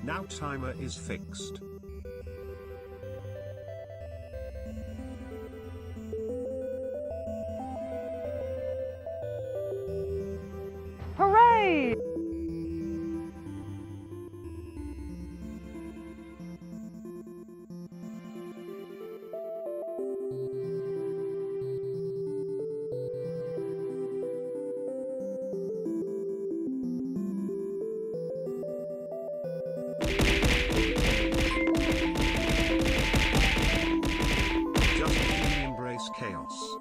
Now timer is fixed. Hooray! Just embrace chaos.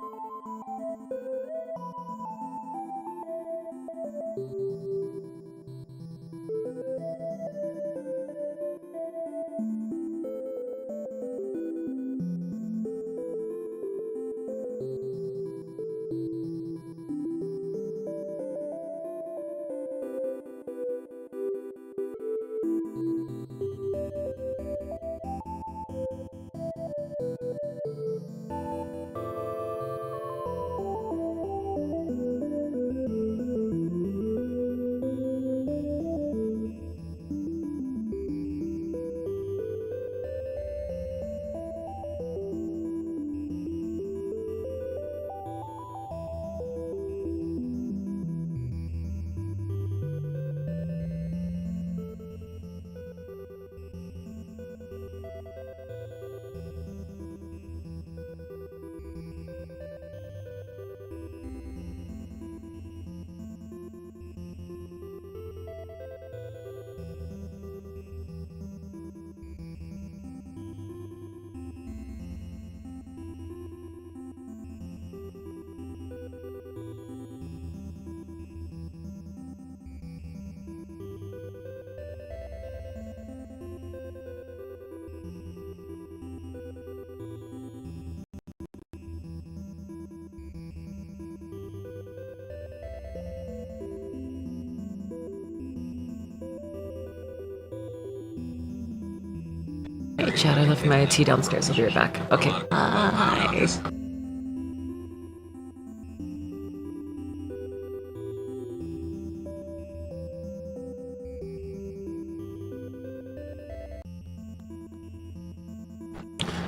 Hey, chat, I left my tea downstairs. I'll be right back. Okay, bye.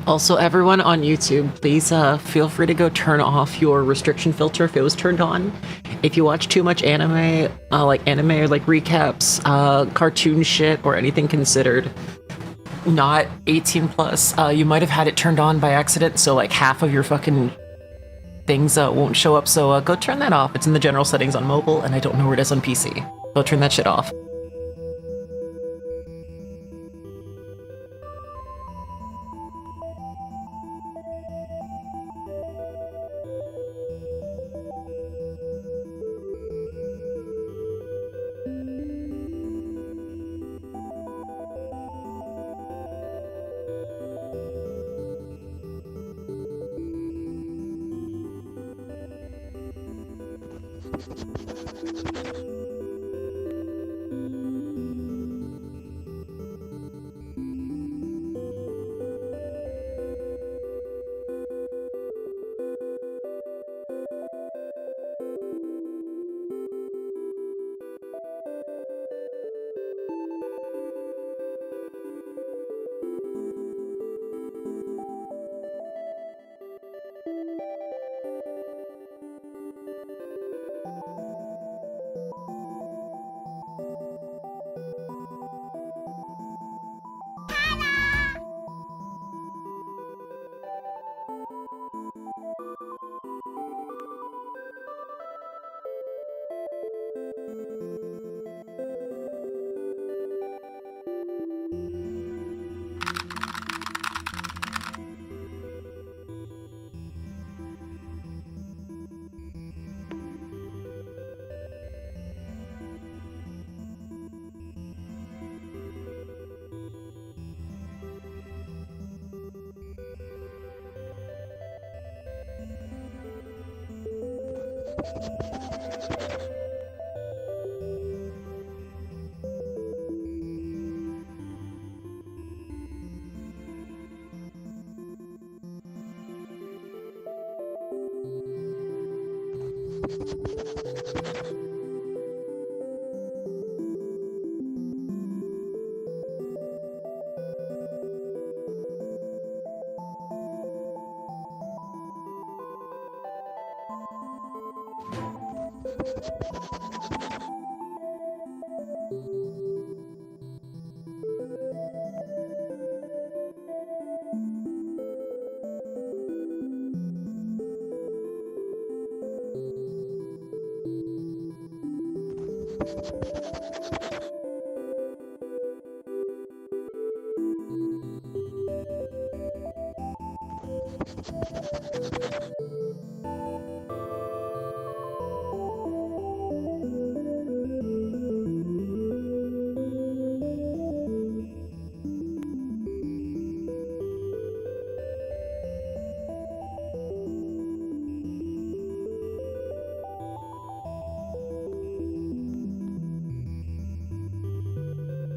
Also, everyone on YouTube, please feel free to go turn off your restriction filter if it was turned on. If you watch too much anime, like recaps, cartoon shit, or anything considered not 18 plus, you might have had it turned on by accident, so like half of your fucking things won't show up, so go turn that off. It's in the general settings on mobile, and I don't know where it is on PC. Go turn that shit off.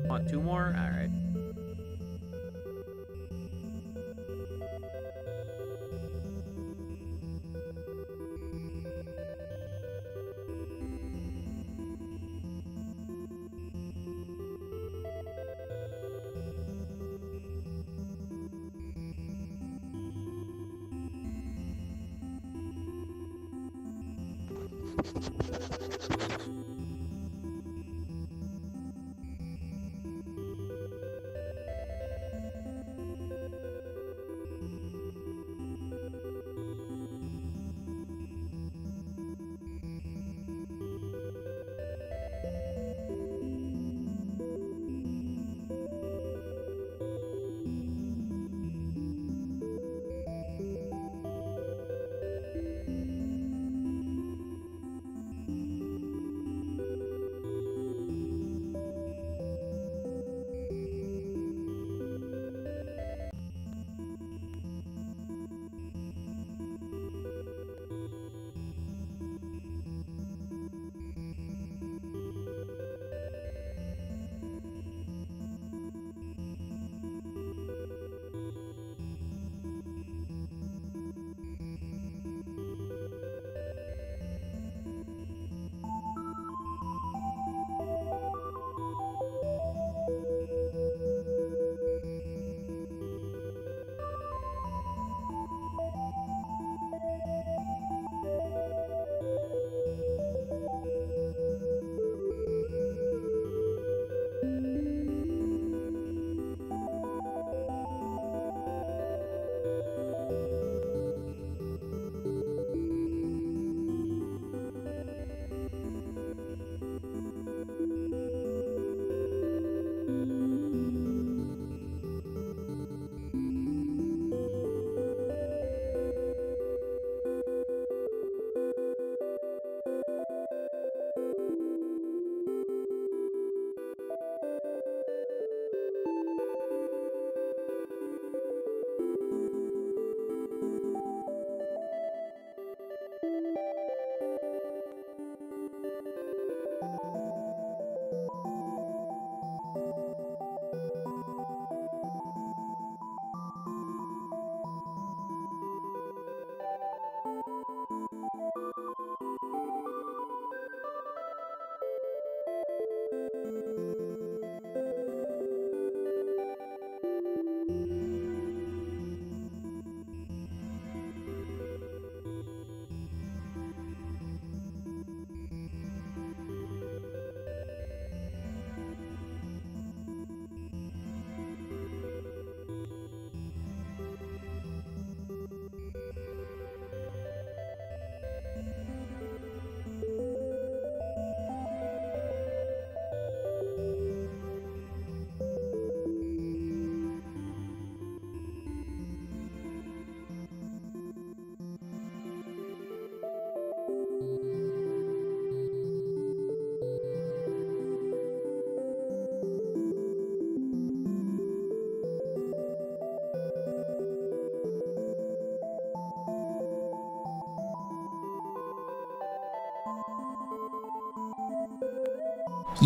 Want 2 more? Alright.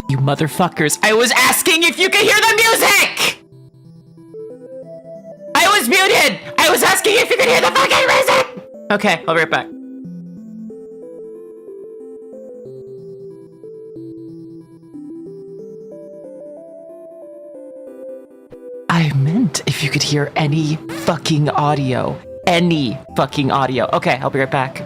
You motherfuckers. I was asking if you could hear the music! I was muted! I was asking if you could hear the fucking music! Okay, I'll be right back. I meant if you could hear any fucking audio. Any fucking audio. Okay, I'll be right back.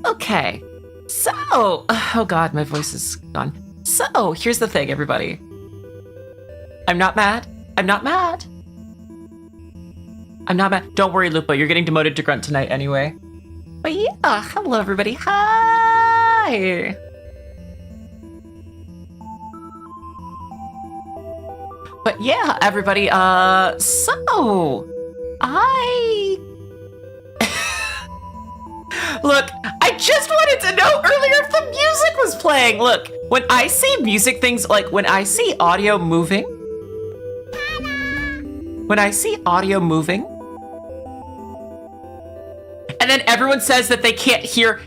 Okay. So, oh god, my voice is gone. So, here's the thing, everybody. I'm not mad. I'm not mad. I'm not mad. Don't worry, Lupa. You're getting demoted to Grunt tonight anyway. But yeah, hello, everybody. Hi. But yeah, everybody, so, Look, I just wanted to know earlier if the music was playing. Look, when I see music things, like when I see audio moving, and then everyone says that they can't hear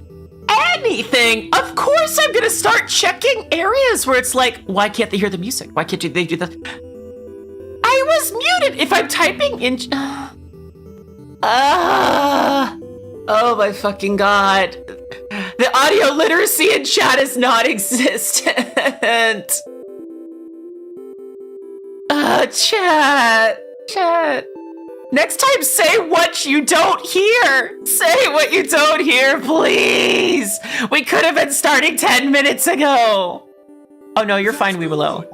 anything, of course I'm gonna start checking areas where it's like, why can't they hear the music? Why can't they do that? I was muted if I'm typing in. Oh my fucking god. The audio literacy in chat is non-existent. Chat. Next time, say what you don't hear. Say what you don't hear, please. We could have been starting 10 minutes ago. Oh no, you're fine, Weewillow.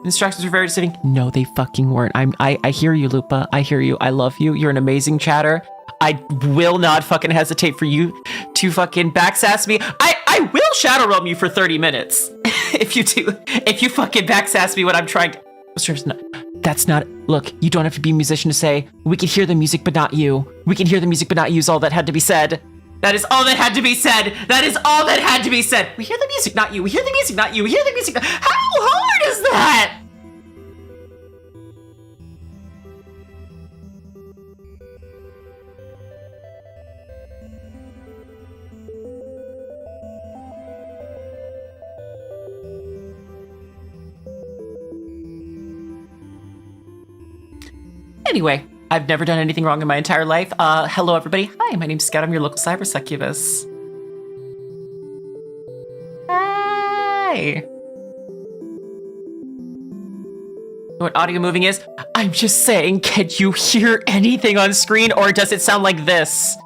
Instructions were very deceiving. No, they fucking weren't. I hear you, Lupa. I hear you. I love you. You're an amazing chatter. I will not fucking hesitate for you to fucking backsass me. I will shadow realm you for 30 minutes. If you fucking backsass me when I'm trying to. That's not. Look, you don't have to be a musician to say, we can hear the music, but not you. We can hear the music, but not you is all that had to be said. That is all that had to be said. That is all that had to be said. We hear the music, not you. We hear the music, not you. We hear the music. How hard is that? Anyway, I've never done anything wrong in my entire life. Hello, everybody. Hi, my name's Scout. I'm your local cyber succubus. Hi. What audio moving is? I'm just saying, can you hear anything on screen, or does it sound like this?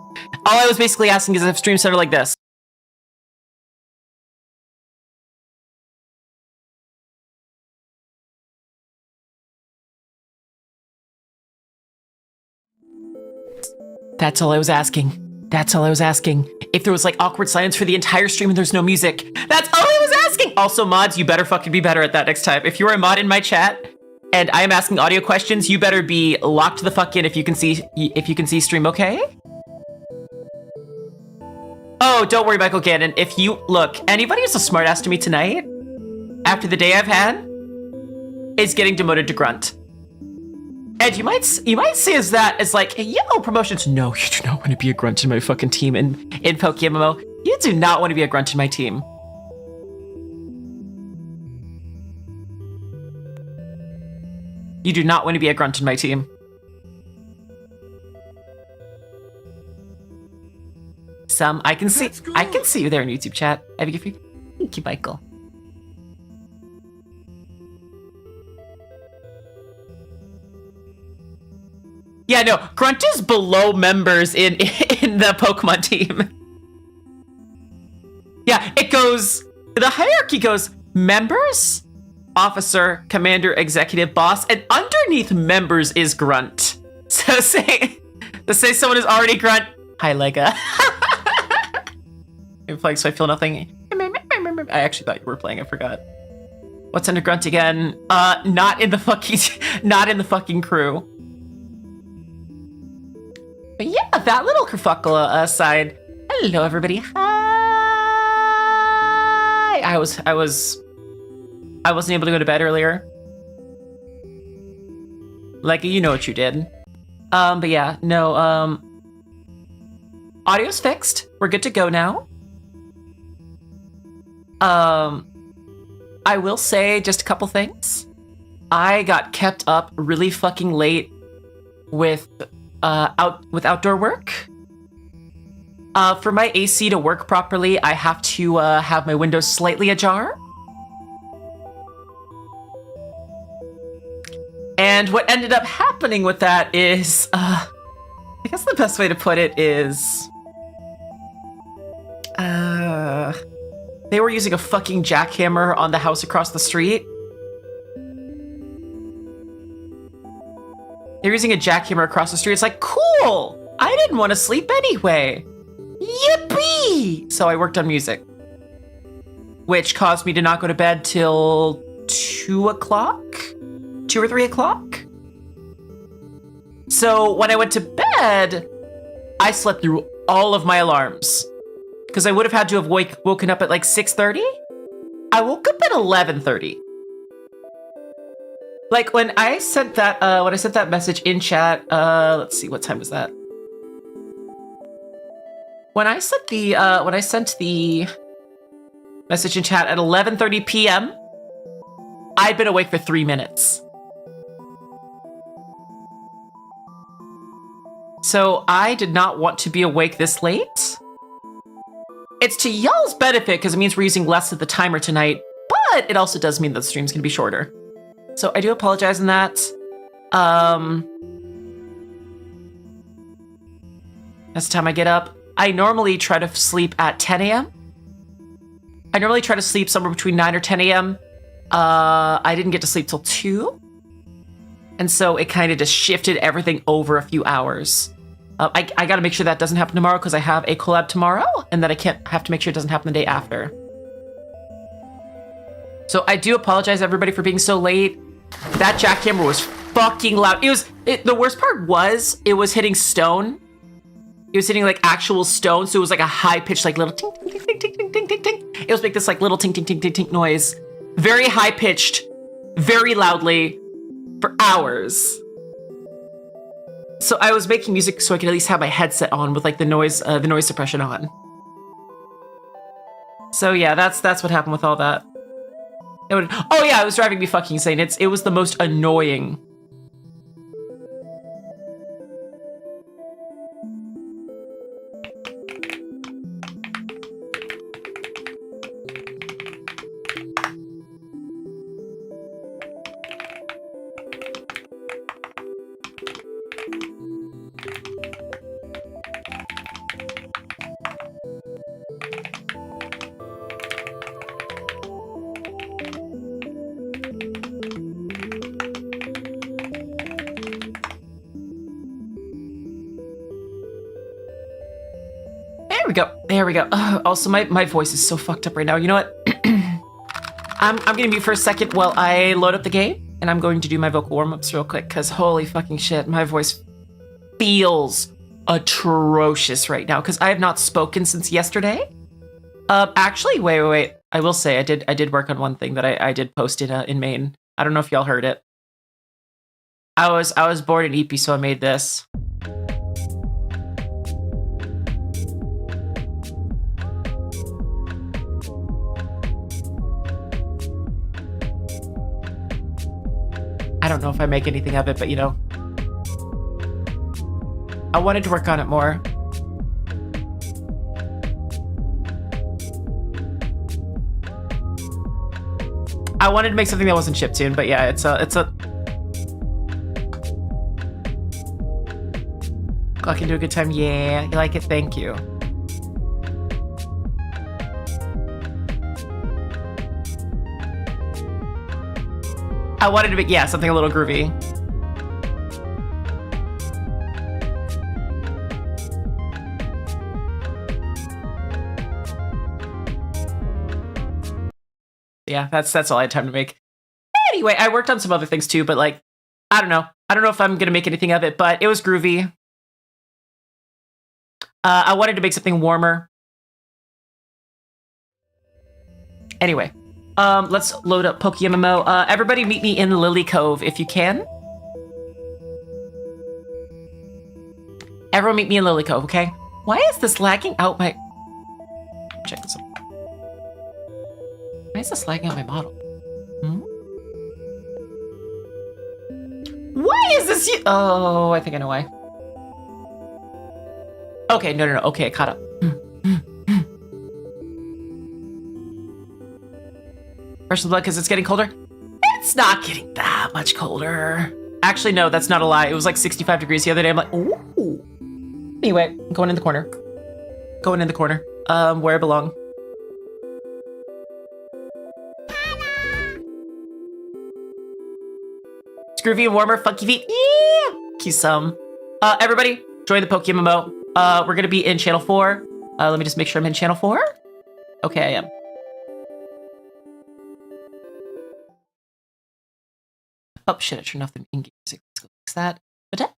All I was basically asking is if stream sounded like this. That's all I was asking. That's all I was asking. If there was like awkward silence for the entire stream and there's no music, that's all I was asking. Also, mods, you better fucking be better at that next time. If you're a mod in my chat and I am asking audio questions, you better be locked the fuck in if you can see stream, okay? Oh, don't worry, Michael Gannon. If you look, anybody who's a smartass to me tonight, after the day I've had, is getting demoted to Grunt. And you might see as that as like, yo, promotions. No, you do not want to be a grunt in my fucking team in PokemonMO. You do not want to be a grunt in my team. You do not want to be a grunt in my team. I can see you there in YouTube chat. Thank you, Michael. Yeah, no, Grunt is below members in the Pokemon team. Yeah, it goes, the hierarchy goes members, officer, commander, executive, boss, and underneath members is Grunt. So say someone is already Grunt. Hi, Lega. I'm playing, so I feel nothing. I actually thought you were playing, I forgot. What's under Grunt again? Not in the fucking crew. But yeah, that little kerfuckle aside. Hello, everybody. Hi. I wasn't able to go to bed earlier. Like, you know what you did. But yeah, no. Audio's fixed. We're good to go now. I will say just a couple things. I got kept up really fucking late with outdoor work. For my AC to work properly, I have to have my windows slightly ajar. And what ended up happening with that is I guess the best way to put it is... they were using a fucking jackhammer on the house across the street. They're using a jackhammer across the street. It's like, cool! I didn't want to sleep anyway. Yippee! So I worked on music, which caused me to not go to bed till 2 o'clock? 2 or 3 o'clock? So when I went to bed, I slept through all of my alarms because I would have had to have woken up at like 6:30. I woke up at 11:30. Like when I sent that message in chat, let's see, what time was that? When I sent the message in chat at 11:30 p.m., I'd been awake for 3 minutes. So I did not want to be awake this late. It's to y'all's benefit because it means we're using less of the timer tonight, but it also does mean that the stream's gonna be shorter. So I do apologize on that. That's the time I get up. I normally try to sleep at 10 a.m. I normally try to sleep somewhere between 9 or 10 a.m. I didn't get to sleep till 2. And so it kind of just shifted everything over a few hours. I got to make sure that doesn't happen tomorrow because I have a collab tomorrow and that I can't have to make sure it doesn't happen the day after. So I do apologize everybody for being so late. That jackhammer was fucking loud. The worst part was it was hitting stone. It was hitting like actual stone. So it was like a high pitched like little ting, ting, ting, ting, ting, ting, ting, ting. It was like this like little ting, ting, ting, ting, ting noise. Very high pitched, very loudly for hours. So I was making music so I could at least have my headset on with like the noise suppression on. So yeah, that's what happened with all that. Oh yeah, it was driving me fucking insane. It was the most annoying. There we go. Also, my voice is so fucked up right now. You know what? I'm gonna mute for a second while I load up the game, and I'm going to do my vocal warm-ups real quick, because holy fucking shit, my voice feels atrocious right now, because I have not spoken since yesterday. Actually, wait. I will say I did work on one thing that I did post in Maine. I don't know if y'all heard it. I was bored in EP, so I made this. I don't know if I make anything of it, but you know, I wanted to work on it more. I wanted to make something that wasn't chiptune, but yeah, it's a clock into a good time. Yeah, you like it? Thank you. I wanted to make, yeah, something a little groovy. Yeah, that's all I had time to make. Anyway, I worked on some other things too, but like, I don't know. I don't know if I'm gonna make anything of it, but it was groovy. I wanted to make something warmer. Anyway. Let's load up PokemonMO. Everybody meet me in Lily Cove if you can. Everyone meet me in Lily Cove, okay? Why is this lagging out my... Check this out. Why is this lagging out my model? Why is this... Oh, I think I know why. Okay, no. Okay, I caught up. Fresh blood because it's getting colder? It's not getting that much colder. Actually, no, that's not a lie. It was like 65 degrees the other day. I'm like, ooh. Anyway, going in the corner. Going in the corner. Where I belong. Scroovy and warmer, funky feet. Yeah! Key some. Everybody, join the PokemonEmerald. We're gonna be in channel 4. Let me just make sure I'm in channel 4. Okay, I am. Oh shit, I turned off the in-game music. Let's go fix that. There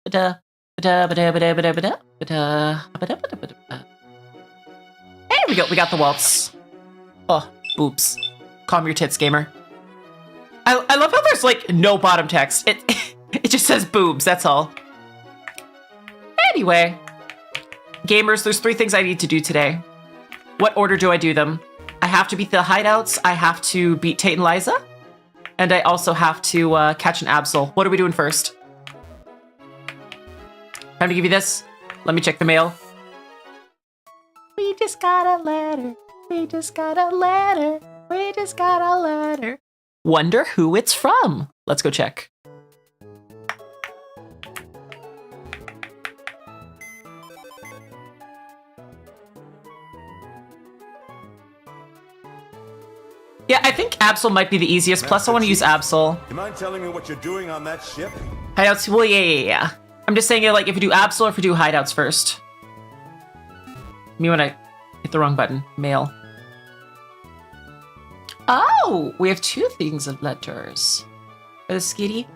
we go, we got the waltz. Oh, boobs. Calm your tits, gamer. I love how there's like no bottom text. It just says boobs, that's all. Anyway, gamers, there's 3 things I need to do today. What order do I do them? I have to beat the Hideouts, I have to beat Tate and Liza, and I also have to catch an Absol. What are we doing first? Time to give you this. Let me check the mail. We just got a letter. We just got a letter. We just got a letter. Wonder who it's from. Let's go check. Yeah, I think Absol might be the easiest. Plus, I want to use Absol. You mind telling me what you're doing on that ship? Hideouts, well, yeah. I'm just saying, like, if you do Absol or if you do Hideouts first. Me when I hit the wrong button. Mail. Oh, we have 2 things of letters. For the skitty.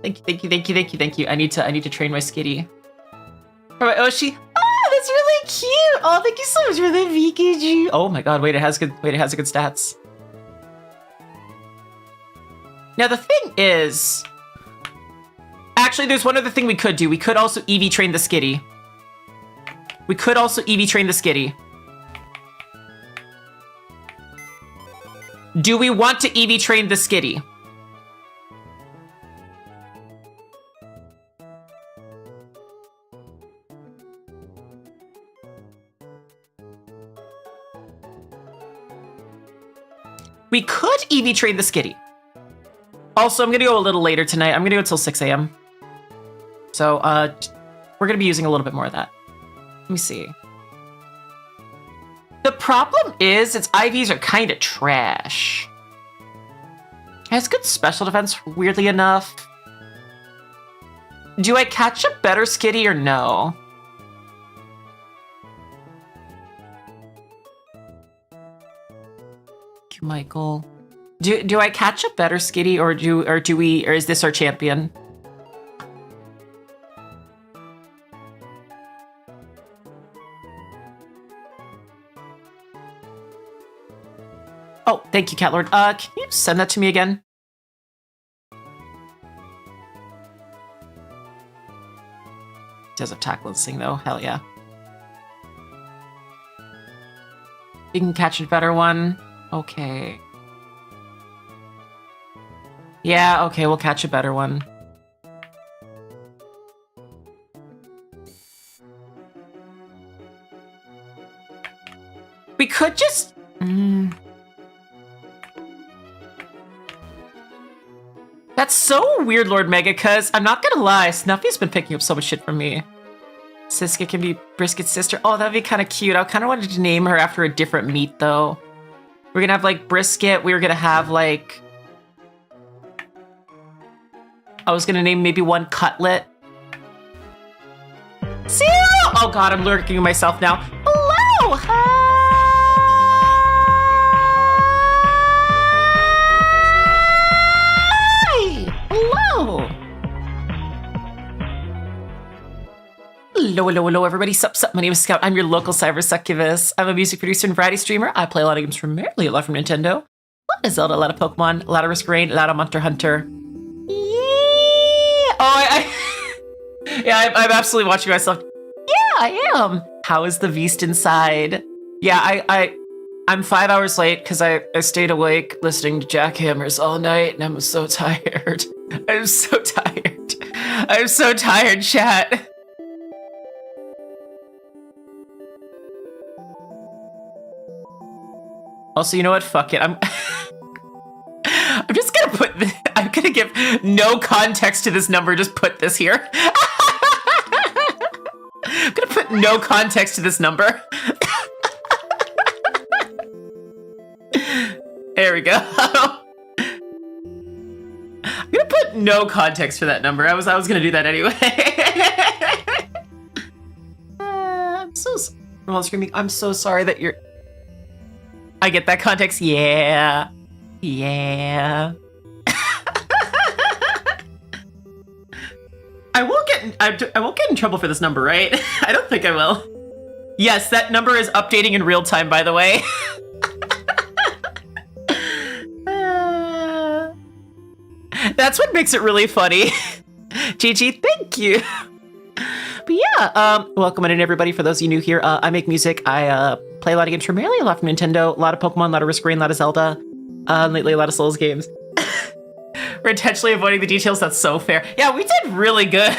Thank you. I need to train my skitty. All right, Oshi. Oh, that's really cute. Oh, thank you so much for the Pikachu. Oh my god, wait, it has good stats. Now the thing is, actually, there's one other thing we could do. We could also EV train the skitty. Do we want to EV train the skitty? We could EV train the skitty. Also, I'm gonna go a little later tonight. I'm gonna go until 6 a.m. So, we're gonna be using a little bit more of that. Let me see. The problem is, its IVs are kind of trash. It has good special defense, weirdly enough. Do I catch a better skitty or no? Thank you, Michael. Do I catch a better skitty or is this our champion? Oh, thank you, Catlord. Can you send that to me again? Does have tackling though, hell yeah. You can catch a better one. Okay. Yeah, okay, we'll catch a better one. We could just... That's so weird, Lord Mega, because I'm not gonna lie, Snuffy's been picking up so much shit from me. Siska can be Brisket's sister. Oh, that'd be kind of cute. I kind of wanted to name her after a different meat, though. We're gonna have, like, Brisket. We were gonna have, like... I was gonna name maybe one Cutlet. See? Oh god, I'm lurking myself now. Hello! Hi! Hello! Hello, everybody. Sup, my name is Scout. I'm your local cyber succubus. I'm a music producer and variety streamer. I play a lot of games primarily a lot from Nintendo. A lot of Zelda, a lot of Pokemon, a lot of Risk Rain, a lot of Monster Hunter. Oh, yeah, I'm absolutely watching myself. Yeah, I am. How is the beast inside? Yeah, I'm 5 hours late because I stayed awake listening to jackhammers all night and I'm so tired. I'm so tired. I'm so tired, chat. Also, you know what? Fuck it. I'm just give no context to this number. Just put this here. I'm gonna put no context to this number. There we go. I'm gonna put no context for that number. I was gonna do that anyway. I'm so sorry that you're. I get that context. Yeah. I won't get in trouble for this number, right? I don't think I will. Yes, that number is updating in real time, by the way. That's what makes it really funny. GG, thank you. But yeah, welcome in everybody. For those of you new here, I make music. I play a lot of games, primarily a lot from Nintendo, a lot of Pokemon, a lot of Risk Rain, a lot of Zelda, lately a lot of Souls games. We're intentionally avoiding the details. That's so fair. Yeah, we did really good.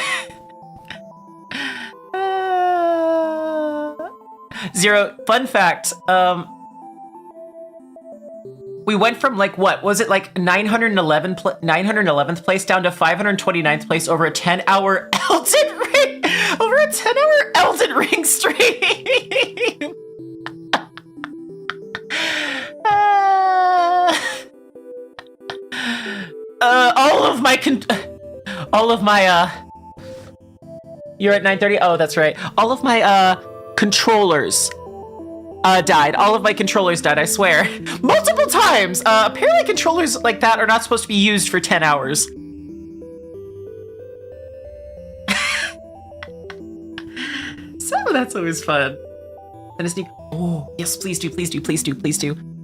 Zero, fun fact. We went from like, what was it, like 911th place down to 529th place over a 10-hour Elden Ring, stream. All of my you're at 9:30. Oh, that's right. All of my controllers died. All of my controllers died, I swear. Multiple times! Apparently controllers like that are not supposed to be used for 10 hours. So that's always fun. And a sneak. Oh, yes, please do.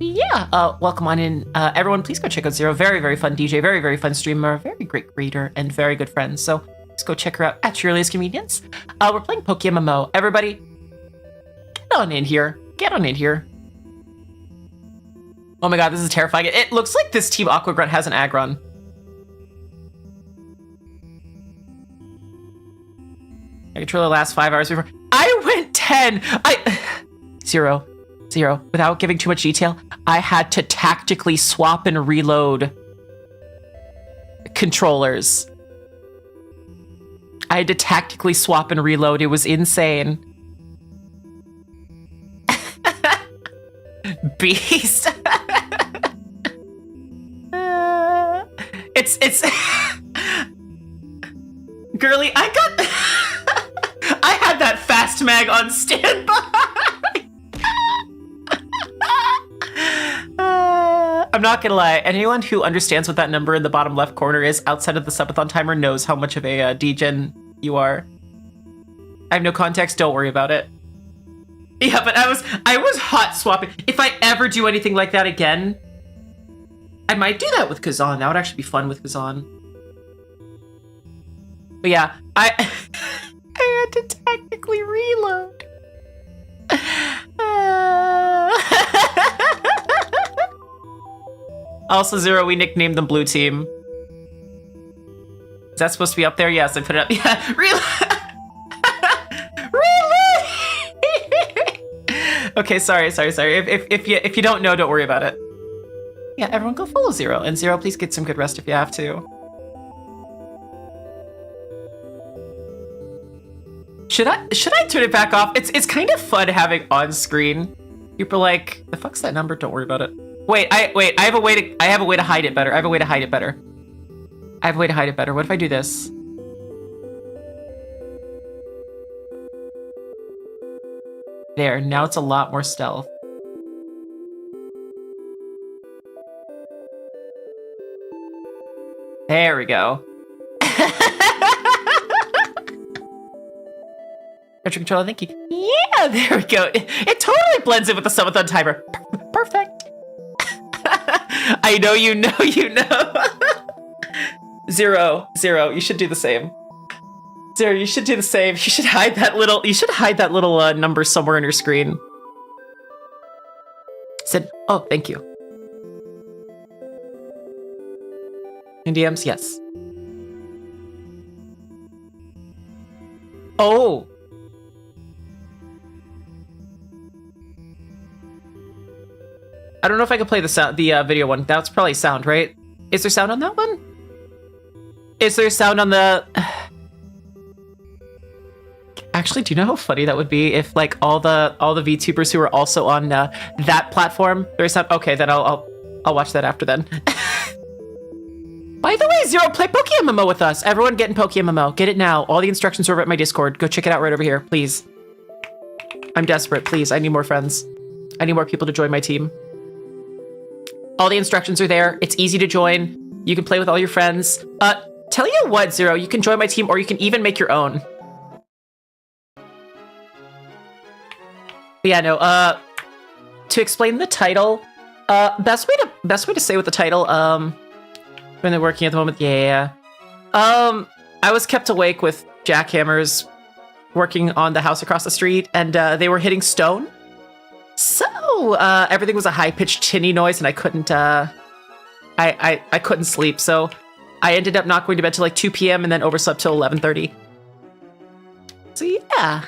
Yeah, welcome on in. Everyone, please go check out Zero. Very, very fun DJ, very, very fun streamer, very great reader, and very good friend. So let's go check her out at your earliest convenience. We're playing PokemonEmerald. Everybody, get on in here. Oh my god, this is terrifying. It looks like this Team Aqua Grunt has an Aggron. I control the last 5 hours before. I went 10. Zero. Without giving too much detail, I had to tactically swap and reload controllers. It was insane. Beast. It's girly. I had that fast mag on standby. I'm not gonna lie, anyone who understands what that number in the bottom left corner is outside of the subathon timer knows how much of a degen you are. I have no context, don't worry about it. Yeah, but I was hot swapping. If I ever do anything like that again, I might do that with Kazan. That would actually be fun with Kazan. But yeah, I had to technically reload. Also, Zero, we nicknamed them Blue Team. Is that supposed to be up there? Yes, I put it up. Yeah, reload. Okay, sorry. If you don't know, don't worry about it. Yeah, everyone go follow Zero. And Zero, please get some good rest if you have to. Should I turn it back off? It's kind of fun having on screen. People are like, the fuck's that number? Don't worry about it. Wait, I have a way to hide it better. What if I do this? There, now it's a lot more stealth. There we go. Retro controller, thank you. Yeah, there we go. It totally blends in with the subathon timer. Perfect. I know you know. Zero, you should do the same. Zero, you should do the same. You should hide that little number somewhere on your screen. Said, oh, thank you. In DMs, yes. Oh. I don't know if I can play the video one. That's probably sound, right? Is there sound on that one? Is there sound on the... Actually, do you know how funny that would be if like all the VTubers who are also on that platform, there's sound? Okay, then I'll watch that after then. By the way, Zero, play PokemonMMO with us. Everyone get in PokemonMMO. Get it now. All the instructions are over at my Discord. Go check it out right over here, please. I'm desperate, please. I need more friends. I need more people to join my team. All the instructions are there. It's easy to join. You can play with all your friends. Tell you what, Zero, you can join my team or you can even make your own. But yeah, no, to explain the title, best way to say with the title, when they're working at the moment, yeah. I was kept awake with jackhammers working on the house across the street, and they were hitting stone. So everything was a high-pitched tinny noise, and I couldn't I couldn't sleep. So I ended up not going to bed till like 2 p.m. and then overslept till 11:30. So yeah,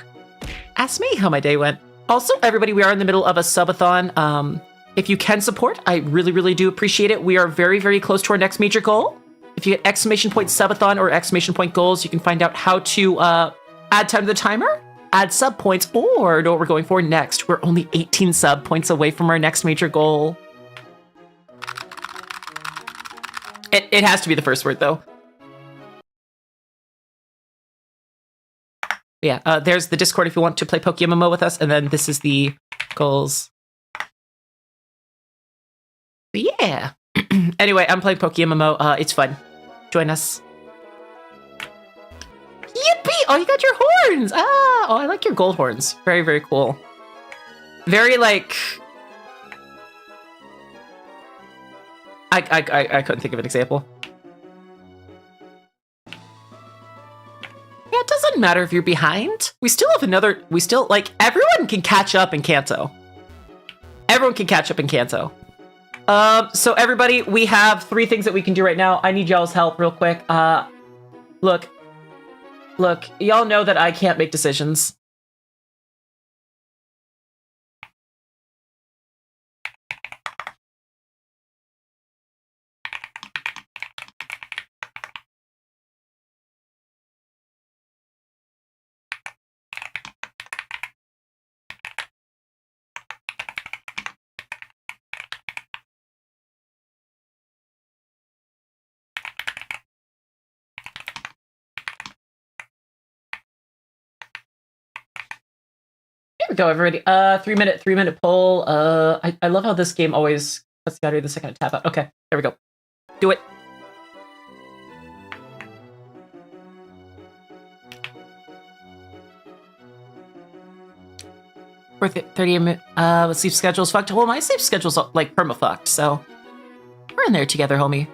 ask me how my day went. Also, everybody, we are in the middle of a subathon. If you can support, I really, really do appreciate it. We are very, very close to our next major goal. If you get exclamation point subathon or exclamation point goals, you can find out how to add time to the timer, add sub points, or know what we're going for next. We're only 18 sub points away from our next major goal. It has to be the first word, though. Yeah, there's the Discord if you want to play PokemonMMO with us, and then this is the goals. But yeah. Anyway, I'm playing PokemonMMO. It's fun. Join us. Yippee! Oh, you got your horns! Ah! Oh, I like your gold horns. Very, very cool. Very, like... I couldn't think of an example. Yeah, it doesn't matter if you're behind. We still have another... We still, like, everyone can catch up in Kanto. Everyone can catch up in Kanto. So everybody, we have 3 things that we can do right now. I need y'all's help real quick. Look, y'all know that I can't make decisions. Here we go, everybody. 3-minute poll. I love how this game always puts the battery the second to tap out. Okay, there we go. Do it. Worth it. 30 minutes. Sleep schedule's fucked. Well, my sleep schedule's like perma-fucked, so we're in there together, homie.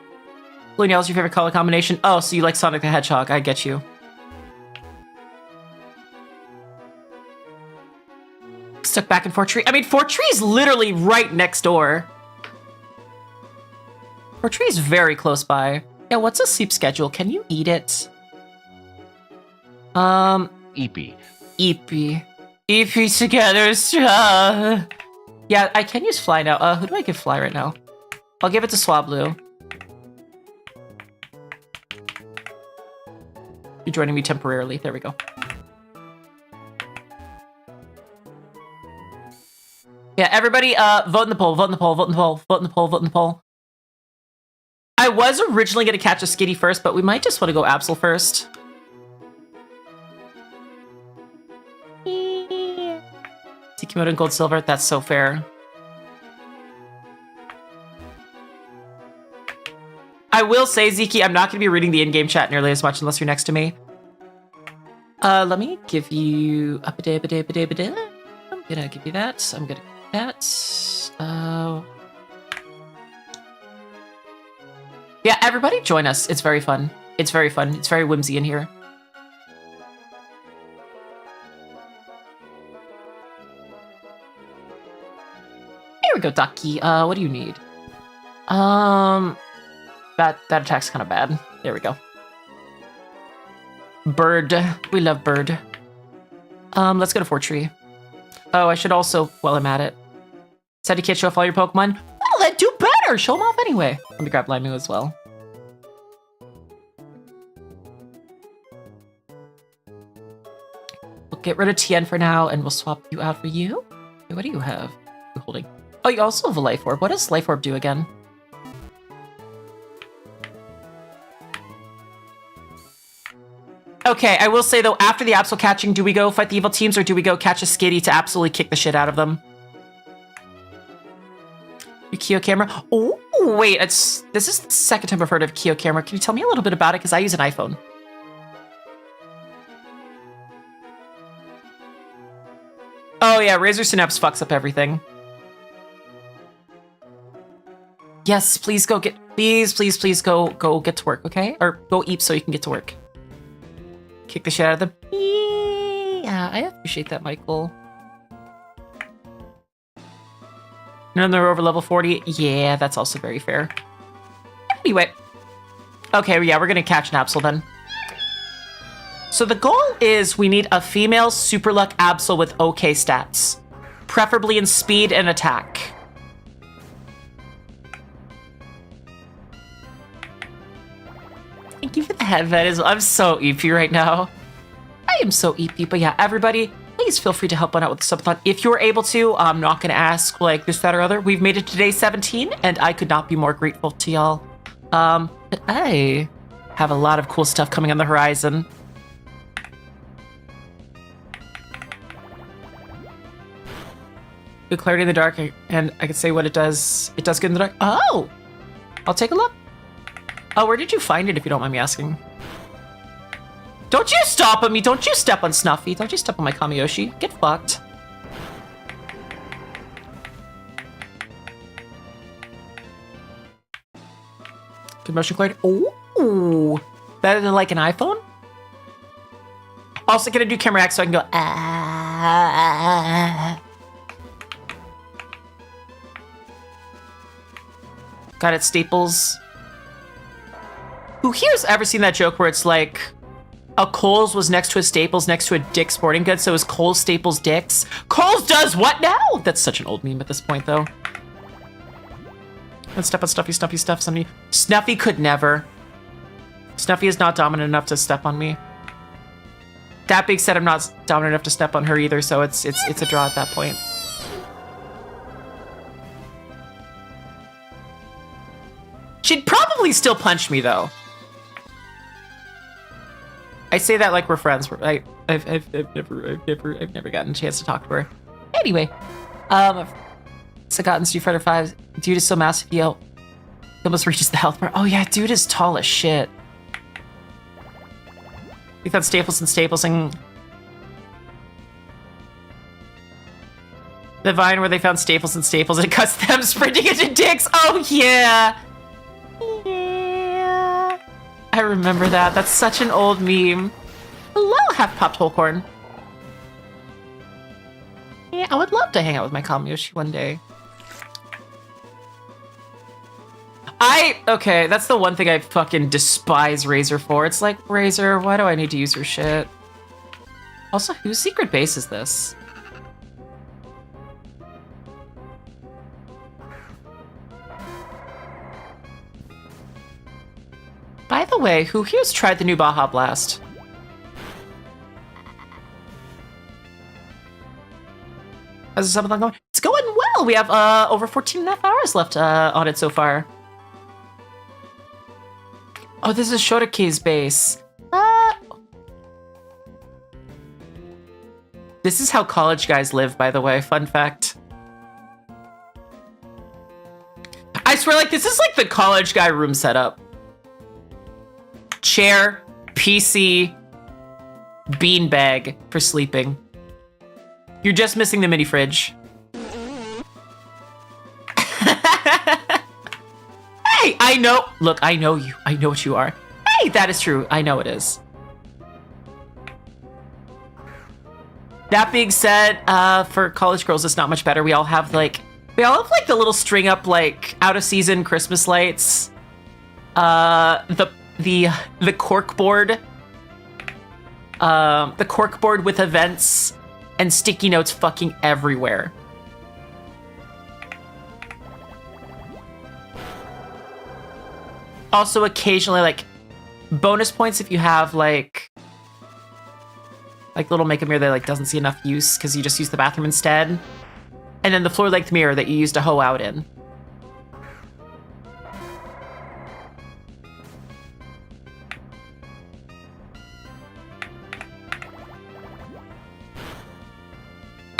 Blue nail's your favorite color combination. Oh, so you like Sonic the Hedgehog. I get you. Stuck back in Fort Tree. I mean, Fort Tree is literally right next door. Fort Tree is very close by. Yeah, what's a sleep schedule? Can you eat it? Eepy. Eepy together. Yeah, I can use fly now. Who do I give fly right now? I'll give it to Swablu. You're joining me temporarily. There we go. Yeah, everybody, vote in the poll, vote in the poll, vote in the poll, vote in the poll, vote in the poll. I was originally going to catch a Skitty first, but we might just want to go Absol first. Tikimoto and Gold Silver, that's so fair. I will say, Ziki, I'm not going to be reading the in-game chat nearly as much unless you're next to me. Let me give you... I'm gonna give you that. I'm gonna... That. Yeah, everybody join us. It's very fun. It's very fun. It's very whimsy in here. Here we go, Ducky. What do you need? That attack's kind of bad. There we go. Bird. We love Bird. Let's go to Fort Tree. Oh, I should also, while I'm at it, said you can't show off all your Pokemon. Well, then do better. Show them off anyway. Let me grab Limu as well. We'll get rid of Tien for now, and we'll swap you out for you. Okay, what do you have? You're holding. Oh, you also have a Life Orb. What does Life Orb do again? Okay, I will say though, after the Absol catching, do we go fight the evil teams or do we go catch a Skitty to absolutely kick the shit out of them? Kyo camera. Oh, wait, this is the second time I've heard of Kyo camera. Can you tell me a little bit about it? Because I use an iPhone. Oh yeah, Razor Synapse fucks up everything. Yes, please go get, please go get to work, okay? Or go eat so you can get to work. Kick the shit out of them. Yeah, I appreciate that, Michael. And they're over level 40. Yeah, that's also very fair. Anyway. Okay, yeah, we're gonna catch an Absol then. So the goal is we need a female Super Luck Absol with okay stats. Preferably in speed and attack. Thank you for the headband. I'm so EP right now. I am so EP, but yeah, everybody, please feel free to help one out with the subathon if you're able to. I'm not going to ask like this, that, or other. We've made it to day 17, and I could not be more grateful to y'all. But I have a lot of cool stuff coming on the horizon. Good clarity in the dark, and I can say what it does. It does good in the dark. Oh! I'll take a look. Oh, where did you find it, if you don't mind me asking? Don't you stop on me! Don't you step on Snuffy! Don't you step on my Kamiyoshi! Get fucked! Good motion clarity. Ooh! Better than like an iPhone? Also gonna do camera X so I can go ah. Got it, Staples. Who here's ever seen that joke where it's like a Kohl's was next to a Staples next to a Dick's Sporting Goods, so it was Kohl's, Staples, Dick's. Kohl's does what now? That's such an old meme at this point, though. Let's step on Stuffy, stuff. Snuffy could never. Snuffy is not dominant enough to step on me. That being said, I'm not dominant enough to step on her either, so it's a draw at that point. She'd probably still punch me, though. I say that like we're friends. I've never gotten a chance to talk to her. Anyway, Sagat and Street Fighter 5. Dude is so massive, he almost reaches the health bar. Oh yeah, dude is tall as shit. We found Staples and the vine where they found Staples and it cuts them sprinting into dicks. Oh yeah. Yeah. I remember that. That's such an old meme. Hello, half-popped whole corn. Yeah, I would love to hang out with my Kamiyoshi one day. Okay, that's the one thing I fucking despise Razor for. It's like, Razor, why do I need to use your shit? Also, whose secret base is this? By the way, who here's tried the new Baja Blast? How's the subathon going? It's going well! We have over 14 and a half hours left on it so far. Oh, this is Shotoke's base. This is how college guys live, by the way. Fun fact. I swear, like, this is like the college guy room setup. Chair, PC, beanbag for sleeping. You're just missing the mini fridge. Hey, I know. Look, I know you. I know what you are. Hey, that is true. I know it is. That being said, for college girls, it's not much better. We all have like the little string up like out of season Christmas lights. The cork board. The cork board with events and sticky notes fucking everywhere. Also, occasionally, like, bonus points if you have, like, Like little makeup mirror that like doesn't see enough use because you just use the bathroom instead. And then the floor length mirror that you use to hoe out in.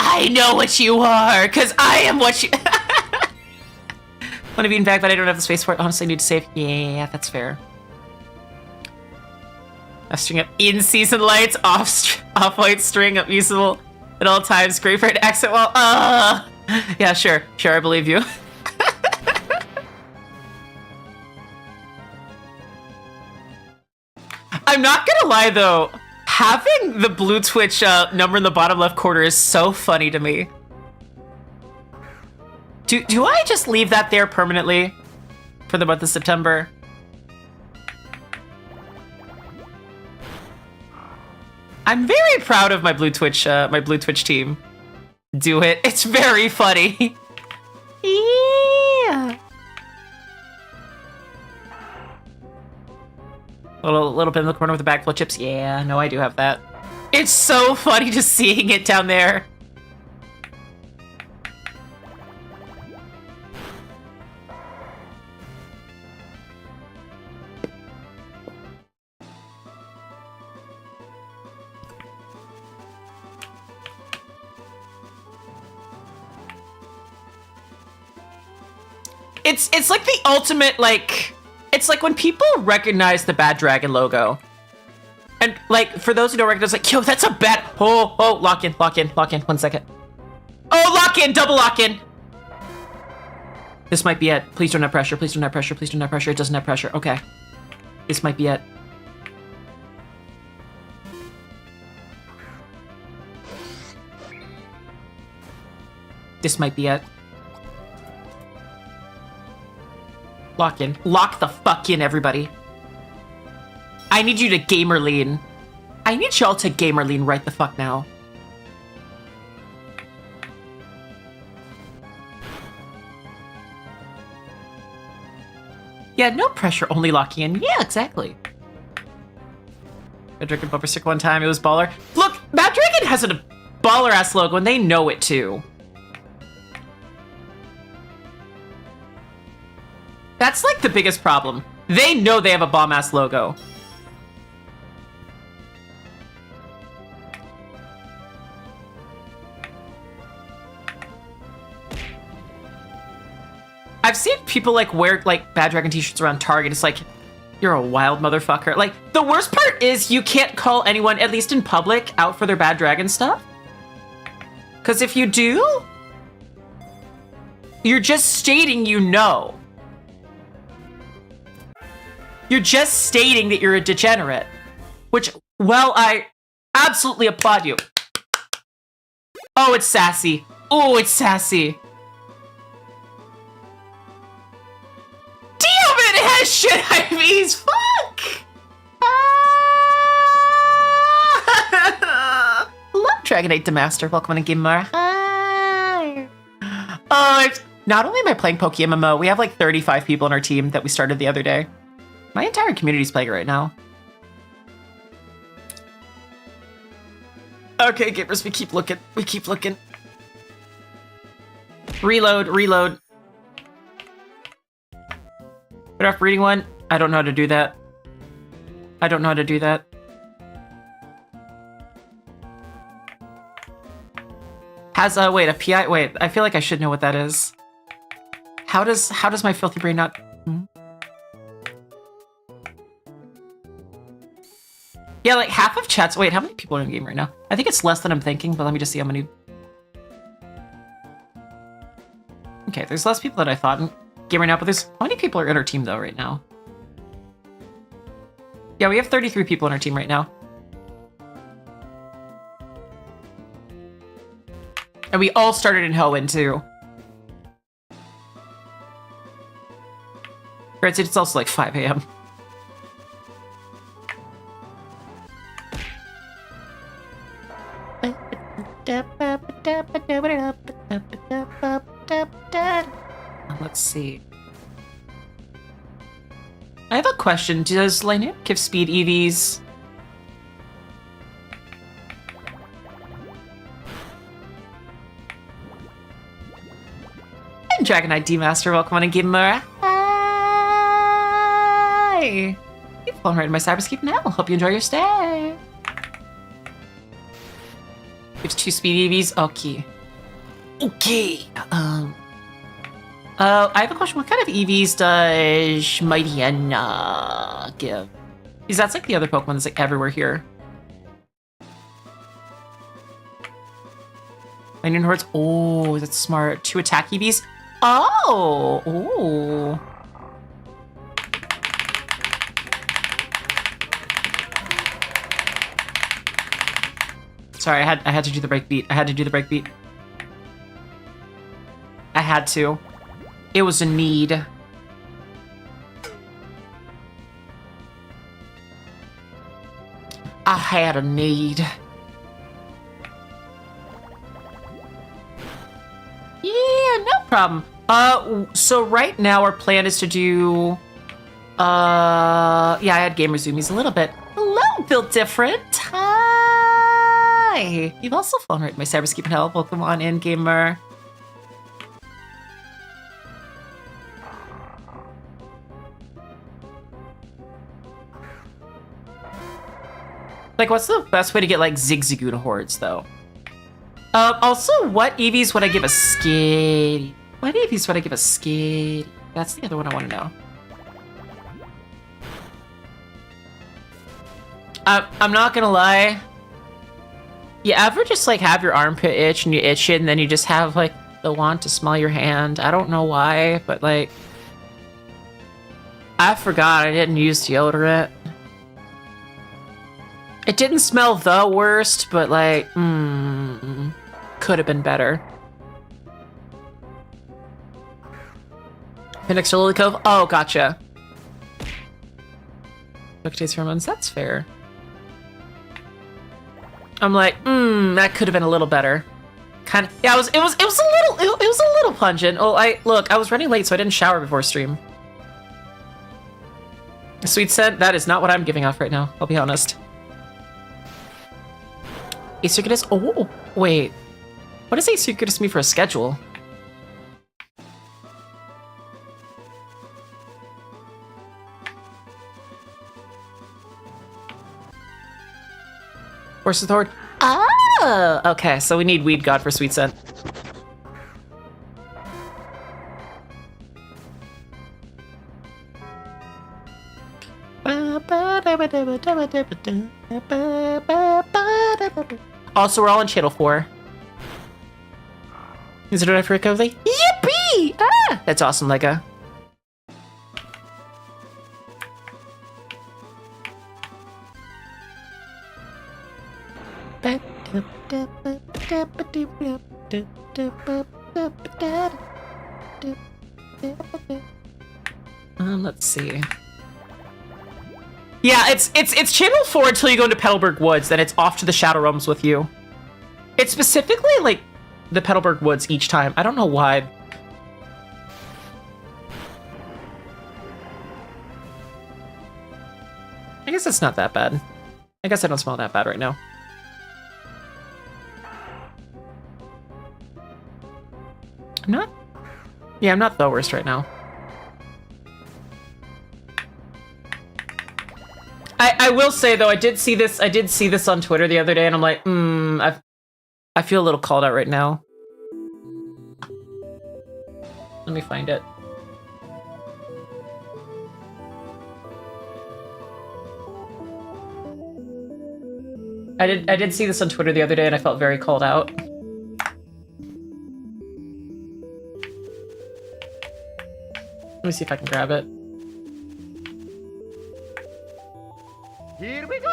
I know what you are, because I am what you... Want to be back, but I don't have the space for it. Honestly, I need to save. Yeah, that's fair. A string of in-season lights, off-white string of usable at all times. Great for an exit wall. Yeah, sure, I believe you. I'm not gonna lie though. Having the blue Twitch number in the bottom left corner is so funny to me. Do I just leave that there permanently for the month of September? I'm very proud of my blue Twitch team. Do it. It's very funny. Yeah. Little bit in the corner with a bag full of chips. Yeah, no, I do have that. It's so funny just seeing it down there. It's like the ultimate, like, it's like when people recognize the Bad Dragon logo. And, like, for those who don't recognize, like, yo, that's a bad... Oh, lock in. 1 second. Oh, lock in, double lock in. This might be it. Please don't have pressure. It doesn't have pressure. Okay. This might be it. This might be it. Lock in. Lock the fuck in, everybody. I need you to gamer lean. I need y'all to gamer lean right the fuck now. Yeah, no pressure, only locking in. Yeah, exactly. I drank a bumper sticker one time, it was baller. Look, Bad Dragon has a baller-ass logo and they know it too. That's like the biggest problem. They know they have a bomb-ass logo. I've seen people like wear like Bad Dragon t-shirts around Target. It's like, you're a wild motherfucker. Like, the worst part is you can't call anyone, at least in public, out for their Bad Dragon stuff. Because if you do, you're just stating you know. You're just stating that you're a degenerate. Which, well, I absolutely applaud you. Oh, it's sassy. Oh, it's sassy. Damn it, it has shit IVs. Fuck. Love Dragonite Demaster. Welcome to Gamer. Hi. Oh, not only am I playing PokemonMMO, we have like 35 people on our team that we started the other day. My entire community's playing it right now. Okay, gamers, we keep looking. Reload. Put off reading one. I don't know how to do that. Has wait, a PI, wait, I feel like I should know what that is. How does my filthy brain not... Yeah, like half of chat's... Wait, how many people are in the game right now? I think it's less than I'm thinking, but let me just see how many... Okay, there's less people than I thought in game right now, but there's... How many people are in our team, though, right now? Yeah, we have 33 people in our team right now. And we all started in Hoenn, too. Granted, it's also like 5 a.m. Let's see. I have a question. Does Lineup give speed EVs? Dragon Knight D-Master, welcome on and gamer. Hi! You've flown right in my cyberscape now. Hope you enjoy your stay. Gives 2 speed EVs. Okay. Okay. I have a question. What kind of EVs does Mightyena give? Because that's like the other Pokemon that's like everywhere here. Lightning Hordes. Oh, that's smart. 2 attack EVs. Oh. Ooh. Sorry, I had to do the break beat. I had to. It was a need. I had a need. Yeah, no problem. So right now our plan is to do... yeah, I had Gamer Zoomies a little bit. Hello, Built Different. Hi. You've also flown right in my cyberscape and hell. Welcome on in, Gamer. Like, what's the best way to get, like, Zigzagoon hordes, though? Also, what EVs would I give a skid? What EVs would I give a skid? That's the other one I want to know. I'm not gonna lie. You ever just, like, have your armpit itch and you itch it and then you just have, like, the want to smell your hand? I don't know why, but, like... I forgot I didn't use deodorant. It didn't smell the worst, but like, could have been better. Phoenix or Lily Cove? Oh, gotcha. Look taste pheromones, that's fair. I'm like, that could have been a little better. Kind of, yeah, it was a little pungent. Oh, I was running late, so I didn't shower before stream. Sweet scent, that is not what I'm giving off right now, I'll be honest. Acercus? Oh, wait. What does Acercus mean for a schedule? Horse's Horde? Oh! Okay, so we need Weed God for Sweet Scent. Also, we're all on channel 4. Is it right for a cozy? Yippee! Ah! That's awesome, Lego. Let's see. Yeah, it's channel 4 until you go into Petalburg Woods, then it's off to the Shadow Realms with you. It's specifically, like, the Petalburg Woods each time. I don't know why. I guess it's not that bad. I guess I don't smell that bad right now. I'm not... Yeah, I'm not the worst right now. I will say, though, I did see this on Twitter the other day, and I'm like, I feel a little called out right now. Let me find it. I did see this on Twitter the other day, and I felt very called out. Let me see if I can grab it. Here we go!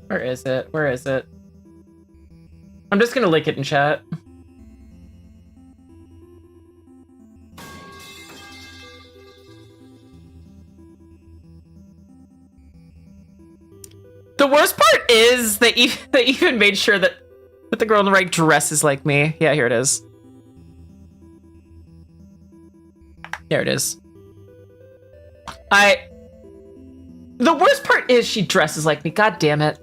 Where is it? Where is it? I'm just gonna link it in chat. The worst part is they even made sure that the the girl in the right dresses like me. Yeah, here it is. There it is. The worst part is she dresses like me. God damn it.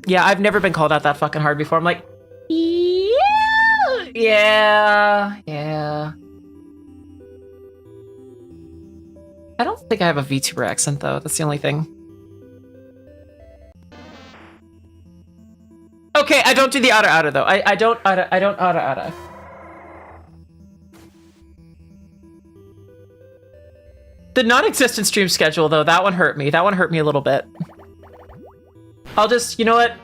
Yeah, I've never been called out that fucking hard before. I'm like, yeah. I don't think I have a VTuber accent though. That's the only thing. Okay, I don't do the otta though. I don't otta. The non-existent stream schedule though, that one hurt me. That one hurt me a little bit. I'll just, you know what?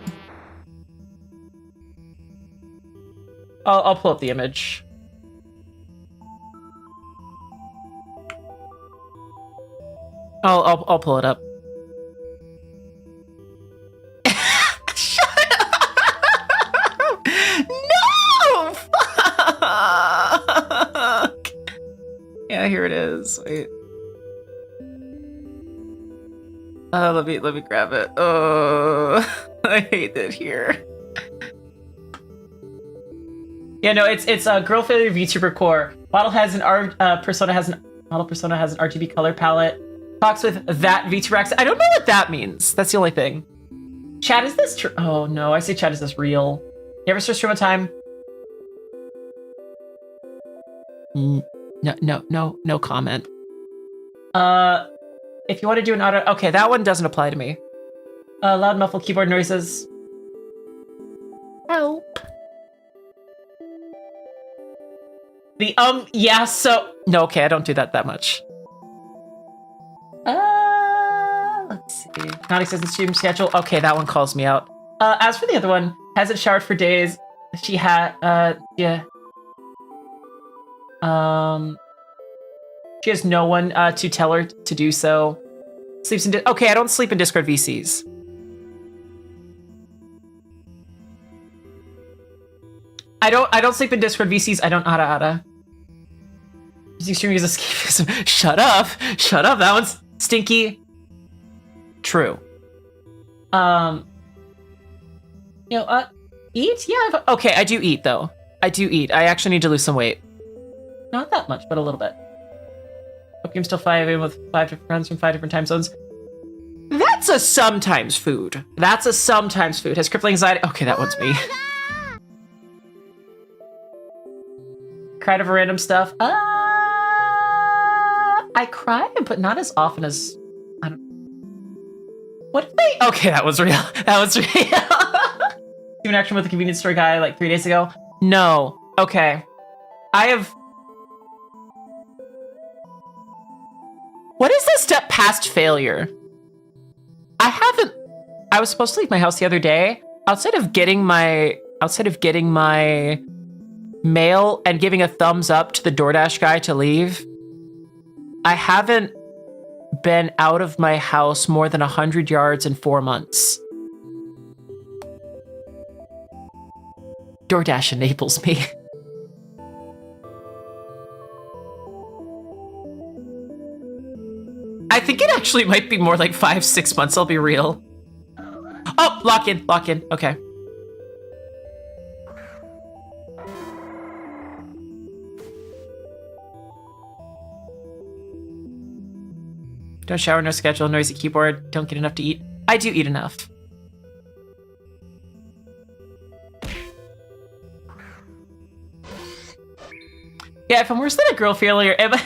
I'll pull up the image. I'll pull it up. Shut up! No! Fuck! Yeah, here it is. Wait. Let me grab it. Oh, I hate it here. Yeah, no, it's a girl failure VTuber core. Model persona has an RGB color palette. Talks with that VTuber accent. I don't know what that means. That's the only thing. Chat, is this true? Oh no, I say chat, is this real? You ever start stream on time? No comment. If you want to do an auto... Okay, that one doesn't apply to me. Loud muffled keyboard noises. Help. Yeah, so... No, okay, I don't do that much. Let's see. Not existent stream schedule. Okay, that one calls me out. As for the other one, hasn't showered for days. She had, yeah. She has no one to tell her to do so. Sleeps in... Okay, I don't sleep in Discord VCs. I don't sleep in Discord VCs. I don't otta. Music streaming is escapism. Shut up. That one's stinky. True. Eat? Yeah. Okay, I do eat though. I do eat. I actually need to lose some weight. Not that much, but a little bit. I'm still 5 AM with 5 different friends from 5 different time zones. That's a sometimes food. Has crippling anxiety. Okay, that one's me. Cried over random stuff. I cry, but not as often as... I don't... What if they... Okay, that was real. Even action with the convenience store guy like 3 days ago? No. Okay. I have... What is the step past failure? I was supposed to leave my house the other day. Outside of getting my mail and giving a thumbs up to the DoorDash guy to leave, I haven't been out of my house more than 100 yards in 4 months. DoorDash enables me. I think it actually might be more like 5-6 months, I'll be real. Oh, lock in. Okay. Don't shower, no schedule, noisy keyboard, don't get enough to eat. I do eat enough. Yeah, if I'm worse than a girl failure, am I...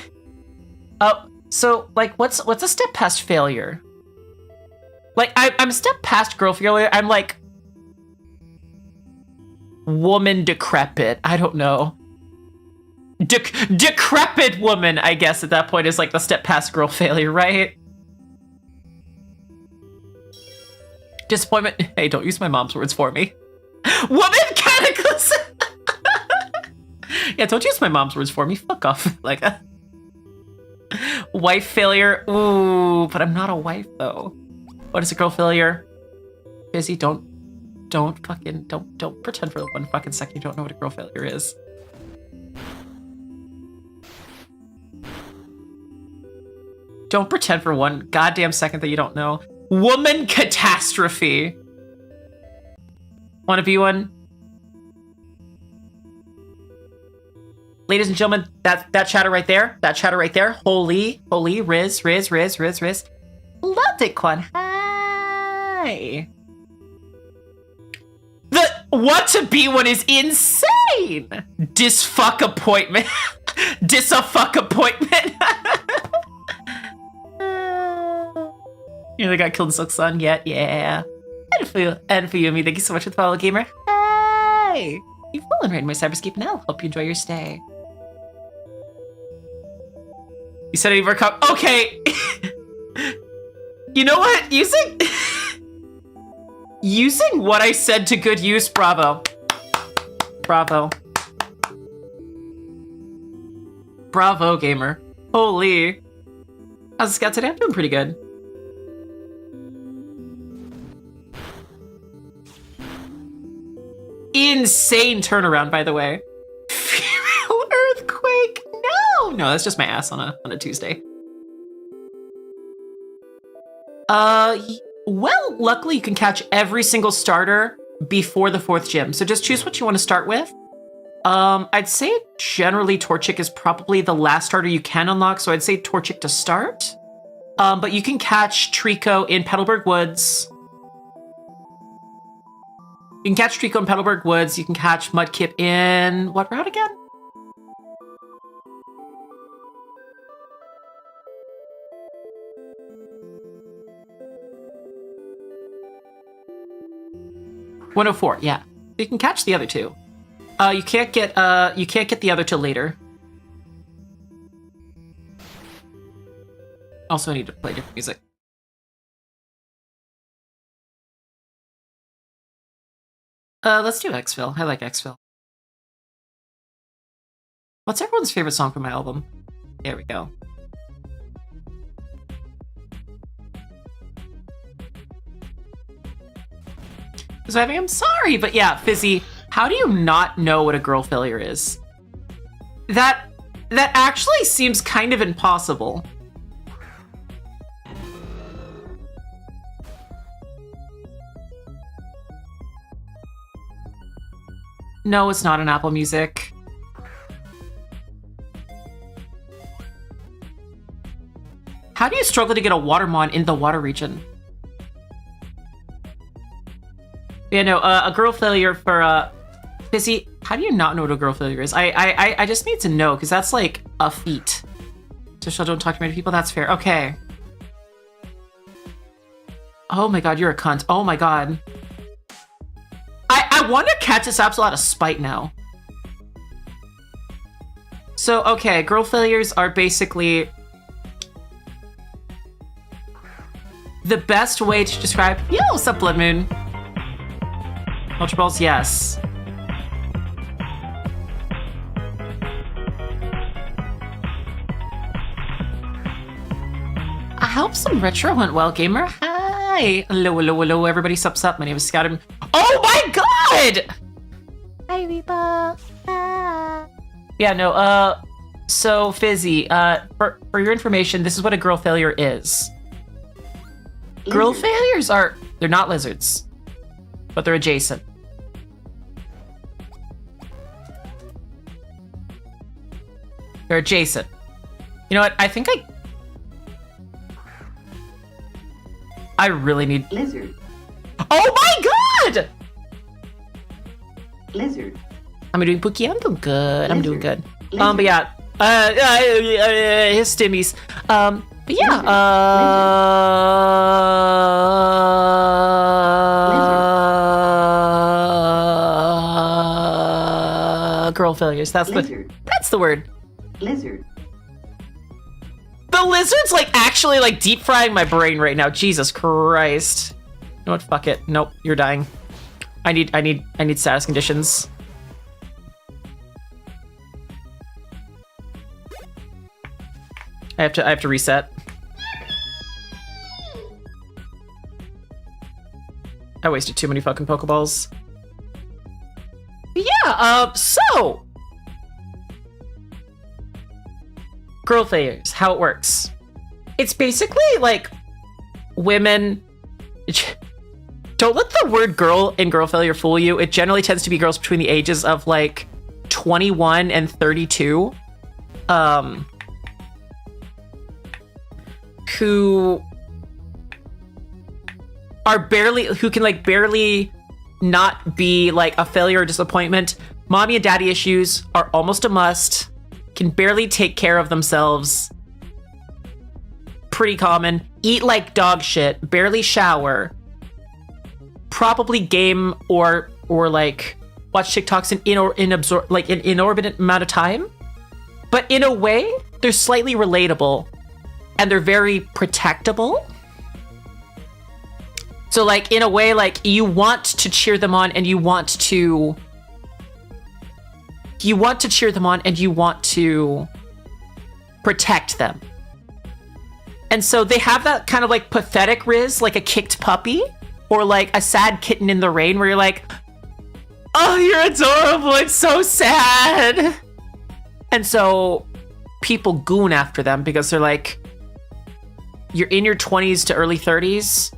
Oh, so, like, what's a step past failure? Like, I'm a step past girl failure, I'm like... woman decrepit, I don't know. Decrepit woman, I guess, at that point is like the step past girl failure, right? Disappointment. Hey, don't use my mom's words for me. Woman cataclysm! Yeah, don't use my mom's words for me. Fuck off. Like, wife failure. Ooh, but I'm not a wife, though. What is a girl failure? Busy, don't pretend for 1 fucking second you don't know what a girl failure is. Don't pretend for 1 goddamn second that you don't know. Woman catastrophe. Want to be one? Ladies and gentlemen, that chatter right there, holy, Riz. Loved it, Quan. Hi. The want to be one is insane. Disfuck appointment. Dis-a-fuck appointment. You know, they got killed in Silk Sun yet? Yeah. And for you, me, thank you so much for the follow, gamer. Hey! You've fallen right in my cyberscape now. Hope you enjoy your stay. You said it over. Okay. You know what? Using what I said to good use. Bravo. Bravo, gamer. Holy. How's the scout today? I'm doing pretty good. Insane turnaround, by the way. Female earthquake. No, that's just my ass on a Tuesday. Well, luckily you can catch every single starter before the 4th gym. So just choose what you want to start with. I'd say generally Torchic is probably the last starter you can unlock. So I'd say Torchic to start. But you can catch Trico in Petalburg Woods. You can catch Trico in Petalburg Woods. You can catch Mudkip in what route again? .104, yeah. You can catch the other two. You can't get the other till later. Also, I need to play different music. Let's do Exfil. I like Exfil. What's everyone's favorite song from my album? There we go. So I'm sorry, but yeah, Fizzy, how do you not know what a girl failure is? That actually seems kind of impossible. No, it's not on Apple Music. How do you struggle to get a Watermon in the water region? Yeah, no, a girl failure for, Fizzy, how do you not know what a girl failure is? I just need to know, because that's like a feat. So don't talk to many people, that's fair. Okay. Oh my god, you're a cunt. Oh my god. I want to catch this Absol out of spite now. So, okay, girl failures are basically the best way to describe... Yo, what's up, Blood Moon? Ultra Balls, yes. I hope some retro went well, gamer. Hi. Hello, everybody. Sup. My name is Scout. Oh my god! Hi, Reaper. Yeah, no, so Fizzy, for your information, this is what a girl failure is. Lizard. Girl failures are, they're not lizards, but they're adjacent. They're adjacent. You know what? I think I really need... Lizard. Oh my god! Lizard. I'm doing Pookie. I'm doing good. I'm doing good. Lizard. But yeah. His stimmies. But yeah. Girl failures. That's the word. Lizard. The lizard's like actually like deep frying my brain right now. Jesus Christ. You know what? Fuck it. Nope. You're dying. I need status conditions. I have to reset. I wasted too many fucking Pokeballs. Yeah, so girl failures, how it works. It's basically like women Don't let the word girl in girl failure fool you. It generally tends to be girls between the ages of like 21 and 32. Who can like barely not be like a failure or disappointment. Mommy and daddy issues are almost a must. Can barely take care of themselves. Pretty common. Eat like dog shit. Barely shower. Probably game or like watch TikToks in inordinate amount of time. But in a way, they're slightly relatable and they're very protectable. So like in a way, like you want to cheer them on and you want to cheer them on and you want to protect them. And so they have that kind of like pathetic riz, like a kicked puppy or like a sad kitten in the rain where you're like, oh, you're adorable. It's so sad. And so people goon after them because they're like, you're in your 20s to early 30s.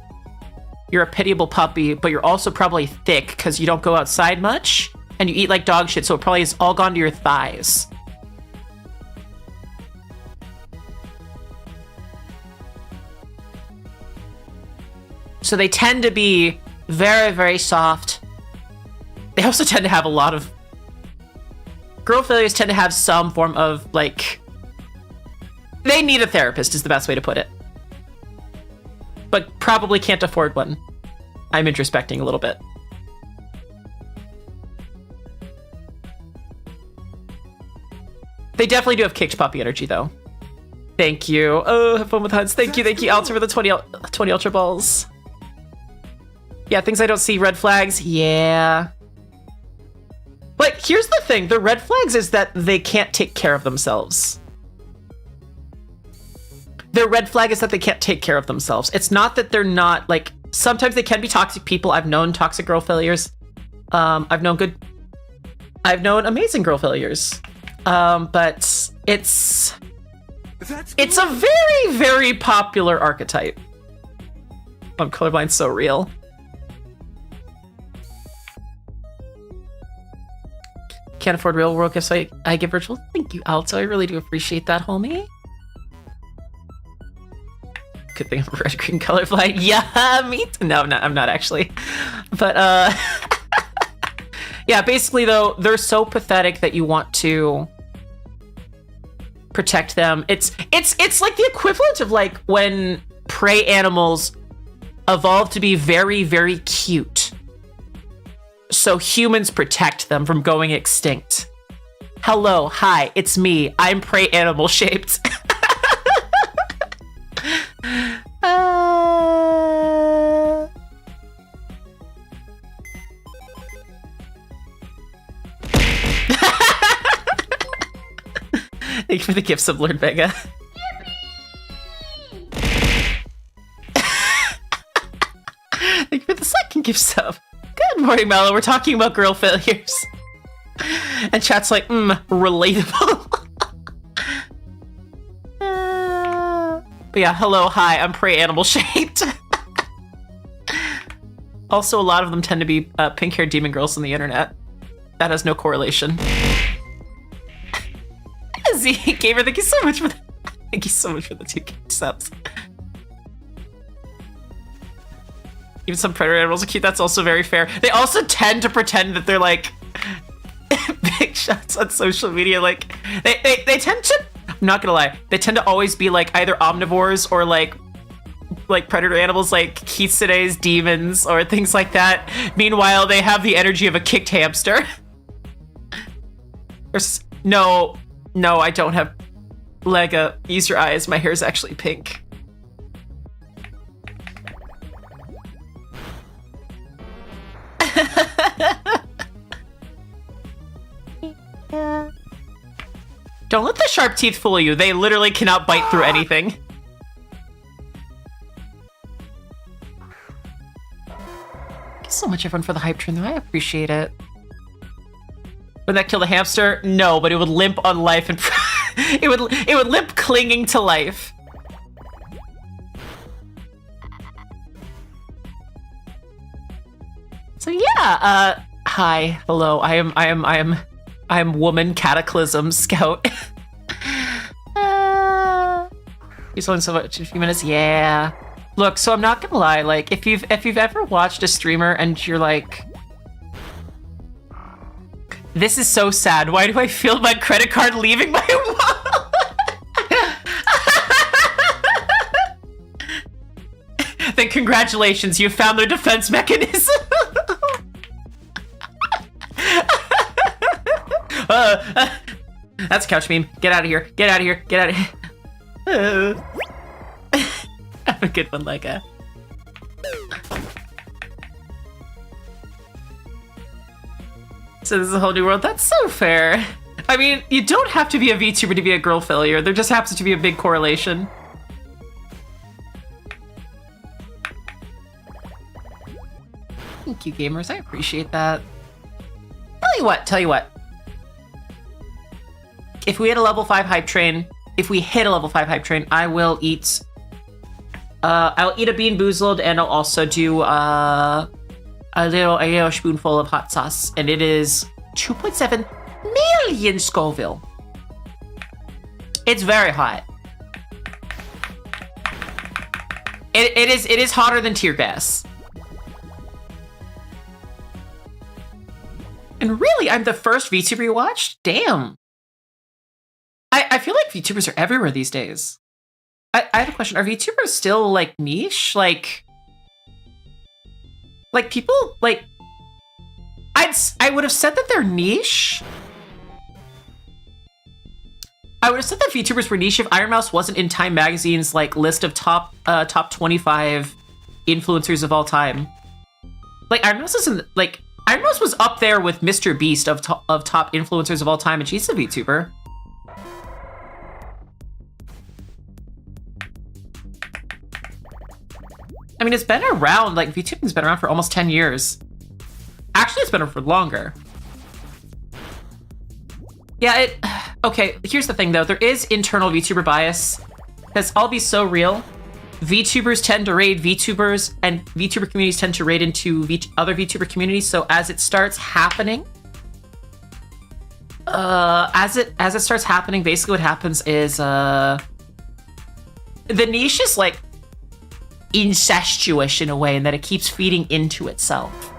You're a pitiable puppy, but you're also probably thick because you don't go outside much and you eat like dog shit. So it probably has all gone to your thighs. So they tend to be very, very soft. They also tend to have a lot of... Girl failures tend to have some form of, like... They need a therapist is the best way to put it. But probably can't afford one. I'm introspecting a little bit. They definitely do have kicked puppy energy, though. Thank you. Oh, have fun with hunts. Thank you, Alter, for the 20 Ultra Balls. Yeah, things I don't see. Red flags. Yeah. Like, here's the thing. The red flags is that they can't take care of themselves. Their red flag is that they can't take care of themselves. It's not that they're not, like... Sometimes they can be toxic people. I've known toxic girl failures. I've known amazing girl failures. But it's a very, very popular archetype. I'm colorblind, so real. Can't afford real world gifts, so I give virtual. Thank you, Alto. I really do appreciate that, homie. Good thing I'm red green colorblind. Yeah, me too. No, I'm not actually. But yeah, basically though, they're so pathetic that you want to protect them. It's like the equivalent of like when prey animals evolve to be very, very cute. So humans protect them from going extinct. Hello, hi, it's me. I'm prey animal shaped. Thank you for the gifts of Lord Vega. Thank you for the second gift sub. Good morning, Mello. We're talking about girl failures. And chat's like, relatable. But yeah, hello, hi, I'm prey animal shaped. Also, a lot of them tend to be pink-haired demon girls on the internet. That has no correlation. Z Gamer, thank you so much for the 2 gift subs. Even some predator animals are cute. That's also very fair. They also tend to pretend that they're like big shots on social media. Like they tend to. I'm not gonna lie. They tend to always be like either omnivores or like predator animals, like kitsunes, demons, or things like that. Meanwhile, they have the energy of a kicked hamster. No, I don't have Lega. Use your eyes. My hair is actually pink. Don't let the sharp teeth fool you. They literally cannot bite through anything. Thank you so much, everyone, for the hype train, though. I appreciate it. Would that kill the hamster? No, but it would limp on life and it would limp clinging to life. So yeah, hi, hello. I am woman Cataclysm Scout. He's only so much, a few minutes. Yeah. Look, so I'm not gonna lie. Like, if you've ever watched a streamer and you're like, this is so sad. Why do I feel my credit card leaving my wallet? Then congratulations, you found their defense mechanism. That's a couch meme. Get out of here. Get out of here. Get out of here. Have a good one, Leica. So this is a whole new world. That's so fair. I mean, you don't have to be a VTuber to be a girl failure. There just happens to be a big correlation. Thank you, gamers. I appreciate that. Tell you what. If we hit a level 5 hype train, I will eat. I'll eat a Bean Boozled, and I'll also do a little spoonful of hot sauce, and it is 2.7 million Scoville. It's very hot. It is hotter than tear gas. And really, I'm the first VTuber you watched? Damn. I feel like VTubers are everywhere these days. I have a question. Are VTubers still, like, niche? Like people, like... I would have said that they're niche. I would have said that VTubers were niche if Iron Mouse wasn't in Time Magazine's, like, list of top 25 influencers of all time. Like, Iron Mouse isn't, like... Iron Mouse was up there with Mr. Beast of top influencers of all time, and she's a VTuber. I mean, it's been around, like, VTubing's been around for almost 10 years. Actually, it's been around for longer. Yeah, okay, here's the thing, though. There is internal VTuber bias. Because I'll be so real. VTubers tend to raid VTubers, and VTuber communities tend to raid into other VTuber communities. So as it starts happening, basically what happens is the niche is like incestuous in a way, in that it keeps feeding into itself.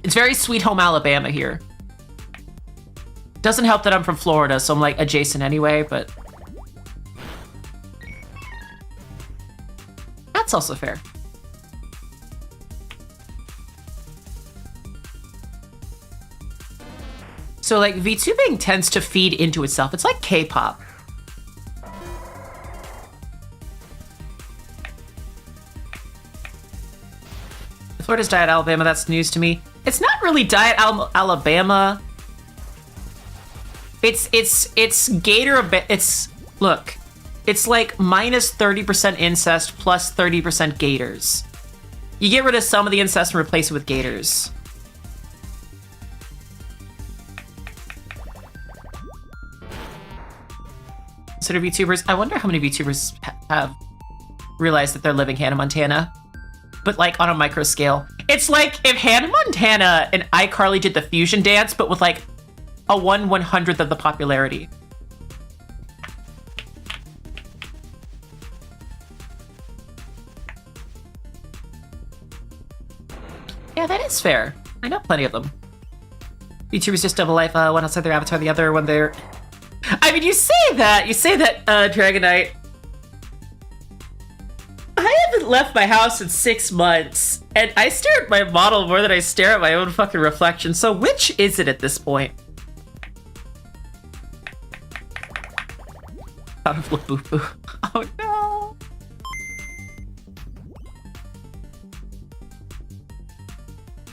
It's very Sweet Home Alabama here. Doesn't help that I'm from Florida, so I'm like adjacent anyway, but that's also fair. So like VTubing tends to feed into itself. It's like K-pop. Florida's Diet Alabama, that's news to me. It's not really Diet Alabama. It's Gator, look. It's like minus 30% incest plus 30% gators. You get rid of some of the incest and replace it with gators. Consider VTubers. I wonder how many VTubers have realized that they're living Hannah Montana. But like on a micro scale. It's like if Hannah Montana and iCarly did the fusion dance, but with like a 1/100th of the popularity. Yeah, that is fair. I know plenty of them. VTubers just double life, one outside their avatar, the other when they're... I mean, you say that, Dragonite. I haven't left my house in 6 months, and I stare at my model more than I stare at my own fucking reflection, so which is it at this point? Out of Labubu. Oh no!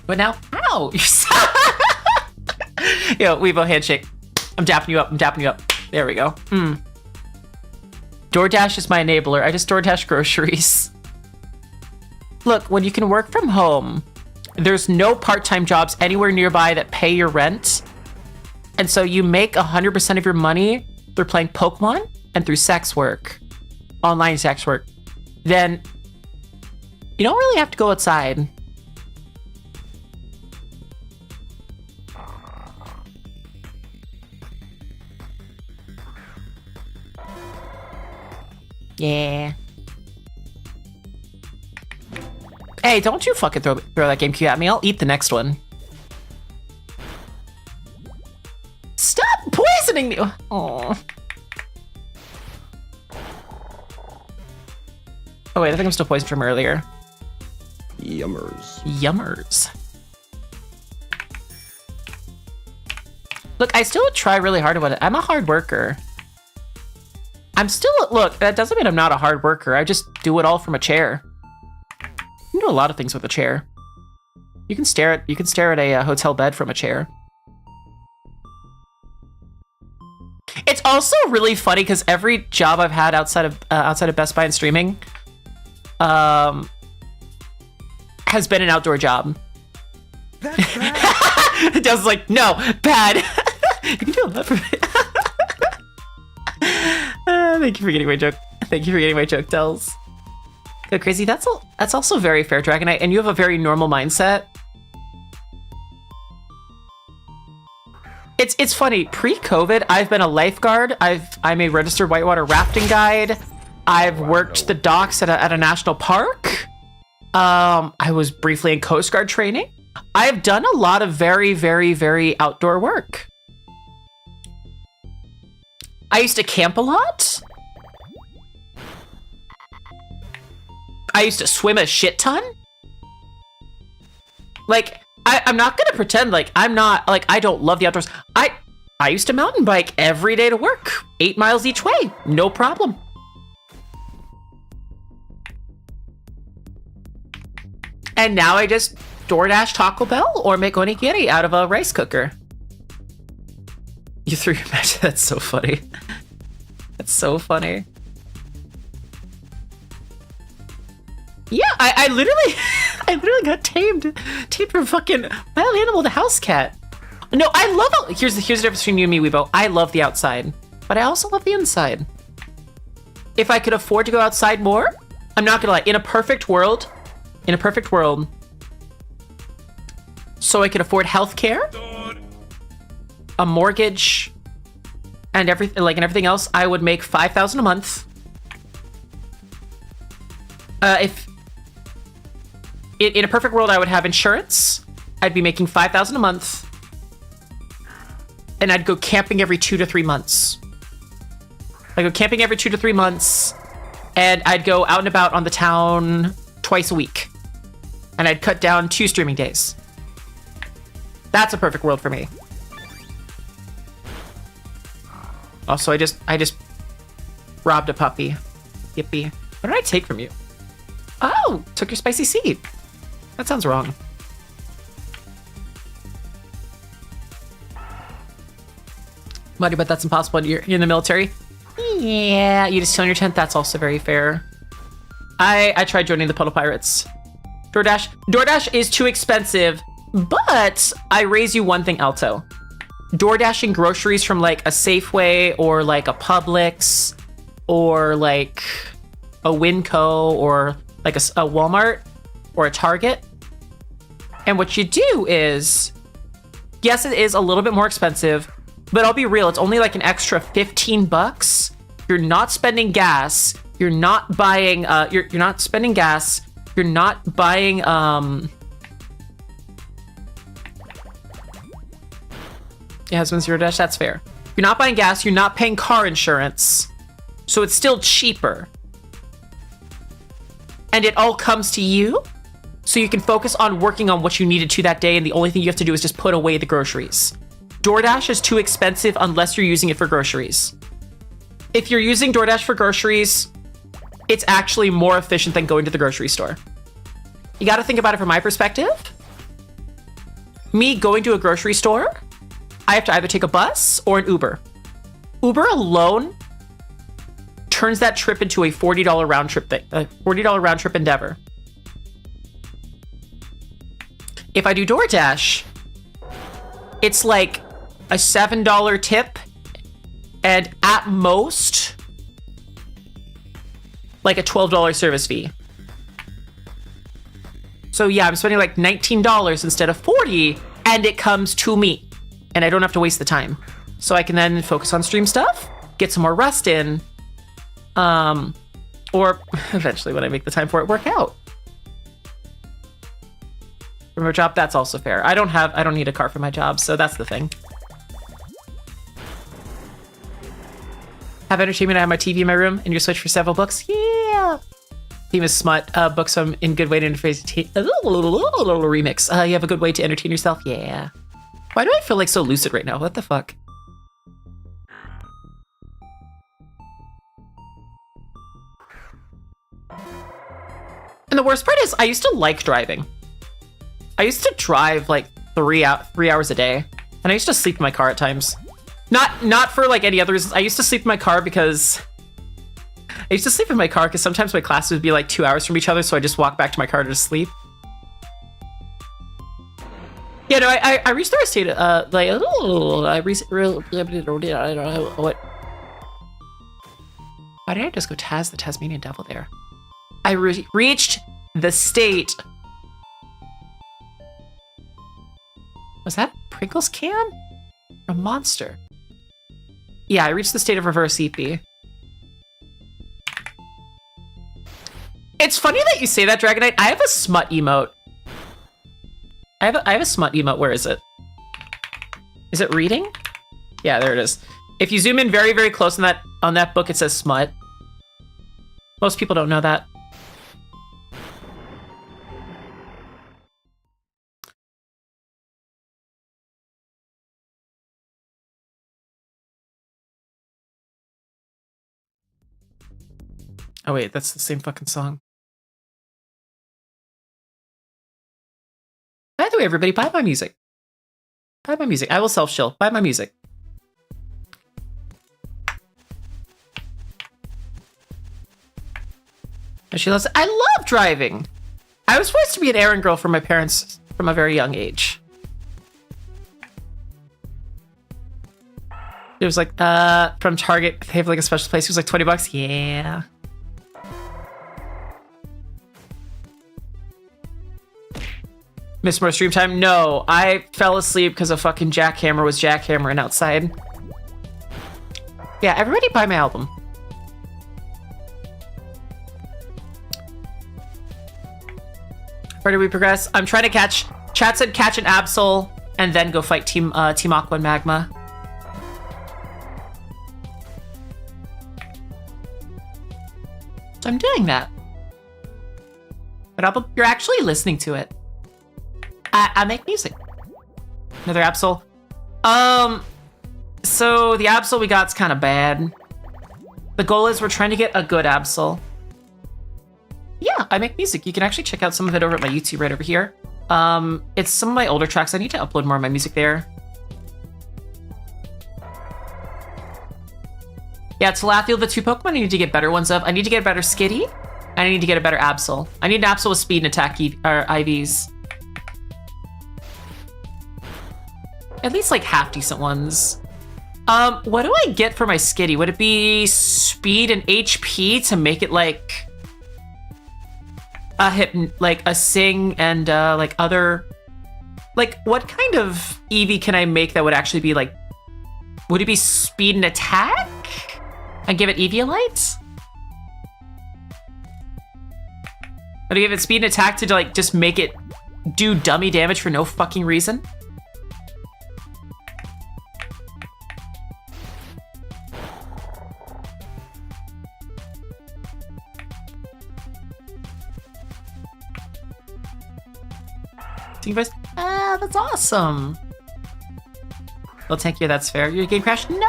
But now, ow! Yo, Weebo handshake. I'm dapping you up, There we go. DoorDash is my enabler. I just DoorDash groceries. Look, when you can work from home, there's no part-time jobs anywhere nearby that pay your rent. And so you make 100% of your money through playing Pokemon and through sex work. Online sex work. Then you don't really have to go outside. Yeah. Hey, don't you fucking throw that GameCube at me. I'll eat the next one. Stop poisoning me! Oh. Oh wait, I think I'm still poisoned from earlier. Yummers. Yummers. Look, I still try really hard about it. I'm a hard worker. Look, that doesn't mean I'm not a hard worker. I just do it all from a chair. You can do a lot of things with a chair. You can stare at a hotel bed from a chair. It's also really funny because every job I've had outside of Best Buy and streaming, has been an outdoor job. That's bad. Dell's like, no, bad. You can do a lot for me. Thank you for getting my joke. Thank you for getting my joke, Dells. Go crazy. That's also very fair, Dragonite, and you have a very normal mindset. It's funny. Pre-COVID, I've been a lifeguard. I'm a registered whitewater rafting guide. I've worked the docks at a national park. I was briefly in Coast Guard training. I've done a lot of very, very, very outdoor work. I used to camp a lot. I used to swim a shit ton. Like, I'm not gonna pretend like I'm not, like, I don't love the outdoors. I used to mountain bike every day to work, 8 miles each way, no problem. And now I just DoorDash Taco Bell or make onigiri out of a rice cooker. You threw your match. That's so funny. That's so funny. Yeah, I literally got tamed from fucking wild animal to house cat. No, I love, here's the difference between you and me, Weebo. I love the outside, but I also love the inside. If I could afford to go outside more, I'm not gonna lie, in a perfect world, so I could afford healthcare, a mortgage, and everything else, I would make $5,000 a month. If in a perfect world, I would have insurance. I'd be making $5,000 a month, and I'd go camping every 2 to 3 months. I go camping every 2 to 3 months, and I'd go out and about on the town twice a week, and I'd cut down 2 streaming days. That's a perfect world for me. Also, I just robbed a puppy. Yippee. What did I take from you? Oh, took your spicy seed. That sounds wrong. Muddy, but that's impossible. You're in the military? Yeah, you just chill in your tent. That's also very fair. I tried joining the Puddle Pirates. DoorDash is too expensive, but I raise you one thing, Alto. DoorDashing groceries from like a Safeway or like a Publix or like a Winco or like a Walmart or a Target. And what you do is, yes, it is a little bit more expensive, but I'll be real, it's only like an extra $15. You're not spending gas. You're not buying, you're not spending gas. You're not buying, yeah, husband zero dash, that's fair. You're not buying gas, you're not paying car insurance. So it's still cheaper. And it all comes to you, so you can focus on working on what you needed to that day, and the only thing you have to do is just put away the groceries. DoorDash is too expensive unless you're using it for groceries. If you're using DoorDash for groceries, it's actually more efficient than going to the grocery store. You gotta think about it from my perspective. Me going to a grocery store, I have to either take a bus or an Uber. Uber alone turns that trip into a $40 round trip thing, a $40 round trip endeavor. If I do DoorDash, it's like a $7 tip and at most like a $12 service fee. So yeah, I'm spending like $19 instead of $40, and it comes to me, and I don't have to waste the time. So I can then focus on stream stuff, get some more rest in, or eventually when I make the time for it, work out. Remote job, that's also fair. I don't need a car for my job, so that's the thing. Have entertainment. I have my TV in my room, and your Switch for several books. Yeah. Theme is smut. Books I'm in good way to interface. Remix. You have a good way to entertain yourself. Yeah. Why do I feel like so lucid right now? What the fuck? And the worst part is, I used to like driving. I used to drive like 3 hours a day, and I used to sleep in my car at times. Not for like any other reasons. I used to sleep in my car because sometimes my classes would be like 2 hours from each other, so I just walk back to my car to sleep. Yeah, no, I reached the state what? Why did I just go Taz the Tasmanian Devil there? I reached the state. Was that a Pringles can? A monster. Yeah, I reached the state of reverse EP. It's funny that you say that, Dragonite. I have a smut emote. I have a smut emote. Where is it? Is it reading? Yeah, there it is. If you zoom in very, very close on that book, it says smut. Most people don't know that. Oh wait, that's the same fucking song. By the way, everybody, buy my music. Buy my music. I will self-shill. Buy my music. And she loves it. I love driving. I was supposed to be an errand girl for my parents from a very young age. It was like, from Target, they have like a special place. It was like $20. Yeah. Missed more stream time? No, I fell asleep because a fucking jackhammer was jackhammering outside. Yeah, everybody buy my album. Where do we progress? I'm trying to catch... Chat said catch an Absol and then go fight Team Aqua and Magma. So I'm doing that. But album, you're actually listening to it. I make music. Another Absol. So the Absol we got's kind of bad. The goal is we're trying to get a good Absol. Yeah, I make music. You can actually check out some of it over at my YouTube right over here. It's some of my older tracks. I need to upload more of my music there. Yeah, Talathiel, the 2 Pokemon I need to get better ones of. I need to get a better Skitty, and I need to get a better Absol. I need an Absol with speed and attack IVs. At least like half decent ones. What do I get for my Skitty? Would it be speed and HP to make it like a a sing and like other, like what kind of Eevee can I make that would actually be like, would it be speed and attack and give it Eviolite? Or to give it speed and attack to like just make it do dummy damage for no fucking reason? That's awesome. Well, thank you. That's fair. Your game crashed? No!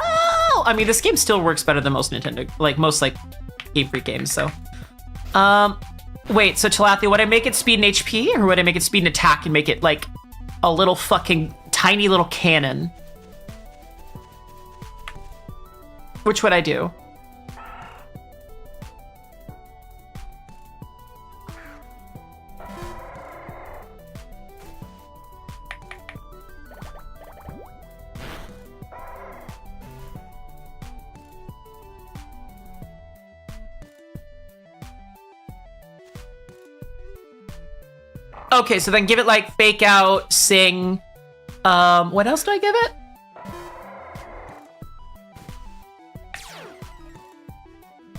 I mean, this game still works better than most Nintendo, most Game Freak games, so. Wait, so Talathia, would I make it speed and HP, or would I make it speed and attack and make it, like, a little fucking tiny little cannon? Which would I do? Okay, so then give it like fake out, sing. What else do I give it?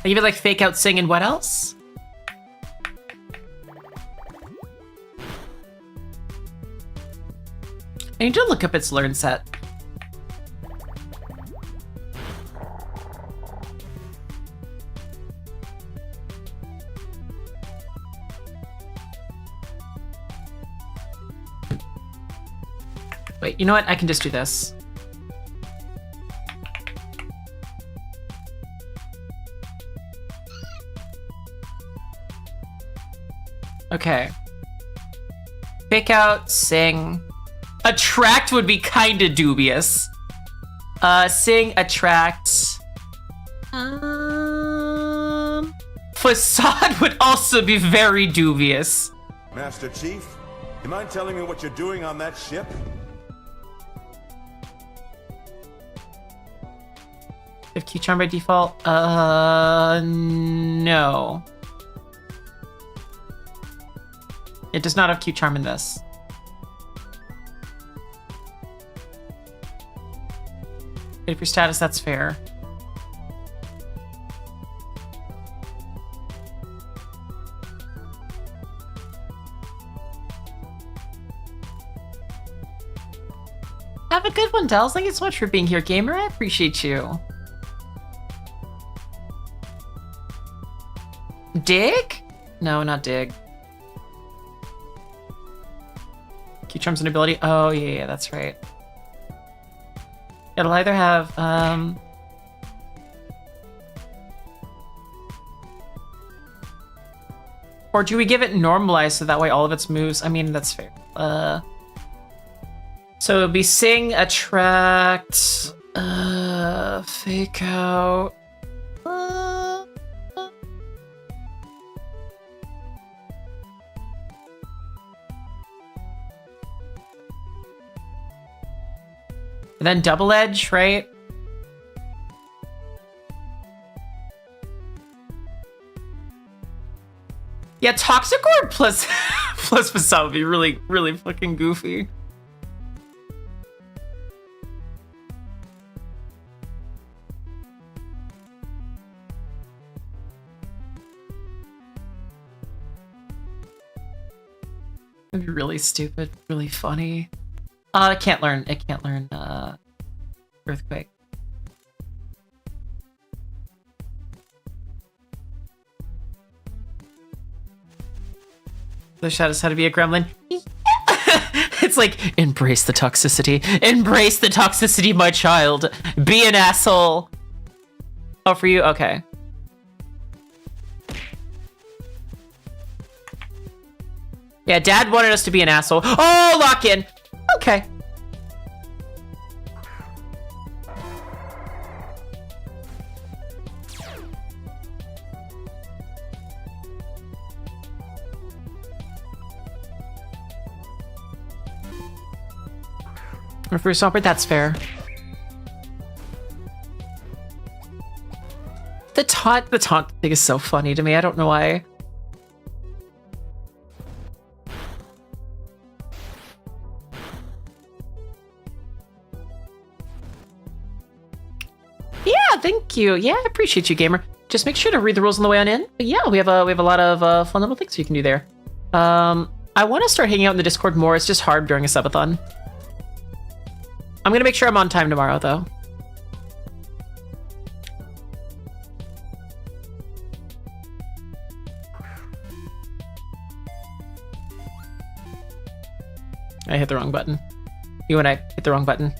I give it like fake out, sing, and what else? I need to look up its learn set. Wait, you know what? I can just do this. Okay. Fake out, sing. Attract would be kind of dubious. Sing, attract. Facade would also be very dubious. Master Chief, you mind telling me what you're doing on that ship? If Q charm by default? No. It does not have Q charm in this. If your status, that's fair. Have a good one, Dells. Thank you so much for being here, gamer. I appreciate you. Dig? No, not dig. Q-Charm's an ability. Oh, yeah, that's right. It'll either have, or do we give it normalized so that way all of its moves... I mean, that's fair. So it'll be sing, attract, fake out. And then double edge, right? Yeah, Toxic Orb plus plus Facade would be really, really fucking goofy. It'd be really stupid, really funny. It can't learn Earthquake. The shadows had to be a gremlin. It's like, embrace the toxicity. Embrace the toxicity, my child. Be an asshole. Oh, for you? Okay. Yeah, Dad wanted us to be an asshole. Oh, lock in. Okay. For Stomper, that's fair. The taunt thing is so funny to me. I don't know why. Yeah, thank you. Yeah, I appreciate you, gamer. Just make sure to read the rules on the way on in. But yeah, we have a lot of fun little things you can do there. I want to start hanging out in the Discord more. It's just hard during a subathon. I'm gonna make sure I'm on time tomorrow, though. I hit the wrong button. You and I hit the wrong button.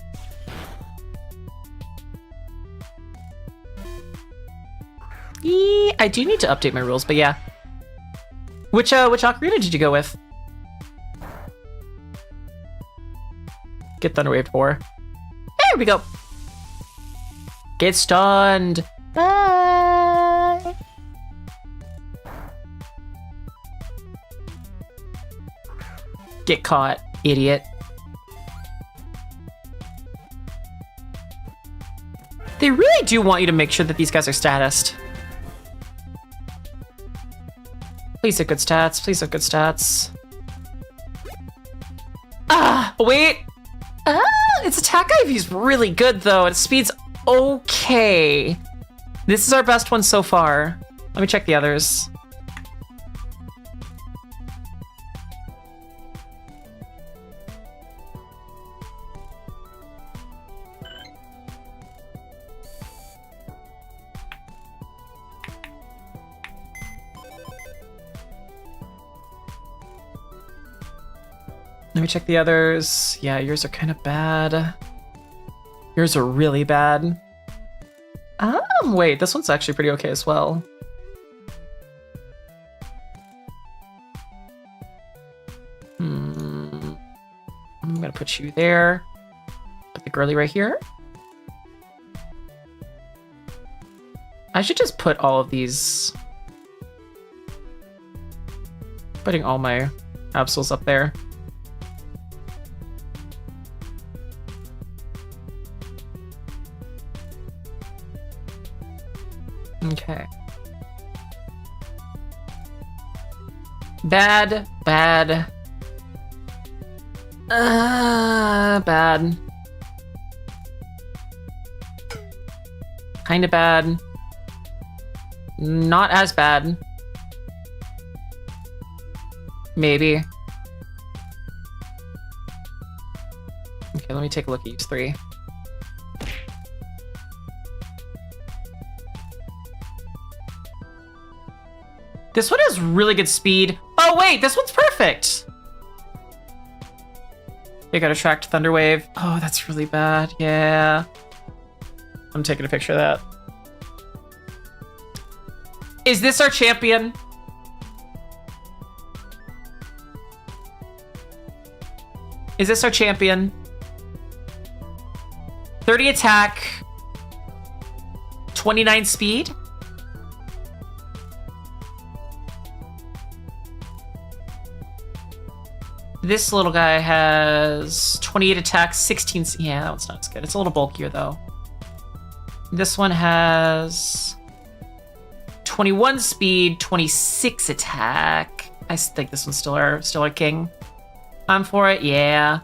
I do need to update my rules, but yeah. Which ocarina did you go with? Get Thunderwave 4. There we go. Get stunned. Bye. Get caught, idiot. They really do want you to make sure that these guys are statused. Please have good stats. Please have good stats. Ah, wait. Its attack IV's really good though. Its speed's okay. This is our best one so far. Let me check the others. Let me check the others. Yeah, yours are kind of bad. Yours are really bad. Wait, this one's actually pretty okay as well. I'm gonna put you there. Put the girly right here. I should just put all of these. Putting all my Absols up there. Okay. Bad. Bad. Bad. Kinda bad. Not as bad. Maybe. Okay, let me take a look at each three. This one has really good speed. Oh wait, this one's perfect! You gotta attract Thunderwave. Oh, that's really bad. Yeah. I'm taking a picture of that. Is this our champion? Is this our champion? 30 attack. 29 speed? This little guy has 28 attacks, 16... Yeah, that one's not as good. It's a little bulkier, though. This one has 21 speed, 26 attack. I think this one's still our king. I'm for it, yeah.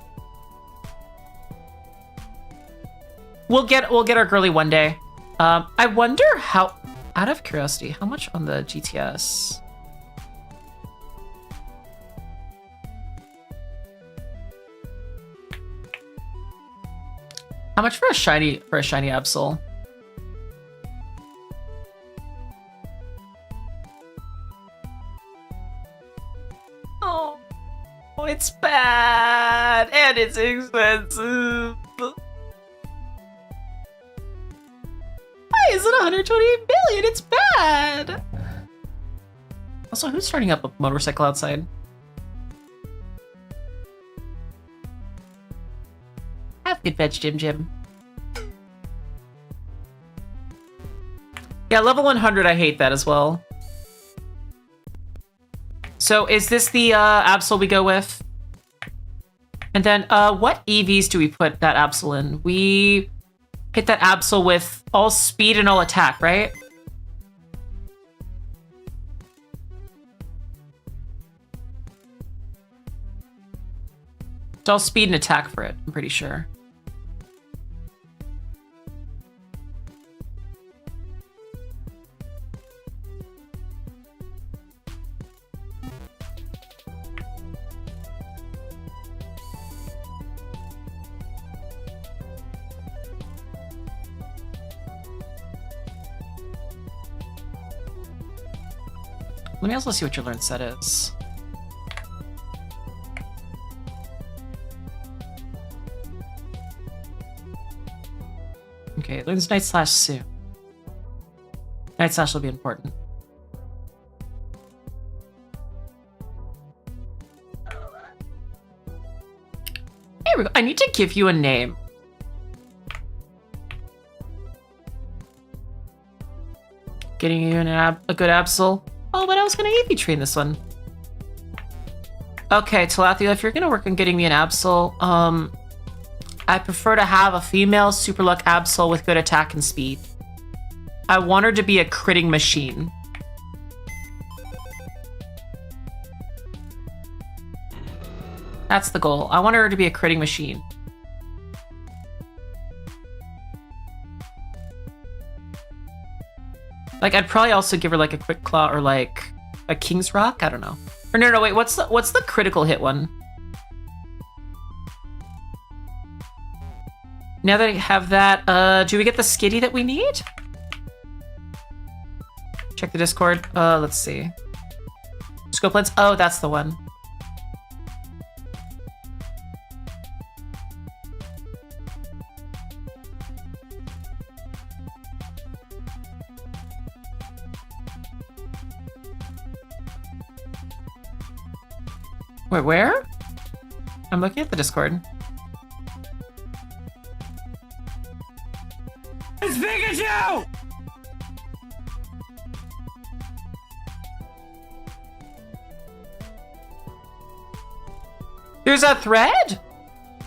We'll get our girly one day. I wonder how... Out of curiosity, how much on the GTS? How much for a shiny Absol? Oh, it's bad and it's expensive. Why is it 128 million? It's bad. Also, who's starting up a motorcycle outside? Have good veg, Jim. Yeah, level 100, I hate that as well. So is this the Absol we go with? And then what EVs do we put that Absol in? We hit that Absol with all speed and all attack, right? It's all speed and attack for it, I'm pretty sure. Let me also see what your learn set is. Okay, learns Night Slash soon. Night Slash will be important. Here we go. I need to give you a name. Getting you a good Absol. Oh, but I was gonna EV train this one. Okay, Talathia, if you're gonna work on getting me an Absol, I prefer to have a female Super Luck Absol with good attack and speed. I want her to be a critting machine. That's the goal. I want her to be a critting machine. Like, I'd probably also give her like a quick claw or like a King's Rock. I don't know. Or no, wait. What's the critical hit one? Now that I have that, do we get the skitty that we need? Check the Discord. Let's see. Scope lens. Oh, that's the one. Wait, where? I'm looking at the Discord. It's Pikachu! There's a thread?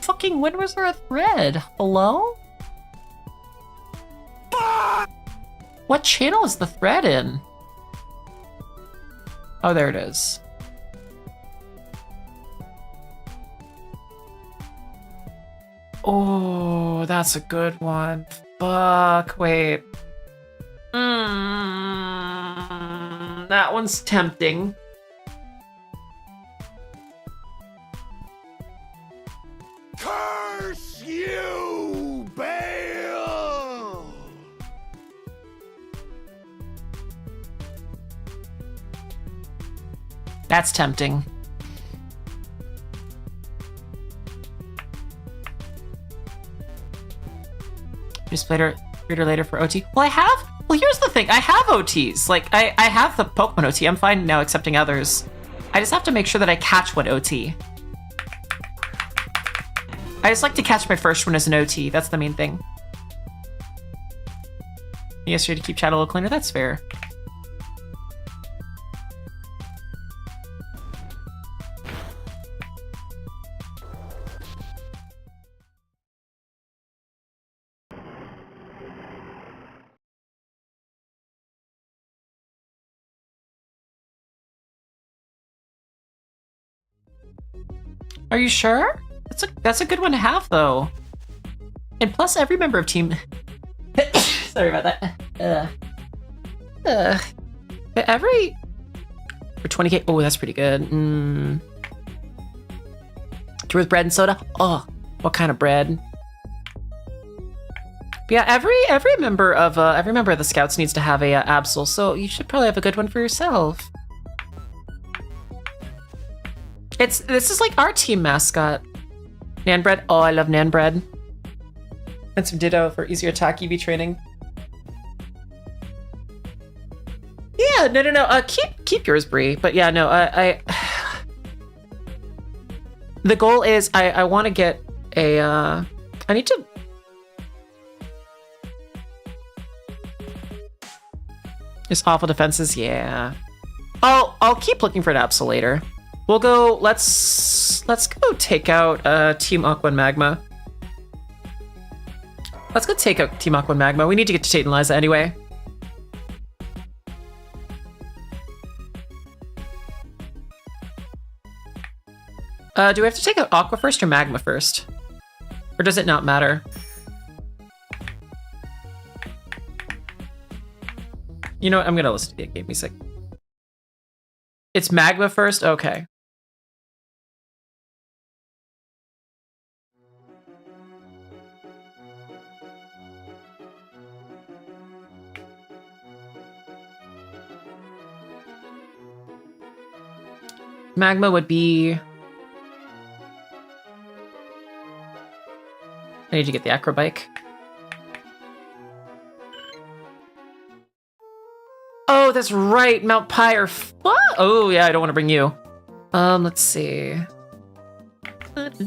Fucking when was there a thread? Hello? What channel is the thread in? Oh, there it is. Oh, that's a good one. Fuck, wait. That one's tempting. Curse you, Bale! That's tempting. Just later for OT. Well, here's the thing. I have OTs. Like, I have the Pokemon OT. I'm fine now accepting others. I just have to make sure that I catch one OT. I just like to catch my first one as an OT. That's the main thing. Yesterday to keep chat a little cleaner. That's fair. Are you sure? That's a good one to have, though. And plus, every member of team... Sorry about that. Every... For 20k... Oh, that's pretty good. With bread and soda? Oh, what kind of bread? But yeah, every member of the Scouts needs to have a Absol, so you should probably have a good one for yourself. This is like our team mascot. Nan bread. Oh, I love Nan bread. And some Ditto for easier attack EV training. Yeah, no. Keep yours, Bree. But yeah, no. I the goal is I want to get a. I need to. Just awful defenses. Yeah. I'll keep looking for an Absol later. We'll go, let's go take out Team Aqua and Magma. Let's go take out Team Aqua and Magma. We need to get to Tate and Liza anyway. Do we have to take out Aqua first or Magma first? Or does it not matter? You know what, I'm gonna listen to the game music. It's Magma first? Okay. Magma would be... I need to get the acrobike. Oh, that's right, Mount Pyre. What? Oh, yeah, I don't want to bring you. Let's see. Let's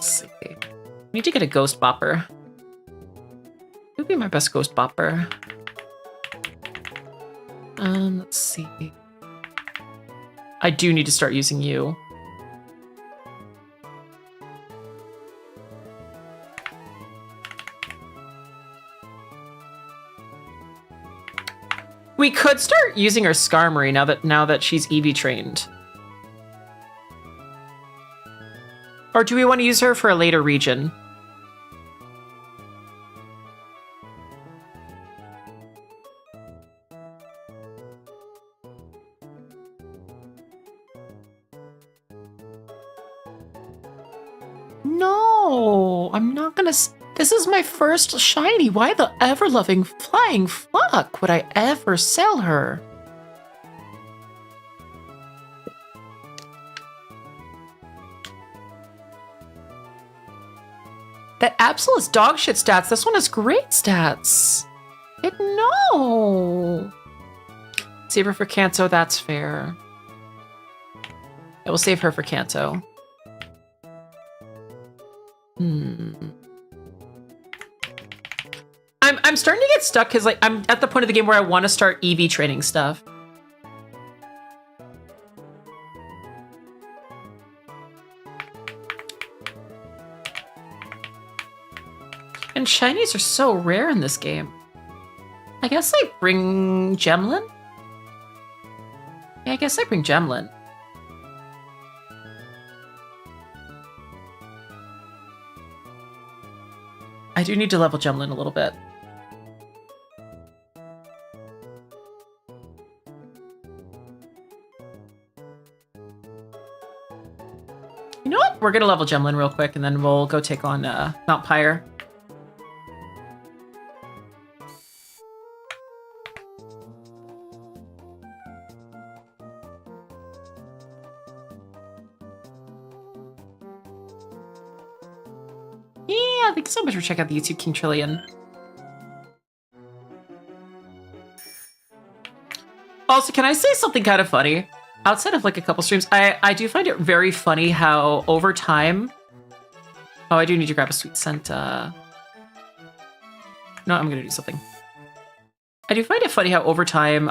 see. I need to get a Ghost Bopper. Who would be my best Ghost Bopper? Let's see. I do need to start using you. We could start using her Skarmory now that she's EV trained. Or do we want to use her for a later region? No, I'm not gonna. This is my first shiny. Why the ever-loving flying fuck would I ever sell her? That Absol is dog shit stats. This one has great stats. No. Save her for Kanto, that's fair. I will save her for Kanto. I'm starting to get stuck because like I'm at the point of the game where I want to start EV training stuff. And shinies are so rare in this game. I guess I bring Gemlin? Yeah, I guess I bring Gemlin. I do need to level Gemlin a little bit. You know what? We're gonna level Gemlin real quick and then we'll go take on Mount Pyre. Yeah, thanks so much for checking out the YouTube King Trillion. Also, can I say something kind of funny? Outside of like a couple streams, I do find it very funny how over time... Oh, I do need to grab a sweet scent. No, I'm gonna do something. I do find it funny how over time,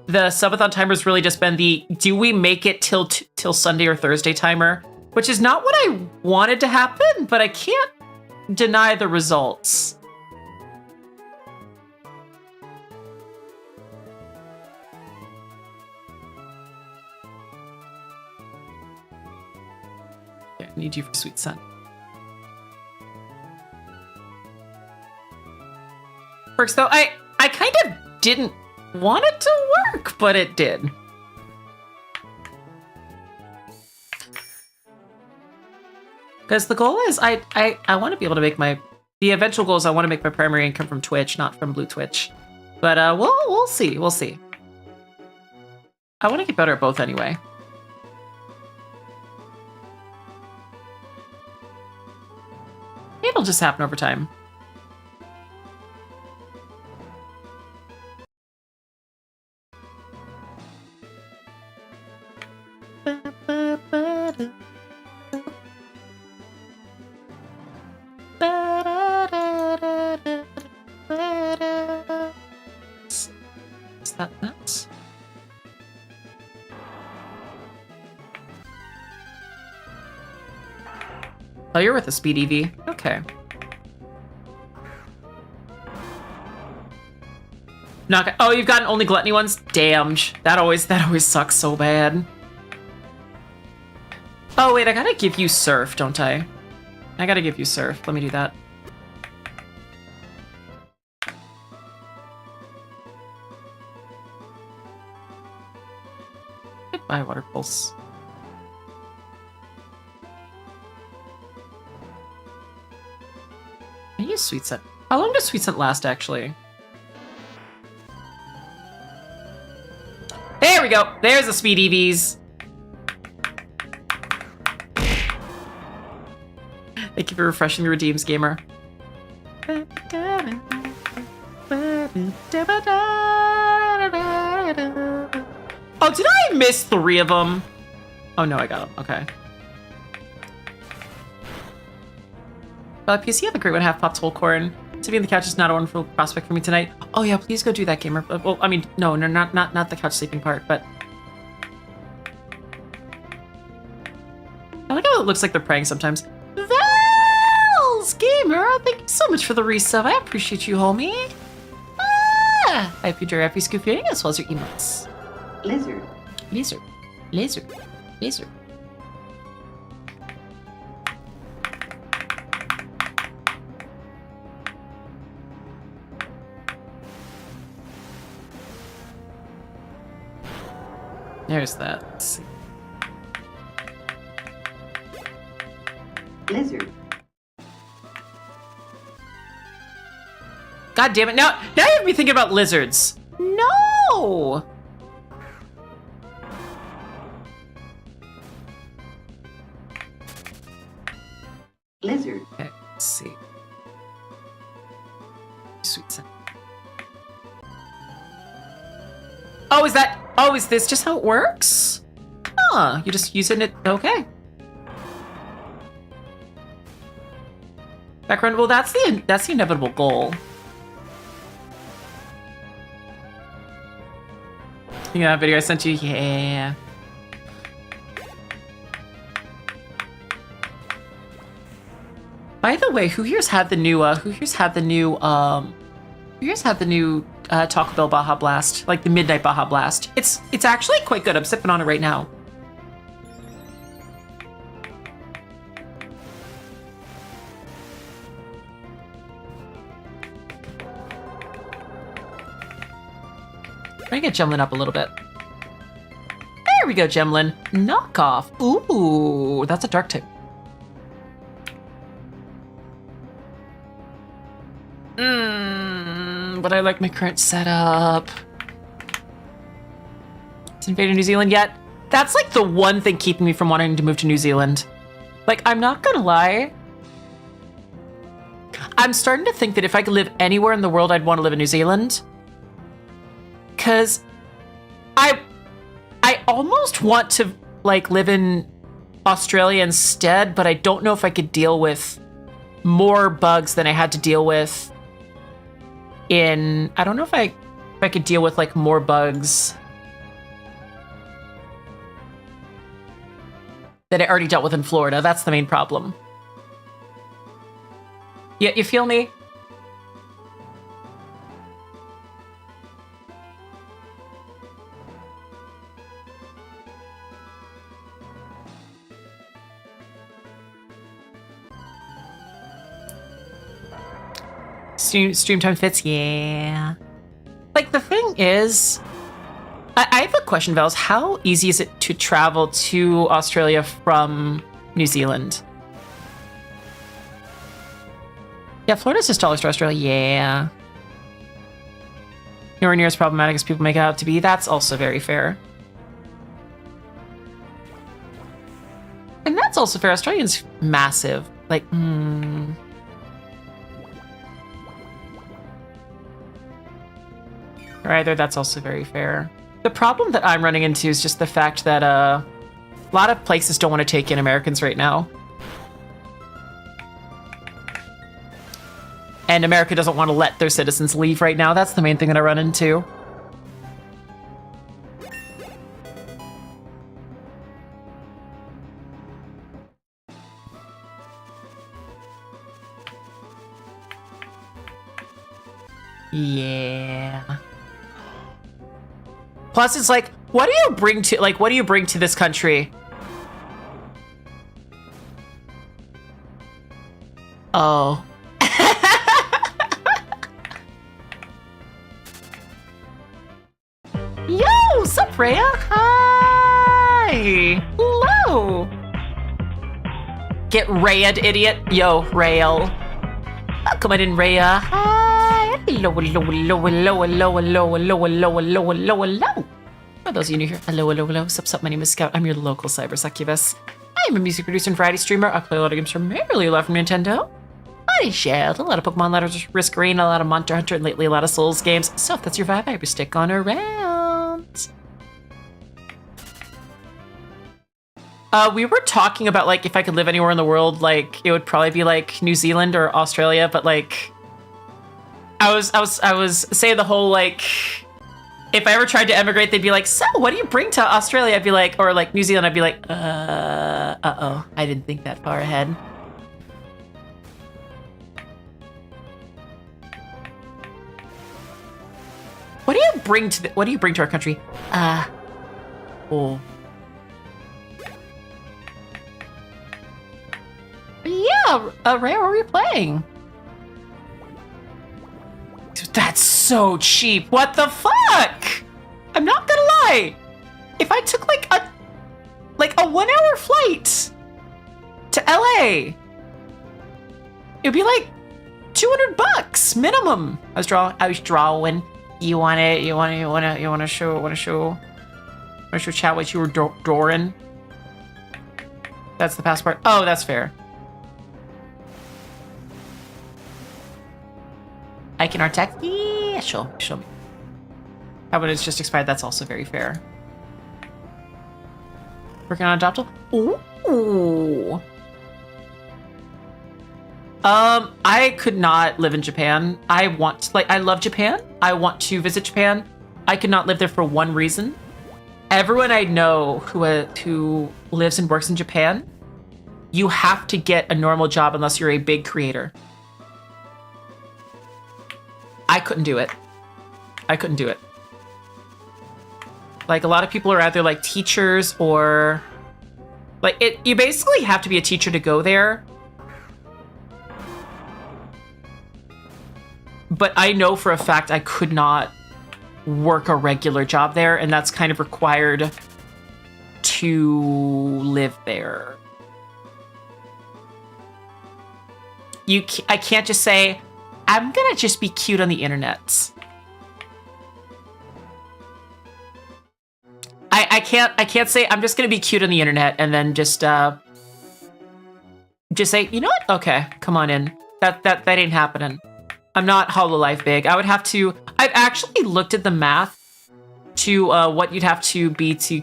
the subathon timer's really just been the do we make it till Sunday or Thursday timer, which is not what I wanted to happen, but I can't deny the results. Okay, I need you for sweet scent. Works though. I kind of didn't want it to work, but it did. Because the goal is I want to be able to make the eventual goal is I want to make my primary income from Twitch, not from Blue Twitch. But we'll see. We'll see. I want to get better at both anyway. It'll just happen over time. Is that nuts? Oh, you're with a speed EV. Okay. Not. Oh, you've gotten only gluttony ones. Damned. That always sucks so bad. Oh wait, I gotta give you surf, don't I? I gotta give you surf. Let me do that. Goodbye, water pulse. I use sweet scent. How long does sweet scent last, actually? There we go. There's the speed EVs. Thank you for refreshing the redeems, gamer. Oh, did I miss 3 of them? Oh no, I got them. Okay. PC, have a great one. Half popped whole corn. Sitting on the couch is not a wonderful prospect for me tonight. Oh yeah, please go do that, gamer. Well, I mean, no, not the couch sleeping part, but I like how it looks like they're praying sometimes. Vals, gamer, thank you so much for the resub. I appreciate you, homie. Ah, I hope you enjoy happy scooping as well as your emotes. Lizard. Lizard. Lizard. Lizard. There's that. Let's see. Lizard. God damn it. Now you have me thinking about lizards. No! Lizard. Okay, let's see. Sweet sound. Oh, is this just how it works? Huh, you just using it, okay. Background, well, that's the inevitable goal. Yeah, video I sent you, yeah. By the way, who here's had the new Taco Bell Baja Blast, like the Midnight Baja Blast? It's actually quite good. I'm sipping on it right now. I'm gonna get Gemlin up a little bit. There we go, Gemlin. Knockoff. Ooh, that's a dark type. But I like my current setup. Is invading New Zealand yet? That's like the one thing keeping me from wanting to move to New Zealand. Like, I'm not gonna lie. I'm starting to think that if I could live anywhere in the world, I'd want to live in New Zealand. Cause I almost want to like live in Australia instead, but I don't know if I could deal with more bugs than I had to deal with I don't know if I could deal with like more bugs that I already dealt with in Florida. That's the main problem. Yeah, you feel me? Stream time fits, yeah. Like, the thing is, I have a question, Vels. How easy is it to travel to Australia from New Zealand? Yeah, Florida's just $2 to Australia, yeah. Nowhere near as problematic as people make it out to be. That's also very fair. And that's also fair. Australia's massive. Like, Or either that's also very fair. The problem that I'm running into is just the fact that a lot of places don't want to take in Americans right now. And America doesn't want to let their citizens leave right now. That's the main thing that I run into. Yeah. Plus, it's like, what do you bring to this country? Oh. Yo, sup, Rhea? Hi. Hello. Get Rhea, idiot. Yo, Rail. Come on in, Rhea. Hi. Hello, hello, hello, hello, hello, hello, hello, hello, hello, hello, hello. For those of you new here, hello, hello, hello. Sup, sup, my name is Scout. I'm your local cyber succubus. I am a music producer and variety streamer. I play a lot of games primarily a lot from Nintendo. I shared a lot of Pokemon, a lot of Risk Green, a lot of Monster Hunter, and lately a lot of Souls games. So if that's your vibe, I hope you stick on around. We were talking about, like, if I could live anywhere in the world, like, it would probably be, like, New Zealand or Australia, but, like, I was saying the whole, like, if I ever tried to emigrate, they'd be like, so, what do you bring to Australia? I'd be like, or, like, New Zealand, I'd be like, uh-oh, I didn't think that far ahead. What do you bring to our country? Oh. Yeah, Ray, what were you playing? Dude, that's so cheap. What the fuck? I'm not gonna lie. If I took like a 1 hour flight to LA it'd be like $200 minimum. I was drawing. You wanna show chat what you were drawing? That's the passport. Oh, that's fair. I can art text. Yeah, show me. How about it's just expired? That's also very fair. Working on Adoptal? Ooh. I could not live in Japan. I love Japan. I want to visit Japan. I could not live there for one reason. Everyone I know who lives and works in Japan, you have to get a normal job unless you're a big creator. I couldn't do it. Like, a lot of people are either like teachers or like you basically have to be a teacher to go there. But I know for a fact I could not work a regular job there, and that's kind of required to live there. I can't just say, I'm gonna just be cute on the internet. I can't say I'm just gonna be cute on the internet and then just say, you know what? Okay, come on in. That ain't happening. I'm not HoloLive big. I've actually looked at the math to what you'd have to be to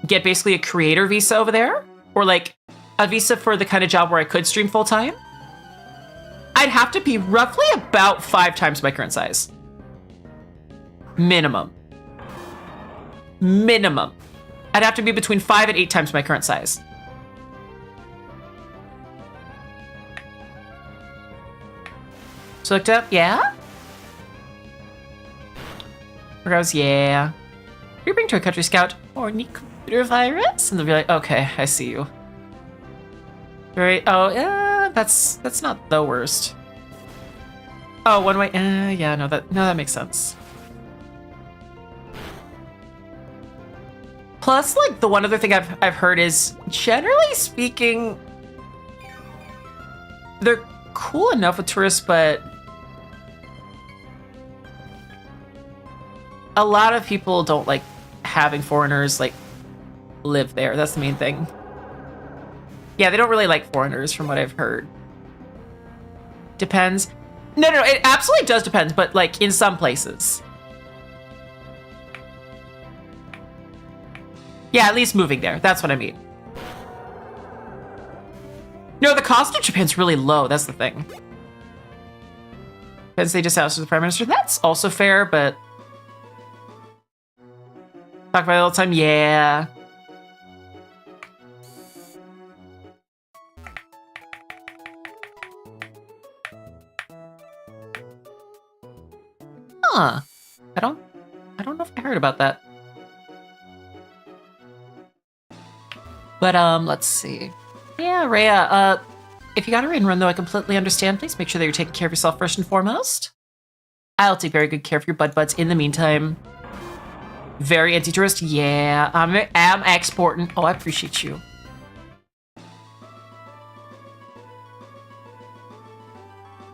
get basically a creator visa over there, or like a visa for the kind of job where I could stream full time. I'd have to be roughly about 5 times my current size. Minimum. I'd have to be between 5 and 8 times my current size. So looked up, yeah? Where goes, yeah. You're being to a country scout or neat computer virus? And they'll be like, okay, I see you. Right, oh, yeah, that's not the worst. Oh, one way, yeah, no, that makes sense. Plus, like, the one other thing I've heard is, generally speaking, they're cool enough with tourists, but a lot of people don't like having foreigners like live there. That's the main thing. Yeah, they don't really like foreigners from what I've heard. Depends. No, it absolutely does depend, but like in some places. Yeah, at least moving there. That's what I mean. No, the cost of Japan's really low. That's the thing. Depends, they just ousted the Prime Minister. That's also fair, but talk about it all the time. Yeah. Huh. I don't know if I heard about that. But let's see. Yeah, Rhea, if you got a raid run though, I completely understand. Please make sure that you're taking care of yourself first and foremost. I'll take very good care of your buds in the meantime. Very anti-tourist. Yeah, I'm exporting. Oh, I appreciate you.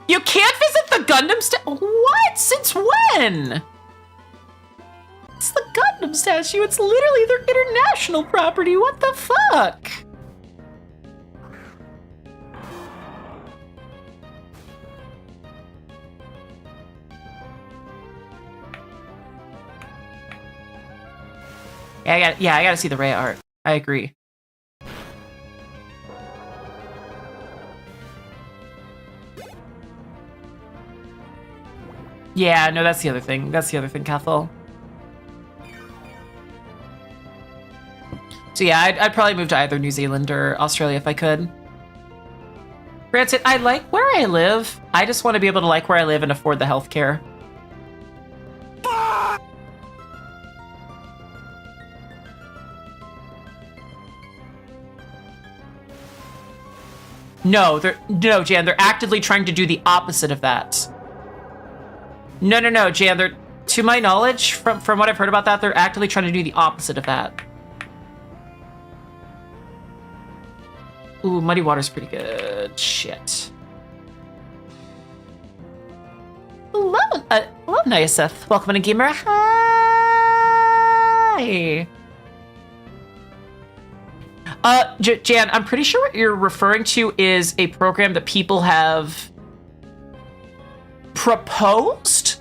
You can't visit the Gundam What? Since when? It's the Gundam statue. It's literally their international property. What the fuck? I gotta see the Rhea art. I agree. Yeah, no, that's the other thing. Cathal. So yeah, I'd probably move to either New Zealand or Australia if I could. Granted, I like where I live. I just want to be able to like where I live and afford the healthcare. No, Jan, they're actively trying to do the opposite of that. No, Jan, to my knowledge, from what I've heard about that, they're actively trying to do the opposite of that. Ooh, Muddy Water's pretty good. Shit. nice. Welcome to Gamer. Hi. Jan, I'm pretty sure what you're referring to is a program that people have proposed.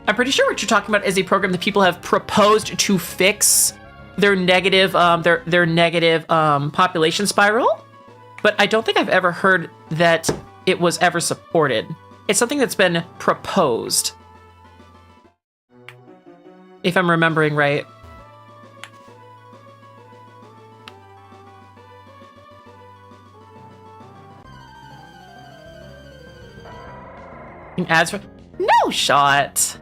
I'm pretty sure what you're talking about is a program that people have proposed to fix their negative, population spiral. But I don't think I've ever heard that it was ever supported. It's something that's been proposed, if I'm remembering right. Ads for no shot.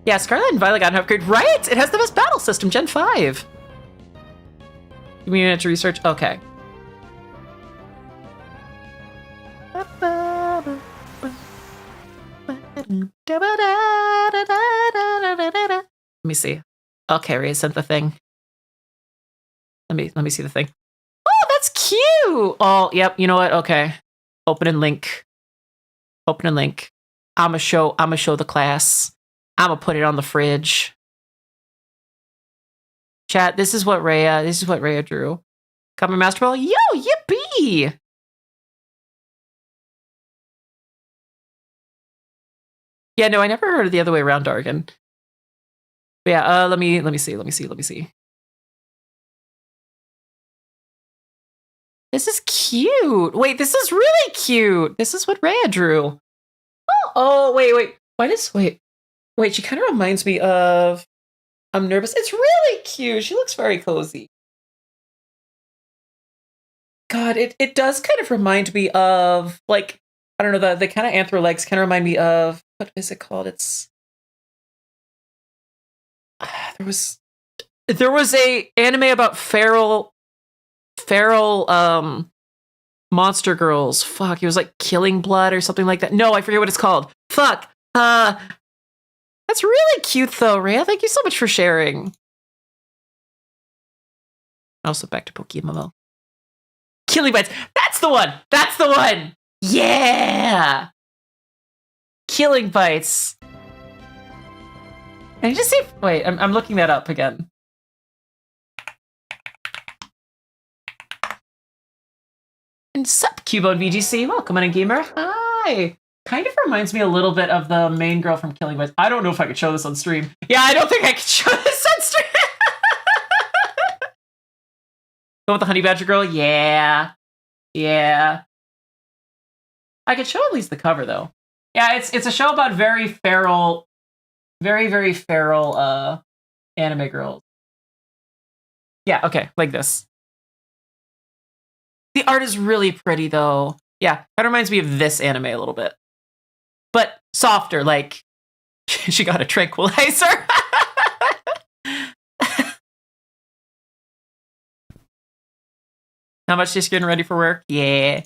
Yeah, Scarlet and Violet got an upgrade, right? It has the best battle system, Gen 5. Give me a minute to research. Okay. Let me see. Okay, Ray sent the thing. Let me see the thing. Oh, that's cute. Oh, yep. You know what? Okay. Open and link. Open and link. I'ma show the class. I'ma put it on the fridge. Chat, this is what Rhea drew. Common Master Ball. Yo, yippee! Yeah, no, I never heard of the other way around, Dargan. But yeah, let me see. This is cute. Wait, this is really cute. This is what Rhea drew. Oh, wait. Wait, she kind of reminds me of I'm Nervous. It's really cute. She looks very cozy. God, it does kind of remind me of, like, I don't know, the kind of anthro legs kind of remind me of, what is it called? It's there was a anime about feral monster girls. Fuck, it was like Killing Blood or something like that. No, I forget what it's called. Fuck. That's really cute though, Rhea. Thank you so much for sharing. Also back to PokemonEmerald. Killing Bites. That's the one. Yeah. Killing Bites. And just see. Wait, I'm looking that up again. And sup, Cubone VGC. Welcome on a gamer. Hi. Kind of reminds me a little bit of the main girl from Killing Bites. I don't know if I could show this on stream. Yeah, I don't think I could show this on stream. Go with the Honey Badger girl? Yeah. I could show at least the cover though. Yeah, it's a show about very feral anime girls. Yeah, okay, like this. The art is really pretty though. Yeah, that reminds me of this anime a little bit. But softer, like she got a tranquilizer. How much just getting ready for work? Yeah.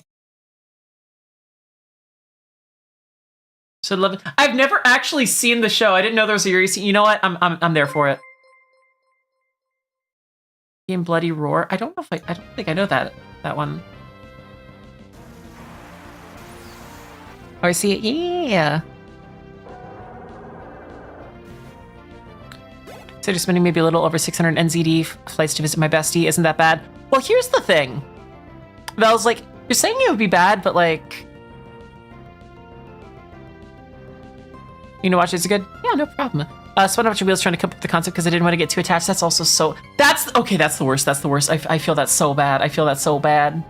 So love it. I've never actually seen the show. I didn't know there was a series. You know what? I'm there for it. Game Bloody Roar. I don't think I know that one. Oh, I see it. Yeah. So just spending maybe a little over 600 NZD flights to visit my bestie. Isn't that bad? Well, here's the thing. Val's like, you're saying it would be bad, but like, you know, watch it's good. Yeah, no problem. Spun up your wheels trying to come up with the concept because I didn't want to get too attached. That's also so. That's okay. That's the worst. That's the worst. I feel that so bad. I feel that so bad.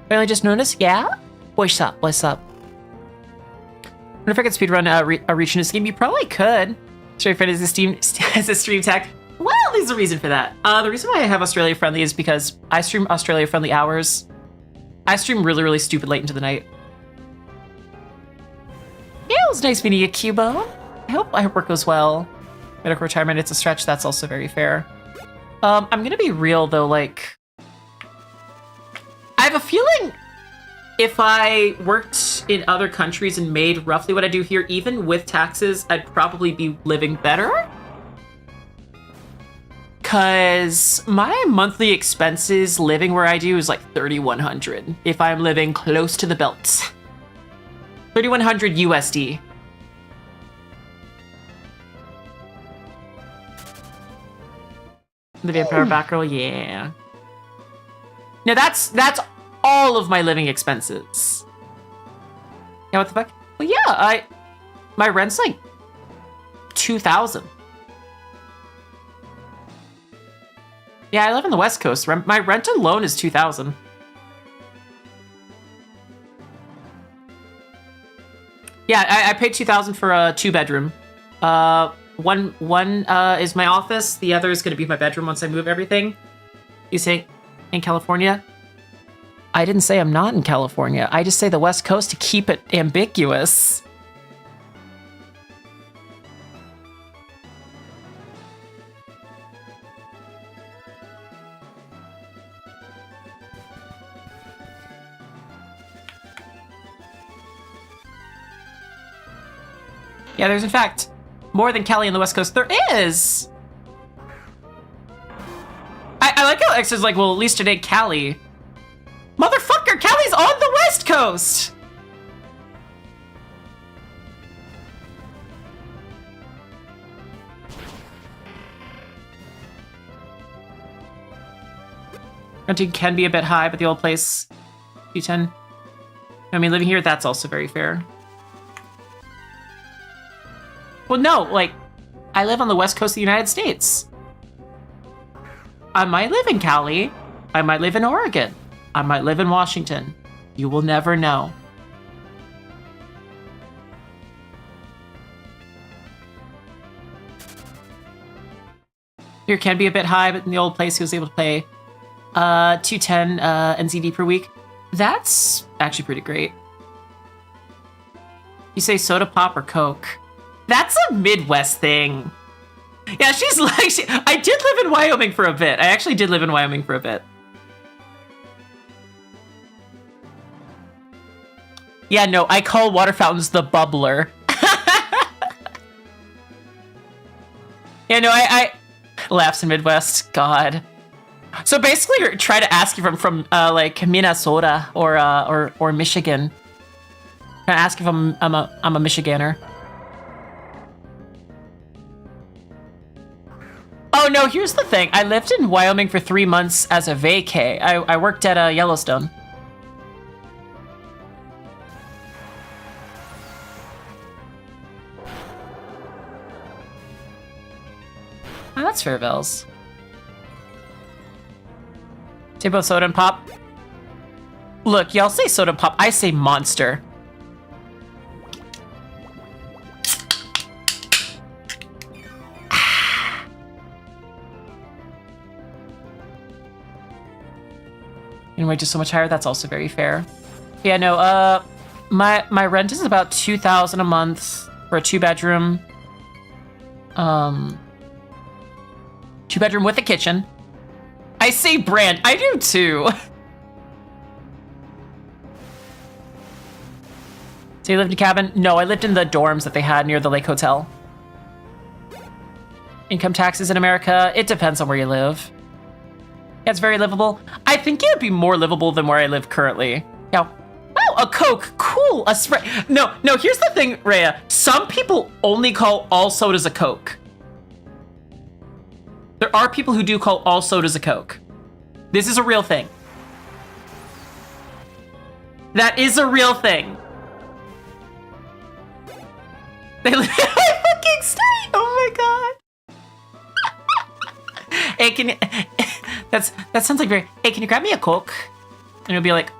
Finally just noticed? Yeah? What's up? What's up? Wonder if I could speedrun a reach in this game? You probably could. Straight friend is a stream tech. Well, there's a reason for that. The reason why I have Australia Friendly is because I stream Australia Friendly hours. I stream really, really stupid late into the night. Yeah, it was nice meeting you, Cubo. I hope work goes well. Medical retirement, it's a stretch. That's also very fair. I'm gonna be real though, like, I have a feeling if I worked in other countries and made roughly what I do here, even with taxes, I'd probably be living better. Because my monthly expenses living where I do is like 3,100 if I'm living close to the belt. 3,100 USD. The vampire Batgirl, yeah. No, that's all of my living expenses. Yeah, what the fuck? Well, yeah, my rent's like 2,000. Yeah, I live on the West Coast. My rent alone is 2,000. Yeah, I paid 2,000 for a 2-bedroom. One is my office. The other is going to be my bedroom once I move everything. You say in California? I didn't say I'm not in California. I just say the West Coast to keep it ambiguous. Yeah, there's in fact more than Cali on the West Coast. There is! I like how X is like, well, at least it ain't Cali. Motherfucker, Cali's on the West Coast! Renting can be a bit high, but the old place, P10. I mean, living here, that's also very fair. Well, no, like, I live on the West Coast of the United States. I might live in Cali. I might live in Oregon. I might live in Washington. You will never know. Here can be a bit high, but in the old place, he was able to pay 210 NZD per week. That's actually pretty great. You say soda pop or Coke? That's a Midwest thing. Yeah, she's like, I did live in Wyoming for a bit. I actually did live in Wyoming for a bit. Yeah, no, I call water fountains the bubbler. Yeah, no, I laughs in Midwest. God. So basically, try to ask you from like Minnesota or Michigan. Try to ask if I'm a Michiganer. Oh no, here's the thing. I lived in Wyoming for 3 months as a vacay. I worked at Yellowstone. Oh, that's fair, Bells. Say both soda and pop. Look, y'all say soda and pop. I say monster. Anyway, just so much higher. That's also very fair. Yeah, no. My rent is about 2,000 a month for a 2-bedroom. 2-bedroom with a kitchen. I say brand. I do too. So you lived in a cabin? No, I lived in the dorms that they had near the Lake Hotel. Income taxes in America? It depends on where you live. Yeah, it's very livable. I think it would be more livable than where I live currently. Yeah. Oh, a Coke. Cool. A Sprite. No, here's the thing, Rhea. Some people only call all sodas a Coke. There are people who do call all sodas a Coke. This is a real thing. That is a real thing. They live in my fucking state. Oh my god. Hey, can you... that sounds like very... Hey, can you grab me a Coke? And he'll be like...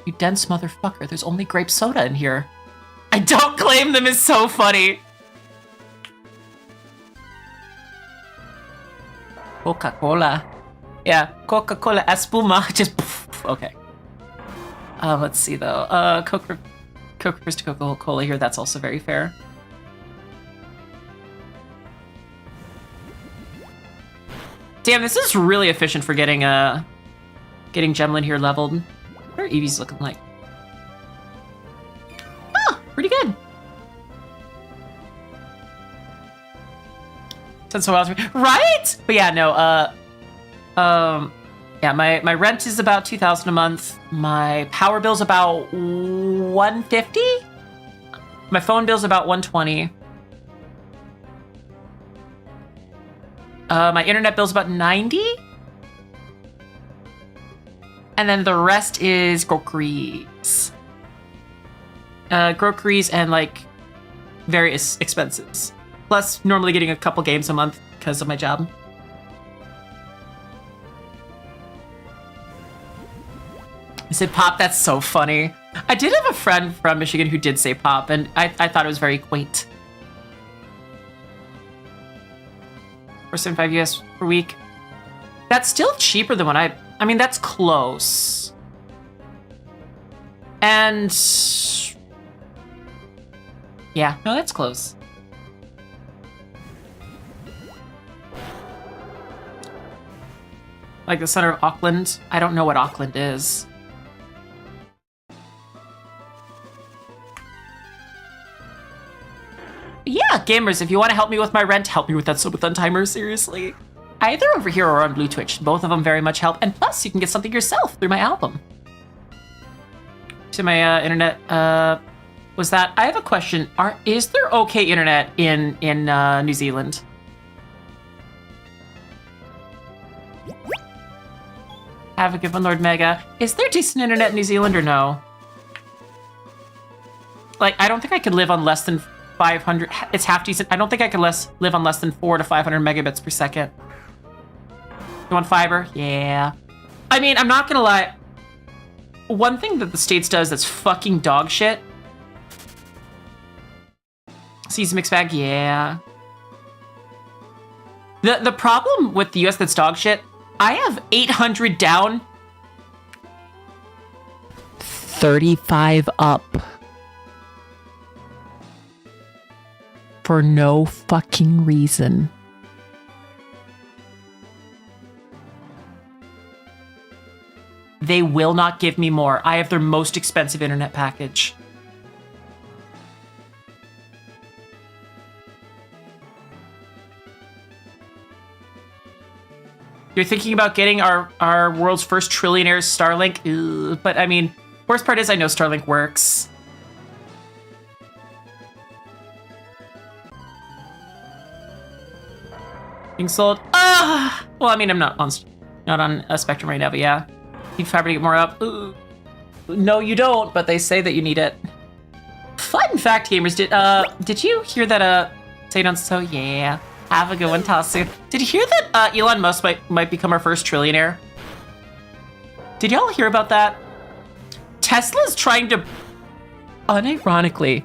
You dense motherfucker. There's only grape soda in here. I don't claim them is so funny. Coca-Cola. Yeah, Coca-Cola espuma. Just poof, okay. Let's see though. Coke Crystal Coca-Cola here. That's also very fair. Damn, this is really efficient for getting Gemlin here leveled. What are EVs looking like? Oh, pretty good. Since a while, right? But yeah, no. Yeah, my rent is about $2,000 a month. My power bill's about $150. My phone bill's about $120. My internet bill's about $90. And then the rest is groceries. Groceries and like various expenses. Plus normally getting a couple games a month because of my job. I said pop, that's so funny. I did have a friend from Michigan who did say pop, and I thought it was very quaint. 475 US per week. That's still cheaper than what I mean, that's close. And yeah, no, that's close. Like the center of Auckland. I don't know what Auckland is. Yeah, gamers, if you want to help me with my rent, help me with that Subathon timer, seriously. Either over here or on Blue Twitch. Both of them very much help. And plus, you can get something yourself through my album. To my internet, was that... I have a question. Is there okay internet in New Zealand? Have a good one, Lord Mega. Is there decent internet in New Zealand or no? Like, I don't think I could live on less than 500. It's half decent. I don't think I could live on less than 400 to 500 megabits per second. You want fiber? Yeah. I mean, I'm not gonna lie. One thing that the States does that's fucking dog shit. Season mixed bag? Yeah. The problem with the US that's dog shit, I have 800 down, 35 up. For no fucking reason. They will not give me more. I have their most expensive internet package. You're thinking about getting our world's first trillionaire Starlink? Ugh. But I mean, worst part is I know Starlink works. Being sold? Well, I mean, I'm not on a Spectrum right now, but yeah. Need fiber to get more up. Ooh. No, you don't, but they say that you need it. Fun fact, gamers, did you hear that, say don't so? Yeah. Have a good one, Tasu. Did you hear that Elon Musk might become our first trillionaire? Did y'all hear about that? Tesla's trying to... Unironically...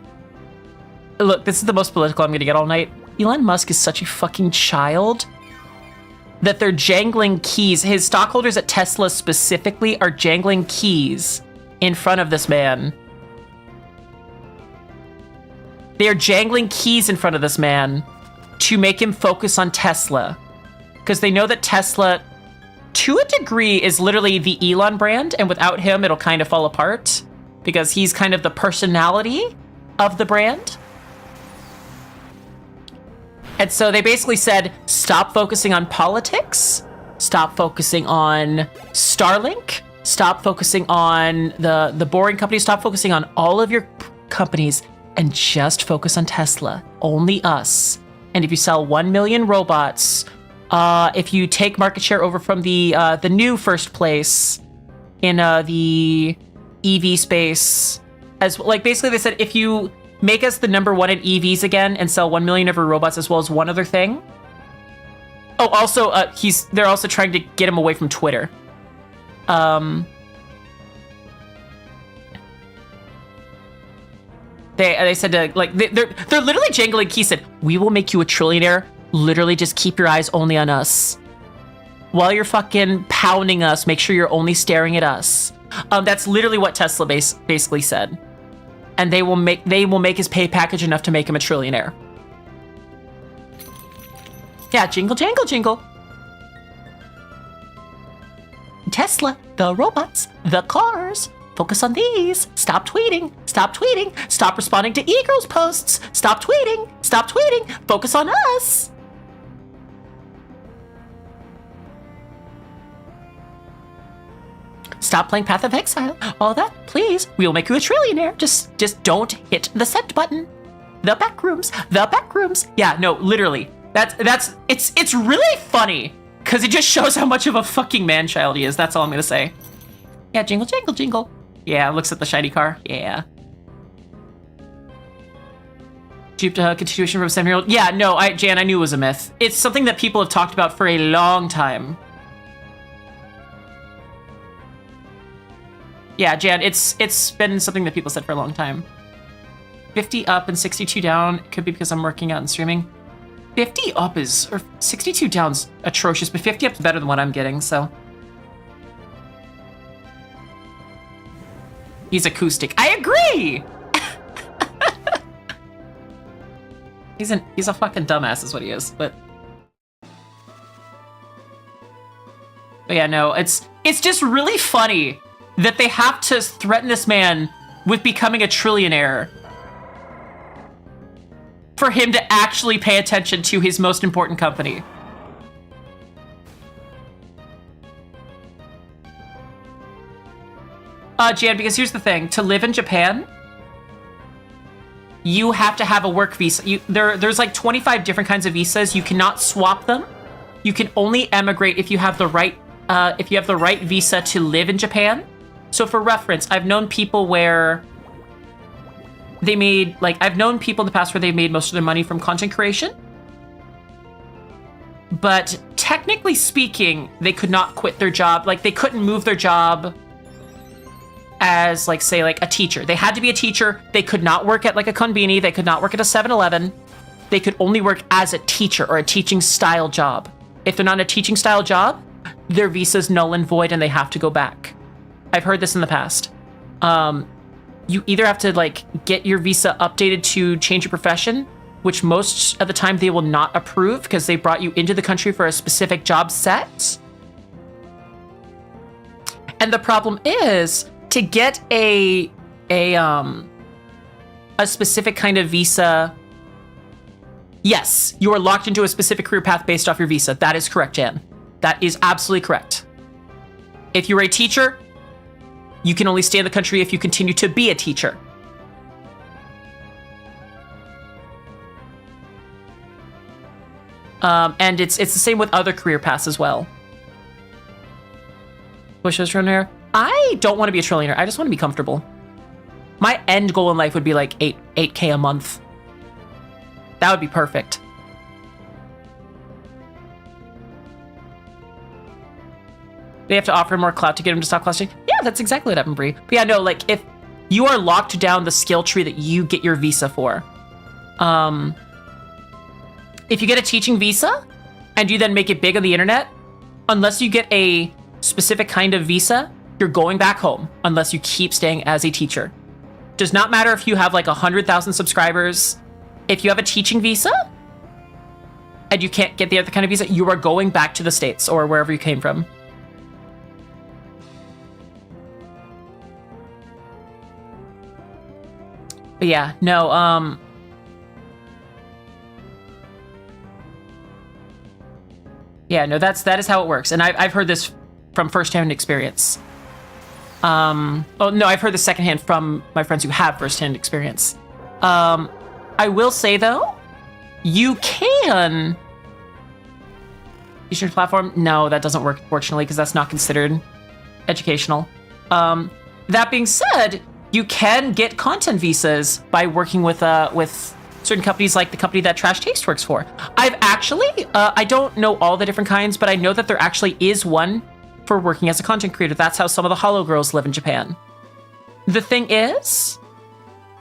Look, this is the most political I'm gonna get all night. Elon Musk is such a fucking child that they're jangling keys. His stockholders at Tesla specifically are jangling keys in front of this man. They are jangling keys in front of this man to make him focus on Tesla. Because they know that Tesla, to a degree, is literally the Elon brand, and without him, it'll kind of fall apart. Because he's kind of the personality of the brand. And so they basically said, stop focusing on politics, stop focusing on Starlink, stop focusing on the boring companies, stop focusing on all of your companies, and just focus on Tesla. Only us. And if you sell 1 million robots, if you take market share over from the new first place in the EV space, as like basically they said, if you make us the #1 in EVs again and sell 1 million of our robots, as well as one other thing. Oh, also, they're also trying to get him away from Twitter. They said to, like, they're literally jangling keys. Said, we will make you a trillionaire. Literally, just keep your eyes only on us. While you're fucking pounding us, make sure you're only staring at us. That's literally what Tesla basically said. And they will make his pay package enough to make him a trillionaire. Yeah, jingle, jangle, jingle. Tesla, the robots, the cars, Focus on these. Stop tweeting. Stop tweeting. Stop responding to e-girls posts. Stop tweeting. Stop tweeting. Focus on us. Stop playing Path of Exile. All that, please. We will make you a trillionaire. Just don't hit the send button. The back rooms. The back rooms. Yeah, no, literally. It's really funny because it just shows how much of a fucking man-child he is. That's all I'm gonna say. Yeah, jingle, jingle, jingle. Yeah, looks at the shiny car. Yeah. Duped continuation from a 7-year-old. Yeah, no, Jan, I knew it was a myth. It's something that people have talked about for a long time. Yeah, Jan, it's been something that people said for a long time. 50 up and 62 down. It could be because I'm working out and streaming. 50 up is, or 62 down's atrocious, but 50 up's better than what I'm getting, so. He's acoustic. I agree! He's a fucking dumbass is what he is, but yeah, no, it's just really funny that they have to threaten this man with becoming a trillionaire for him to actually pay attention to his most important company. Jan, because here's the thing. To live in Japan, you have to have a work visa. There's like 25 different kinds of visas. You cannot swap them. You can only emigrate if you have the right visa to live in Japan. So for reference, I've known people where they made, like, I've known people in the past where they made most of their money from content creation. But technically speaking, they could not quit their job. Like, they couldn't move their job as, like, say, like, a teacher. They had to be a teacher. They could not work at, like, a konbini. They could not work at a 7-Eleven. They could only work as a teacher or a teaching style job. If they're not in a teaching style job, their visa's null and void and they have to go back. I've heard this in the past. You either have to, like, get your visa updated to change your profession, which most of the time they will not approve because they brought you into the country for a specific job set. And the problem is, to get a specific kind of visa, yes, you are locked into a specific career path based off your visa. That is correct, Jan. That is absolutely correct. If you're a teacher, you can only stay in the country if you continue to be a teacher. And it's the same with other career paths as well. Wish I was trillionaire. I don't want to be a trillionaire. I just want to be comfortable. My end goal in life would be like 8K a month. That would be perfect. They have to offer more clout to get him to stop clustering. Yeah, that's exactly what happened, Bree. But yeah, no, like, if you are locked down the skill tree that you get your visa for, if you get a teaching visa and you then make it big on the internet, unless you get a specific kind of visa, you're going back home unless you keep staying as a teacher. Does not matter if you have like 100,000 subscribers. If you have a teaching visa and you can't get the other kind of visa, you are going back to the States or wherever you came from. But yeah, no, yeah, no, that is how it works. And I've heard this from firsthand experience. Oh no, I've heard this secondhand from my friends who have firsthand experience. I will say though, you can use your platform. No, that doesn't work, fortunately, because that's not considered educational. That being said, you can get content visas by working with certain companies, like the company that Trash Taste works for. I've actually, I don't know all the different kinds, but I know that there actually is one for working as a content creator. That's how some of the Hollow Girls live in Japan. The thing is,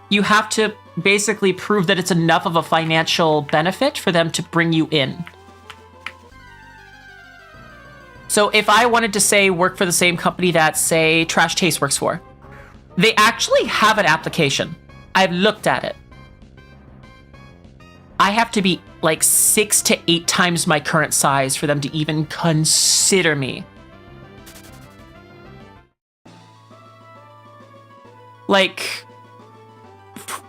you have to basically prove that it's enough of a financial benefit for them to bring you in. So if I wanted to, say, work for the same company that, say, Trash Taste works for, they actually have an application. I've looked at it. I have to be like 6 to 8 times my current size for them to even consider me. like,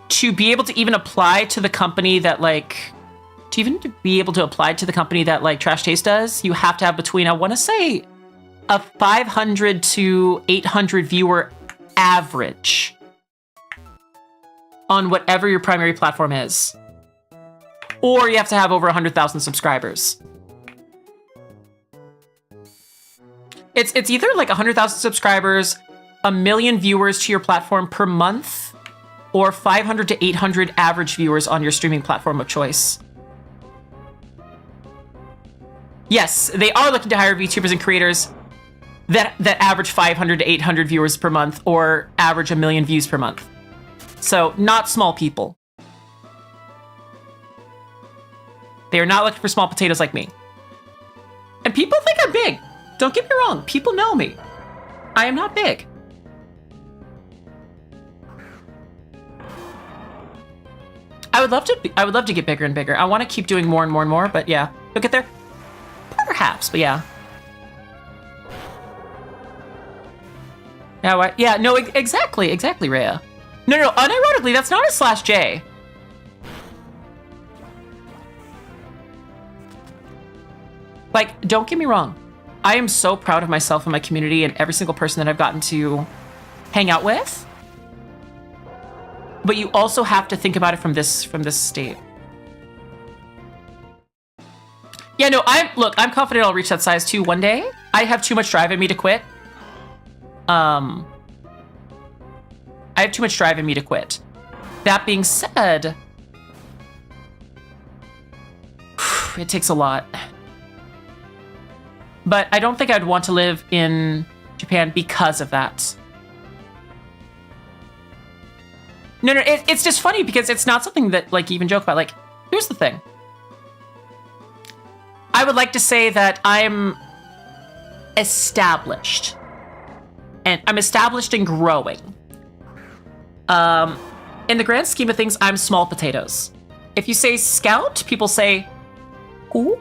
to be able to even apply to the company that, like, to be able to apply to the company that, like, Trash Taste does, you have to have between, I want to say, a 500 to 800 viewer average on whatever your primary platform is. Or you have to have over 100,000 subscribers. It's either like 100,000 subscribers, 1 million viewers to your platform per month, or 500 to 800 average viewers on your streaming platform of choice. Yes, they are looking to hire VTubers and creators that average 500 to 800 viewers per month or average 1 million views per month. So, not small people. They are not looking for small potatoes like me. And people think I'm big. Don't get me wrong. People know me. I am not big. I would love to get bigger and bigger. I want to keep doing more and more and more, but yeah. You'll get there? Perhaps, but yeah. Yeah, no, exactly, Rhea. No, unironically, that's not a /J. Like, don't get me wrong. I am so proud of myself and my community and every single person that I've gotten to hang out with. But you also have to think about it from this state. Yeah, no, I'm confident I'll reach that size too one day. I have too much drive in me to quit. I have too much drive in me to quit. That being said, it takes a lot. But I don't think I'd want to live in Japan because of that. No, it's just funny because it's not something that, like, you even joke about. Like, here's the thing. I would like to say that I'm established. And I'm established and growing. In the grand scheme of things, I'm small potatoes. If you say scout, people say, ooh.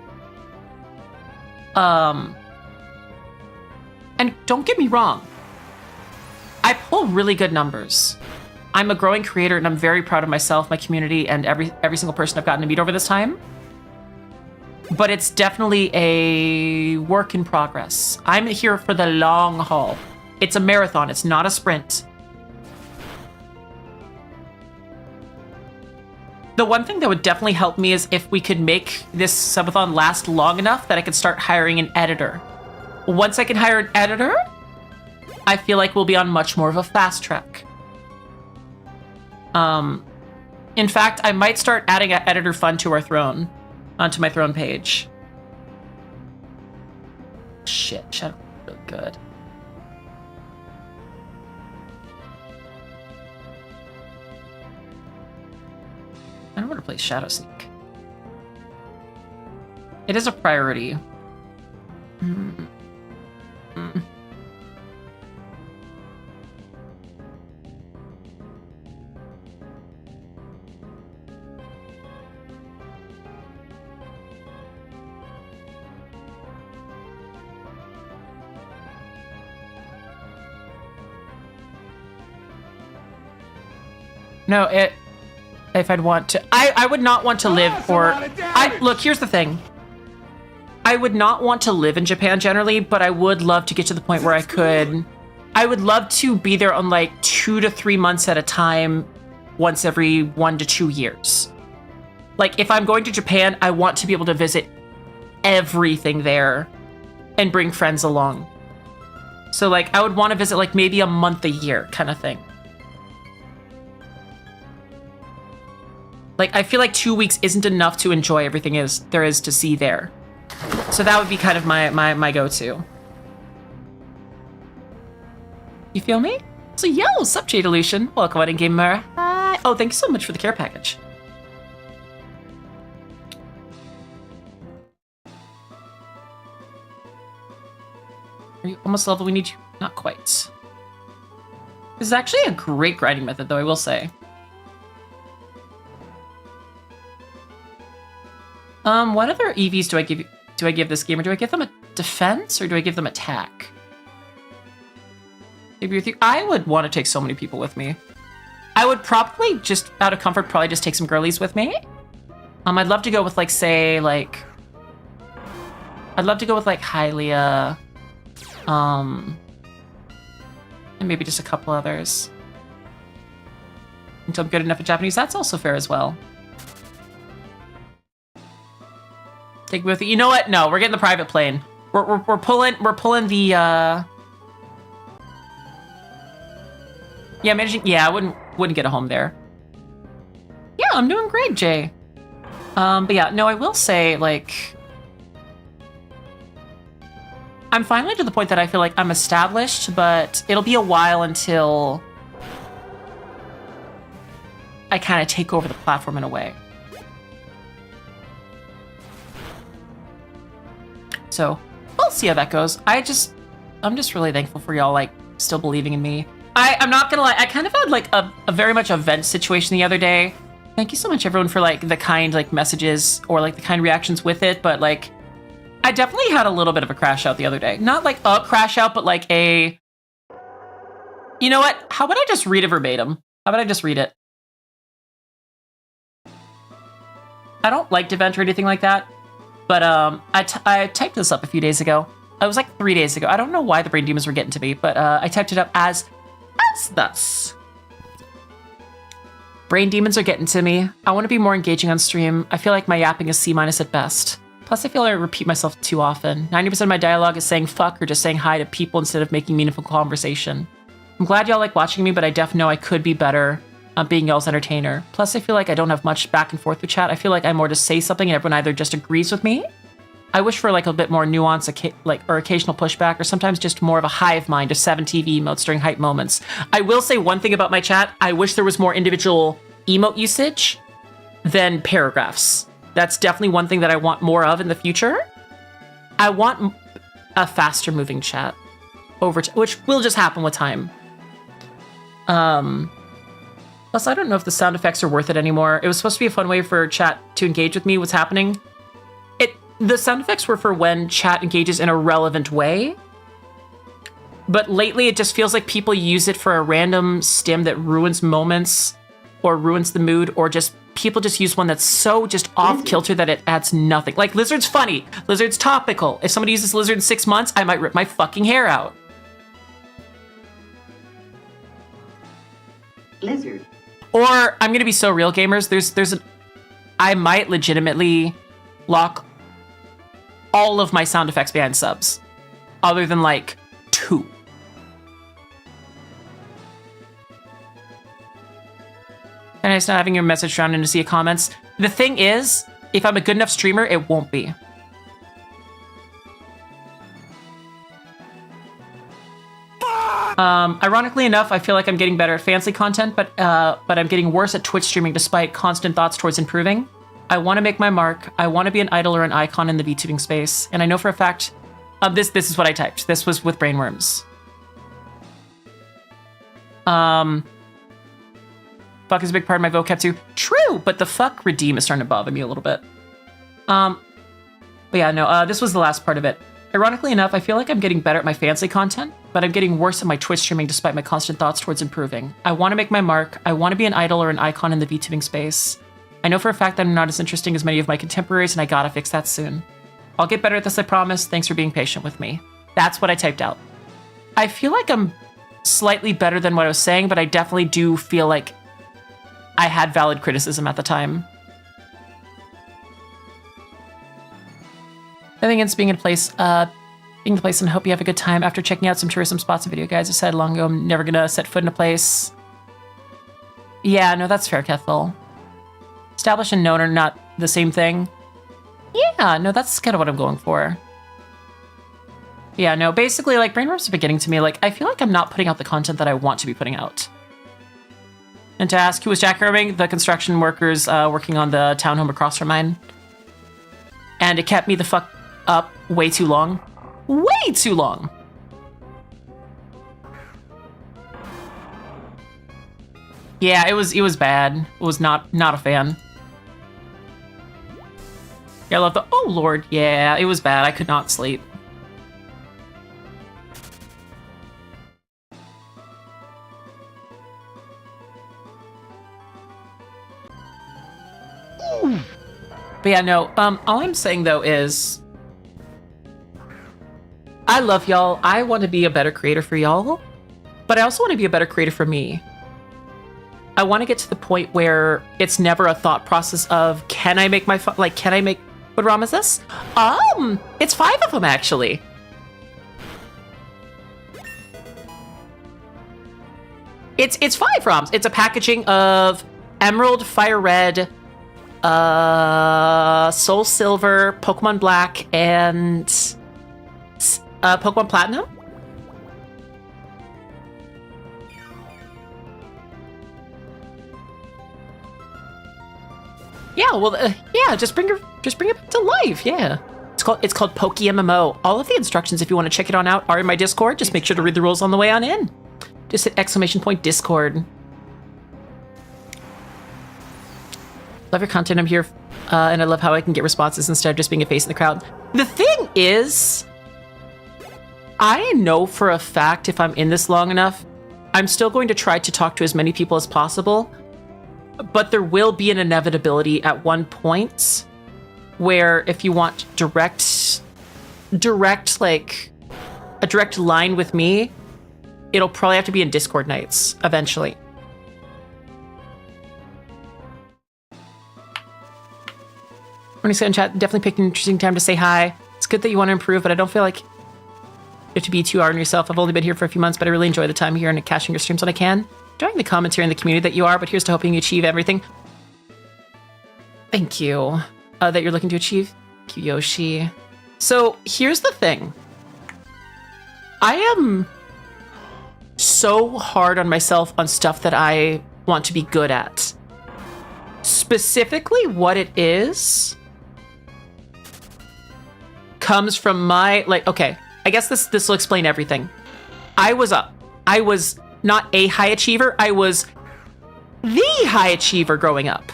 And don't get me wrong. I pull really good numbers. I'm a growing creator and I'm very proud of myself, my community, and every single person I've gotten to meet over this time. But it's definitely a work in progress. I'm here for the long haul. It's a marathon, it's not a sprint. The one thing that would definitely help me is if we could make this subathon last long enough that I could start hiring an editor. Once I can hire an editor, I feel like we'll be on much more of a fast track. In fact, I might start adding an editor fund to our throne, onto my throne page. Shit, Shadow really good. I don't want to play Shadow Sneak. It is a priority. No, if I'd want to, I would not want to live for, look, here's the thing. I would not want to live in Japan generally, but I would love to get to the point where I would love to be there on like 2 to 3 months at a time, once every 1 to 2 years. Like, if I'm going to Japan, I want to be able to visit everything there and bring friends along. So like, I would want to visit like maybe a month a year kind of thing. Like, I feel like 2 weeks isn't enough to enjoy everything there is to see there. So that would be kind of my go-to. You feel me? So yo, sup Jade Illusion. Welcome out in gamer. Hi. Oh, thank you so much for the care package. Are you almost level? We need you. Not quite. This is actually a great grinding method, though, I will say. What other EVs do I give you? Do I give this gamer? Do I give them a defense or do I give them attack? Maybe with you. I would want to take so many people with me. I would probably just, out of comfort, probably just take some girlies with me. I'd love to go with, like, say, like... I'd love to go with, like, Hylia. And maybe just a couple others. Until I'm good enough at Japanese, that's also fair as well. Take me with you. You know what? No, we're getting the private plane. We're pulling the yeah, managing. Yeah, I wouldn't get a home there. Yeah, I'm doing great, Jay. But yeah, no, I will say, like, I'm finally to the point that I feel like I'm established, but it'll be a while until I kind of take over the platform in a way. So we'll see how that goes. I'm just really thankful for y'all, like, still believing in me. I'm not gonna lie, I kind of had, like, a very much a vent situation the other day. Thank you so much, everyone, for, like, the kind, like, messages or, like, the kind reactions with it, but, like, I definitely had a little bit of a crash out the other day. Not, like, a crash out, but, like, a... You know what? How about I just read it verbatim? How about I just read it? I don't like to vent or anything like that, but I typed this up a few days ago. It was like 3 days ago. I don't know why the brain demons were getting to me, but I typed it up as thus. Brain demons are getting to me. I want to be more engaging on stream. I feel like my yapping is C- at best. Plus, I feel I repeat myself too often. 90% of my dialogue is saying fuck or just saying hi to people instead of making meaningful conversation. I'm glad y'all like watching me, but I definitely know I could be better being y'all's entertainer. Plus, I feel like I don't have much back and forth with chat. I feel like I more just say something and everyone either just agrees with me. I wish for like a bit more nuance, like, or occasional pushback, or sometimes just more of a hive mind of 7 TV emotes during hype moments. I will say one thing about my chat. I wish there was more individual emote usage than paragraphs. That's definitely one thing that I want more of in the future. I want a faster moving chat which will just happen with time. Plus, I don't know if the sound effects are worth it anymore. It was supposed to be a fun way for chat to engage with me. What's happening? The sound effects were for when chat engages in a relevant way. But lately, it just feels like people use it for a random stim that ruins moments or ruins the mood, or just people just use one that's so just off kilter that it adds nothing. Like, Lizard's funny. Lizard's topical. If somebody uses Lizard in 6 months, I might rip my fucking hair out. Lizard. Or, I'm going to be so real, gamers, I might legitimately lock all of my sound effects behind subs, other than, like, 2. And it's not having your message drowned in to see your comments. The thing is, if I'm a good enough streamer, it won't be. Ironically enough, I feel like I'm getting better at fancy content, but I'm getting worse at Twitch streaming despite constant thoughts towards improving. I want to make my mark. I want to be an idol or an icon in the VTubing space. And I know for a fact, this is what I typed. This was with brainworms. Fuck is a big part of my vocab too. True, but the fuck redeem is starting to bother me a little bit. But yeah, no, this was the last part of it. Ironically enough, I feel like I'm getting better at my fancy content, but I'm getting worse at my Twitch streaming despite my constant thoughts towards improving. I want to make my mark. I want to be an idol or an icon in the VTubing space. I know for a fact that I'm not as interesting as many of my contemporaries, and I gotta fix that soon. I'll get better at this, I promise. Thanks for being patient with me. That's what I typed out. I feel like I'm slightly better than what I was saying, but I definitely do feel like I had valid criticism at the time. I think it's being in place, and I hope you have a good time after checking out some tourism spots and video guides. I said long ago, I'm never gonna set foot in a place. Yeah, no, that's fair, Kethel. Established and known are not the same thing. Yeah, no, that's kind of what I'm going for. Yeah, no, basically, like, brainworms have been getting to me. Like, I feel like I'm not putting out the content that I want to be putting out. And to ask who was jackrabbing, the construction workers working on the townhome across from mine. And it kept me the fuck up way too long. Way too long! Yeah, it was bad. It was not a fan. Yeah, I love the, oh lord, yeah, it was bad. I could not sleep. But yeah, no, all I'm saying though is I love y'all. I want to be a better creator for y'all, but I also want to be a better creator for me. I want to get to the point where it's never a thought process of, can I make what ROM is this? It's 5 of them actually. It's 5 ROMs. It's a packaging of Emerald, Fire Red, Soul Silver, Pokemon Black, and Pokemon Platinum. Yeah, well, yeah, just bring it back to life. Yeah, it's called PokemonMMO. All of the instructions, if you want to check it on out, are in my Discord. Just make sure to read the rules on the way on in. Just hit !Discord. Love your content. I'm here, and I love how I can get responses instead of just being a face in the crowd. The thing is, I know for a fact if I'm in this long enough, I'm still going to try to talk to as many people as possible. But there will be an inevitability at one point where if you want direct, like a direct line with me, it'll probably have to be in Discord nights eventually. When you say in chat, definitely picked an interesting time to say hi. It's good that you want to improve, but I don't feel like you have to be too hard on yourself. I've only been here for a few months, but I really enjoy the time here and catching your streams when I can. Enjoying the commentary and the community that you are, but here's to hoping you achieve everything. Thank you. That you're looking to achieve. Thank you, Yoshi. So here's the thing. I am so hard on myself on stuff that I want to be good at. Specifically, what it is comes from my, like, okay, I guess this will explain everything. I was not a high achiever, I was the high achiever growing up.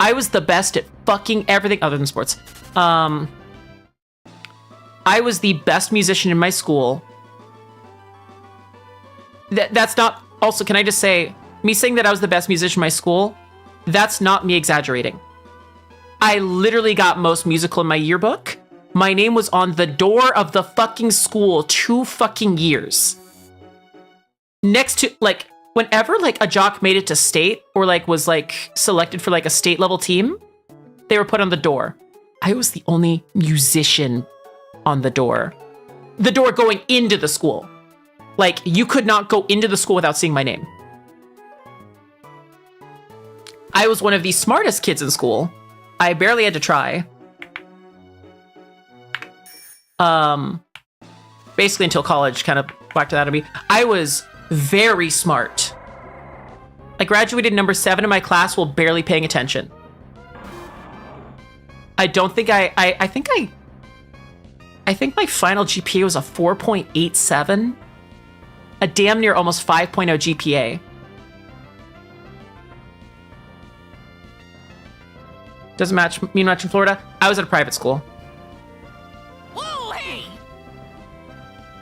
I was the best at fucking everything other than sports. I was the best musician in my school. That's not, also, can I just say, me saying that I was the best musician in my school, that's not me exaggerating. I literally got most musical in my yearbook. My name was on the door of the fucking school 2 fucking years. Next to, like, whenever, like, a jock made it to state or, like, was, like, selected for, like, a state level team, they were put on the door. I was the only musician on the door. The door going into the school. Like, you could not go into the school without seeing my name. I was one of the smartest kids in school. I barely had to try. Basically until college kind of whacked that at me. I was very smart. I graduated number 7 in my class while barely paying attention. I don't think I think my final GPA was a 4.87. A damn near almost 5.0 GPA. Doesn't mean much in Florida. I was at a private school. Whoa, hey!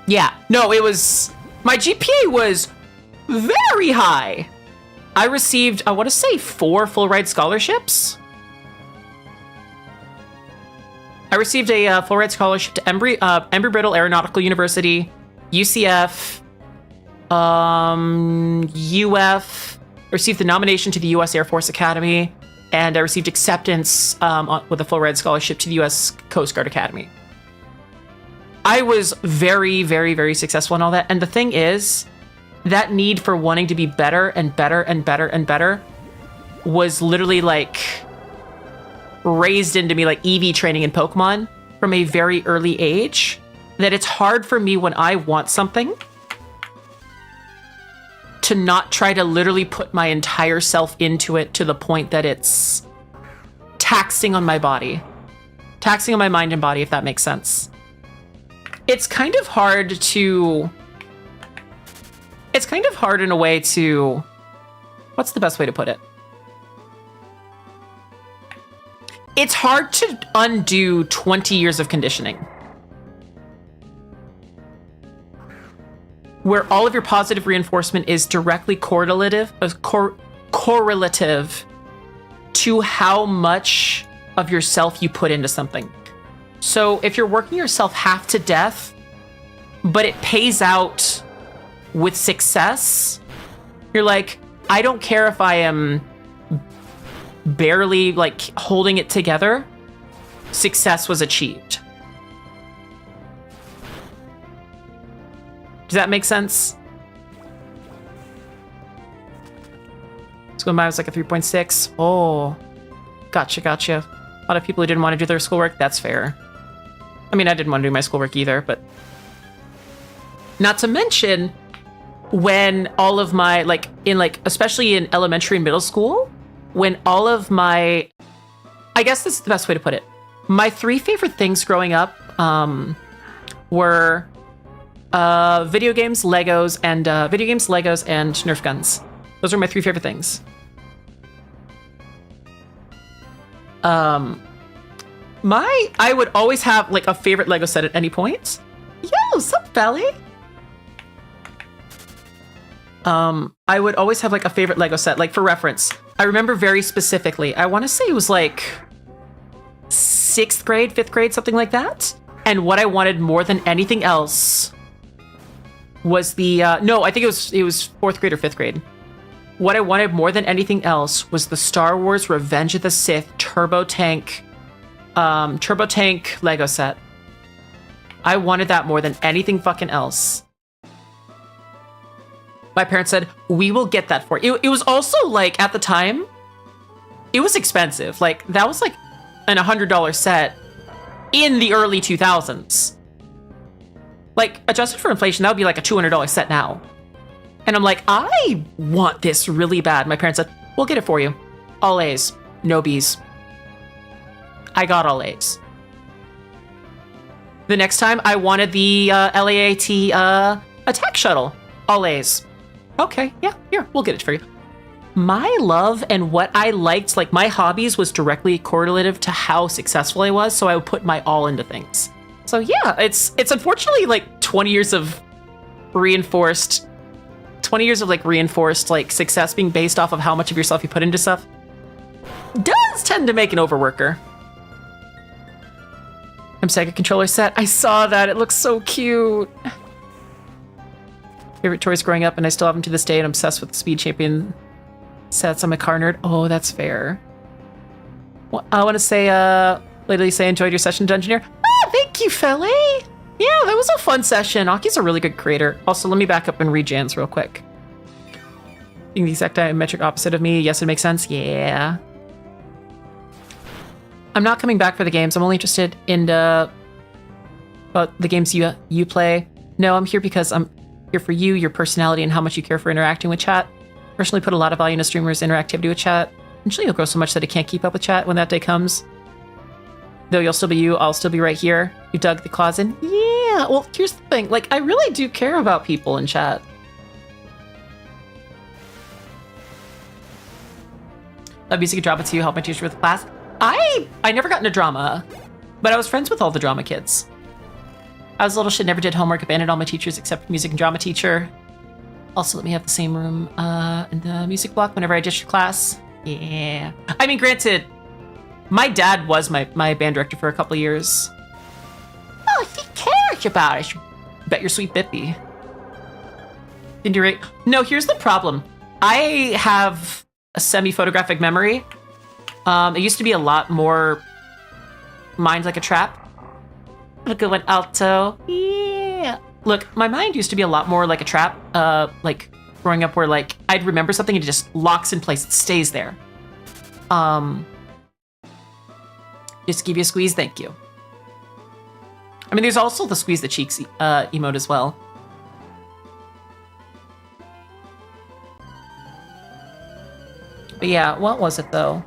Yeah, no, my GPA was very high. I received, I want to say 4 full ride scholarships. I received a full ride scholarship to Embry-Riddle Aeronautical University, UCF, UF. I received the nomination to the U.S. Air Force Academy, and I received acceptance with a full ride scholarship to the U.S. Coast Guard Academy. I was very, very, very successful in all that. And the thing is, that need for wanting to be better and better and better and better was literally like raised into me like EV training in Pokemon from a very early age, that it's hard for me when I want something to not try to literally put my entire self into it to the point that it's taxing on my body, taxing on my mind and body, if that makes sense. It's kind of hard in a way to, what's the best way to put it? It's hard to undo 20 years of conditioning, where all of your positive reinforcement is directly correlative to how much of yourself you put into something. So if you're working yourself half to death, but it pays out with success, you're like, I don't care if I am barely like holding it together, success was achieved. Does that make sense? It's going by was like a 3.6. Oh, gotcha. A lot of people who didn't want to do their schoolwork, that's fair. I mean, I didn't want to do my schoolwork either, but not to mention when all of my, like, especially in elementary and middle school, when all of my, I guess this is the best way to put it. My 3 favorite things growing up were video games, Legos, and Nerf guns. Those are my 3 favorite things. I would always have like a favorite Lego set at any point. Yo, sup, Belly? I would always have like a favorite Lego set. Like for reference, I remember very specifically, I want to say it was like 6th grade, 5th grade, something like that. And what I wanted more than anything else was the, no, I think it was 4th grade or 5th grade. What I wanted more than anything else was the Star Wars Revenge of the Sith Turbo Tank Lego set. I wanted that more than anything fucking else. My parents said, we will get that for you. It was also like, at the time, it was expensive. Like, that was like an $100 set in the early 2000s. Like, adjusted for inflation, that would be like a $200 set now. And I'm like, I want this really bad. My parents said, we'll get it for you. All A's, no B's. I got all A's. The next time, I wanted the LAAT attack shuttle. All A's. Okay, yeah, here, we'll get it for you. My love and what I liked, like my hobbies, was directly correlative to how successful I was, so I would put my all into things. So yeah, it's unfortunately like 20 years of reinforced like success being based off of how much of yourself you put into stuff does tend to make an overworker. I'm Sega controller set. I saw that. It looks so cute. Favorite toys growing up, and I still have them to this day, and I'm obsessed with the Speed Champion sets. I'm a car nerd. Oh, that's fair. Well, I want to say, literally say, enjoyed your session, Dungeoneer. Ah, thank you, Feli. Yeah, that was a fun session. Aki's a really good creator. Also, let me back up and read Jan's real quick. Being the exact diametric opposite of me. Yes, it makes sense. Yeah. I'm not coming back for the games. I'm only interested in the games you play. No, I'm here because I'm here for you, your personality, and how much you care for interacting with chat. Personally put a lot of value in a streamer's interactivity with chat. Eventually you'll grow so much that it can't keep up with chat when that day comes. Though you'll still be you, I'll still be right here. You dug the claws in? Yeah, well, here's the thing. Like, I really do care about people in chat. Love music and drama too, help my teacher with the class. I never got into drama, but I was friends with all the drama kids. I was a little shit, never did homework, abandoned all my teachers except music and drama teacher. Also let me have the same room in the music block whenever I ditched class. Yeah. I mean, granted, my dad was my band director for a couple of years. Oh, he cares about it. Bet your sweet Bippy. Didn't you rate? No, here's the problem. I have a semi-photographic memory. It used to be a lot more mind like a trap. A good one, Alto. Yeah. Look, my mind used to be a lot more like a trap. Like growing up where like I'd remember something and it just locks in place. It stays there. Just give you a squeeze, thank you. I mean, there's also the squeeze the cheeks emote as well. But yeah, what was it though?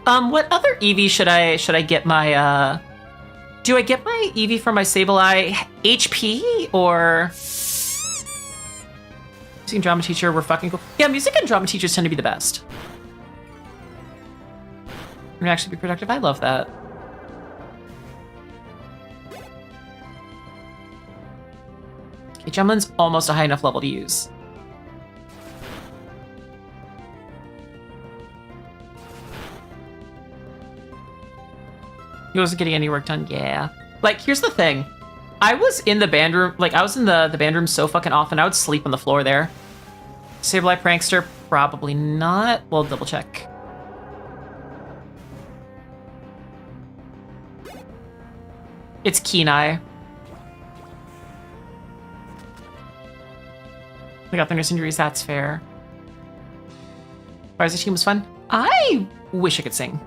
What other Eevee should I get my do I get my Eevee for my Sableye HP or music and drama teacher were fucking cool. Yeah, music and drama teachers tend to be the best. And actually be productive. I love that. Okay, Gemlin's almost a high enough level to use. He wasn't getting any work done. Yeah. Like, here's the thing. I was in the band room, like, I was in the band room so fucking often, I would sleep on the floor there. Sableye Prankster? Probably not. We'll double check. It's Keen Eye. I got the nurse injuries, that's fair. Rise team was fun. I wish I could sing.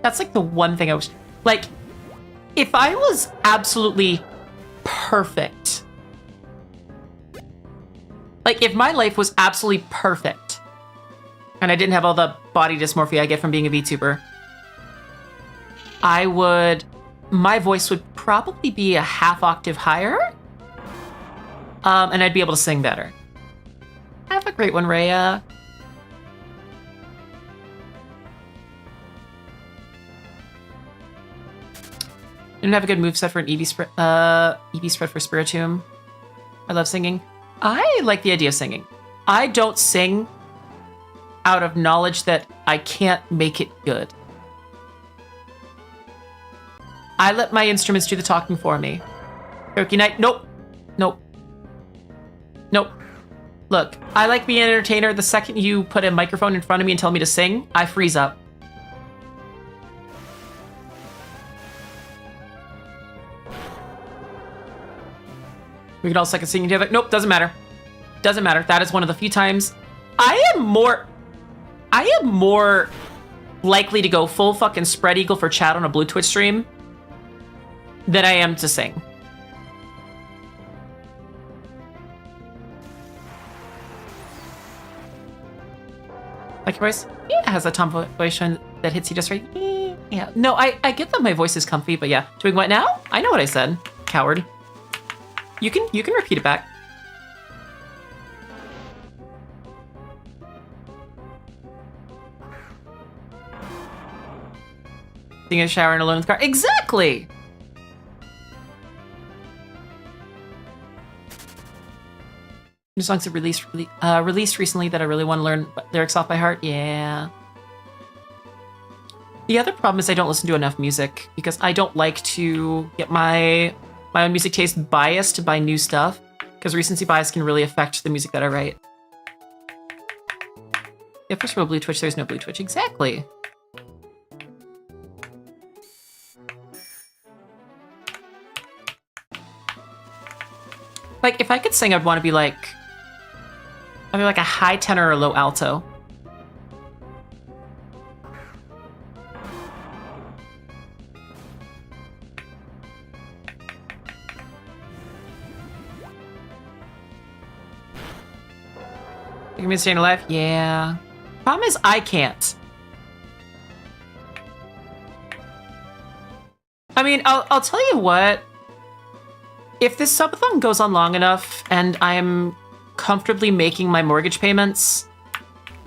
That's like the one thing I wish. Like, if I was absolutely perfect, like if my life was absolutely perfect and I didn't have all the body dysmorphia I get from being a VTuber, my voice would probably be a half octave higher, and I'd be able to sing better. Have a great one, Rhea. Didn't have a good moveset for an EV spread for Spiritomb. I love singing. I like the idea of singing. I don't sing out of knowledge that I can't make it good. I let my instruments do the talking for me. Karaoke night? Nope. Nope. Nope. Look, I like being an entertainer. The second you put a microphone in front of me and tell me to sing, I freeze up. We can all second sing together. Nope, doesn't matter. Doesn't matter. That is one of the few times I am more likely to go full fucking spread eagle for chat on a blue Twitch stream than I am to sing. Like your voice? Yeah, it has a tom voice that hits you just right. Yeah. No, I get that my voice is comfy, but yeah. Doing what now? I know what I said. Coward. You can repeat it back. Taking a shower and alone in the car. Exactly! New songs have released recently that I really want to learn lyrics off by heart. Yeah. The other problem is I don't listen to enough music because I don't like to get my own music taste biased by new stuff, because recency bias can really affect the music that I write. Yeah, first of all, Blue Twitch, there's no Blue Twitch. Exactly. Like, if I could sing, I'd want to be like a high tenor or low alto. You can be staying alive? Yeah. Problem is, I can't. I mean, I'll tell you what. If this subathon goes on long enough and I'm comfortably making my mortgage payments,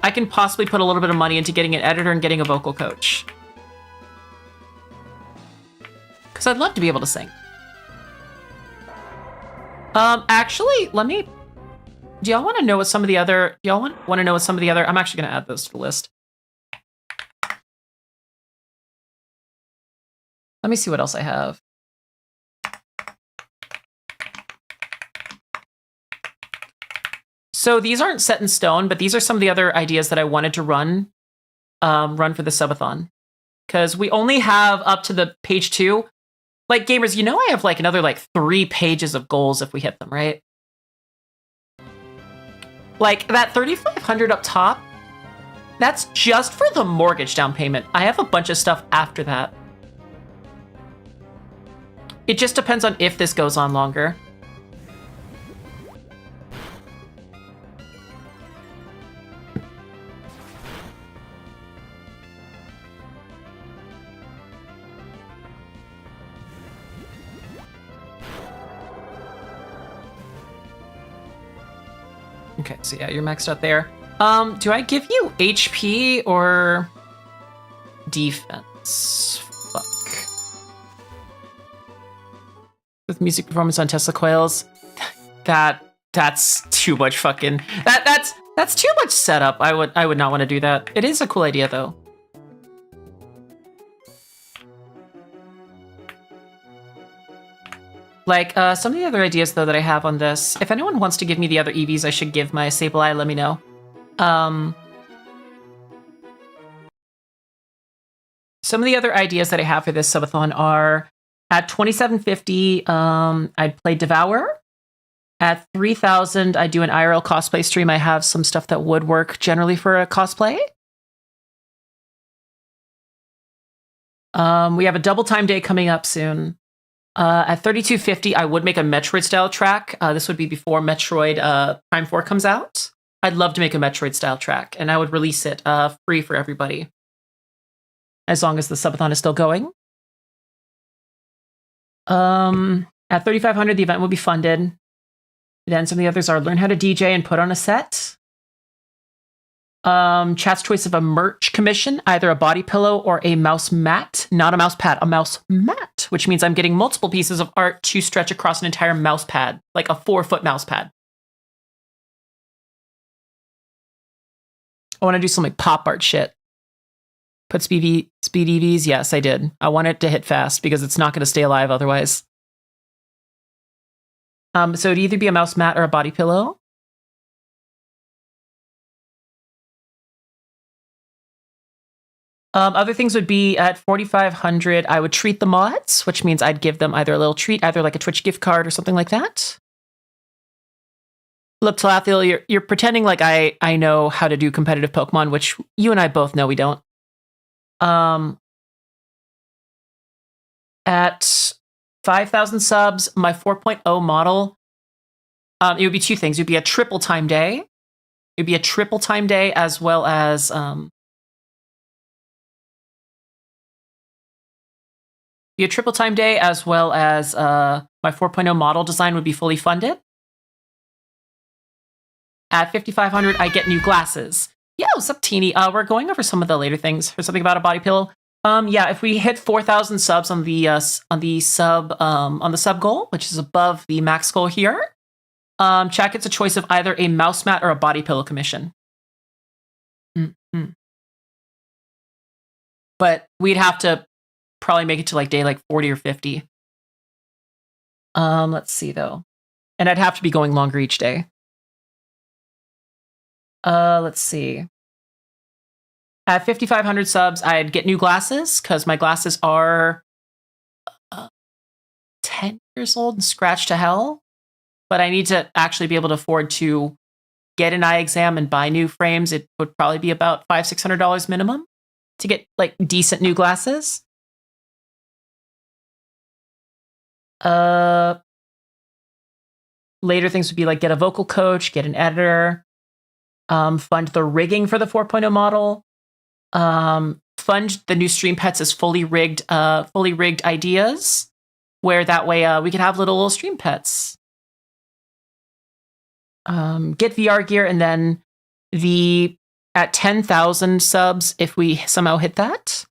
I can possibly put a little bit of money into getting an editor and getting a vocal coach. Because I'd love to be able to sing. Actually, let me... Do y'all want to know what some of the other... I'm actually going to add those to the list. Let me see what else I have. So these aren't set in stone, but these are some of the other ideas that I wanted to run for the subathon. Because we only have up to the page 2. Like, gamers, you know I have like another like 3 pages of goals if we hit them, right? Like, that $3,500 up top, that's just for the mortgage down payment. I have a bunch of stuff after that. It just depends on if this goes on longer. Okay, so yeah, you're maxed out there. Do I give you HP or defense? Fuck. With music performance on Tesla coils. That's too much fucking... That's too much setup. I would not want to do that. It is a cool idea, though. Like, some of the other ideas, though, that I have on this, if anyone wants to give me the other EVs I should give my Sableye, let me know. Some of the other ideas that I have for this subathon are, at 2750, I'd play Devour. At 3000, I do an IRL cosplay stream. I have some stuff that would work generally for a cosplay. We have a double time day coming up soon. At 3250, I would make a Metroid-style track. This would be before Metroid Prime 4 comes out. I'd love to make a Metroid-style track, and I would release it free for everybody. As long as the subathon is still going. At 3500, the event will be funded. Then some of the others are learn how to DJ and put on a set. Chat's choice of a merch commission, either a body pillow or a mouse mat. Not a mouse pad, a mouse mat, which means I'm getting multiple pieces of art to stretch across an entire mouse pad, like a 4-foot mouse pad. I want to do some like pop art shit. Put speed EVs? Yes, I did. I want it to hit fast because it's not going to stay alive otherwise. So it'd either be a mouse mat or a body pillow. Other things would be at 4500, I would treat the mods, which means I'd give them either a little treat, either like a Twitch gift card or something like that. Look, Talathiel, you're pretending like I know how to do competitive Pokemon, which you and I both know we don't. At 5,000 subs, my 4.0 model, it would be two things. It would be a triple time day. It would be a triple time day as well as... be a triple time day as well as my 4.0 model design would be fully funded. At 5,500, I get new glasses. Yo, what's up, Teeny? We're going over some of the later things for something about a body pillow. Yeah, if we hit 4,000 subs on the sub goal, which is above the max goal here, chat gets a choice of either a mouse mat or a body pillow commission. But we'd have to probably make it to like day like 40 or 50. Let's see though. And I'd have to be going longer each day. Let's see. At 5,500 subs, I'd get new glasses because my glasses are 10 years old and scratched to hell. But I need to actually be able to afford to get an eye exam and buy new frames. It would probably be about $500-$600 minimum to get like decent new glasses. Later things would be like get a vocal coach, get an editor, fund the rigging for the 4.0 model, fund the new stream pets as fully rigged ideas, where that way we could have little stream pets. Get VR gear, and then at 10,000 subs, if we somehow hit that.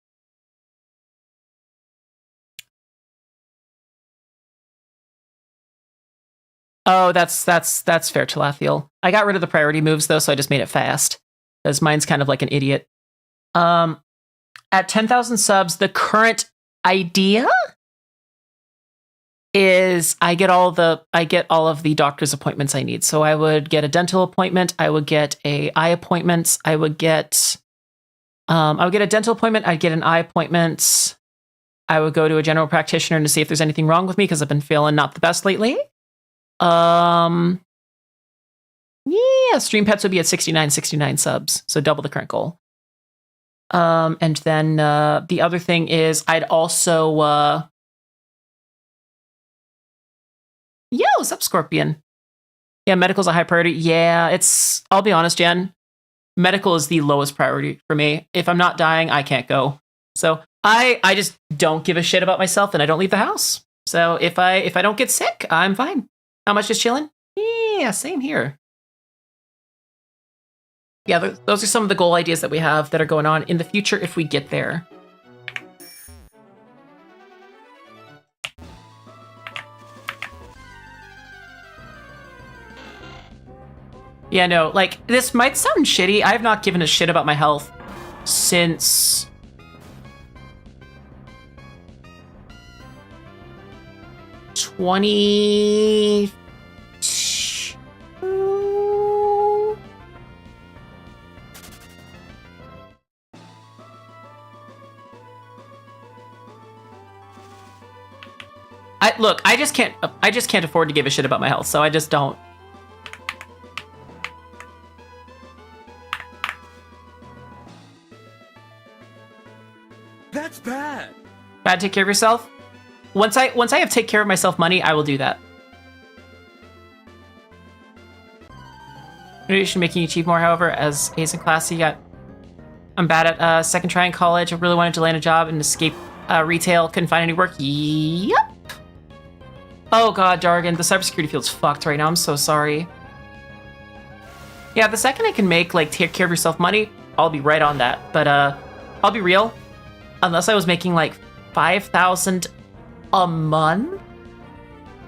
Oh, that's fair, Talathiel. I got rid of the priority moves, though, so I just made it fast. Because mine's kind of like an idiot. At 10,000 subs, the current idea is I get all of the doctor's appointments I need. So I would get a dental appointment, I would get a eye appointments, I would get a dental appointment, I'd get an eye appointment, I would go to a general practitioner to see if there's anything wrong with me because I've been feeling not the best lately. Yeah, stream pets would be at 69 subs, so double the current goal. And then the other thing is I'd also yo, what's up, Scorpion? Yeah, medical's a high priority. Yeah, I'll be honest, Jen, medical is the lowest priority for me. If I'm not dying, I can't go. So I just don't give a shit about myself and I don't leave the house. So if I don't get sick, I'm fine. How much is chilling? Yeah, same here. Yeah, those are some of the goal ideas that we have that are going on in the future if we get there. Yeah, no, like, this might sound shitty. I have not given a shit about my health since... ...20... Look, I just can't afford to give a shit about my health, so I just don't. That's bad. Bad, take care of yourself. Once I have take care of myself money, I will do that. Motivation making you achieve more, however, as A's in class, I'm bad at second try in college. I really wanted to land a job and escape retail. Couldn't find any work. Yep. Oh god, Dargan, the cybersecurity field's fucked right now. I'm so sorry. Yeah, the second I can make, like, take care of yourself money, I'll be right on that. But, I'll be real. Unless I was making, like, 5,000 a month?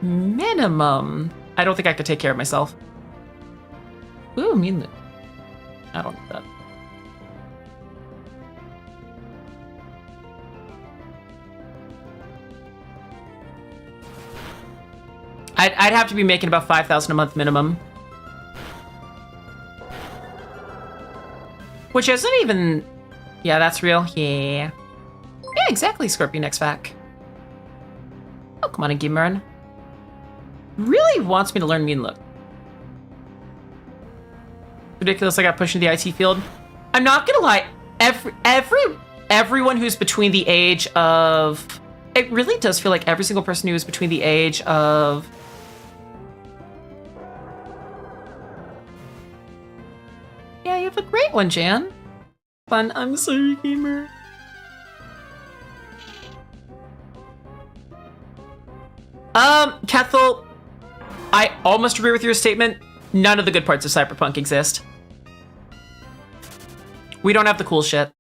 Minimum. I don't think I could take care of myself. Ooh, mean... I don't need that. I'd have to be making about 5,000 a month minimum. Which isn't even... Yeah, that's real. Yeah. Yeah, exactly, Scorpion X-Vac. Oh, come on, Gimmerin. Really wants me to learn Mean Look. Ridiculous, I got pushed into the IT field. I'm not gonna lie, everyone who's between the age of... It really does feel like every single person who is between the age of... Yeah, you have a great one, Jan. Fun. I'm sorry, gamer. Kethel, I almost agree with your statement. None of the good parts of Cyberpunk exist. We don't have the cool shit.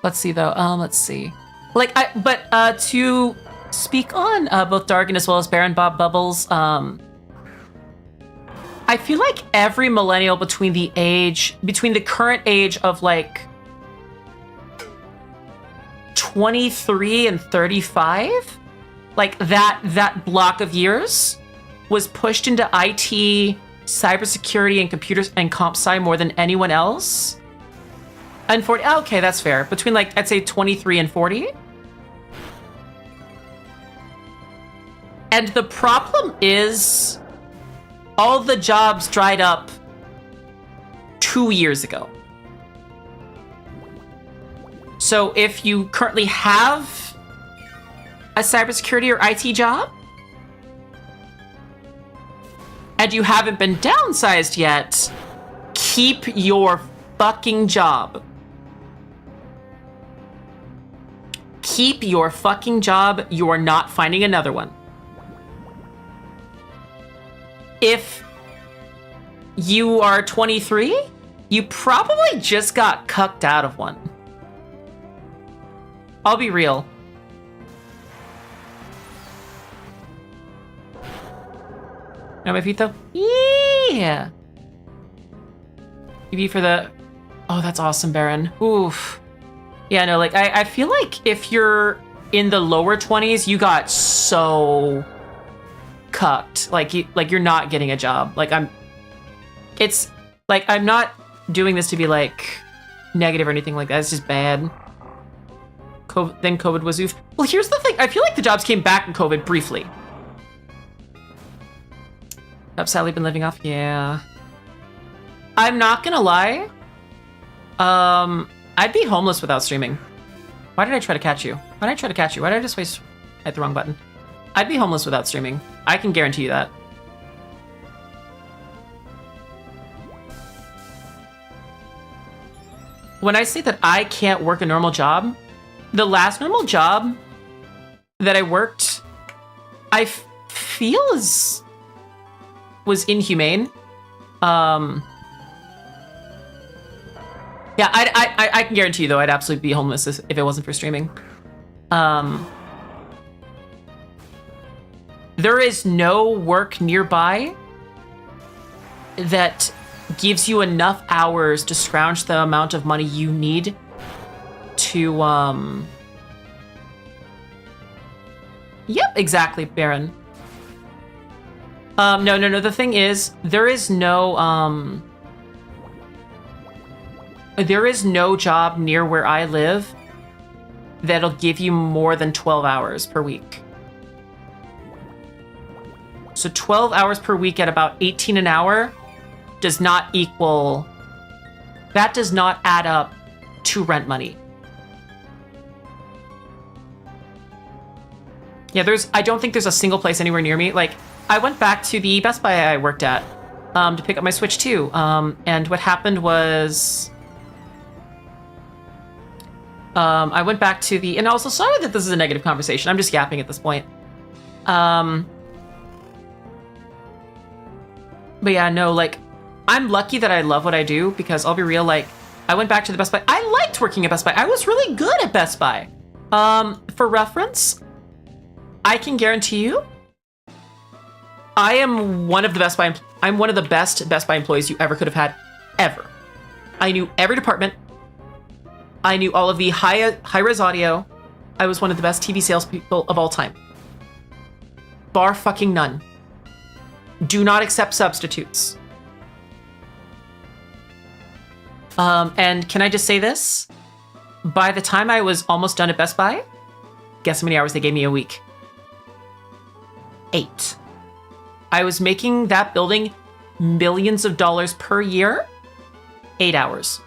Let's see, though. Let's see. Like, to speak on both Dargan as well as Baron Bob Bubbles, I feel like every millennial between the current age of, like, 23 and 35, like, that block of years was pushed into IT, cybersecurity, and computers and comp sci more than anyone else. And 40, okay, that's fair. Between, like, I'd say 23 and 40. And the problem is all the jobs dried up 2 years ago. So if you currently have a cybersecurity or IT job, and you haven't been downsized yet, keep your fucking job. Keep your fucking job. You are not finding another one. If you are 23, you probably just got cucked out of one. I'll be real. No, my feet though? Yeah. You for the... Oh, that's awesome, Baron. Oof. Yeah, no, like, I feel like if you're in the lower 20s, you got so cucked. Like you're not getting a job. Like, it's, like, I'm not doing this to be, like, negative or anything like that. It's just bad. Then COVID was oof. Well, here's the thing. I feel like the jobs came back in COVID briefly. I've sadly been living off. Yeah. I'm not gonna lie. I'd be homeless without streaming. Why did I try to catch you? Why did I try to catch you? Why did I just hit the wrong button? I'd be homeless without streaming. I can guarantee you that. When I say that I can't work a normal job, the last normal job that I worked, I feel was inhumane. Yeah, I can guarantee you, though, I'd absolutely be homeless if it wasn't for streaming. There is no work nearby that gives you enough hours to scrounge the amount of money you need to, Yep, exactly, Baron. No. The thing is, there is no job near where I live that'll give you more than 12 hours per week. So 12 hours per week at about 18 an hour does not equal... That does not add up to rent money. Yeah, I don't think there's a single place anywhere near me. Like, I went back to the Best Buy I worked at to pick up my Switch 2. And what happened was... I went back to the... And also, sorry that this is a negative conversation. I'm just yapping at this point. But yeah, no, like, I'm lucky that I love what I do because I'll be real, like, I went back to the Best Buy. I liked working at Best Buy. I was really good at Best Buy. For reference, I can guarantee you, I am one of the Best Buy. I'm one of the best Best Buy employees you ever could have had, ever. I knew every department. I knew all of the high-res audio. I was one of the best TV salespeople of all time. Bar fucking none. Do not accept substitutes. And can I just say this? By the time I was almost done at Best Buy, guess how many hours they gave me a week? 8. I was making that building millions of dollars per year. 8 hours.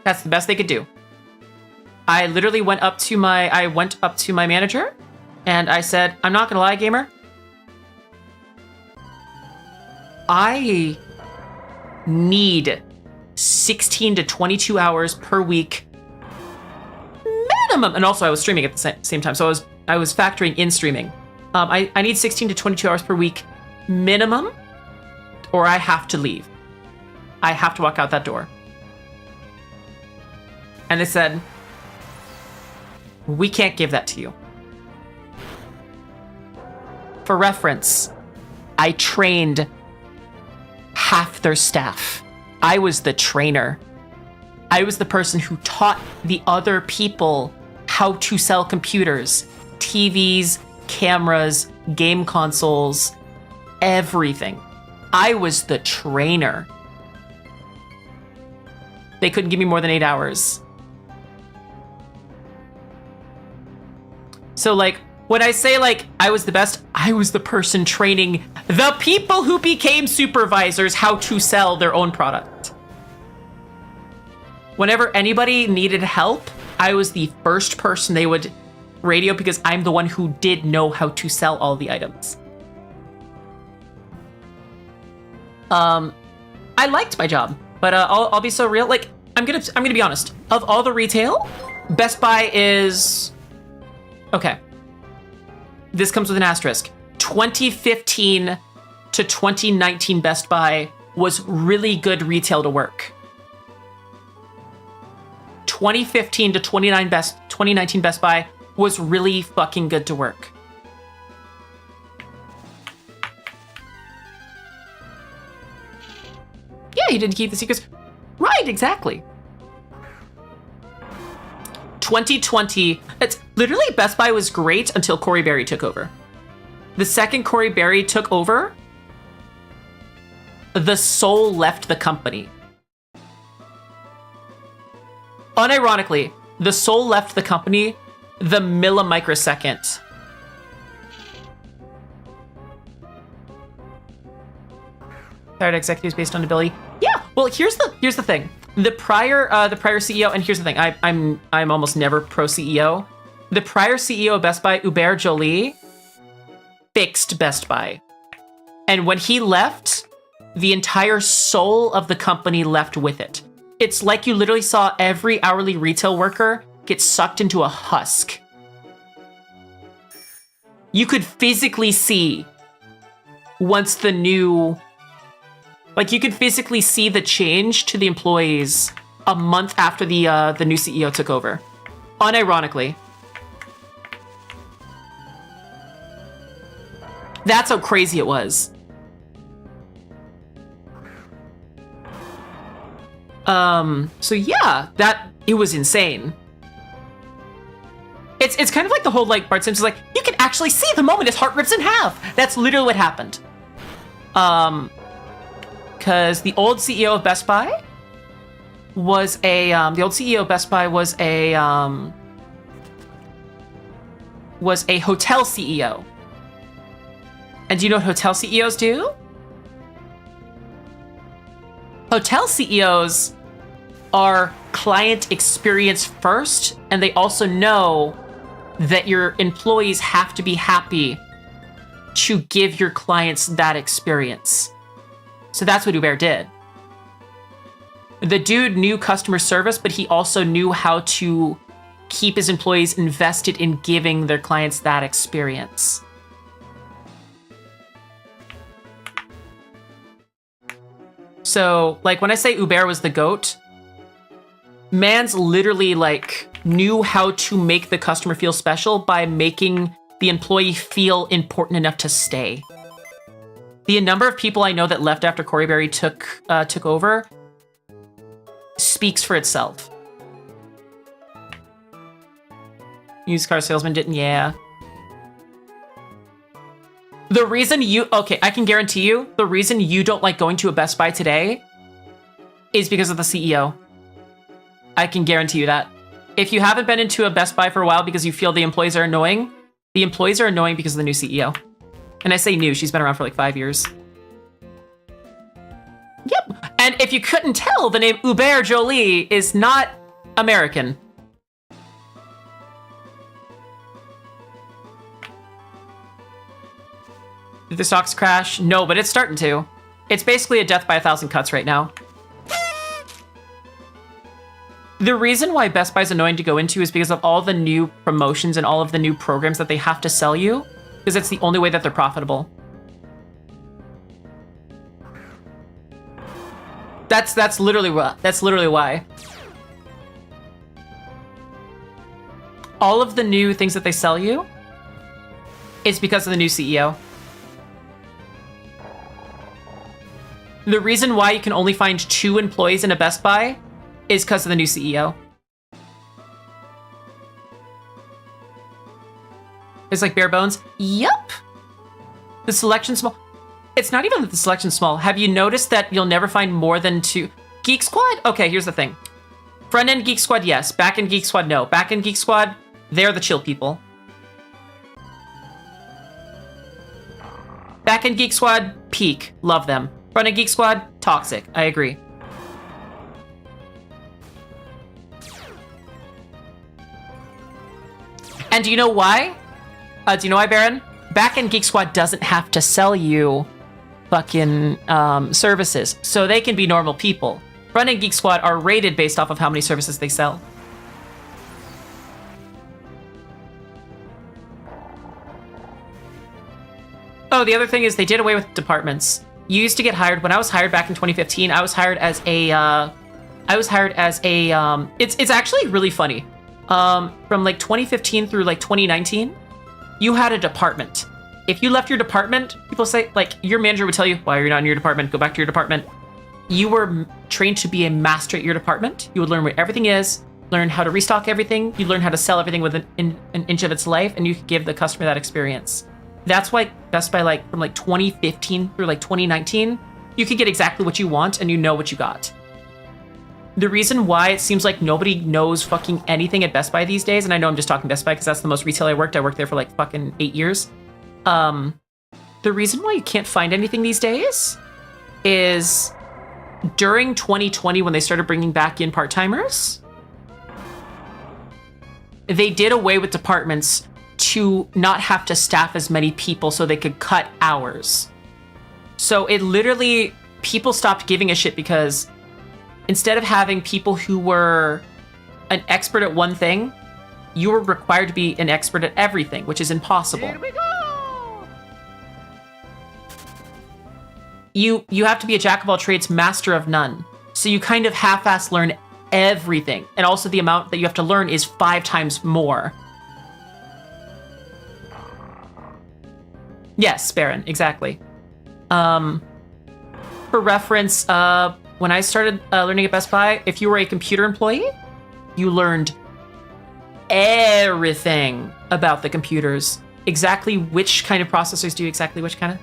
That's the best they could do. I literally went up to my manager and I said, I'm not gonna lie, gamer. I need 16 to 22 hours per week minimum. And also I was streaming at the same time. So I was factoring in streaming. I need 16 to 22 hours per week minimum, or I have to leave. I have to walk out that door. And they said, we can't give that to you. For reference, I trained half their staff. I was the trainer. I was the person who taught the other people how to sell computers, TVs, cameras, game consoles, everything. I was the trainer. They couldn't give me more than 8 hours. So, like, when I say, like, I was the best, I was the person training the people who became supervisors how to sell their own product. Whenever anybody needed help, I was the first person they would radio because I'm the one who did know how to sell all the items. I liked my job, but I'll be so real. Like, I'm gonna be honest. Of all the retail, Best Buy is okay. This comes with an asterisk. 2015 to 2019 Best Buy was really good retail to work. 2015 to 2019 Best Buy was really fucking good to work. Yeah, you didn't keep the secrets. Right, exactly. 2020, it's literally Best Buy was great until Corey Berry took over. The second Corey Berry took over, the soul left the company. Unironically, the soul left the company the millimicrosecond. Hired executives based on ability. Yeah, well, here's the thing. The prior CEO, and here's the thing. I'm almost never pro CEO. The prior CEO of Best Buy, Hubert Joly, fixed Best Buy, and when he left, the entire soul of the company left with it. It's like you literally saw every hourly retail worker get sucked into a husk. You could physically see once the new... Like, you could physically see the change to the employees a month after the new CEO took over. Unironically. That's how crazy it was. So yeah, it was insane. It's kind of like the whole, like, Bart Simpson's like, you can actually see the moment his heart rips in half. That's literally what happened. Because the old CEO of Best Buy was a hotel CEO. And do you know what hotel CEOs do? Hotel CEOs are client experience first, and they also know that your employees have to be happy to give your clients that experience. So that's what Uber did. The dude knew customer service, but he also knew how to keep his employees invested in giving their clients that experience. So, like, when I say Uber was the GOAT, Mans literally, like, knew how to make the customer feel special by making the employee feel important enough to stay. The number of people I know that left after Corey Berry took over speaks for itself. Used car salesman didn't, yeah. The reason I can guarantee you, the reason you don't like going to a Best Buy today is because of the CEO. I can guarantee you that. If you haven't been into a Best Buy for a while because you feel the employees are annoying because of the new CEO. And I say new, she's been around for like 5 years. Yep. And if you couldn't tell, the name Hubert Joly is not American. Did the stocks crash? No, but it's starting to. It's basically a death by 1,000 cuts right now. The reason why Best Buy is annoying to go into is because of all the new promotions and all of the new programs that they have to sell you, because it's the only way that they're profitable. That's literally why. All of the new things that they sell you is because of the new CEO. The reason why you can only find 2 employees in a Best Buy is because of the new CEO. It's like bare bones. Yup. The selection's small. It's not even that the selection's small. Have you noticed that you'll never find more than 2? Geek Squad? Okay, here's the thing. Front end Geek Squad, yes. Back end Geek Squad, no. Back end Geek Squad, they're the chill people. Back end Geek Squad, peak. Love them. Front end Geek Squad, toxic. I agree. And do you know why? Do you know why, Baron? Back-end Geek Squad doesn't have to sell you fucking services, so they can be normal people. Front-end Geek Squad are rated based off of how many services they sell. Oh, the other thing is they did away with departments. You used to get hired. When I was hired back in 2015, I was hired as a... It's actually really funny. From like 2015 through like 2019, you had a department. If you left your department, people say, like, your manager would tell you, why are you not in your department? Go back to your department. You were trained to be a master at your department. You would learn where everything is, learn how to restock everything, you learn how to sell everything within an inch of its life, and you could give the customer that experience. That's why Best Buy, like, from like 2015 through like 2019, you could get exactly what you want and you know what you got. The reason why it seems like nobody knows fucking anything at Best Buy these days, and I know I'm just talking Best Buy because that's the most retail I worked there for like fucking 8 years. The reason why you can't find anything these days is during 2020 when they started bringing back in part-timers, they did away with departments to not have to staff as many people so they could cut hours. So it literally, people stopped giving a shit because instead of having people who were an expert at one thing, you were required to be an expert at everything, which is impossible. Here we go! You have to be a jack of all trades, master of none. So you kind of half-ass learn everything. And also the amount that you have to learn is 5 times more. Yes, Baron, exactly. For reference, when I started learning at Best Buy, if you were a computer employee, you learned everything about the computers. Exactly which kind of processors do exactly which kind of...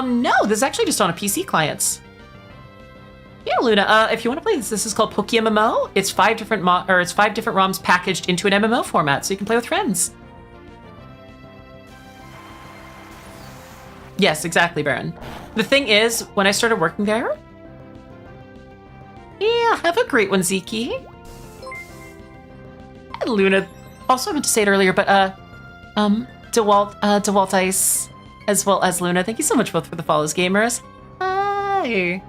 no, this is actually just on a PC clients. Yeah, Luna, if you want to play this is called PokemonEmerald. It's 5 different ROMs packaged into an MMO format, so you can play with friends. Yes, exactly, Baron. The thing is, when I started working there... Yeah, have a great one, Ziki. And Luna, also I meant to say it earlier, but, DeWalt Ice, as well as Luna, thank you so much both for the follows, gamers. Hi.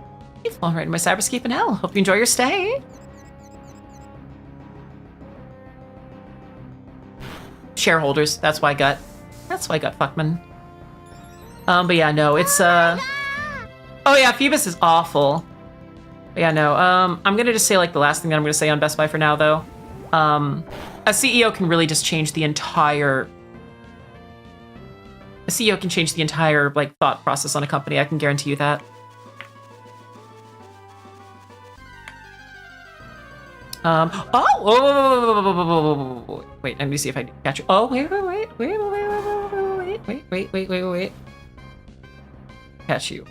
You've flown right in my cyberscape in hell. Hope you enjoy your stay. Shareholders, that's why I got Fuckman. But yeah, no, it's, oh yeah, Phoebus is awful. But yeah, no, I'm gonna just say, like, the last thing that I'm gonna say on Best Buy for now, though. A CEO can really just change the entire... A CEO can change the entire, like, thought process on a company, I can guarantee you that. Wait, let me see if I can catch you. Oh, wait. Catch you.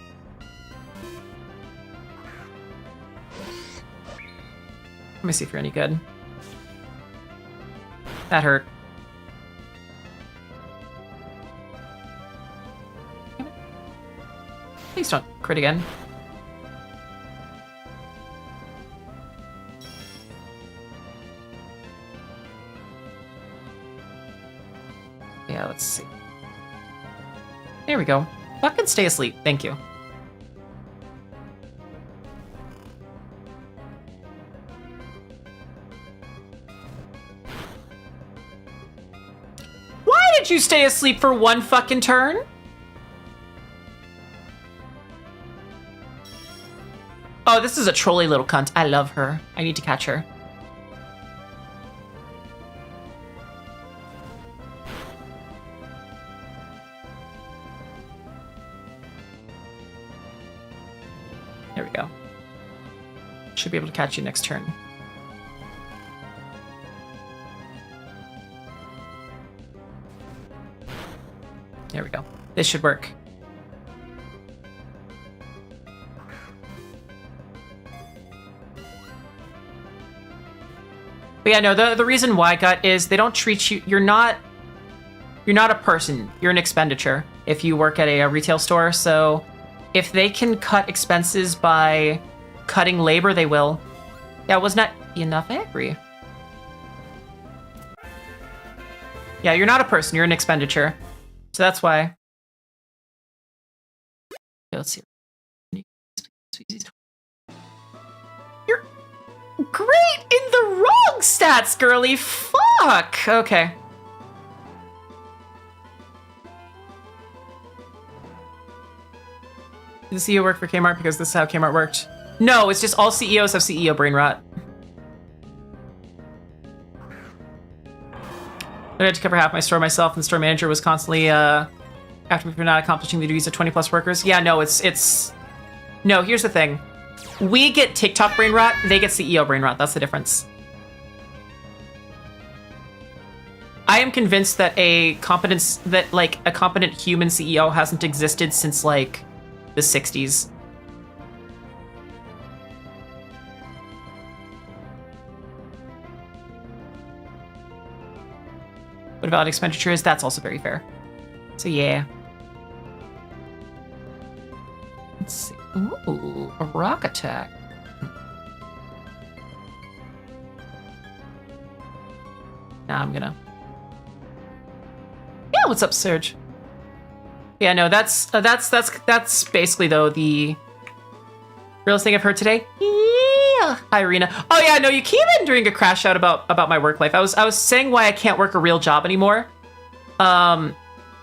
Let me see if you're any good. That hurt. Please don't crit again. Yeah, let's see. There we go. Fucking stay asleep. Thank you. Why did you stay asleep for one fucking turn? Oh, this is a trolly little cunt. I love her. I need to catch her. There we go. Should be able to catch you next turn. There we go. This should work. But yeah, no, the reason why I got is they don't treat you... You're not a person. You're an expenditure if you work at a retail store. So if they can cut expenses by cutting labor, they will. Yeah, was not enough. I agree. Yeah, you're not a person. You're an expenditure. So that's why. Okay, let's see. You're great in the wrong stats, girly. Fuck. Okay. Did the CEO work for Kmart because this is how Kmart worked? No, it's just all CEOs have CEO brain rot. I had to cover half my store myself, and the store manager was constantly after me for not accomplishing the duties of 20+ workers. Yeah, no, it's... No, here's the thing. We get TikTok brain rot, they get CEO brain rot. That's the difference. I am convinced that a competent human CEO hasn't existed since, like, the 60s. What about expenditures? That's also very fair. So yeah. Let's see. Ooh, a rock attack. Now I'm gonna... Yeah, what's up, Serge? Yeah, no, that's basically, though, the realest thing I've heard today. Yeah. Hi, Irina. Oh yeah, no, you came in during a crash out about my work life. I was saying why I can't work a real job anymore.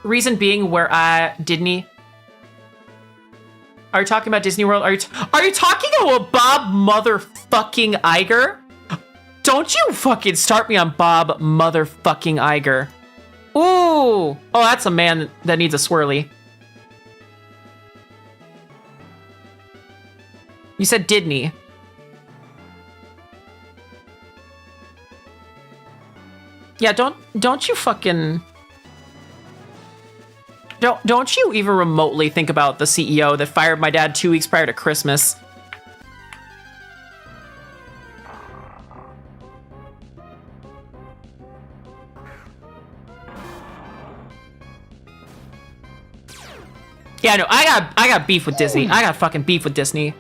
Reason being where Disney. Are you talking about Disney World? Are you talking about Bob motherfucking Iger? Don't you fucking start me on Bob motherfucking Iger. Ooh. Oh, that's a man that needs a swirly. You said Disney. Yeah, don't you fucking... Don't you even remotely think about the CEO that fired my dad 2 weeks prior to Christmas. Yeah, no, I got beef with Disney. I got fucking beef with Disney.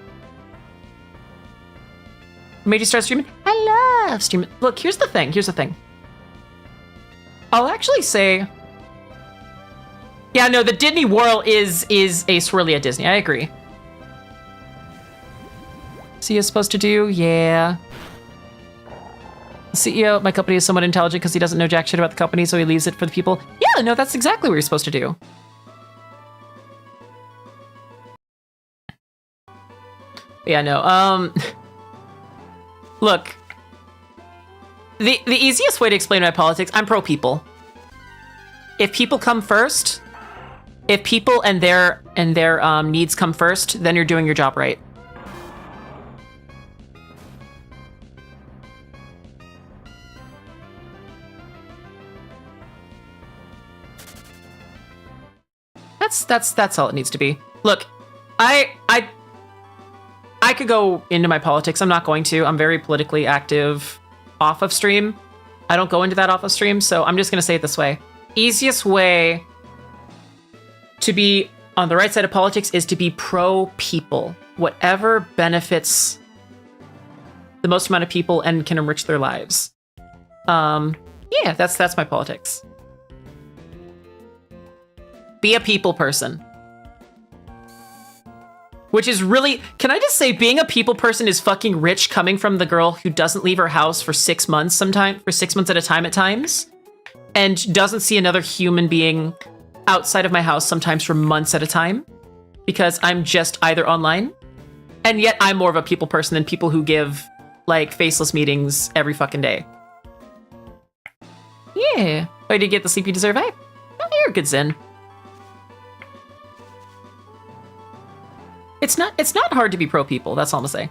Made you start streaming? I love streaming. Look, here's the thing. I'll actually say... Yeah, no, the Disney Whirl is a swirly at Disney. I agree. CEO is supposed to do? Yeah. The CEO of my company is somewhat intelligent because he doesn't know jack shit about the company, so he leaves it for the people. Yeah, no, that's exactly what you're supposed to do. Yeah, no, look. The easiest way to explain my politics, I'm pro-people. If people come first, if people and their needs come first, then you're doing your job right. That's all it needs to be. Look, I could go into my politics. I'm not going to. I'm very politically active off of stream. I don't go into that off of stream, so I'm just going to say it this way. Easiest way to be on the right side of politics is to be pro-people. Whatever benefits the most amount of people and can enrich their lives. Yeah, that's my politics. Be a people person. Which is really, can I just say, being a people person is fucking rich coming from the girl who doesn't leave her house for 6 months for 6 months at a time at times, and doesn't see another human being outside of my house sometimes for months at a time, because I'm just either online, and yet I'm more of a people person than people who give, like, faceless meetings every fucking day. Yeah. Why did you get the sleep you deserve? Hey, oh, you're a good Zen. It's not hard to be pro people, that's all I'm gonna say.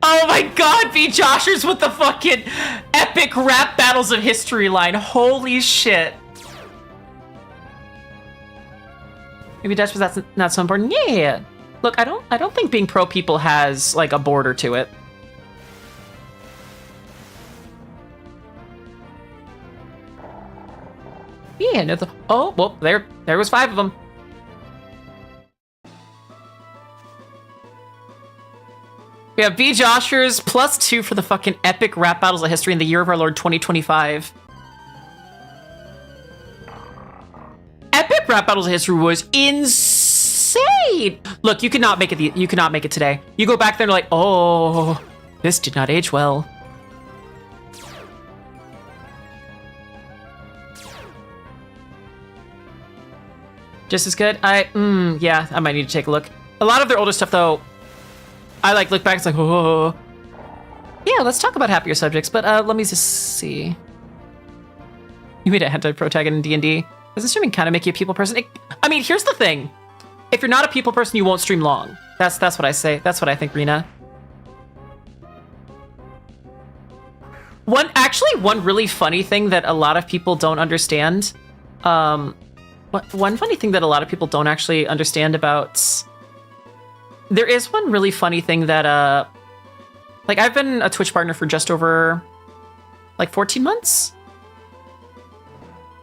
Oh my god, B. Joshers with the fucking epic rap battles of history line. Holy shit. Maybe Dutch, but that's not so important. Yeah. Look, I don't think being pro people has like a border to it. Yeah, no, oh, well, there was 5 of them. We have B. Joshers +2 for the fucking epic rap battles of history in the year of our Lord 2025. Epic rap battles of history was insane. Look, you could not make it. You could not make it today. You go back there and like, oh, this did not age well. Just as good? Yeah, I might need to take a look. A lot of their older stuff, though, I like look back, it's like, oh. Yeah, let's talk about happier subjects, but let me just see. You made a hentai protagonist in D&D. Doesn't streaming kind of make you a people person? I mean, here's the thing. If you're not a people person, you won't stream long. That's what I say. That's what I think, Rena. One really funny thing that a lot of people don't understand, one funny thing that a lot of people don't actually understand about... There is one really funny thing that, like, I've been a Twitch partner for just over, like, 14 months?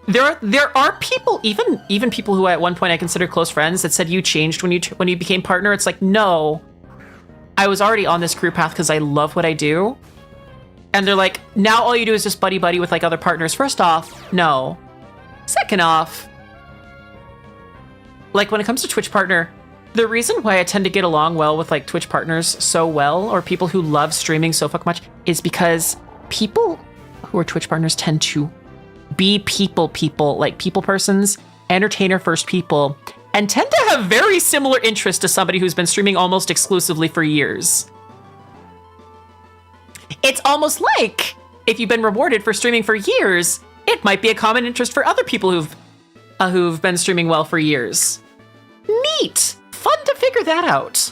There are people, even people who at one point I considered close friends, that said you changed when you became partner. It's like, no. I was already on this career path because I love what I do. And they're like, now all you do is just buddy-buddy with, like, other partners. First off, no. Second off... Like, when it comes to Twitch partner, the reason why I tend to get along well with, like, Twitch partners so well, or people who love streaming so fucking much, is because people who are Twitch partners tend to be people, like, people persons, entertainer-first people, and tend to have very similar interests to somebody who's been streaming almost exclusively for years. It's almost like, if you've been rewarded for streaming for years, It might be a common interest for other people who've been streaming well for years. Neat! Fun to figure that out.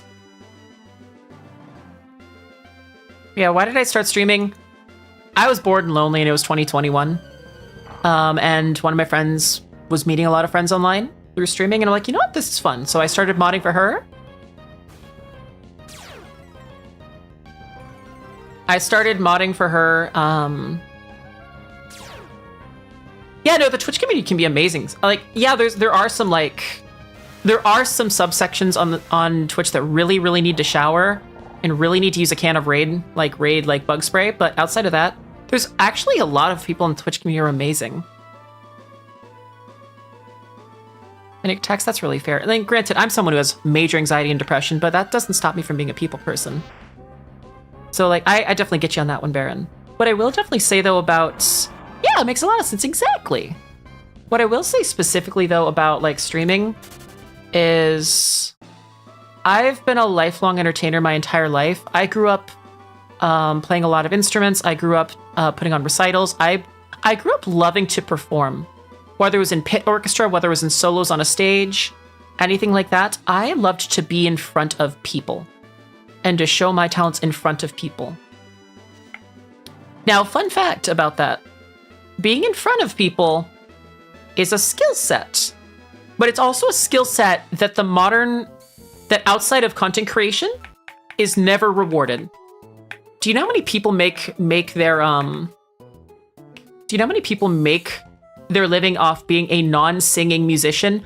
Yeah, why did I start streaming? I was bored and lonely, and it was 2021. And one of my friends was meeting a lot of friends online through streaming, and I'm like, you know what, this is fun. So I started modding for her. Yeah, no, the Twitch community can be amazing. Like, yeah, there are some subsections on Twitch that really need to shower and really need to use a can of Raid bug spray. But outside of that, there's actually a lot of people in the Twitch community who are amazing. And it text, that's really fair. And then granted, I'm someone who has major anxiety and depression, but that doesn't stop me from being a people person. So like, I definitely get you on that one, Baron. What I will definitely say though about, yeah, it makes a lot of sense, exactly. What I will say specifically though about like streaming is I've been a lifelong entertainer my entire life. I grew up playing a lot of instruments. I grew up putting on recitals. I grew up loving to perform, whether it was in pit orchestra, whether it was in solos on a stage, anything like that. I loved to be in front of people and to show my talents in front of people. Now, fun fact about that, being in front of people is a skill set, but it's also a skill set that that outside of content creation is never rewarded. Do you know how many people make their living off being a non-singing musician?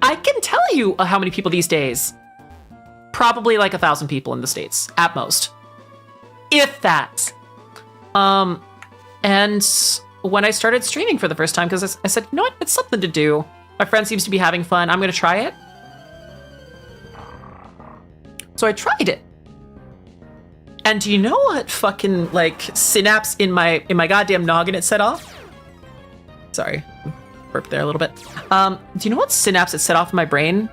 I can tell you how many people these days. Probably like 1,000 people in the States, at most. If that. And when I started streaming for the first time, because I said, you know what, it's something to do. My friend seems to be having fun. I'm going to try it. So I tried it. And do you know what fucking, like, synapse in my goddamn noggin it set off? Sorry, burped there a little bit. Do you know what synapse it set off in my brain?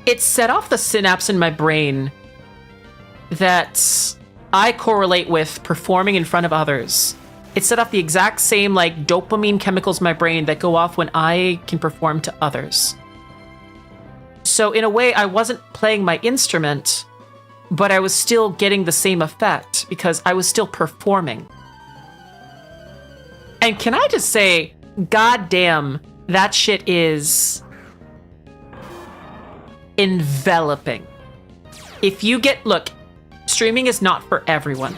It set off the synapse in my brain that I correlate with performing in front of others. It set off the exact same, like, dopamine chemicals in my brain that go off when I can perform to others. So in a way, I wasn't playing my instrument, but I was still getting the same effect because I was still performing. And can I just say, goddamn, that shit is enveloping. If you look, streaming is not for everyone.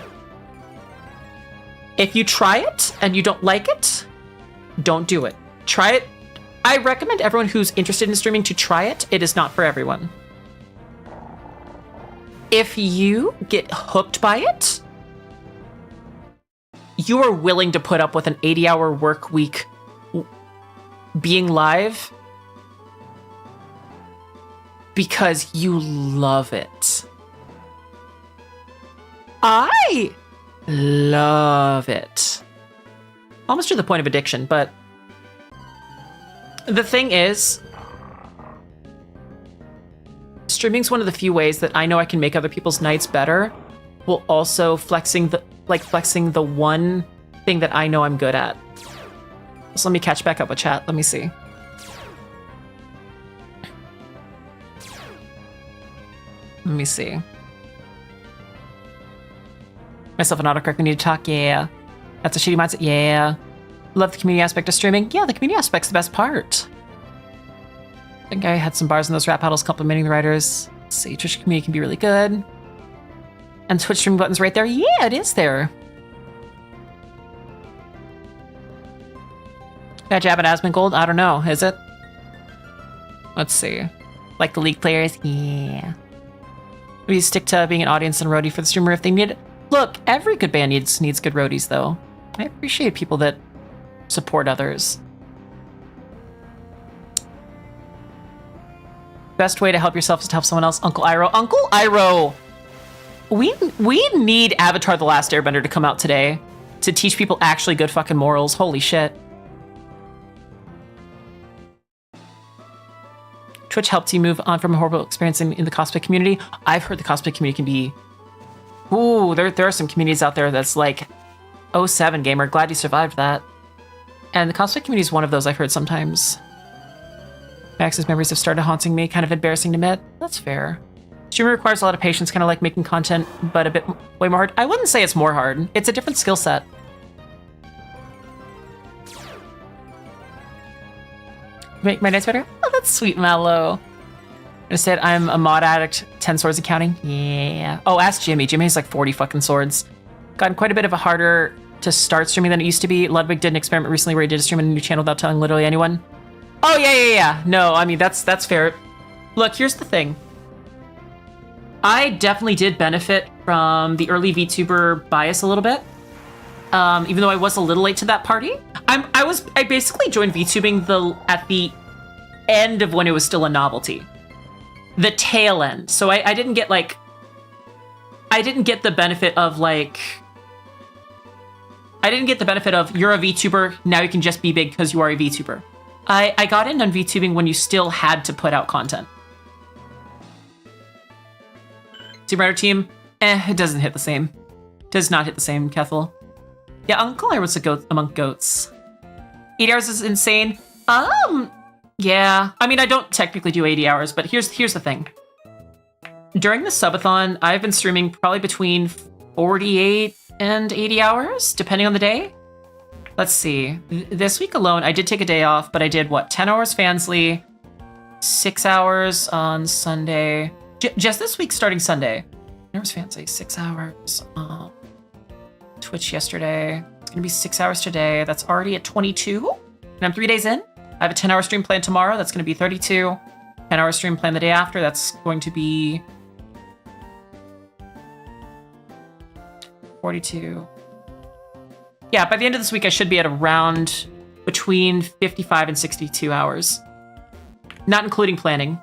If you try it and you don't like it, don't do it. Try it. I recommend everyone who's interested in streaming to try it. It is not for everyone. If you get hooked by it, you are willing to put up with an 80-hour work week being live because you love it. I love it. Almost to the point of addiction, but the thing is, streaming's one of the few ways that I know I can make other people's nights better, while also flexing the one thing that I know I'm good at. So let me catch back up with chat. Let me see. Let me see. Myself and autocorrect, we need to talk, yeah. That's a shitty mindset, yeah. Love the community aspect of streaming. Yeah, the community aspect's the best part. I think I had some bars in those rap battles complimenting the writers. Let's see, Twitch community can be really good. And Twitch streaming button's right there. Yeah, it is there. That jab at Asmongold? I don't know. Is it? Let's see. Like the League players? Yeah. We stick to being an audience and roadie for the streamer if they need it. Look, every good band needs good roadies, though. I appreciate people that support others. Best way to help yourself is to help someone else. Uncle Iroh. Uncle Iroh! We need Avatar The Last Airbender to come out today to teach people actually good fucking morals. Holy shit. Twitch helped you move on from a horrible experience in the cosplay community. I've heard the cosplay community can be... Ooh, there are some communities out there that's like 07 gamer. Glad you survived that. And the cosplay community is one of those I've heard sometimes. Max's memories have started haunting me. Kind of embarrassing to admit. That's fair. Streaming requires a lot of patience, kind of like making content, but a bit way more hard. I wouldn't say it's more hard. It's a different skill set. Make my nights better? Oh, that's sweet, Mallow. I said I'm a mod addict, 10 swords accounting. Yeah. Oh, ask Jimmy. Jimmy has like 40 fucking swords. Gotten quite a bit of a harder to start streaming than it used to be. Ludwig did an experiment recently where he did a stream on a new channel without telling literally anyone. Oh, yeah. No, I mean, that's fair. Look, here's the thing. I definitely did benefit from the early VTuber bias a little bit. Even though I was a little late to that party. I basically joined VTubing at the end of when it was still a novelty. The tail end. So I didn't get like... I didn't get the benefit of like... I didn't get the benefit of, you're a VTuber, now you can just be big because you are a VTuber. I got in on VTubing when you still had to put out content. Team Rider team, it doesn't hit the same. Does not hit the same, Kethel. Yeah, Uncle I was a goat among goats. 8 hours is insane. Yeah. I mean, I don't technically do 80 hours, but here's the thing. During the subathon, I've been streaming probably between 48 and 80 hours, depending on the day. Let's see. This week alone, I did take a day off, but I did, 10 hours Fansly, 6 hours on Sunday. Just this week starting Sunday. 10 hours Fansly, 6 hours. Twitch yesterday. It's gonna be 6 hours today. That's already at 22. And I'm 3 days in. I have a 10-hour stream planned tomorrow. That's gonna be 32. 10-hour stream planned the day after. That's going to be 42. Yeah, by the end of this week, I should be at around between 55 and 62 hours. Not including planning.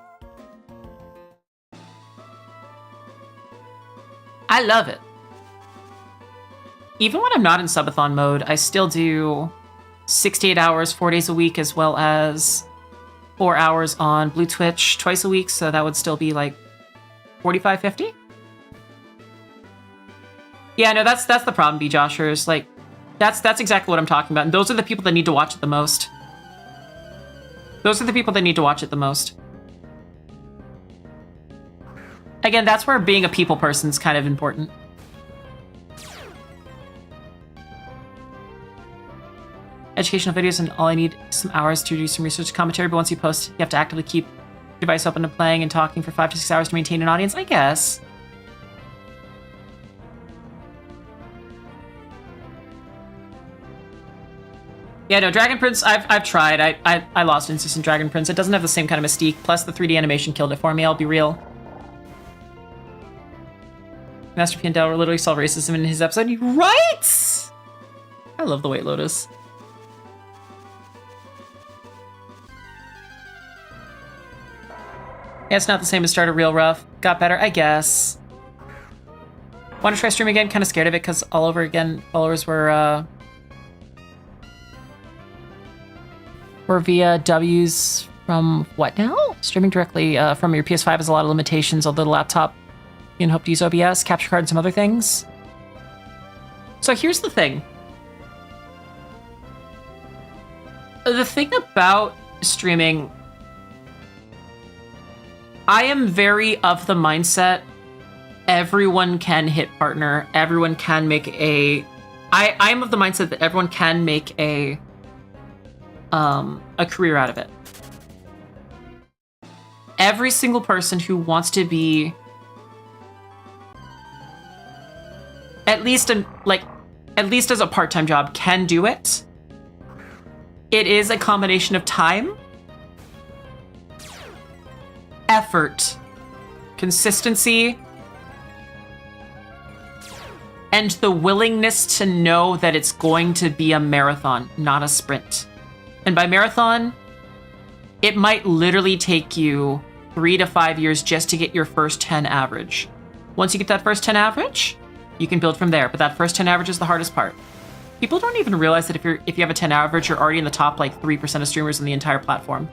I love it. Even when I'm not in subathon mode, I still do 68 hours, 4 days a week, as well as 4 hours on Blue Twitch twice a week. So that would still be like 45, 50. Yeah, no, that's the problem, B-Joshers. Like, that's exactly what I'm talking about. And those are the people that need to watch it the most. Those are the people that need to watch it the most. Again, that's where being a people person is kind of important. Educational videos, and all I need is some hours to do some research commentary, but once you post, you have to actively keep your device open and playing and talking for 5 to 6 hours to maintain an audience, I guess. Yeah, no, Dragon Prince, I've tried. I lost interest in Dragon Prince. It doesn't have the same kind of mystique, plus the 3D animation killed it for me, I'll be real. Master P and Del literally saw racism in his episode. Right? I love the White Lotus. Yeah, it's not the same as start a real rough. Got better, I guess. Want to try stream again? Kind of scared of it because all over again, followers were via W's from what now? Streaming directly from your PS5 has a lot of limitations, although the laptop you can hope to use OBS, capture card, and some other things. So here's the thing. The thing about streaming, I am very of the mindset everyone can hit partner, everyone can make a... I am of the mindset that everyone can make a career out of it. Every single person who wants to be at least as a part-time job can do it. It is a combination of time, effort, consistency, and the willingness to know that it's going to be a marathon, not a sprint. And by marathon, it might literally take you 3 to 5 years just to get your first 10 average. Once you get that first 10 average, you can build from there, but that first 10 average is the hardest part. People don't even realize that if you have a 10 average, you're already in the top 3% of streamers in the entire platform.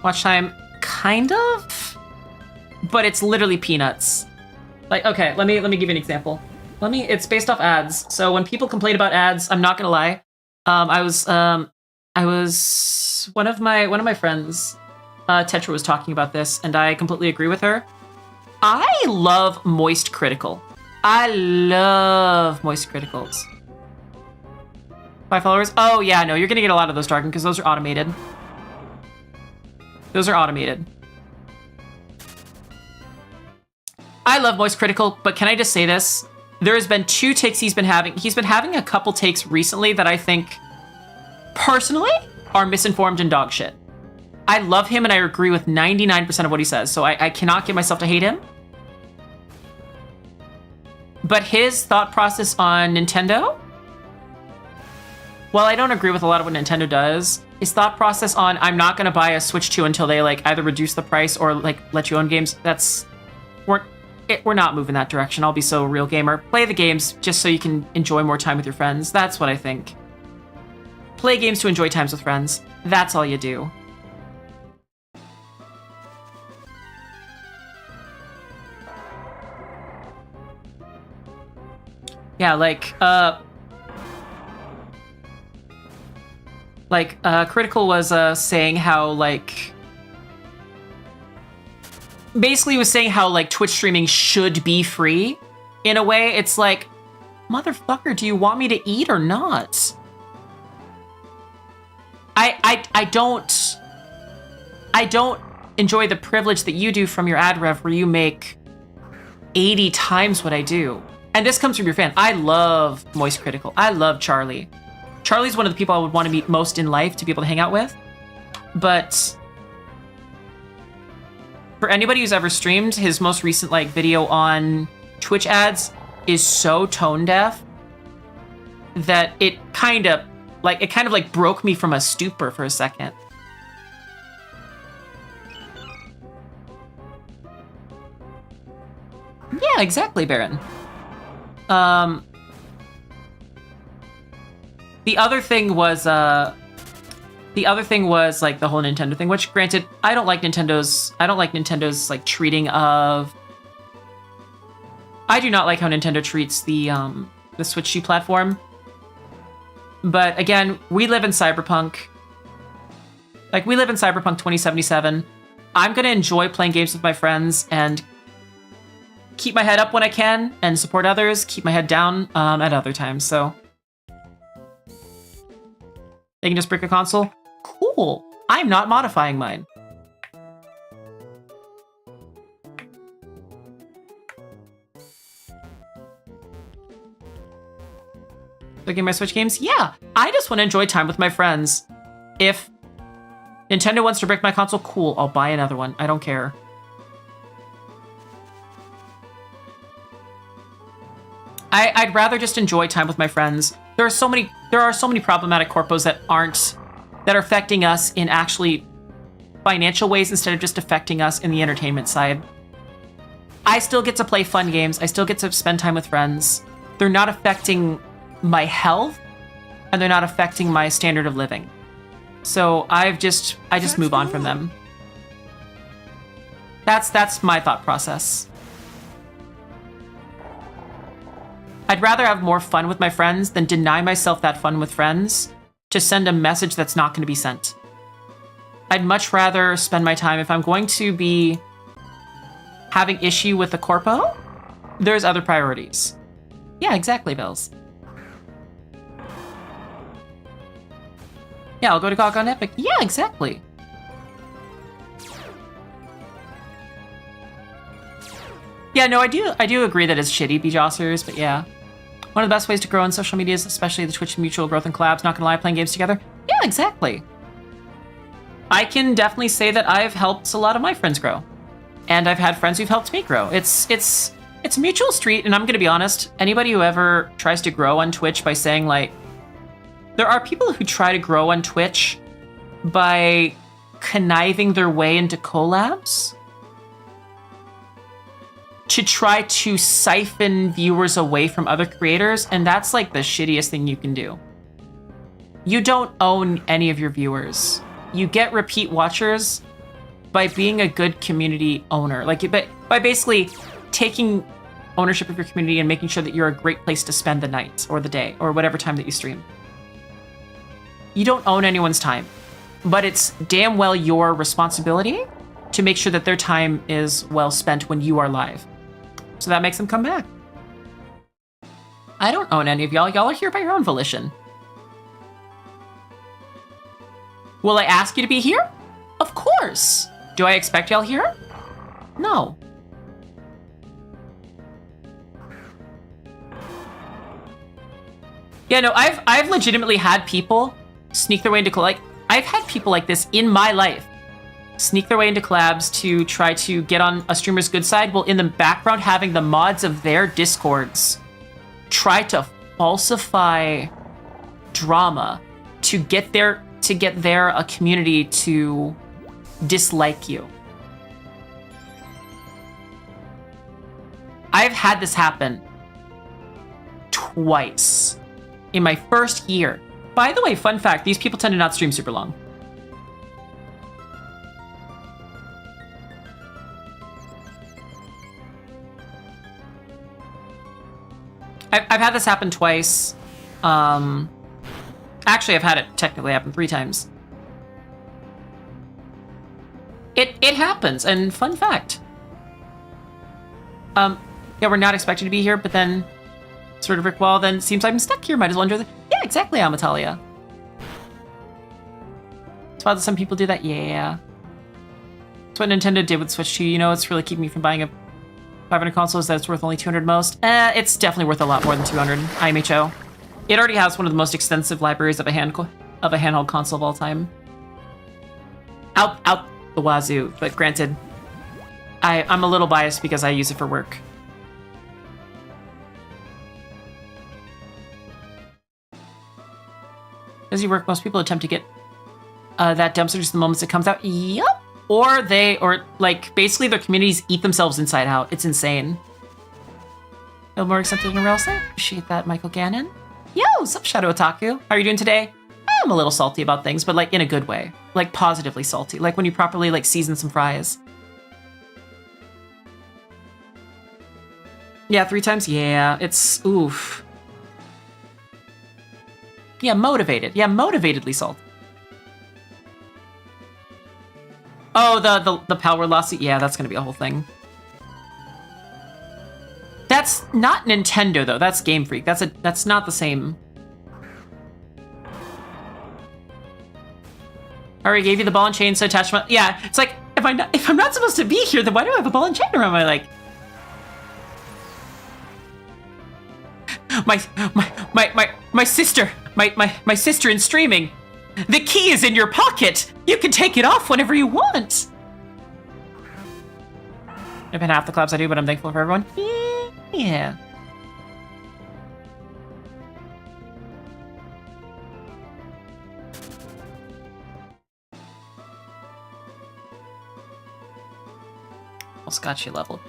Watch time, kind of. but it's literally peanuts. Like, okay, let me give you an example. It's based off ads. So when people complain about ads, I'm not gonna lie. I was one of my friends, Tetra, was talking about this, and I completely agree with her. I love moist critical. I love moist criticals. 5 followers? Oh yeah, no, you're gonna get a lot of those, Darkin, because those are automated. Those are automated. I love moist critical, but can I just say this? There has been 2 takes he's been having. He's been having a couple takes recently that I think, personally, are misinformed and dog shit. I love him and I agree with 99% of what he says, so I cannot get myself to hate him. But his thought process on Nintendo, while I don't agree with a lot of what Nintendo does, his thought process on I'm not going to buy a Switch 2 until they like either reduce the price or like let you own games, we're not moving that direction. I'll be so real gamer. Play the games just so you can enjoy more time with your friends. That's what I think. Play games to enjoy times with friends. That's all you do. Yeah, Critical was saying how basically was saying how Twitch streaming should be free. In a way, it's like, motherfucker, do you want me to eat or not? I don't enjoy the privilege that you do from your ad rev where you make 80 times what I do. And this comes from your fan. I love Moist Critical. I love Charlie. Charlie's one of the people I would want to meet most in life to be able to hang out with. But for anybody who's ever streamed, his most recent video on Twitch ads is so tone deaf that it kind of broke me from a stupor for a second. Yeah, exactly, Baron. The other thing was the whole Nintendo thing, which granted, I don't like Nintendo's treating of. I do not like how Nintendo treats the Switch 2 platform. But again, we live in Cyberpunk. We live in Cyberpunk 2077. I'm gonna enjoy playing games with my friends and keep my head up when I can and support others, keep my head down at other times, so. They can just brick a console? Cool. I'm not modifying mine. Looking at my Switch games? Yeah, I just want to enjoy time with my friends. If Nintendo wants to brick my console, cool, I'll buy another one. I don't care. I'd rather just enjoy time with my friends. There are so many problematic corpos that are affecting us in actually financial ways instead of just affecting us in the entertainment side. I still get to play fun games. I still get to spend time with friends. They're not affecting my health, and they're not affecting my standard of living. So I just move on from them. That's my thought process. I'd rather have more fun with my friends than deny myself that fun with friends to send a message that's not going to be sent. I'd much rather spend my time, if I'm going to be having issue with the corpo, there's other priorities. Yeah, exactly, Bills. Yeah, I'll go to GOG on Epic. Yeah, exactly. Yeah, no, I do agree that it's shitty, BJossers, but yeah. One of the best ways to grow on social media is especially the Twitch mutual growth and collabs, not gonna lie, playing games together. Yeah, exactly. I can definitely say that I've helped a lot of my friends grow. And I've had friends who've helped me grow. It's a mutual street, and I'm gonna be honest, anybody who ever tries to grow on Twitch by saying there are people who try to grow on Twitch by conniving their way into collabs to try to siphon viewers away from other creators, and that's the shittiest thing you can do. You don't own any of your viewers. You get repeat watchers, by being a good community owner. Like, by basically taking ownership of your community and making sure that you're a great place to spend the night or the day or whatever time that you stream. You don't own anyone's time, but it's damn well your responsibility to make sure that their time is well spent when you are live. So that makes them come back. I don't own any of y'all. Y'all are here by your own volition. Will I ask you to be here? Of course. Do I expect y'all here? No. Yeah, no, I've legitimately had people sneak their way into I've had people like this in my life. Sneak their way into collabs to try to get on a streamer's good side, while in the background having the mods of their discords try to falsify drama to get their a community to dislike you. I've had this happen twice in my first year. By the way, fun fact, these people tend to not stream super long. I've had this happen twice. Actually, I've had it technically happen 3 times. It happens, and fun fact. Yeah, we're not expected to be here, but then sort of Rick, well, then seems like I'm stuck here. Might as well enjoy the... Yeah, exactly, Amatalia. It's wild that some people do that. Yeah. That's what Nintendo did with Switch 2. You know, it's really keeping me from buying a 500 consoles that's worth only 200 most. It's definitely worth a lot more than 200 IMHO. It already has one of the most extensive libraries of a handheld console of all time. Out the wazoo, but granted, I'm a little biased because I use it for work. As you work, most people attempt to get that dumpster just the moments it comes out. Yup. Or basically their communities eat themselves inside out. It's insane. No more accepted than else. I appreciate that, Michael Gannon. Yo, what's up, Shadow Otaku? How are you doing today? I'm a little salty about things, but in a good way. Positively salty. When you properly season some fries. Yeah, 3 times? Yeah, it's oof. Yeah, motivated. Yeah, motivatedly salty. Oh, the power lawsuit? Yeah, that's gonna be a whole thing. That's not Nintendo, though. That's Game Freak. That's not the same. I already gave you the ball and chain, so attachment. Yeah, it's like, if I'm not supposed to be here, then why do I have a ball and chain around my leg? My sister, my sister in streaming. The key is in your pocket. You can take it off whenever you want. I've been half the clubs I do, but I'm thankful for everyone. Yeah. Almost got you leveled.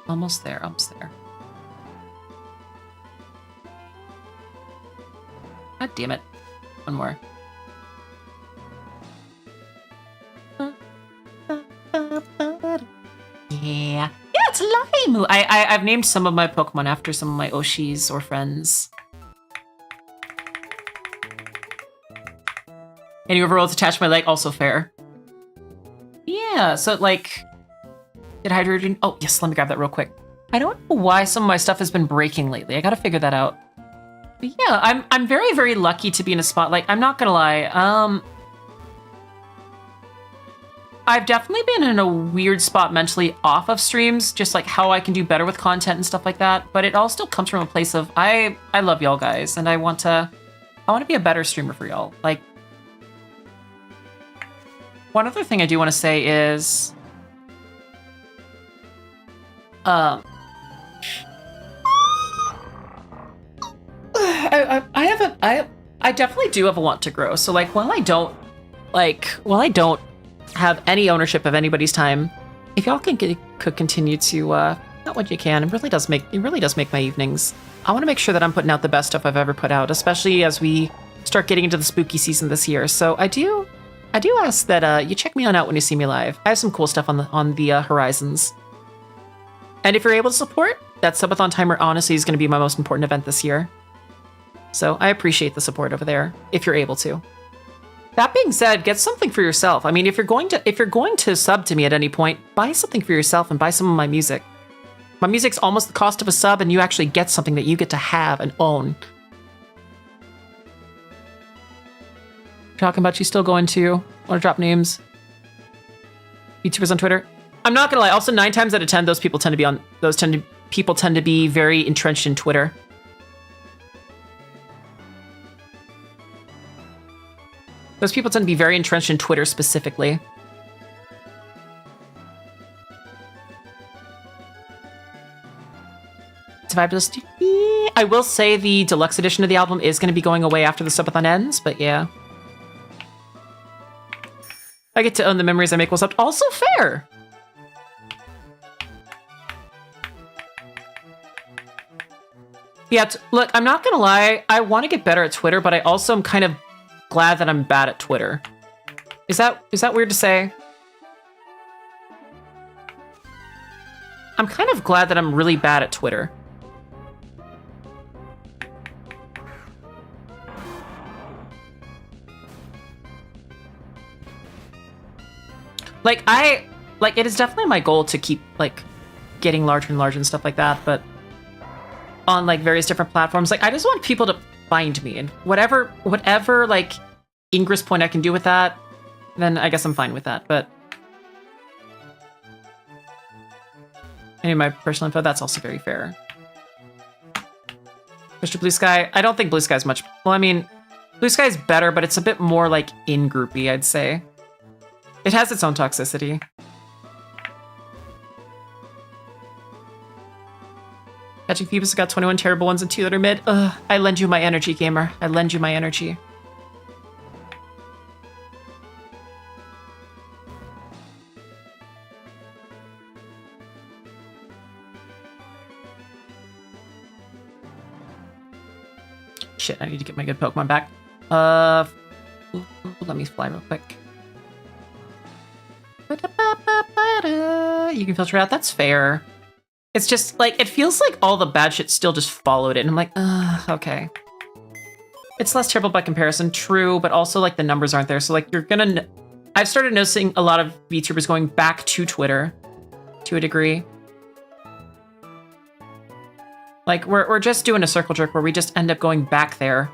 Almost there. Almost there. God damn it. One more. Yeah. Yeah, it's Laimu. I've named some of my Pokemon after some of my Oshis or friends. Any overalls attached to my leg, also fair. Yeah, so did hydrogen? Oh, yes, let me grab that real quick. I don't know why some of my stuff has been breaking lately. I gotta figure that out. But yeah, I'm very, very lucky to be in a spot. I'm not gonna lie. I've definitely been in a weird spot mentally off of streams, just how I can do better with content and stuff like that. But it all still comes from a place of I love y'all guys, and I want to be a better streamer for y'all. One other thing I do want to say is, I definitely do have a want to grow. So while I don't have any ownership of anybody's time, if y'all could continue to not what you can, it really does make my evenings. I want to make sure that I'm putting out the best stuff I've ever put out, especially as we start getting into the spooky season this year. So I do I do ask that you check me on out when you see me live. I have some cool stuff on the horizons. And if you're able to support, that subathon timer honestly is going to be my most important event this year. So I appreciate the support over there if you're able to. That being said, get something for yourself. I mean, if you're going to sub to me at any point, buy something for yourself and buy some of my music. My music's almost the cost of a sub, and you actually get something that you get to have and own. Talking about you still going to want to drop names? VTubers on Twitter. I'm not gonna lie. Also, 9 times out of 10, those people tend to be very entrenched in Twitter. Those people tend to be very entrenched in Twitter specifically. It's fabulous. I will say the deluxe edition of the album is going to be going away after the subathon ends, but yeah. I get to own the memories I make while subbed. Also fair! Yeah, look, I'm not gonna lie. I want to get better at Twitter, but I also am kind of glad that I'm bad at Twitter. Is that weird to say? I'm kind of glad that I'm really bad at Twitter. Like, it is definitely my goal to keep, like, getting larger and larger and stuff like that, but on, like, various different platforms, like, I just want people to find me, and whatever, like, ingress point I can do with that, then I guess I'm fine with that, but anyway, my personal info, that's also very fair. Mr. Blue Sky, I don't think Blue Sky's much, well, I mean, Blue Sky's better, but it's a bit more, like, in-groupy, I'd say. It has its own toxicity. Catching Phoebus got 21 terrible ones and 2 that are mid. Ugh, I lend you my energy, gamer. I lend you my energy. Shit, I need to get my good Pokemon back. Let me fly real quick. You can filter out. That's fair. It's just, like, it feels like all the bad shit still just followed it. And I'm like, okay. It's less terrible by comparison, true, but also, like, the numbers aren't there. So, like, you're gonna... I've started noticing a lot of VTubers going back to Twitter to a degree. Like, we're just doing a circle jerk where we just end up going back there.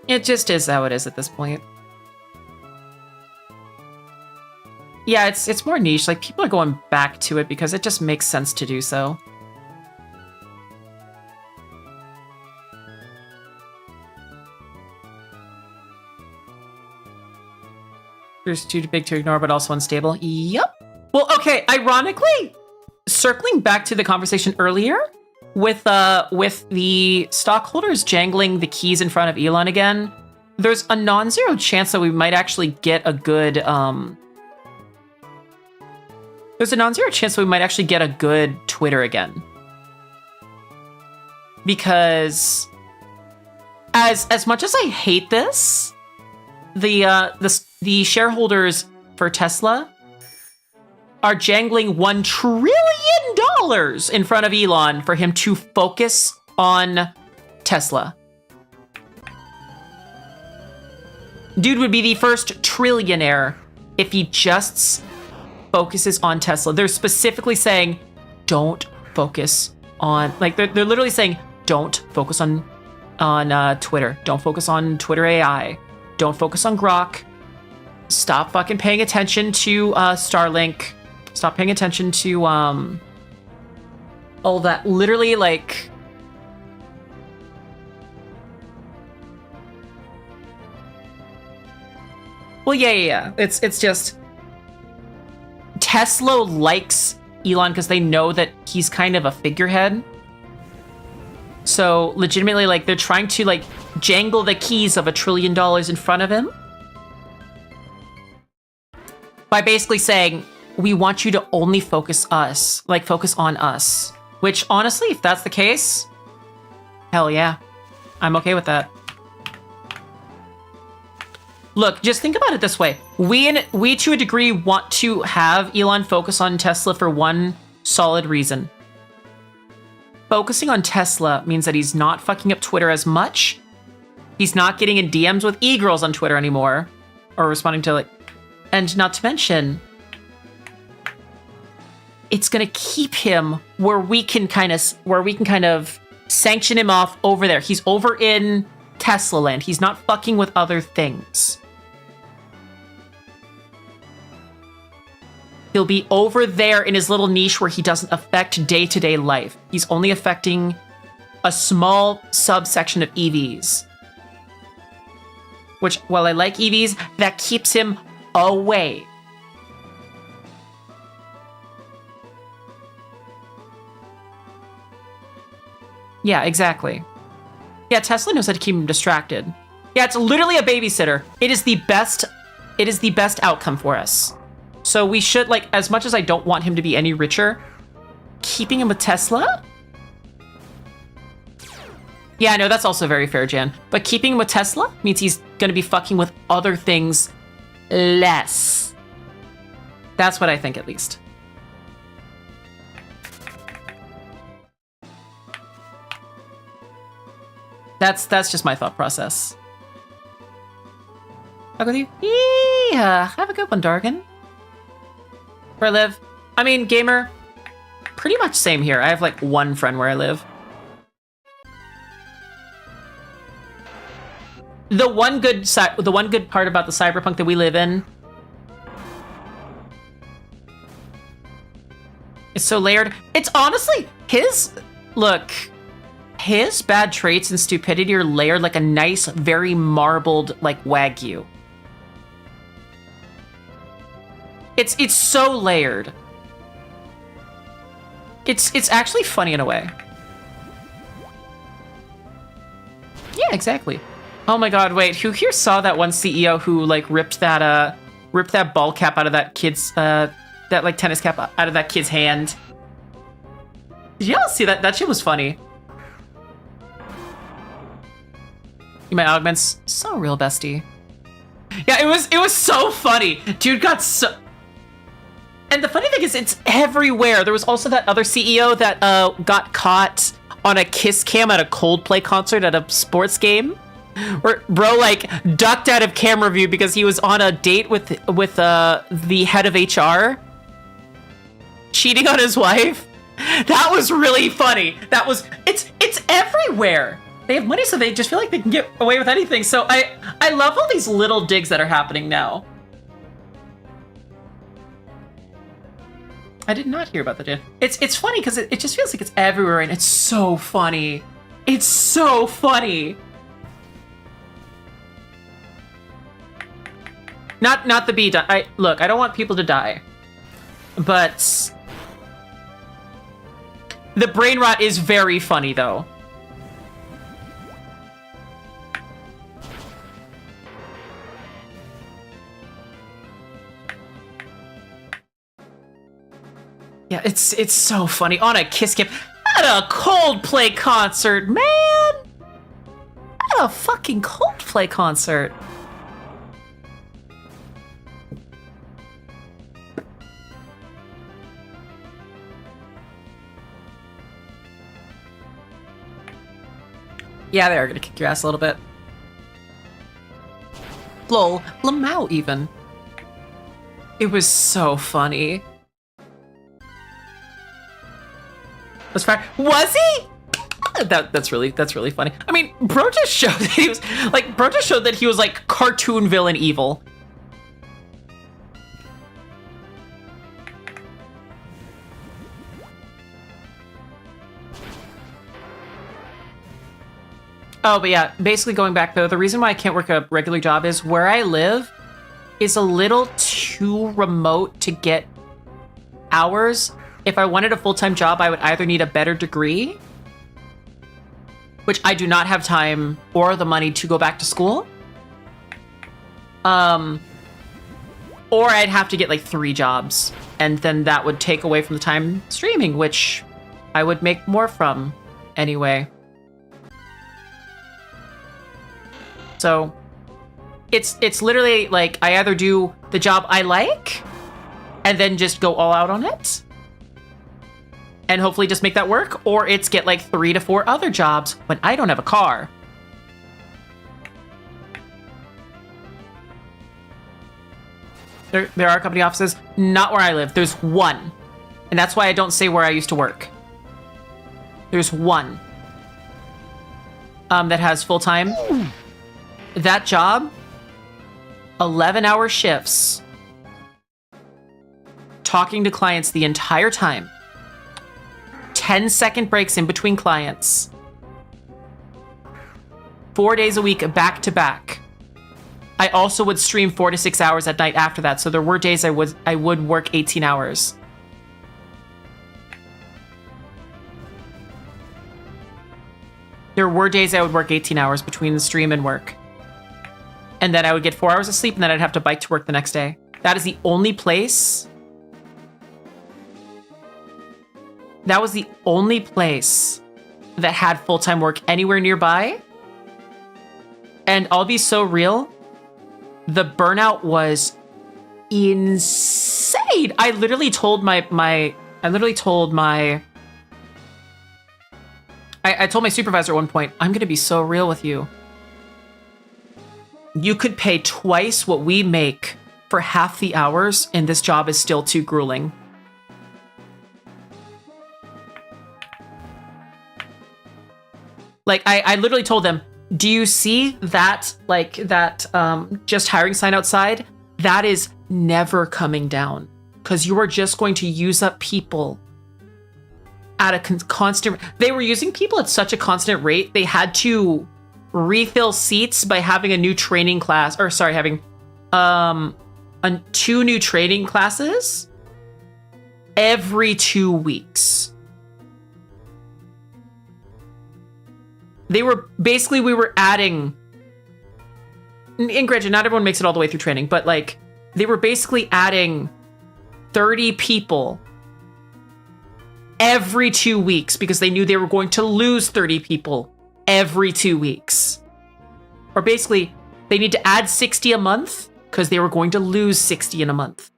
It just is how it is at this point. Yeah, it's more niche. Like, people are going back to it because it just makes sense to do so. There's too big to ignore, but also unstable. Yep. Well, okay, ironically, circling back to the conversation earlier with the stockholders jangling the keys in front of Elon again, there's a non-zero chance that we might actually get a good, there's a non-zero chance that we might actually get a good Twitter again. Because as much as I hate this, the shareholders for Tesla are jangling $1 trillion in front of Elon for him to focus on Tesla. Dude would be the first trillionaire if he just focuses on Tesla. They're specifically saying, don't focus on, like, they're literally saying, don't focus on Twitter. Don't focus on Twitter AI. Don't focus on Grok. Stop fucking paying attention to Starlink. Stop paying attention to all that. Literally, like, well, yeah. It's just Tesla likes Elon because they know that he's kind of a figurehead. So legitimately, like, they're trying to, like, jangle the keys of $1 trillion in front of him by basically saying, we want you to only focus on us. Which, honestly, if that's the case, hell yeah. I'm okay with that. Look, just think about it this way. We to a degree want to have Elon focus on Tesla for one solid reason. Focusing on Tesla means that he's not fucking up Twitter as much. He's not getting in DMs with e-girls on Twitter anymore, or responding to like, and not to mention, it's gonna keep him where we can kind of sanction him off over there. He's over in Tesla land. He's not fucking with other things. He'll be over there in his little niche where he doesn't affect day-to-day life. He's only affecting a small subsection of EVs. Which, while I like EVs, that keeps him away. Yeah, exactly. Yeah, Tesla knows how to keep him distracted. Yeah, it's literally a babysitter. It is the best outcome for us. So we should, like, as much as I don't want him to be any richer, keeping him with Tesla? Yeah, no, that's also very fair, Jan. But keeping him with Tesla means he's gonna be fucking with other things less. That's what I think, at least. That's just my thought process. I'll go with you. Yeah, have a good one, Dargan. Where I live. I mean, gamer, pretty much same here. I have like one friend where I live. The one good part about the cyberpunk that we live in is so layered. It's honestly his bad traits and stupidity are layered like a nice, very marbled like Wagyu. It's so layered. It's actually funny in a way. Yeah, exactly. Oh my god, wait, who here saw that one CEO who like ripped that ball cap out of that kid's that like tennis cap out of that kid's hand? Did y'all see that? That shit was funny. My augments so real, bestie. Yeah, it was so funny. Dude got so. And the funny thing is, it's everywhere. There was also that other CEO that got caught on a kiss cam at a Coldplay concert at a sports game, where bro like ducked out of camera view because he was on a date with the head of HR, cheating on his wife. That was really funny. It's everywhere. They have money, so they just feel like they can get away with anything. So I love all these little digs that are happening now. I did not hear about that, Dan. It's funny because it just feels like it's everywhere, and it's so funny. It's so funny. Not the bee die. Look, I don't want people to die, but the brain rot is very funny though. Yeah, it's so funny. On a kiss cam at a Coldplay concert, man! At a fucking Coldplay concert. Yeah, they are gonna kick your ass a little bit. Lol, Lamau even. It was so funny. Was he? That's really funny. I mean, bro just showed that he was like cartoon villain evil. Oh, but yeah, basically going back though, the reason why I can't work a regular job is where I live is a little too remote to get hours. If I wanted a full-time job, I would either need a better degree, which I do not have time or the money to go back to school, or I'd have to get like 3 jobs, and then that would take away from the time streaming, which I would make more from anyway. So it's literally like I either do the job I like and then just go all out on it and hopefully just make that work, or it's get like 3 to 4 other jobs when I don't have a car. There are company offices, not where I live. There's one. And that's why I don't say where I used to work. There's one that has full-time. That job, 11-hour shifts, talking to clients the entire time, 10-second breaks in between clients, 4 days a week back to back. I also would stream 4 to 6 hours at night after that, so there were days I would work 18 hours. There were days I would work 18 hours between the stream and work. And then I would get 4 hours of sleep, and then I'd have to bike to work the next day. That is the only place. That was the only place that had full-time work anywhere nearby. And I'll be so real, the burnout was insane. I literally told my supervisor at one point, I'm going to be so real with you. You could pay twice what we make for half the hours, and this job is still too grueling. Like, I literally told them, do you see that, just hiring sign outside? That is never coming down, because you are just going to use up people at a constant. They were using people at such a constant rate, they had to refill seats by having a new training class, or sorry, having 2 new training classes every 2 weeks. We were adding, and granted, not everyone makes it all the way through training, but like, they were basically adding 30 people every 2 weeks because they knew they were going to lose 30 people every 2 weeks. Or basically, they need to add 60 a month because they were going to lose 60 in a month.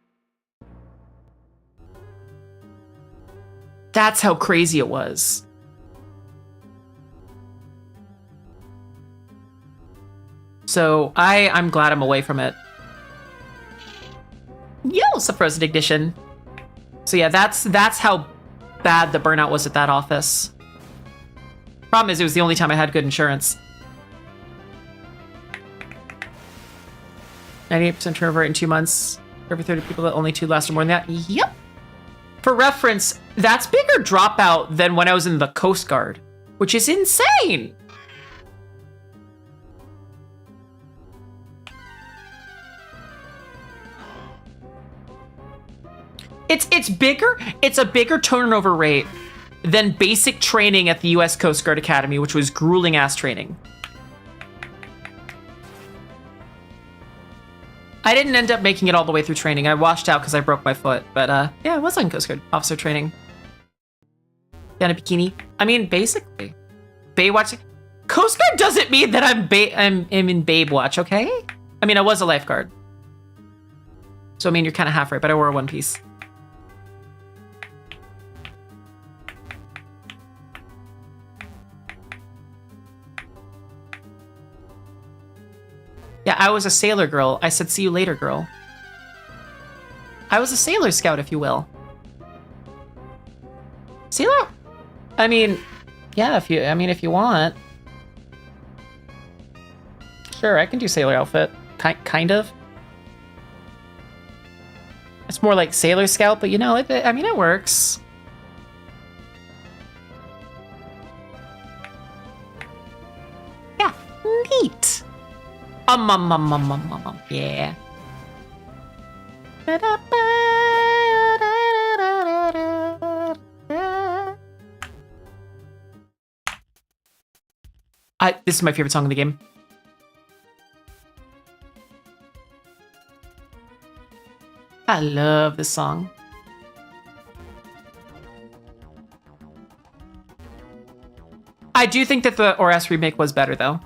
That's how crazy it was. So I'm glad I'm away from it. Yo, suppressed ignition. So yeah, that's how bad the burnout was at that office. Problem is, it was the only time I had good insurance. 98% turnover in 2 months. Every 30 people, that only 2 lasted more than that. Yep. For reference, that's bigger dropout than when I was in the Coast Guard, which is insane. It's bigger. It's a bigger turnover rate than basic training at the U.S. Coast Guard Academy, which was grueling ass training. I didn't end up making it all the way through training. I washed out because I broke my foot. But yeah, I was on Coast Guard officer training. Down a bikini. I mean, basically, Baywatch. Coast Guard doesn't mean that I'm in Babe Watch, okay? I mean, I was a lifeguard. So I mean, you're kind of half right, but I wore a one piece. Yeah, I was a sailor girl. I said, see you later, girl. I was a sailor scout, if you will. Sailor? I mean, yeah, if you want. Sure, I can do sailor outfit. Kind of. It's more like sailor scout, but you know, it works. Yeah, neat. Yeah. This is my favorite song in the game. I love this song. I do think that the ORS remake was better, though.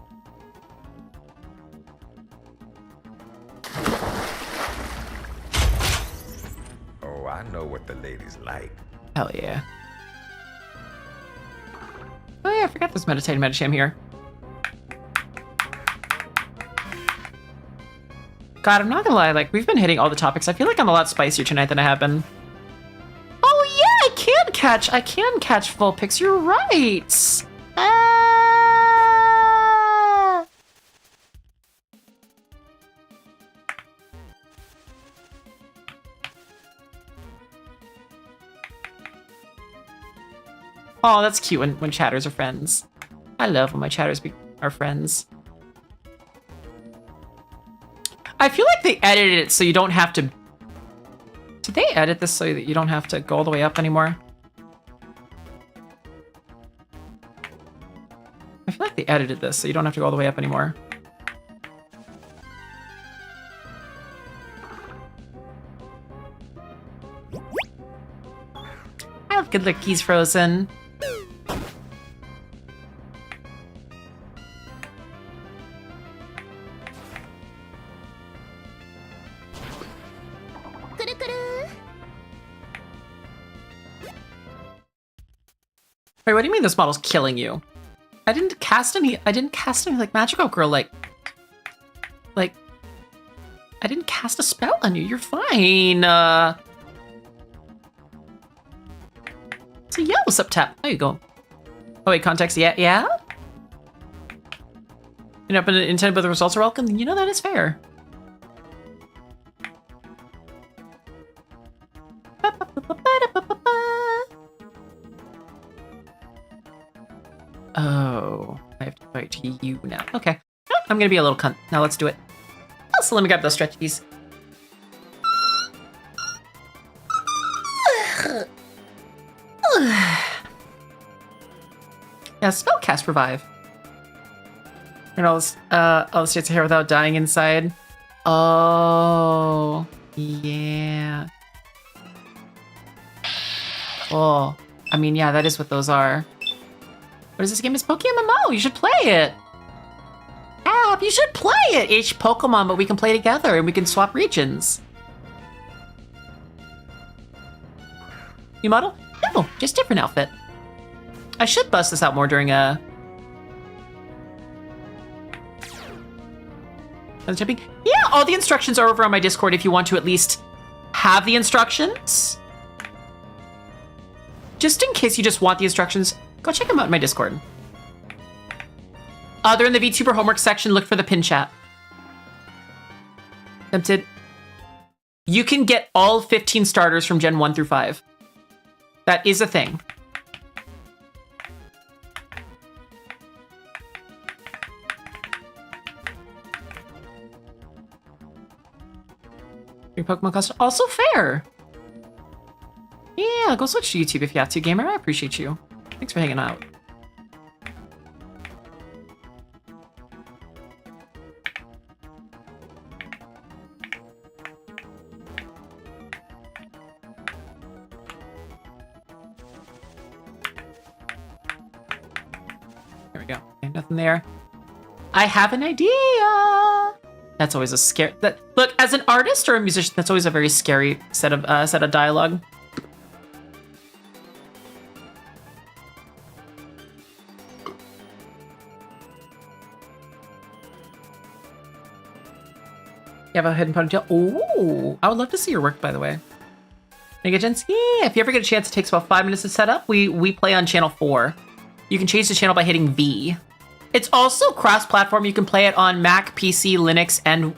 what the ladies like. Hell yeah. Oh yeah, I forgot there's meditating Medicham here. God, I'm not gonna lie, like, we've been hitting all the topics. I feel like I'm a lot spicier tonight than I have been. Oh yeah, I can catch Vulpix, you're right! Ah! Oh, that's cute when chatters are friends. I love when my chatters are friends. I feel like they edited it so you don't have to... Did they edit this so that you don't have to go all the way up anymore? I feel like they edited this so you don't have to go all the way up anymore. I have good luck, he's frozen. Wait, what do you mean this model's killing you? I didn't cast any like Magical Girl, like, I didn't cast a spell on you, you're fine. It's a yellow sub-tap, there you go. Oh wait, context, yeah? You know, but intended, but the results are welcome, you know that is fair. Oh, I have to fight you now. Okay. I'm gonna be a little cunt. Now let's do it. Also, let me grab those stretchies. Yeah, spellcast revive. And all this shit's here without dying inside. Oh, yeah. Oh, I mean, yeah, that is what those are. What is this game? It's PokemonEmerald. You should play it. App, you should play it. It's Pokemon, but we can play together and we can swap regions. New model? No, just different outfit. I should bust this out more during a... Jumping. Yeah, all the instructions are over on my Discord if you want to at least have the instructions. Just in case you just want the instructions, go check them out in my Discord. They're in the VTuber homework section. Look for the pin chat. Tempted. You can get all 15 starters from Gen 1 through 5. That is a thing. Your Pokemon custom. Also fair. Yeah, go switch to YouTube if you have to, gamer. I appreciate you. Thanks for hanging out. There we go. Okay, nothing there. I have an idea. That's always a scary. Look, as an artist or a musician, that's always a very scary set of dialogue. You have a hidden ponytail? Ooh, I would love to see your work, by the way. Mega Gents? Yeah, if you ever get a chance, it takes about 5 minutes to set up. We play on channel 4. You can change the channel by hitting V. It's also cross-platform. You can play it on Mac, PC, Linux, and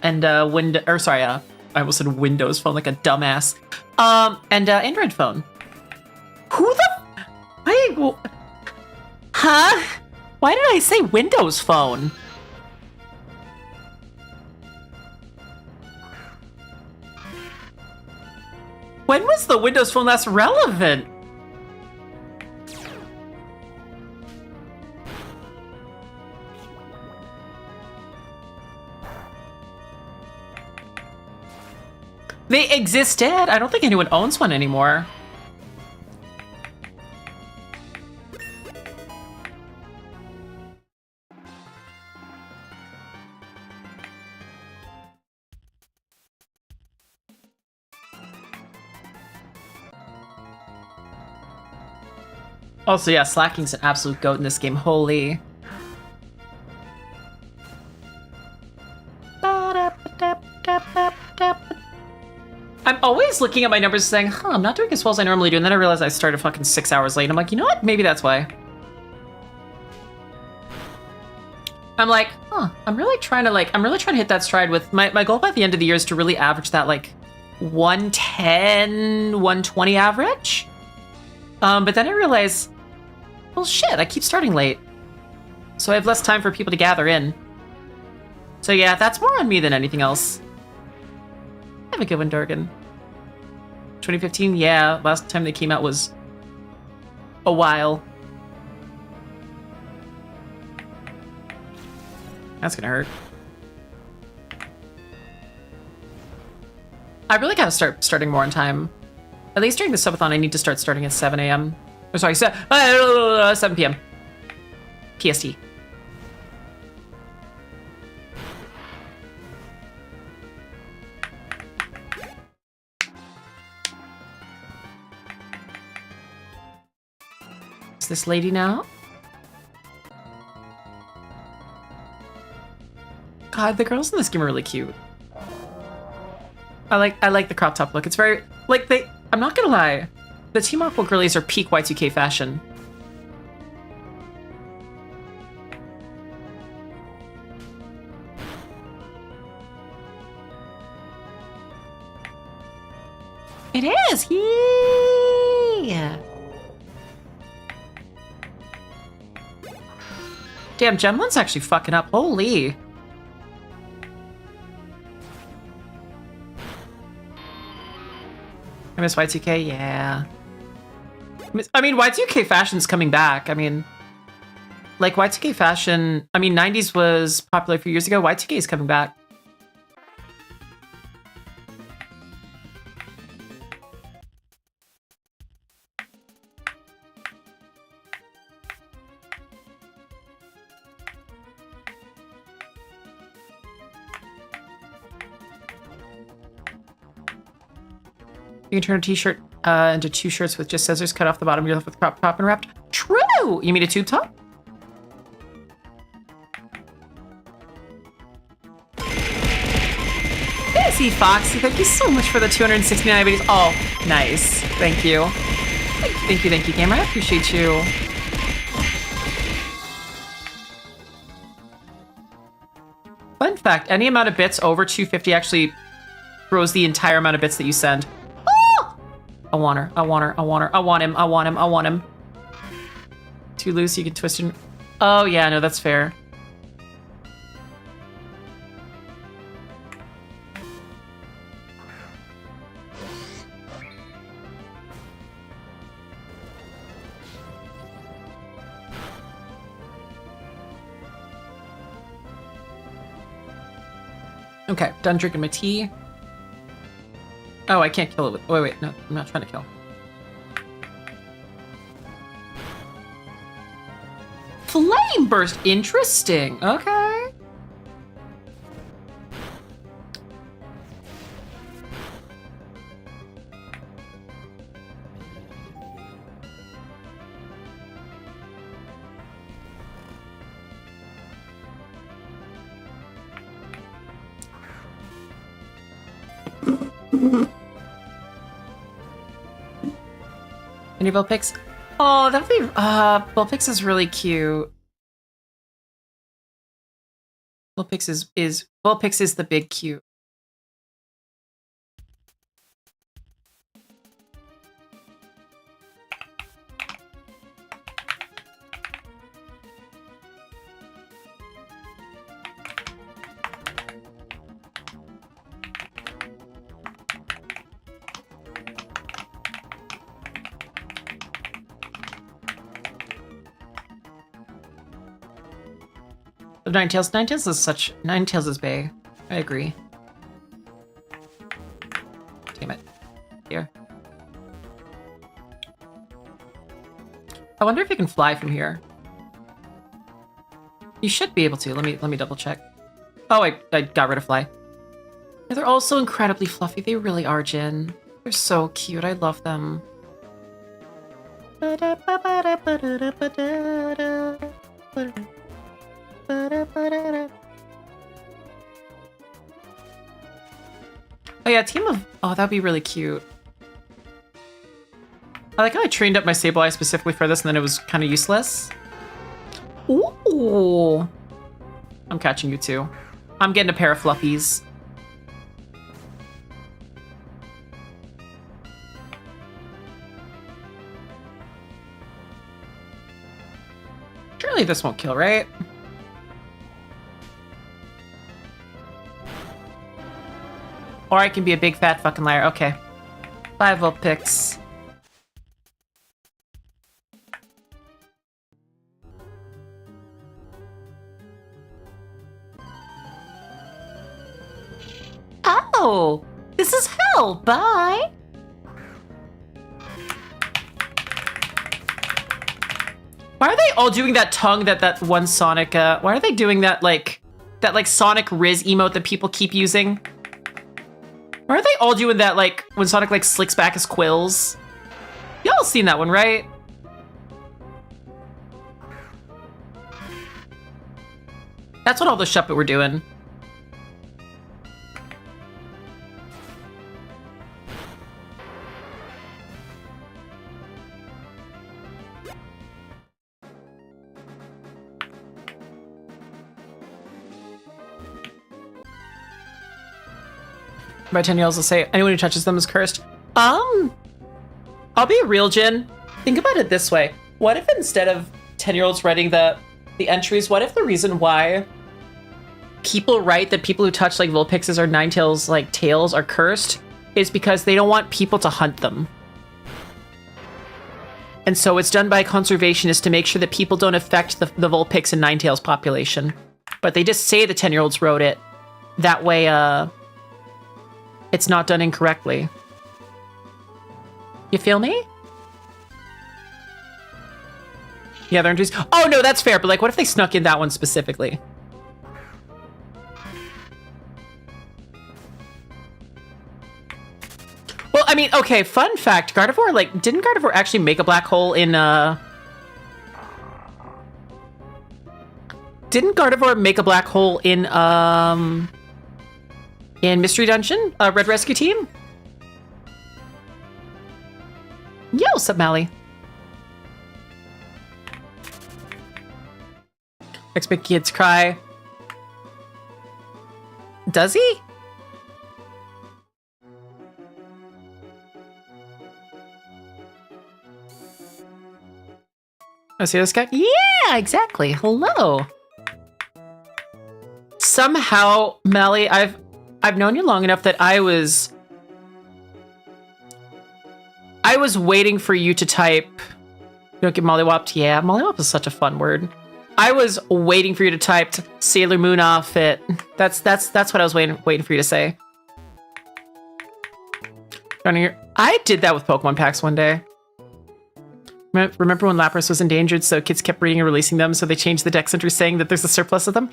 Windows. Or sorry, I almost said Windows Phone like a dumbass. And Android phone. Who the? Huh? Why did I say Windows Phone? When was the Windows Phone last relevant? They existed. I don't think anyone owns one anymore. Also, yeah, Slacking's an absolute goat in this game. Holy. I'm always looking at my numbers saying, I'm not doing as well as I normally do. And then I realize I started fucking 6 hours late. I'm like, you know what? Maybe that's why. I'm like, I'm really trying to hit that stride with my goal by the end of the year is to really average that like 110, 120 average. But then I realize, well, shit, I keep starting late. So I have less time for people to gather in. So yeah, that's more on me than anything else. Have a good one, Durgan. 2015, yeah, last time they came out was a while. That's gonna hurt. I really gotta start starting more on time. At least during the subathon, I need to start starting at 7 a.m. Oh, sorry, 7 p.m. PST. Is this lady now? God, the girls in this game are really cute. I like the crop top look. It's very like I'm not gonna lie, the Team Aqua girlies are peak Y2K fashion. It is. Yeah. Damn, Gemlin's actually fucking up. Holy. I miss Y2K, yeah. I mean, Y2K fashion's coming back. I mean, like Y2K fashion, I mean, 90s was popular a few years ago. Y2K is coming back. You can turn a t-shirt into 2 shirts with just scissors cut off the bottom. You're left with crop top and wrapped. True! You mean a tube top? Busy Foxy, thank you so much for the 269 videos. Oh, nice. Thank you. Thank you, gamer. I appreciate you. Fun fact, any amount of bits over 250 actually throws the entire amount of bits that you send. I want her. I want her. I want her. I want him. I want him. I want him. Too loose, you can twist him. Oh, yeah, no, that's fair. Okay, done drinking my tea. Oh, I can't kill it with... Wait, no, I'm not trying to kill. Flame burst, interesting. Okay. Any Vulpix? Oh, that'd be Vulpix is really cute. Vulpix is the big cute. Ninetales. Ninetales is bae. I agree. Damn it. Here. I wonder if you can fly from here. You should be able to. Let me double check. Oh, I got rid of fly. Yeah, they're all so incredibly fluffy. They really are, Jin. They're so cute. I love them. Oh yeah, team of... Oh, that'd be really cute. I like how I trained up my Sableye specifically for this and then it was kind of useless. Ooh. I'm catching you too. I'm getting a pair of fluffies. Surely this won't kill, right? Or I can be a big fat fucking liar. Okay. 5 Vulpix. Oh, this is hell. Bye. Why are they all doing that tongue that one Sonic, why are they doing that like Sonic Riz emote that people keep using? Why are they all doing that like when Sonic like slicks back his quills? Y'all seen that one, right? That's what all the Shuppet were doing. My 10-year-olds will say anyone who touches them is cursed. I'll be a real Jin. Think about it this way. What if instead of 10-year-olds writing the entries, what if the reason why people write that people who touch like Vulpixes or Ninetales like tails are cursed is because they don't want people to hunt them. And so it's done by conservationists to make sure that people don't affect the Vulpix and Ninetales population. But they just say the 10-year-olds wrote it. That way, it's not done incorrectly. You feel me? Yeah, they're entries. Oh no, that's fair. But like, what if they snuck in that one specifically? Well, I mean, okay. Fun fact: Gardevoir, like, didn't Gardevoir actually make a black hole in? Didn't Gardevoir make a black hole in Mystery Dungeon? Red Rescue Team? Yo, what's up, Mally? Expect kids cry. Does he? I see this guy. Yeah, exactly. Hello. Somehow, Mally, I've known you long enough that I was waiting for you to type. You don't get mollywopped. Yeah, mollywop is such a fun word. I was waiting for you to type Sailor Moon outfit. That's what I was waiting for you to say. I did that with Pokemon packs one day. Remember when Lapras was endangered, so kids kept breeding and releasing them, so they changed the dex entry saying that there's a surplus of them?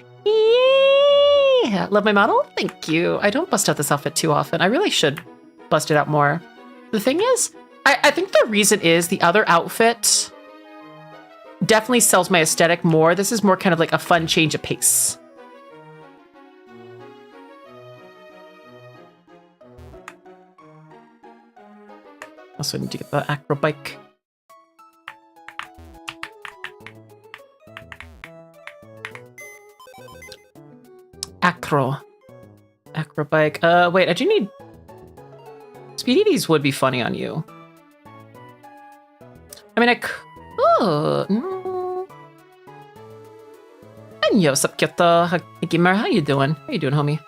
Yeah, love my model? Thank you. I don't bust out this outfit too often. I really should bust it out more. The thing is, I think the reason is the other outfit definitely sells my aesthetic more. This is more kind of like a fun change of pace. Also need to get the acro bike. Acro bike. Wait, I do need... Speedy D's would be funny on you. I mean, I could... And yo, sup, Kyoto? Gamer, how you doing? How you doing, homie?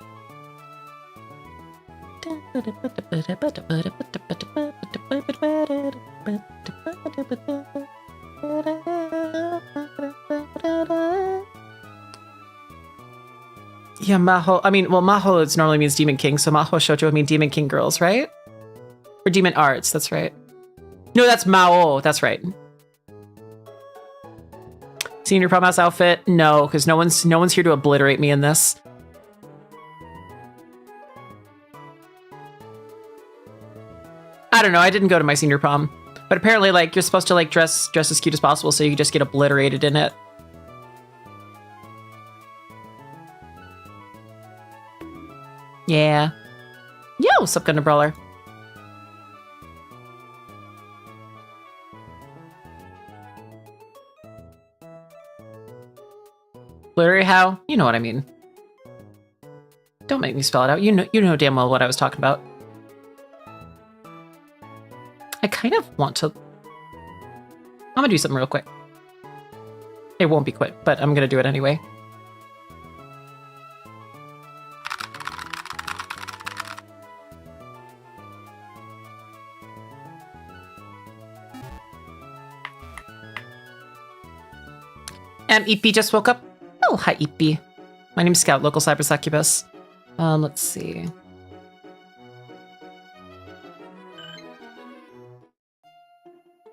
Yeah, Maho. I mean, well, Maho it's normally means Demon King, so Maho Shoujo would mean Demon King girls, right? Or Demon Arts, that's right. No, that's Mao, that's right. Senior prom house outfit? No, because no one's here to obliterate me in this. I don't know, I didn't go to my senior prom. But apparently, like, you're supposed to, like, dress as cute as possible so you just get obliterated in it. Yeah. Yo, what's up, Gunner Brawler? Literally how? You know what I mean. Don't make me spell it out. You know damn well what I was talking about. I kind of want to... I'm gonna do something real quick. It won't be quick, but I'm gonna do it anyway. EP just woke up. Oh, hi, EP. My name's Scout, local cyber succubus. Let's see.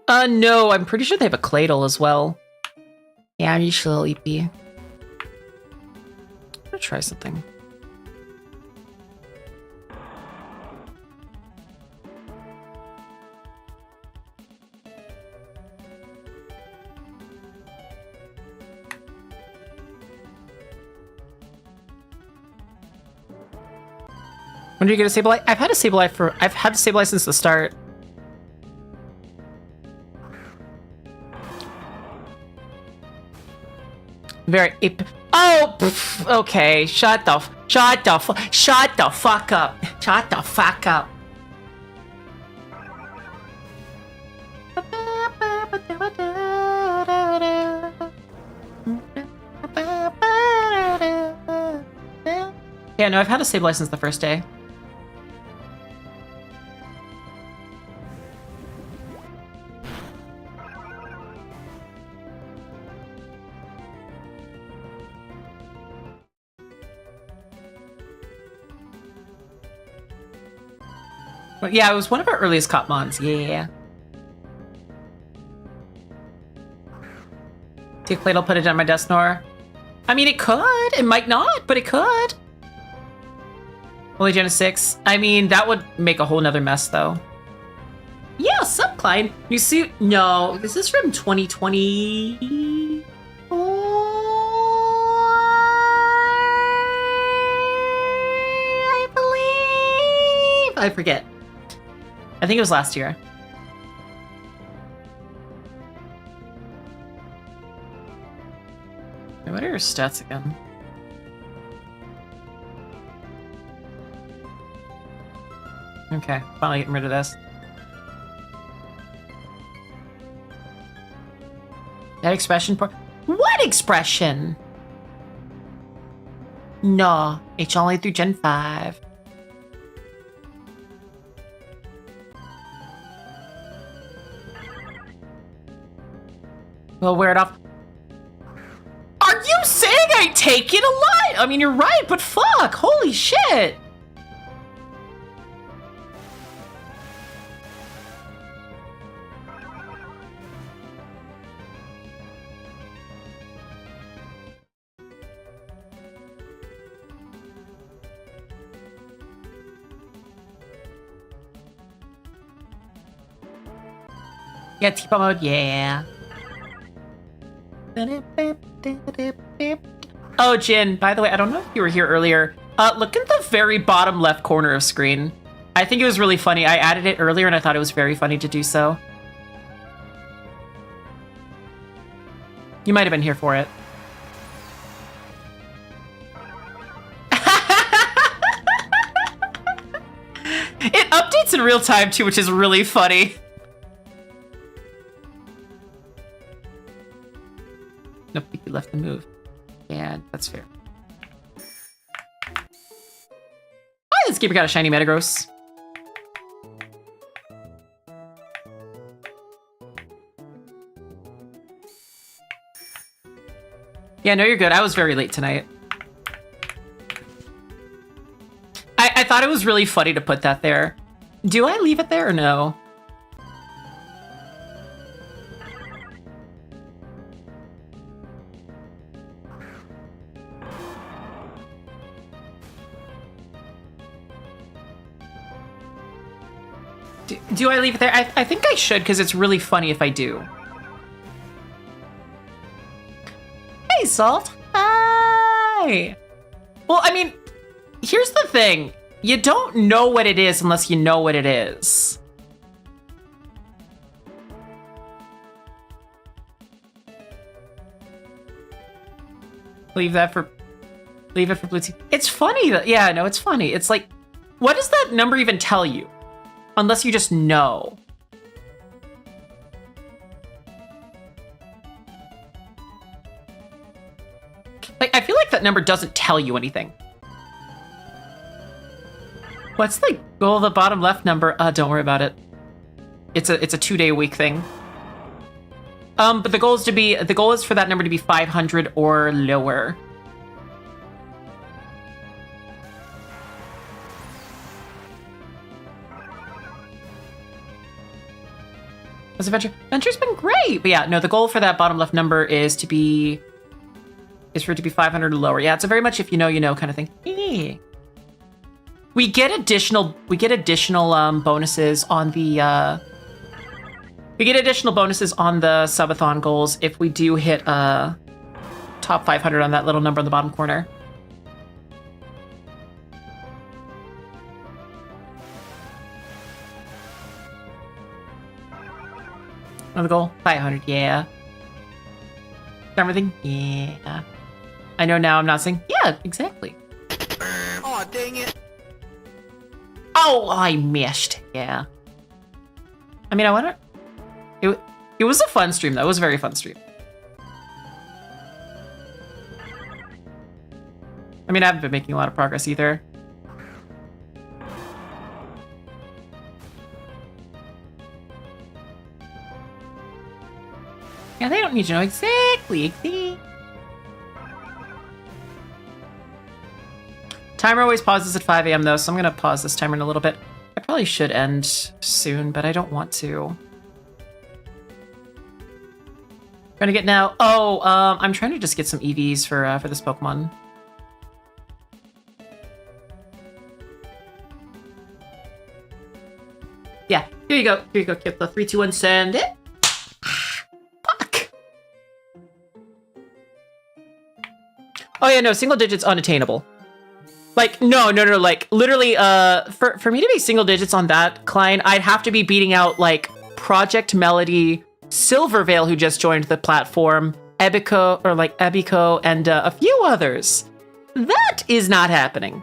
No, I'm pretty sure they have a Cladle as well. Yeah, I'm usually EP. I'm gonna try something. When do you get a Sableye? I've had a Sableye since the start. Very oh, pff, okay. Shut the fuck up. Shut the fuck up. Yeah, no, I've had a Sableye since the first day. But yeah, it was one of our earliest cop mons. Yeah. Take plate, I'll put it on my desk, Nora. I mean, it could. It might not, but it could. Only Gen 6. I mean, that would make a whole nother mess, though. Yeah, sup, Klein. New suit? No, this is from 2020. I believe. I forget. I think it was last year. Wait, what are your stats again? Okay, finally getting rid of this. That expression for what expression? No, it's only through Gen 5. We'll wear it off. Are you saying I take it a lot? I mean, you're right, but fuck, holy shit. Yeah, T-Pop mode, yeah. Oh, Jin, by the way, I don't know if you were here earlier. Look at the very bottom left corner of screen. I think it was really funny. I added it earlier and I thought it was very funny to do so. You might have been here for it. It updates in real time too, which is really funny. Nope, you left the move. Yeah, that's fair. Oh, this keeper got a shiny Metagross. Yeah, no, you're good. I was very late tonight. I thought it was really funny to put that there. Do I leave it there or no? Do I leave it there? I think I should, because it's really funny if I do. Hey, Salt. Hi. Well, I mean, here's the thing. You don't know what it is unless you know what it is. Leave it for Blue Team. It's funny that, yeah, no, it's funny. It's like, what does that number even tell you? Unless you just know. Like, I feel like that number doesn't tell you anything. What's the goal of the bottom left number? Don't worry about it. It's a 2-day-a-week thing. But the goal is for that number to be 500 or lower. How's Adventure? Adventure's been great, but yeah, no, the goal for that bottom left number is for it to be 500 or lower. Yeah, it's a very much if you know, you know kind of thing. We get additional bonuses on the subathon goals if we do hit top 500 on that little number in the bottom corner. Another goal? 500, yeah. Everything? Yeah. I know now I'm not saying, yeah, exactly. Oh, dang it. Oh, I missed. Yeah. I mean, I wonder... It was a fun stream, though. It was a very fun stream. I mean, I haven't been making a lot of progress either. Yeah, they don't need to know exactly. Timer always pauses at 5 a.m. though, so I'm gonna pause this timer in a little bit. I probably should end soon, but I don't want to. Trying to get now. Oh, I'm trying to just get some EVs for this Pokemon. Yeah, here you go. Here you go, Kip. The 3, 2, 1, send it. Fuck. Oh yeah, no, single digits unattainable. Like, no, like, literally, for me to be single digits on that client, I'd have to be beating out, like, Project Melody, Silvervale, who just joined the platform, Ebico, and a few others. That is not happening.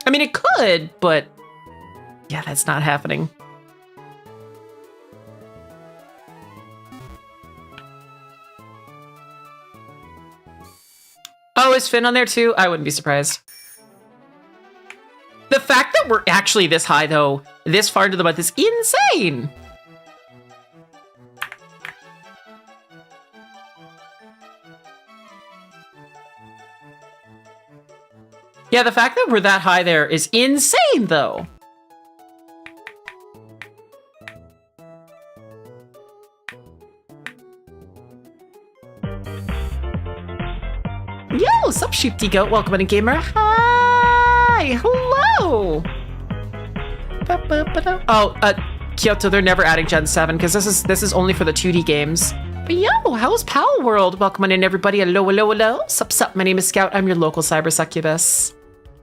I mean, it could, but yeah, that's not happening. Oh, is Finn on there too? I wouldn't be surprised. The fact that we're actually this high, though, this far into the month is insane. Yeah, the fact that we're that high there is insane, though. Yo, sup, Sheepty Goat? Welcome in, gamer. Hi, hello. Oh, Kyoto, they're never adding Gen 7 because this is only for the 2D games. But yo, how's Pal World? Welcome on in, everybody. Hello, hello, hello. Sup. My name is Scout. I'm your local cyber succubus.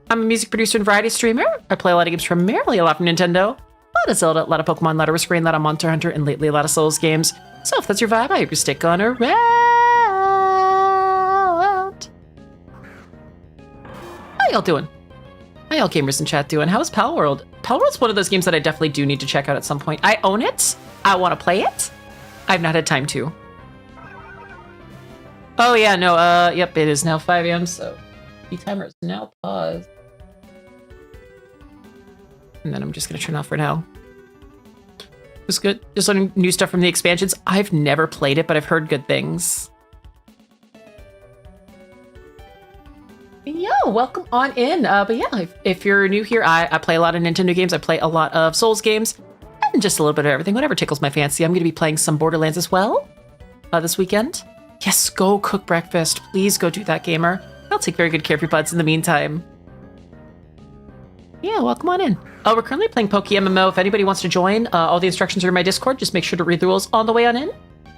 I'm a music producer and variety streamer. I play a lot of games, primarily a lot from Nintendo. A lot of Zelda, a lot of Pokemon, a lot of Risk Rain, a lot of Monster Hunter, and lately a lot of Souls games. So if that's your vibe, I hope you stick on around. How y'all doing? How y'all gamers in chat doing? How's Pal World? Pal World's one of those games that I definitely do need to check out at some point. I own it. I want to play it. I've not had time to. Oh yeah, no, yep, it is now 5 a.m., so the timer is now paused. And then I'm just gonna turn off for now. It's good. Just learning new stuff from the expansions. I've never played it, but I've heard good things. Yo, welcome on in. But yeah, if you're new here, I play a lot of Nintendo games. I play a lot of Souls games, and just a little bit of everything, whatever tickles my fancy. I'm gonna be playing some Borderlands as well this weekend. Yes, go cook breakfast. Please go do that, gamer. I'll take very good care of your buds in the meantime. Yeah, welcome on in. We're currently playing PokemonMMO. If anybody wants to join, all the instructions are in my Discord. Just make sure to read the rules on the way on in.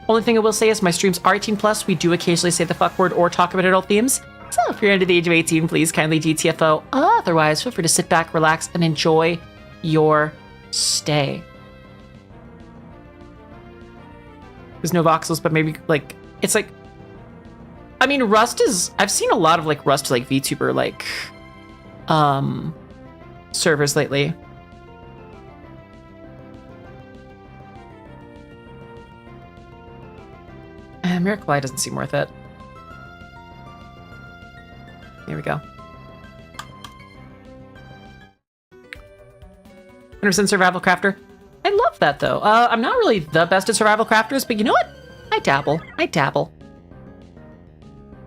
Only thing I will say is my streams are 18+. We do occasionally say the fuck word or talk about adult themes. So if you're under the age of 18, please kindly GTFO. Otherwise, feel free to sit back, relax, and enjoy your stay. There's no voxels, but maybe, like, it's like... I mean, Rust is... I've seen a lot of, like, Rust, like, VTuber, like... servers lately. Miracle Eye doesn't seem worth it. Here we go. 100% survival crafter. I love that though. I'm not really the best at survival crafters, but you know what? I dabble.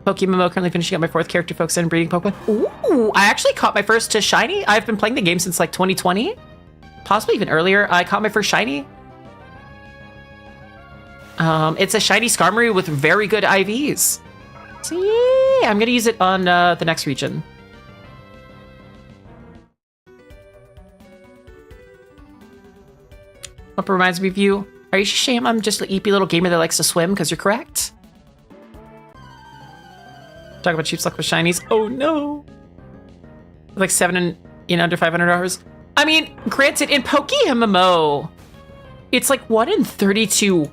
PokemonMMO, currently finishing up my 4th character, focused on breeding Pokemon. Ooh, I actually caught my first to shiny. I've been playing the game since like 2020, possibly even earlier. I caught my first shiny. It's a shiny Skarmory with very good IVs. So yeah, I'm gonna use it on the next region. What reminds me of you? Are you ashamed I'm just an eepy little gamer that likes to swim? Because you're correct. Talk about cheap luck with shinies. Oh no. Like 7 in under 500 hours. I mean, granted, in PokemonMMO, it's like 1 in 32,000.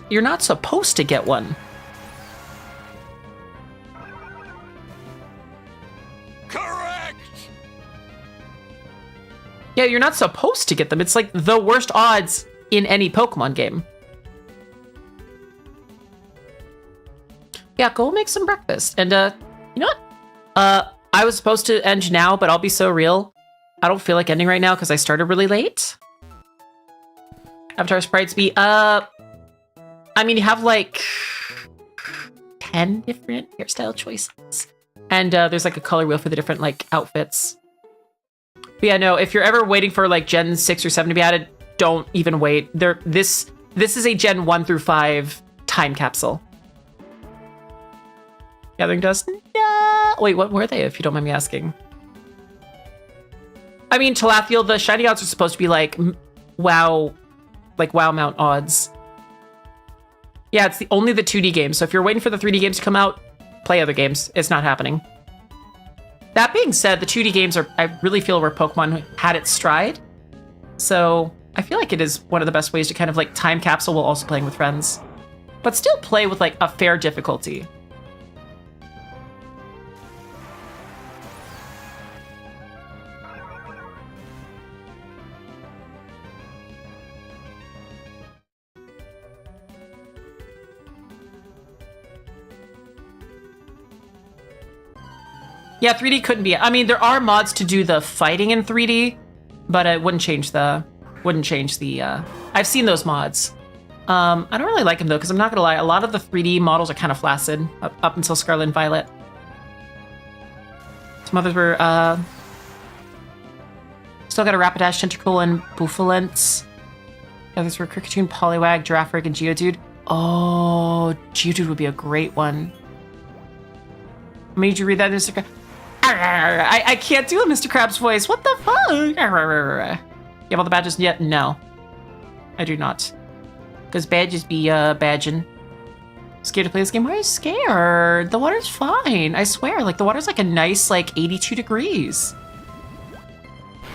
You're not supposed to get one. Correct! Yeah, you're not supposed to get them. It's like the worst odds in any Pokemon game. Yeah, go make some breakfast. And, you know what? I was supposed to end now, but I'll be so real. I don't feel like ending right now because I started really late. Avatar sprites be, I mean, you have like 10 different hairstyle choices. And there's like a color wheel for the different like outfits. But yeah, no, if you're ever waiting for like Gen 6 or 7 to be added, don't even wait. This is a Gen 1 through 5 time capsule. Gathering dust? No. Wait, what were they, if you don't mind me asking? I mean, Talathiel, the shiny odds are supposed to be like wow mount odds. Yeah, it's only the 2D games. So if you're waiting for the 3D games to come out, play other games. It's not happening. That being said, the 2D games I really feel where Pokemon had its stride. So I feel like it is one of the best ways to kind of like time capsule while also playing with friends. But still play with like a fair difficulty. Yeah, 3D couldn't be. I mean, there are mods to do the fighting in 3D, but it wouldn't change the. I've seen those mods. I don't really like them though, because I'm not gonna lie, a lot of the 3D models are kind of flaccid up until Scarlet and Violet. Some others were still got a Rapidash, Tentacle, and Bouffalant. Others were Kricketune, Poliwag, Girafarig, and Geodude. Oh, Geodude would be a great one. Made you read that, Mr. Krabs? I can't do a Mr. Krabs voice. What the fuck? You have all the badges yet? No. I do not. Because badges be badging. Scared to play this game? Why are you scared? The water's fine. I swear. Like, the water's like a nice, like, 82 degrees.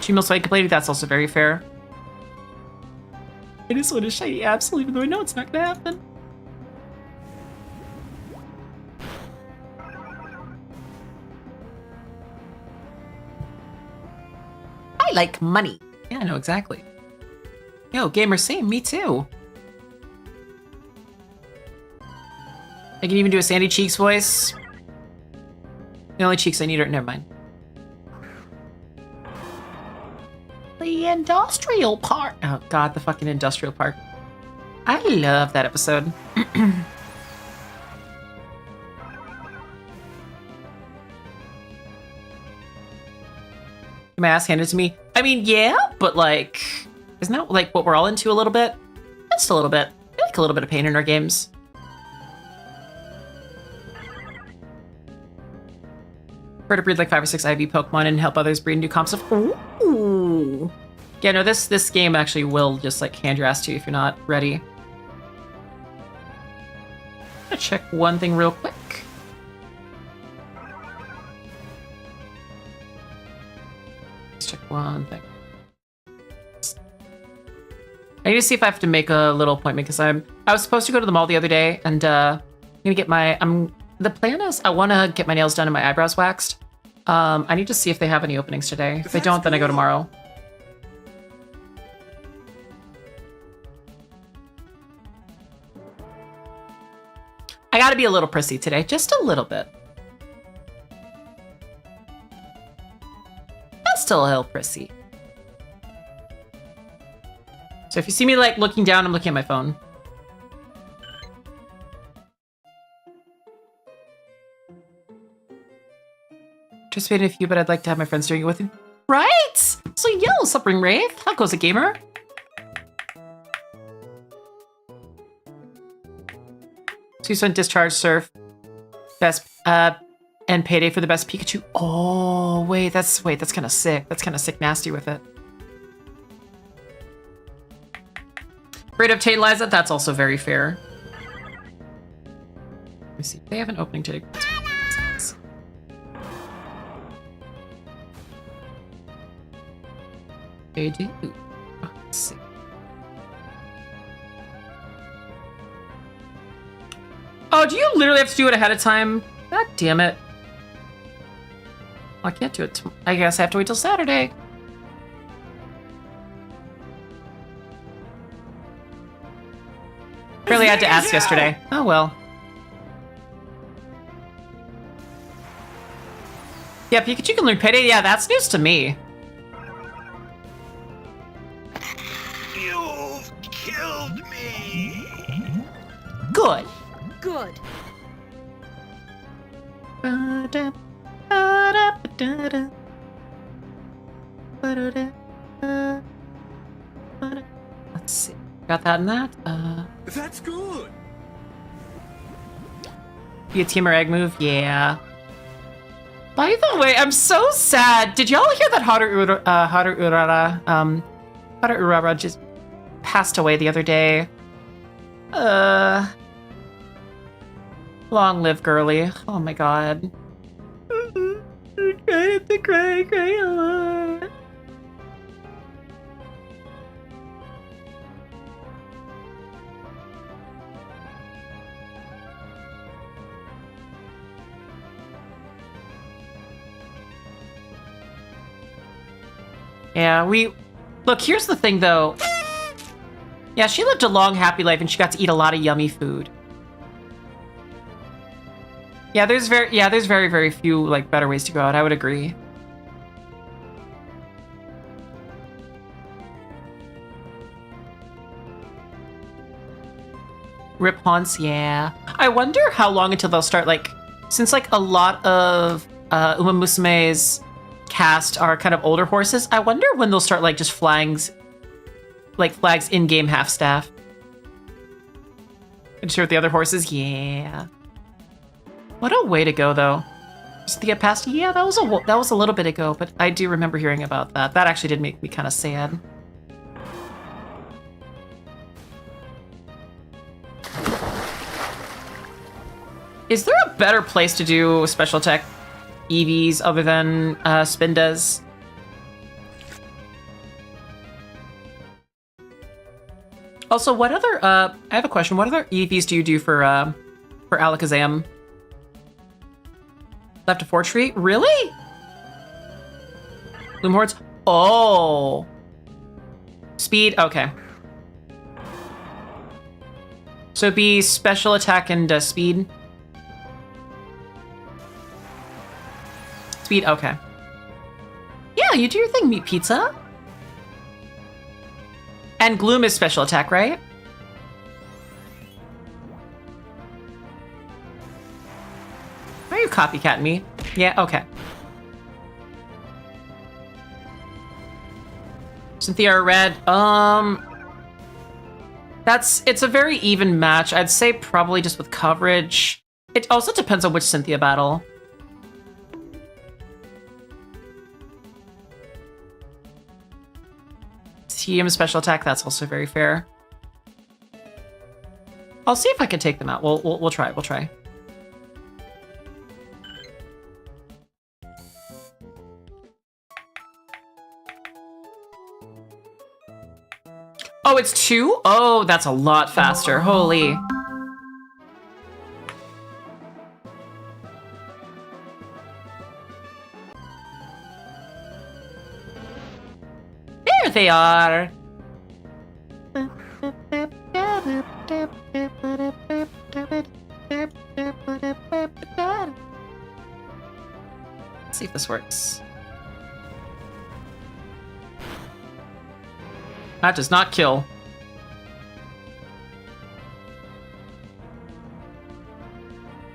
She most likely completed. That's also very fair. I just want a shiny Absol, even though I know it's not gonna happen. I like money. Yeah, I know exactly. Yo, gamer, same. Me too. I can even do a Sandy Cheeks voice. The only cheeks I need are... Never mind. The industrial park. Oh, God, the fucking industrial park. I love that episode. My ass handed to me. I mean, yeah, but like, isn't that like what we're all into a little bit? Just a little bit. I like a little bit of pain in our games. Prefer to breed like 5 or 6 IV Pokemon and help others breed new comps of. Ooh. Yeah, no, this game actually will just like hand your ass to you if you're not ready. I'm gonna check one thing real quick. Let's check one thing. I need to see if I have to make a little appointment because I was supposed to go to the mall the other day and I'm gonna get my the plan is I want to get my nails done and my eyebrows waxed. I need to see if they have any openings today. If they don't, then I go tomorrow. I gotta be a little prissy today, just a little bit. That's still a little prissy. So if you see me like looking down, I'm looking at my phone. Participate in a few, but I'd like to have my friends doing it with me. Right? So yo, what's up, Ring Wraith? How goes it, gamer? Susan Discharge Surf. Best and Payday for the best Pikachu. Oh, wait, that's kind of sick. That's kind of sick nasty with it. Rate of Tantalize, that's also very fair. Let me see. They have an opening today. They do. Oh, let's see. Oh, do you literally have to do it ahead of time? God damn it. Well, I can't do it. I guess I have to wait till Saturday. Apparently I had to ask yesterday. Oh, well. Yeah, Pikachu can learn Payday. Yeah, that's news to me. You've killed me. Good. Good. Let's see. Got that and that. That's good. Be a team or egg move? Yeah. By the way, I'm so sad. Did y'all hear that Haru just passed away the other day? Long live girly. Oh my god. I have to cry a lot. Yeah, look, here's the thing though. Yeah, she lived a long, happy life and she got to eat a lot of yummy food. Yeah, there's very, very few like better ways to go out. I would agree. Rip haunts, yeah. I wonder how long until they'll start like, since like a lot of Uma Musume's cast are kind of older horses. I wonder when they'll start like just flags in-game half staff. And share with the other horses, yeah. What a way to go, though. Just to get past, yeah, that was a little bit ago, but I do remember hearing about that. That actually did make me kind of sad. Is there a better place to do special attack EVs other than Spindas? Also, what other I have a question. What other EVs do you do for Alakazam? Left to Fortree? Really? Gloomhordes? Oh. Speed? Okay. So it'd be special attack and speed? Speed, okay. Yeah, you do your thing, Meat Pizza. And Gloom is special attack, right? Are you copycatting me? Yeah, okay. Cynthia Red, it's a very even match. I'd say probably just with coverage. It also depends on which Cynthia battle. team special attack. That's also very fair. I'll see if I can take them out. We'll try. We'll try. Oh, it's 2? Oh, that's a lot faster. Holy. There they are. Let's see if this works. That does not kill.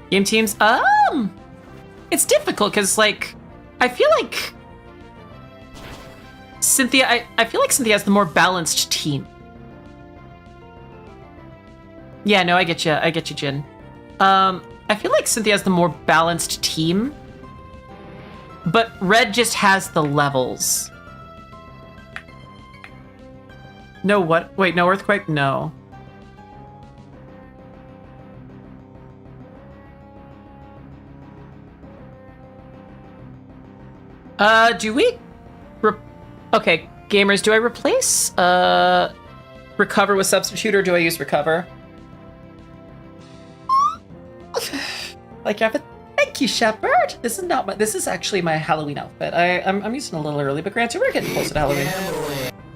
Game teams, it's difficult because, like, I feel like Cynthia, I feel like Cynthia has the more balanced team. Yeah, no, I get you, Jin. I feel like Cynthia has the more balanced team, but Red just has the levels. No, what? Wait, no earthquake? No. Do we? Okay, gamers, do I replace, recover with substitute, or do I use recover? Like, thank you, Shepard. This is not my, this is actually my Halloween outfit. I'm using a little early, but granted, we're getting closer to Halloween.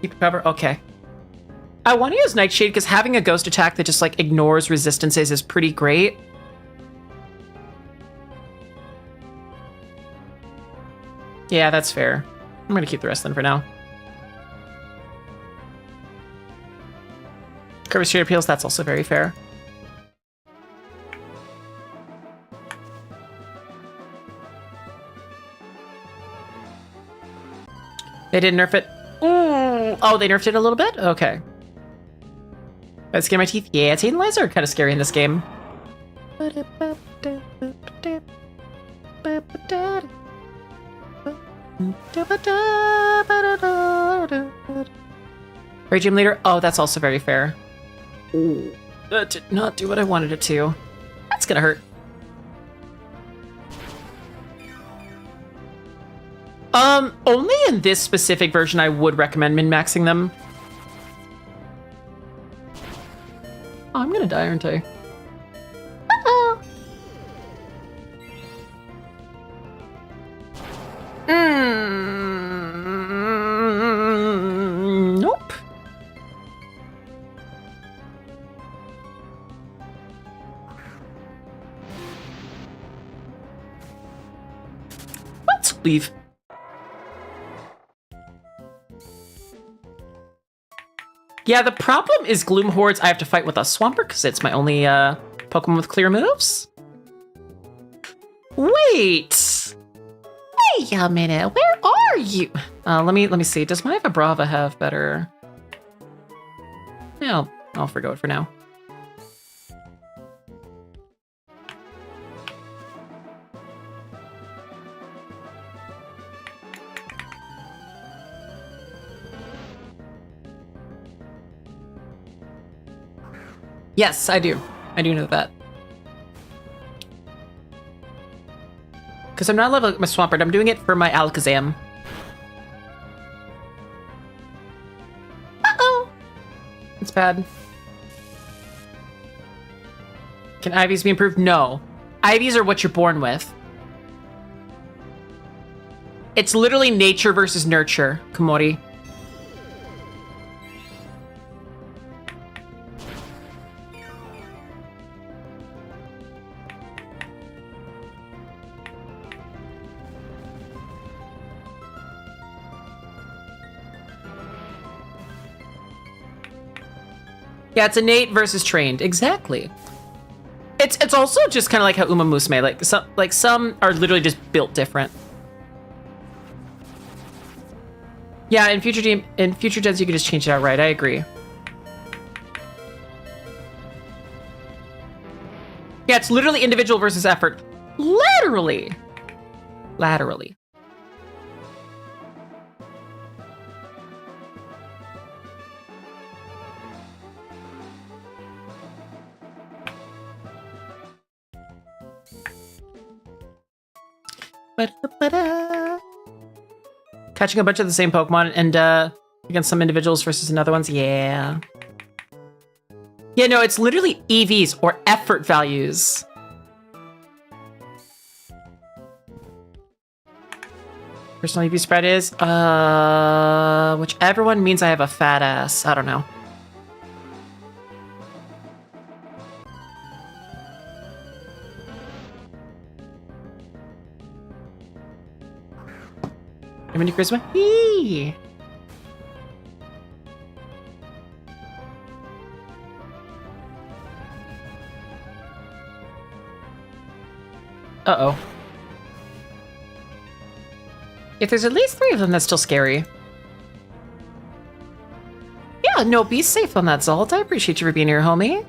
Keep recover, okay. I want to use Nightshade because having a ghost attack that just, like, ignores resistances is pretty great. Yeah, that's fair. I'm gonna keep the rest then for now. Cover straight appeals, that's also very fair. They didn't nerf it. Ooh. Oh, they nerfed it a little bit? Okay. Did I scare my teeth? Yeah, Teen Lies are kind of scary in this game. Right, Gym Leader? Oh, that's also very fair. Ooh, that did not do what I wanted it to. That's gonna hurt. Only in this specific version I would recommend min-maxing them. Oh, I'm gonna die, aren't I? Uh-oh. Nope. Let's leave. Yeah, the problem is Gloom Hordes I have to fight with a Swampert because it's my only Pokemon with clear moves. Wait a minute, where are you? Let me see. Does my Vibrava have better? Yeah, I'll forgo it for now. Yes, I do. I do know that. Because I'm not leveling up my Swampert, I'm doing it for my Alakazam. Uh-oh! It's bad. Can Ivies be improved? No. Ivies are what you're born with. It's literally nature versus nurture, Komori. Yeah, it's innate versus trained. Exactly. It's also just kind of like how Uma Musume, like some are literally just built different. Yeah, in future gens you can just change it out, right? I agree. Yeah, it's literally individual versus effort. Laterally. Ba-da-ba-da. Catching a bunch of the same Pokemon and against some individuals versus another ones. Yeah. Yeah, no, it's literally EVs or effort values. Personal EV spread is whichever one means I have a fat ass. I don't know. How many charisma? Eee. Uh-oh. If there's at least 3 of them, that's still scary. Yeah, no, be safe on that, Zalt. I appreciate you for being here, homie.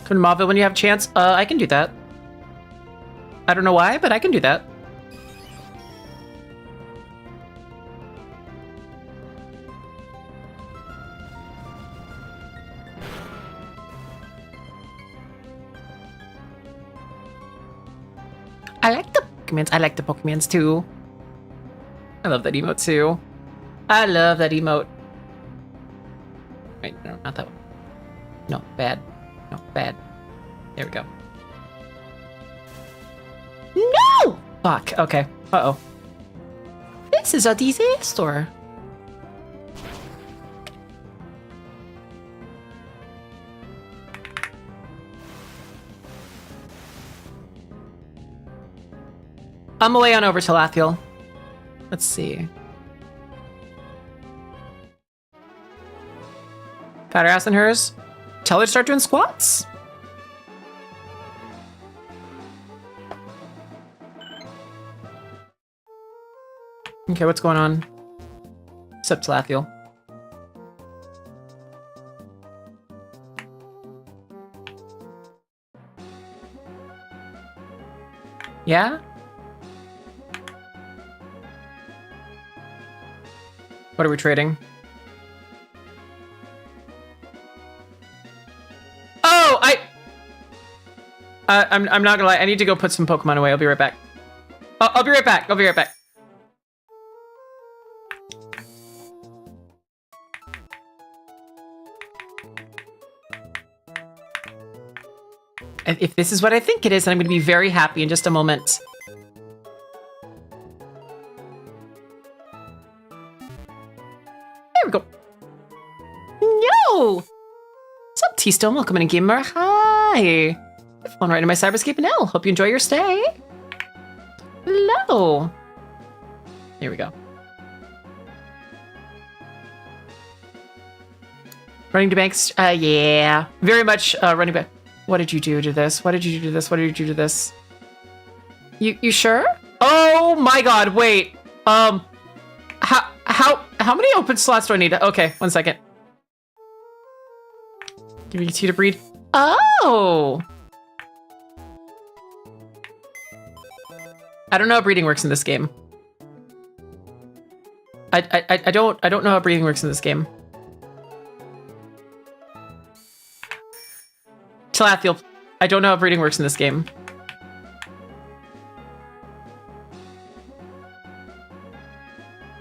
Come to Mauville when you have a chance. I can do that. I don't know why, but I can do that. I like the Pokemons. I like the Pokemons too. I love that emote too. I love that emote. Wait, no, not that one. No, bad. No, bad. There we go. No! Fuck, okay. Uh-oh. This is a disaster. I'm away on over to Lathiel. Let's see. Fatter ass than hers. Tell her to start doing squats. Okay, what's going on? Except Lathiel. Yeah? What are we trading? Oh, I'm not gonna lie. I need to go put some Pokemon away. I'll be right back. I'll be right back. I'll be right back. If this is what I think it is, then I'm going to be very happy in just a moment. There we go. Yo! What's up, T-Stone? Welcome in, Gamer. Hi. I've flown right in my Cyberscape and L. Hope you enjoy your stay. Hello. Here we go. Running to banks? Yeah. Very much running back. What did you do to this? What did you do to this? What did you do to this? You sure? Oh my god, wait. How many open slots do I need? Okay, 1 second. Giving you 2 to breed. Oh! I don't know how breeding works in this game. I don't know how breeding works in this game. Lathiel, I don't know how breeding works in this game.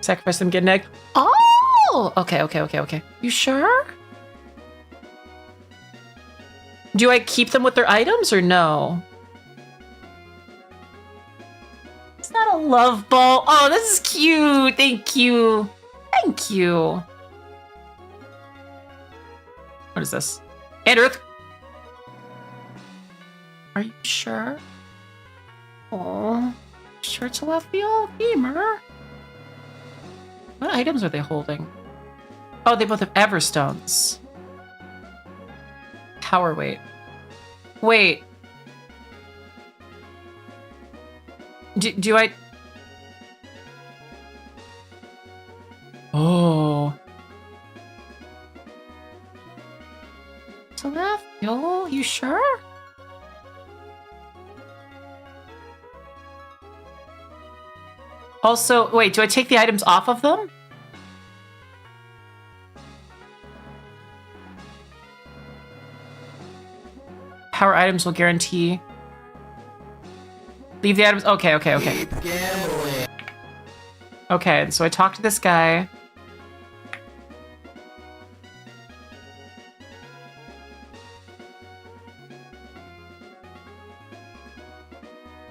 Sacrifice them, get an egg. Oh! Okay. You sure? Do I keep them with their items or no? It's not a love ball. Oh, this is cute. Thank you. Thank you. What is this? And Earth. Are you sure? Oh, sure it's a Lathiel Gamer. What items are they holding? Oh, they both have Everstones. Power weight. Wait. Do I... Oh. So Lathiel, you sure? Also, wait, do I take the items off of them? power items will guarantee. Leave the items. Okay. Okay, so I talked to this guy.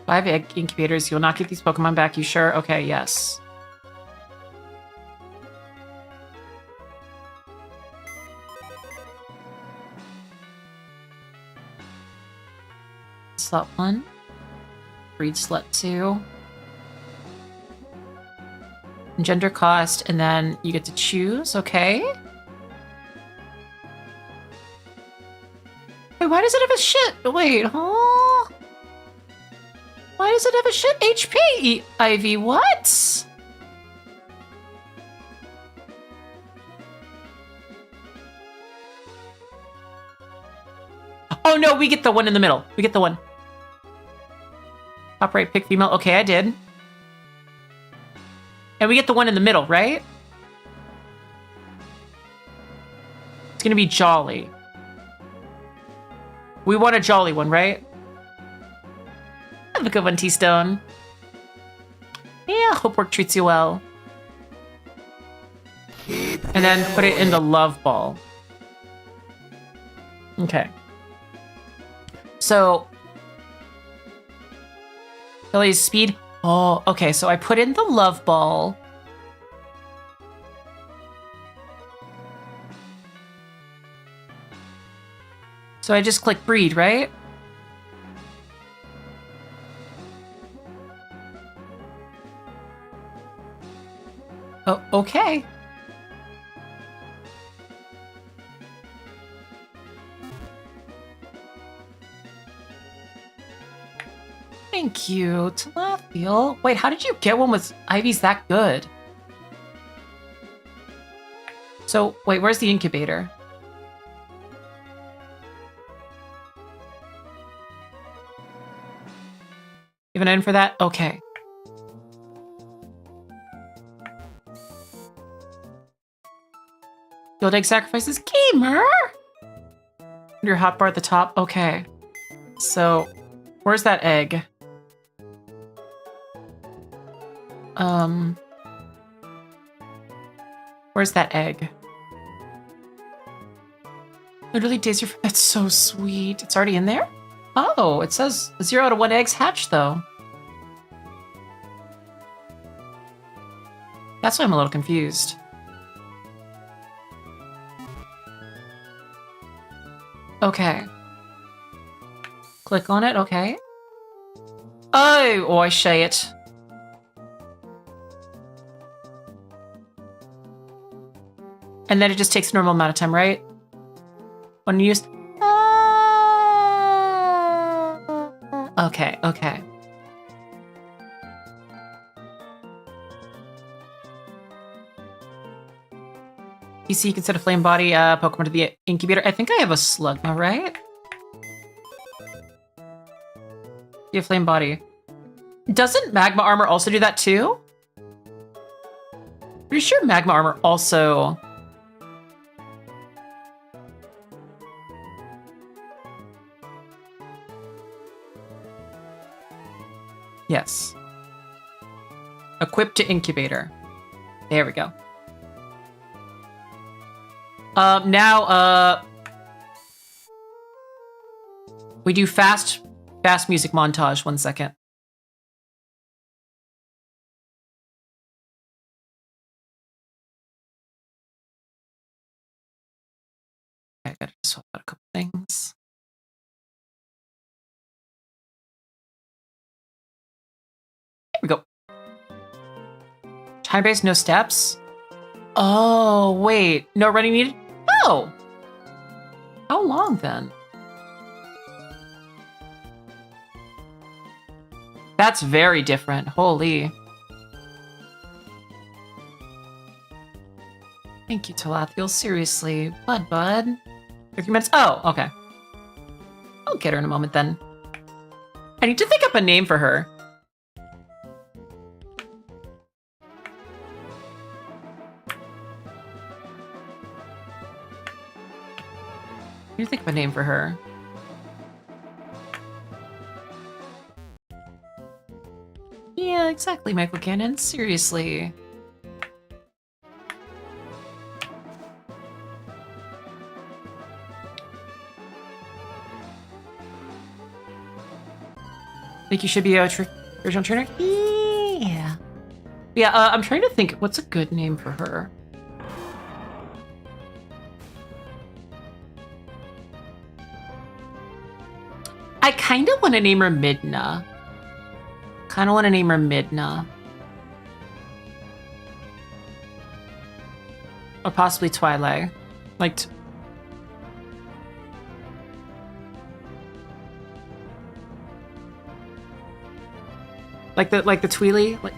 Five egg incubators. You will not get these Pokemon back. You sure? Okay, yes. Slut 1. Breed Slut 2. Gender cost, and then you get to choose, okay? Wait, why does it have a shit? Wait, huh? Why does it have a shit HP, Ivy? What? Oh no, we get the one in the middle. We get the one. Top right, pick female. Okay, I did. And we get the one in the middle, right? It's gonna be Jolly. We want a Jolly one, right? Have a good one, T-Stone. Yeah, hope work treats you well. And then put it in the love ball. Okay. So, Billy's speed. Oh, okay, so I put in the love ball. So I just click breed, right? Oh, okay. Thank you, Talathiel. Wait, how did you get one with Ivy's that good? So, wait, where's the incubator? You have an item for that? Okay. Field egg sacrifices? Gamer! Your hotbar at the top? Okay. So, where's that egg? Where's that egg? Literally days your. That's so sweet. It's already in there? Oh, it says 0 out of 1 eggs hatched, though. That's why I'm a little confused. Okay. Click on it, okay. Oh, I say it. And then it just takes a normal amount of time, right? When you use... Okay, okay. You see, you can set a flame body Pokemon to the incubator. I think I have a Slugma, right? You have flame body. Doesn't Magma Armor also do that too? Pretty sure Magma Armor also... Yes. Equipped to incubator. There we go. Now, we do fast music montage. 1 second. Okay, I gotta swap out a couple things. There we go. Time base, no steps. Oh, wait. No running needed? Oh! How long then? That's very different. Holy. Thank you, Talathiel. Seriously. Bud. 3 minutes. Oh, okay. I'll get her in a moment then. I need to think up a name for her. I need to think of a name for her. Yeah, exactly, Michael Cannon. Seriously. Think you should be a original trainer? Yeah. Yeah, I'm trying to think, what's a good name for her? I kind of want to name her Midna. Or possibly Twilight. Like... Like the Tweely? Like...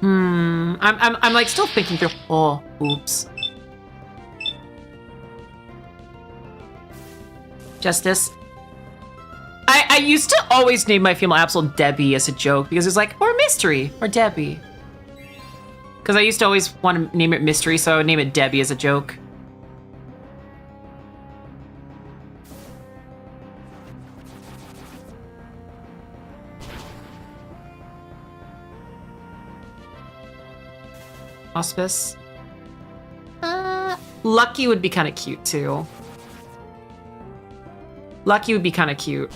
I'm like still thinking through. Oh, oops. Justice. I used to always name my female Absol Debbie as a joke because it's like, or Mystery, or Debbie. Because I used to always want to name it Mystery, so I would name it Debbie as a joke. Auspice. Lucky would be kind of cute too. Lucky would be kind of cute.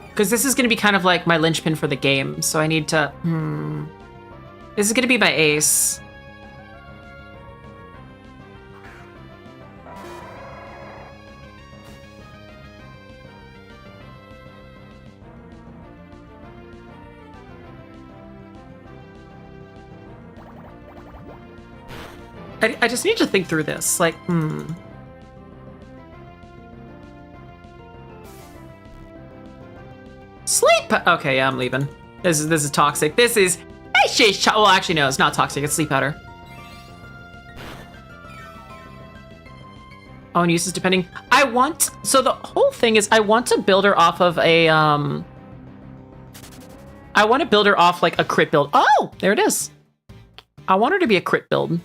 Because this is going to be kind of like my linchpin for the game, so I need to... This is going to be my ace. I just need to think through this. Like, Sleep. Okay, yeah, I'm leaving. This is toxic. This is. Well, actually, no, it's not toxic. It's sleep powder. Oh, and uses depending. So the whole thing is, I want to build her off of a I want to build her off like a crit build. Oh, there it is. I want her to be a crit build.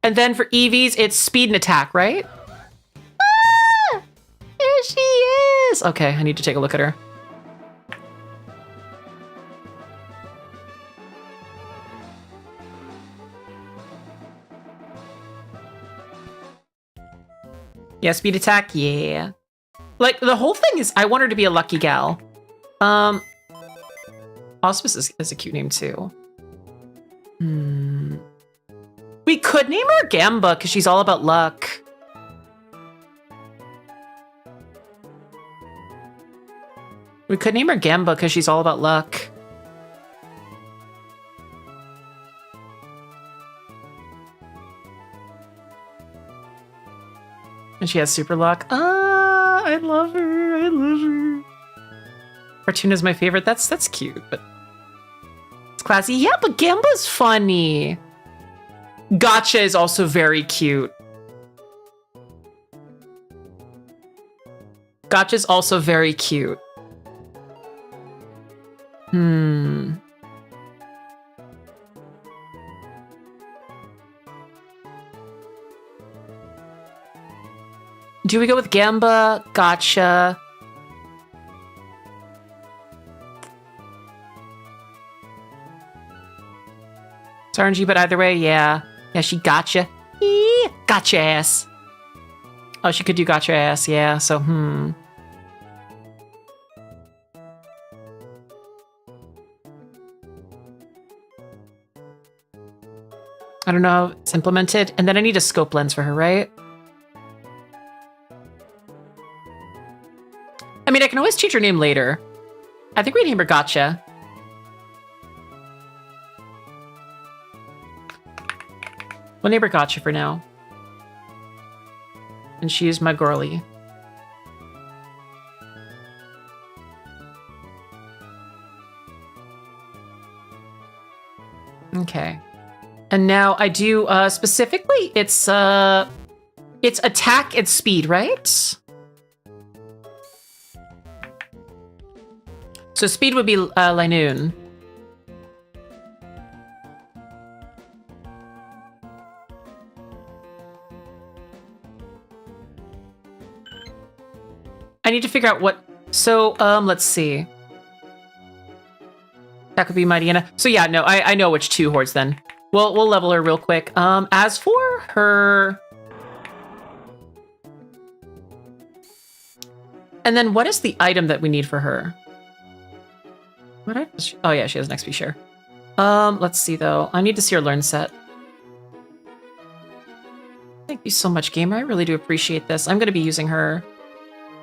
And then for EVs, it's speed and attack, right? Ah! There she is! Okay, I need to take a look at her. Yeah, speed attack, yeah. Like, the whole thing is, I want her to be a lucky gal. Auspice is a cute name, too. We could name her Gamba, because she's all about luck. We could name her Gamba, because she's all about luck. And she has super luck. Ah, I love her. Fortuna's my favorite. That's cute, but... It's classy. Yeah, but Gamba's funny. Gotcha is also very cute. Gotcha's also very cute. Do we go with Gamba, Gotcha? It's RNG, but either way, yeah. Yeah, she gotcha. Gotcha ass. Oh, she could do gotcha ass, yeah, so, I don't know how it's implemented. And then I need a scope lens for her, right? I mean, I can always change her name later. I think we name her Gotcha. We'll name her Gotcha for now. And she is my girly. Okay. And now I do, specifically, it's attack and speed, right? So speed would be Linoon. I need to figure out what... So, let's see. That could be Mightyena. So yeah, no, I know which 2 hordes then. We'll level her real quick. As for her... And then what is the item that we need for her? Oh yeah, she has an XP share. Let's see though. I need to see her learn set. Thank you so much, gamer. I really do appreciate this. I'm gonna be using her.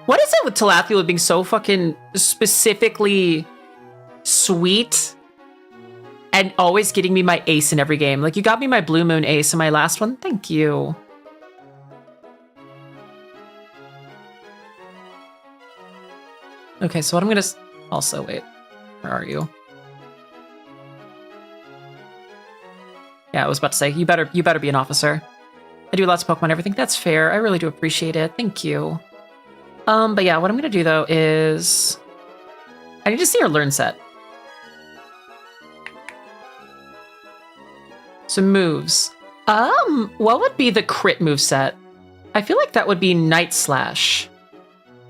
What is it with Talathiel being so fucking specifically sweet and always getting me my ace in every game? Like, you got me my Blue Moon ace in my last one. Thank you. Okay, so what I'm gonna... Also, wait. Where are you? Yeah, I was about to say, you better be an officer. I do lots of Pokemon everything. That's fair. I really do appreciate it. Thank you. But yeah, what I'm gonna do though is... I need to see her learn set. So moves. What would be the crit move set? I feel like that would be Night Slash.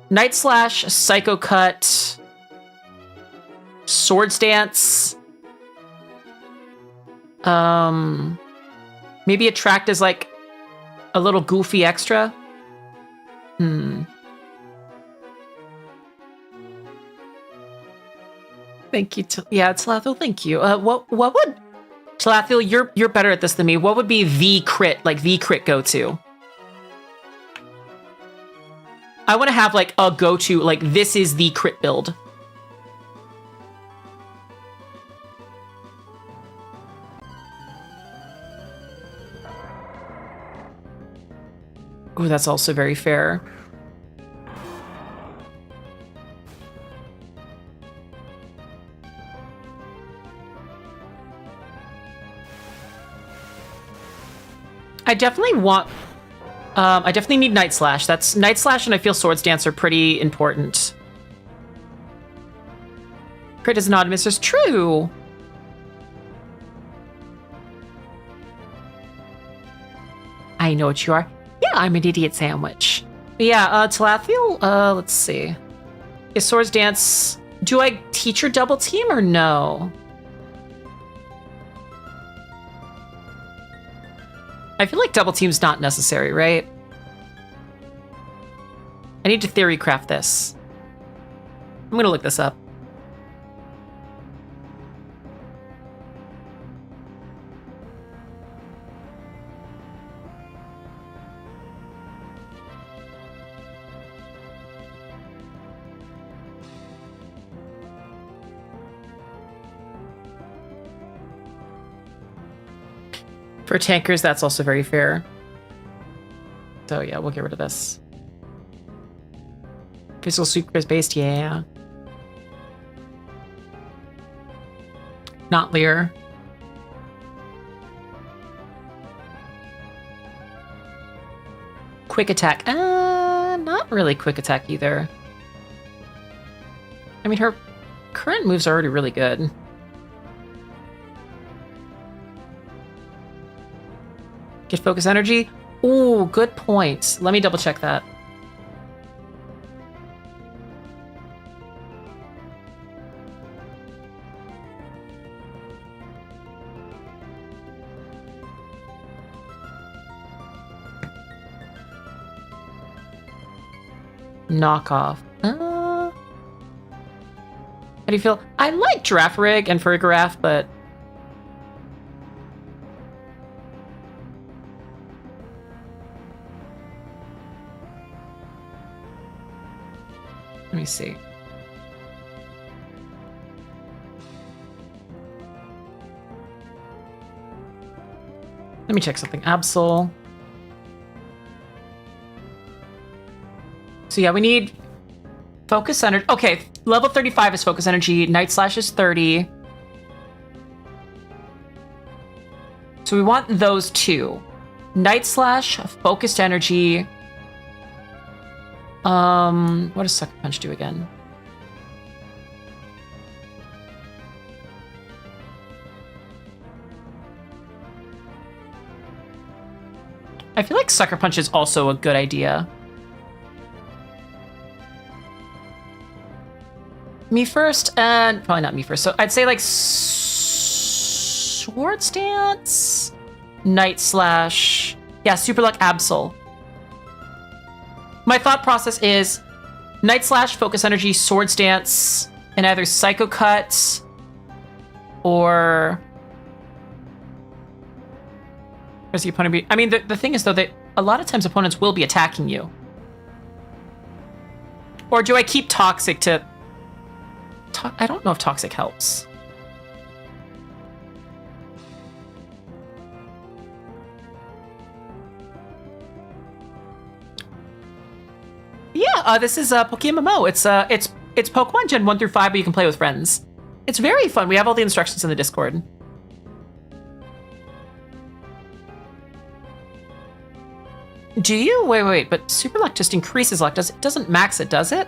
Night Slash, Psycho Cut, Swords Dance. Maybe Attract as like a little goofy extra. Thank you. Yeah, Talathiel, thank you. What would... Talathiel, you're better at this than me. What would be the crit, like the crit go-to? I want to have like a go-to, like this is the crit build. Oh, that's also very fair. I definitely want... I definitely need Night Slash. That's Night Slash and I feel Swords Dance are pretty important. Crit is not Mrs. True. I know what you are. Yeah, I'm an idiot sandwich. But yeah, Talathiel, let's see. Is Swords Dance... Do I teach her double team or no? I feel like double team's not necessary, right? I need to theory craft this. I'm gonna look this up. For tankers, that's also very fair. So yeah, we'll get rid of this. Physical super based, yeah. Not Lear. Quick attack. Not really quick attack either. I mean, her current moves are already really good. Get focus energy? Ooh, good point. Let me double check that. Knockoff. How do you feel? I like Girafarig and Farigiraf, but... Let me see. Let me check something. Absol. So yeah, we need focus energy. Okay, level 35 is focus energy. Night Slash is 30. So we want those two. Night Slash, focused energy. What does Sucker Punch do again? I feel like Sucker Punch is also a good idea. Me first, and probably not me first. So I'd say like Swords Dance, Night Slash, yeah, Super Luck Absol. My thought process is Night Slash, Focus Energy, Swords Dance, and either Psycho Cut or where's the opponent be? I mean, the thing is though that a lot of times opponents will be attacking you. Or do I keep Toxic to? I don't know if Toxic helps. Yeah, this is PokemonMO. It's Pokemon Gen 1 through 5, but you can play with friends. It's very fun. We have all the instructions in the Discord. Do you? Wait, but Super Luck just increases luck. It doesn't max it, does it?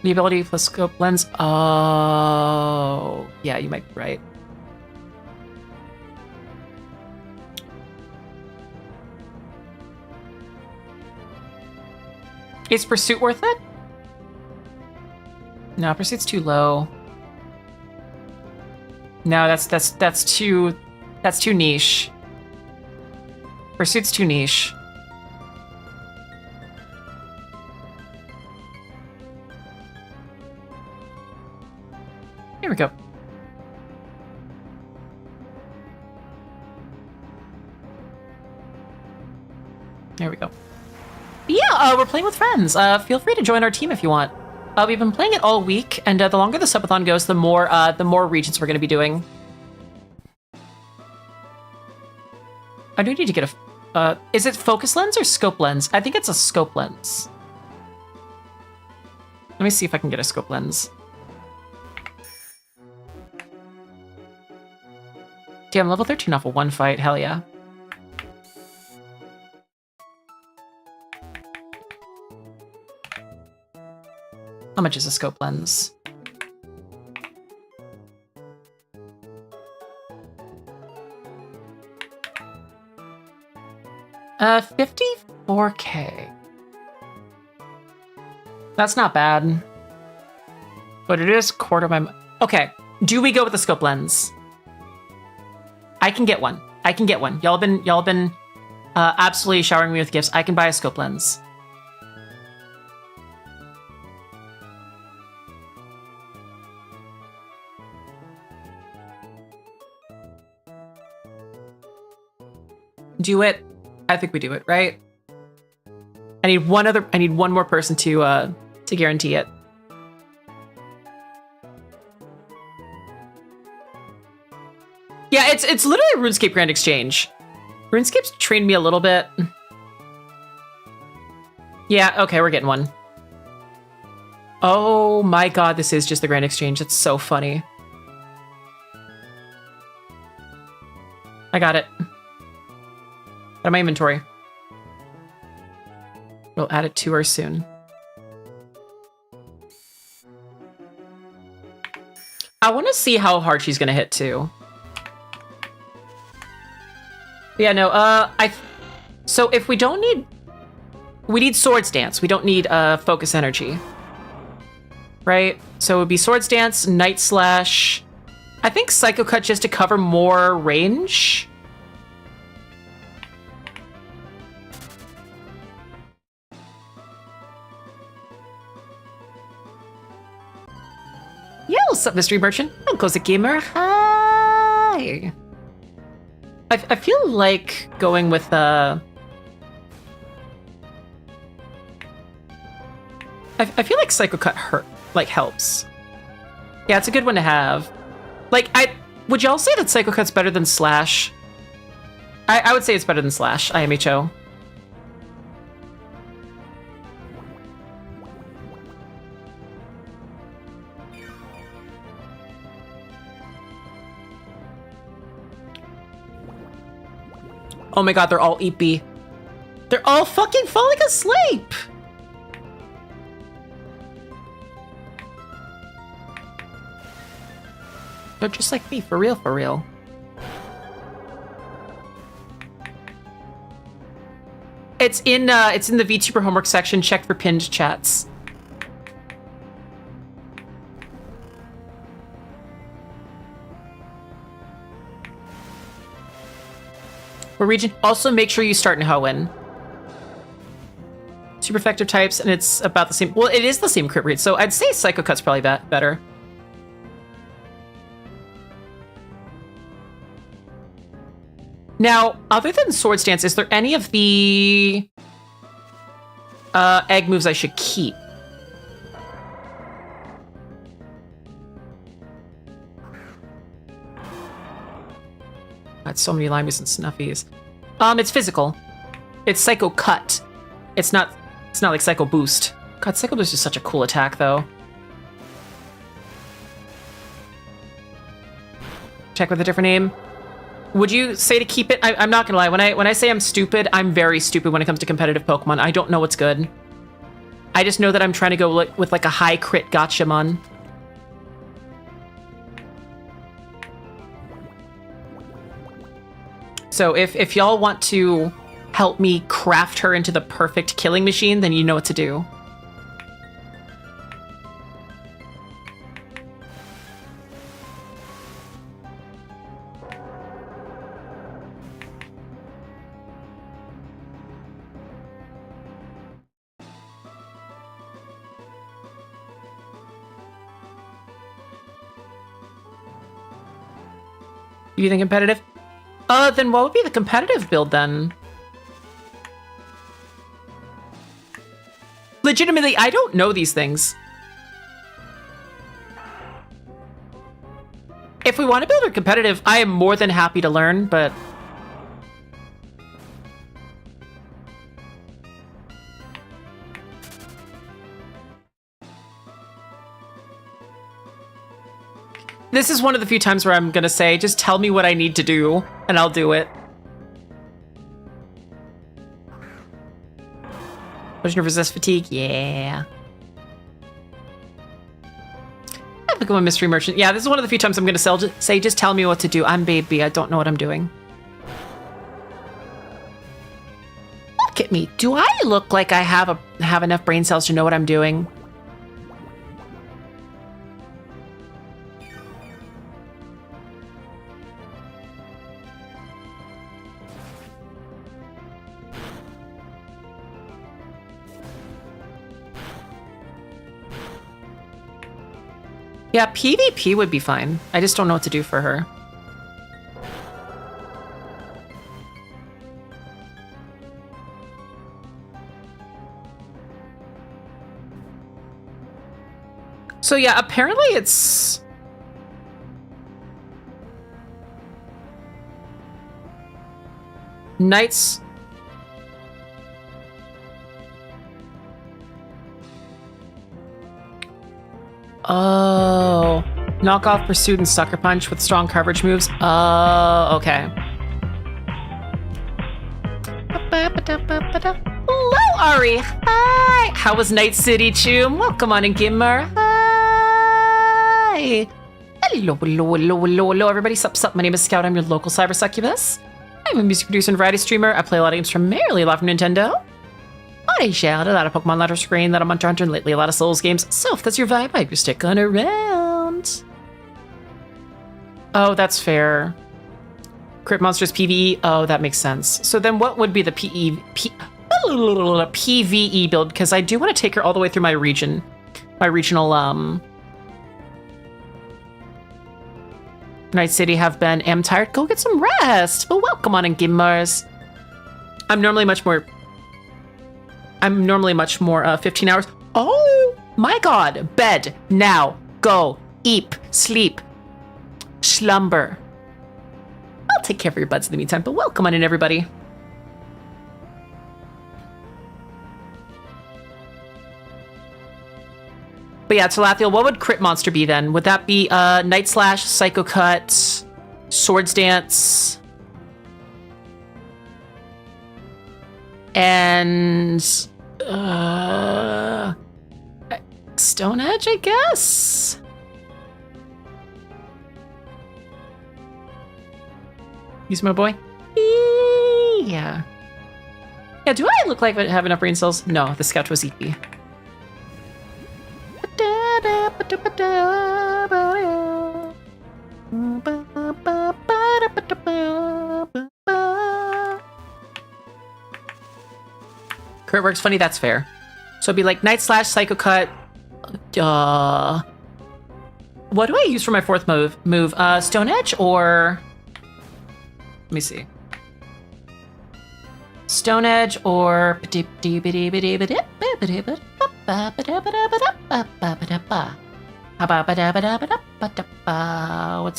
The ability plus scope lens. Oh, yeah, you might be right. Is Pursuit worth it? No, Pursuit's too low. No, that's too niche. Pursuit's too niche. Here we go. There we go. Yeah, we're playing with friends. Feel free to join our team if you want. We've been playing it all week, and the longer the subathon goes, the more regions we're going to be doing. I do need to get a... is it focus lens or scope lens? I think it's a scope lens. Let me see if I can get a scope lens. Damn, level 13 off of one fight. Hell yeah. How much is a scope lens? $54K. That's not bad. But it is quarter of my... Okay, do we go with the scope lens? I can get one. Y'all been absolutely showering me with gifts. I can buy a scope lens. Do it. I think we do it, right? I need one more person to guarantee it. Yeah, it's literally a RuneScape Grand Exchange. RuneScape's trained me a little bit. Yeah, okay, we're getting one. Oh my god, this is just the Grand Exchange. It's so funny. I got it. Out of my inventory. We'll add it to her soon. I want to see how hard she's gonna hit too. Yeah, no, so if we don't need... We need Swords Dance. We don't need, Focus Energy. Right? So it would be Swords Dance, Night Slash... I think Psycho Cut just to cover more range. Yo, what's up, Mystery Merchant? Oh, goes the gamer. Hi. I feel like going with I feel like Psycho Cut helps. Yeah, it's a good one to have. Like, would y'all say that Psycho Cut's better than Slash? I would say it's better than Slash, IMHO. Oh my god, they're all EP. They're all fucking falling asleep! They're just like me, for real, for real. It's in the VTuber homework section. Check for pinned chats. We're region. Also, make sure you start in Hoenn. Super effective types, and it's about the same. Well, it is the same crit rate, so I'd say Psycho Cut's probably better. Now, other than Swords Dance, is there any of the egg moves I should keep? Got so many limeys and snuffies. It's physical. It's Psycho Cut. It's not like Psycho Boost. God, Psycho Boost is such a cool attack, though. Check with a different name. Would you say to keep it? I'm not gonna lie. When I say I'm stupid, I'm very stupid when it comes to competitive Pokemon. I don't know what's good. I just know that I'm trying to go with like a high crit Gotchamon. So if y'all want to help me craft her into the perfect killing machine, then you know what to do. You think competitive? Then what would be the competitive build then? Legitimately, I don't know these things. If we want to build a competitive, I am more than happy to learn, but... This is one of the few times where I'm gonna say, just tell me what I need to do, and I'll do it. Potion of resist fatigue, yeah. I become a mystery merchant. Yeah, this is one of the few times I'm gonna say, just tell me what to do. I'm baby, I don't know what I'm doing. Look at me. Do I look like I have enough brain cells to know what I'm doing? Yeah, PvP would be fine. I just don't know what to do for her. So yeah, apparently it's... Knights... Oh, knockoff, pursuit, and sucker punch with strong coverage moves. Oh, okay. Hello, Ari. Hi. How was Night City, Choom? Welcome on in, Gimmer. Hi. Hello, everybody. Sup. My name is Scout. I'm your local cyber succubus. I'm a music producer and variety streamer. I play a lot of games primarily a lot from Nintendo. I shout a lot of Pokemon letter screen, that I'm on Hunter, and lately a lot of Souls games. So if that's your vibe, I hope you stick on around. Oh, that's fair. Crit Monsters PvE. Oh, that makes sense. So then what would be the PvE build? Because I do want to take her all the way through my regional, Night City have been. Am tired. Go get some rest. But welcome on in, Gimmers. I'm normally much more 15 hours. Oh my god. Bed. Now. Go. Eat. Sleep. Slumber. I'll take care of your buds in the meantime, but welcome on in, everybody. But yeah, Talathiel, what would Crit Monster be then? Would that be Night Slash, Psycho Cut, Swords Dance, and Stone Edge, I guess? He's my boy? Yeah. Yeah, do I look like I have enough brain cells? No, the sketch was EP. Kurt works funny, that's fair. So it'd be like Night Slash, Psycho Cut. What do I use for my fourth move? Stone Edge or... Let me see. Stone Edge or... What's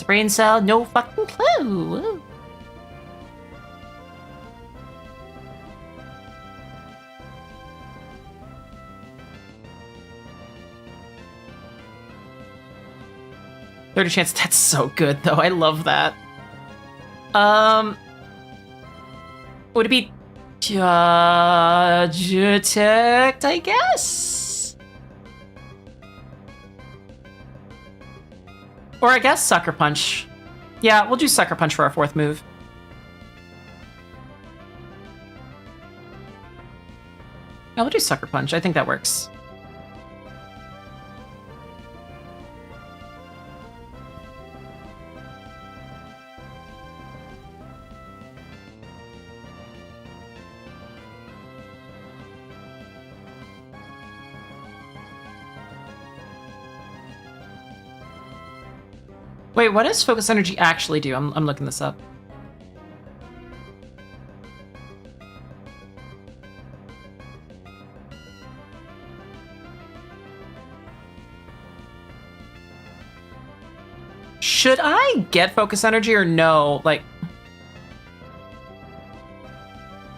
a brain cell? No fucking clue. 30 chance. That's so good, though. I love that. Would it be Detect, I guess? Or I guess Sucker Punch. Yeah, we'll do Sucker Punch for our fourth move. Yeah, we'll do Sucker Punch. I think that works. Wait, what does Focus Energy actually do? I'm looking this up. Should I get Focus Energy or no? Like...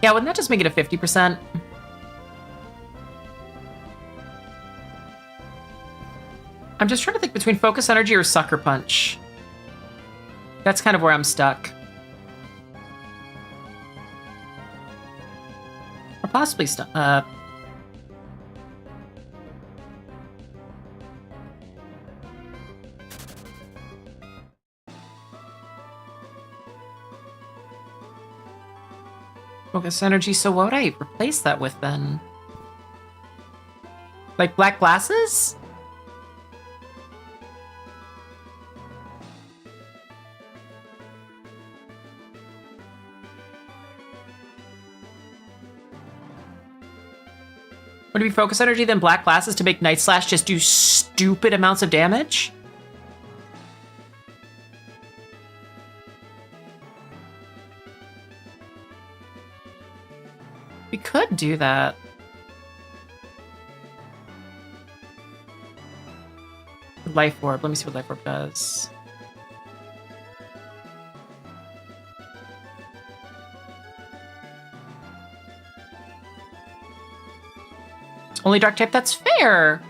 Yeah, wouldn't that just make it a 50%? I'm just trying to think between Focus Energy or Sucker Punch. That's kind of where I'm stuck. Or possibly Focus Energy, so what would I replace that with then? Like black glasses? Would it be Focus Energy, then Black Glasses to make Night Slash just do stupid amounts of damage? We could do that. Life Orb. Let me see what Life Orb does. Only dark type, that's fair.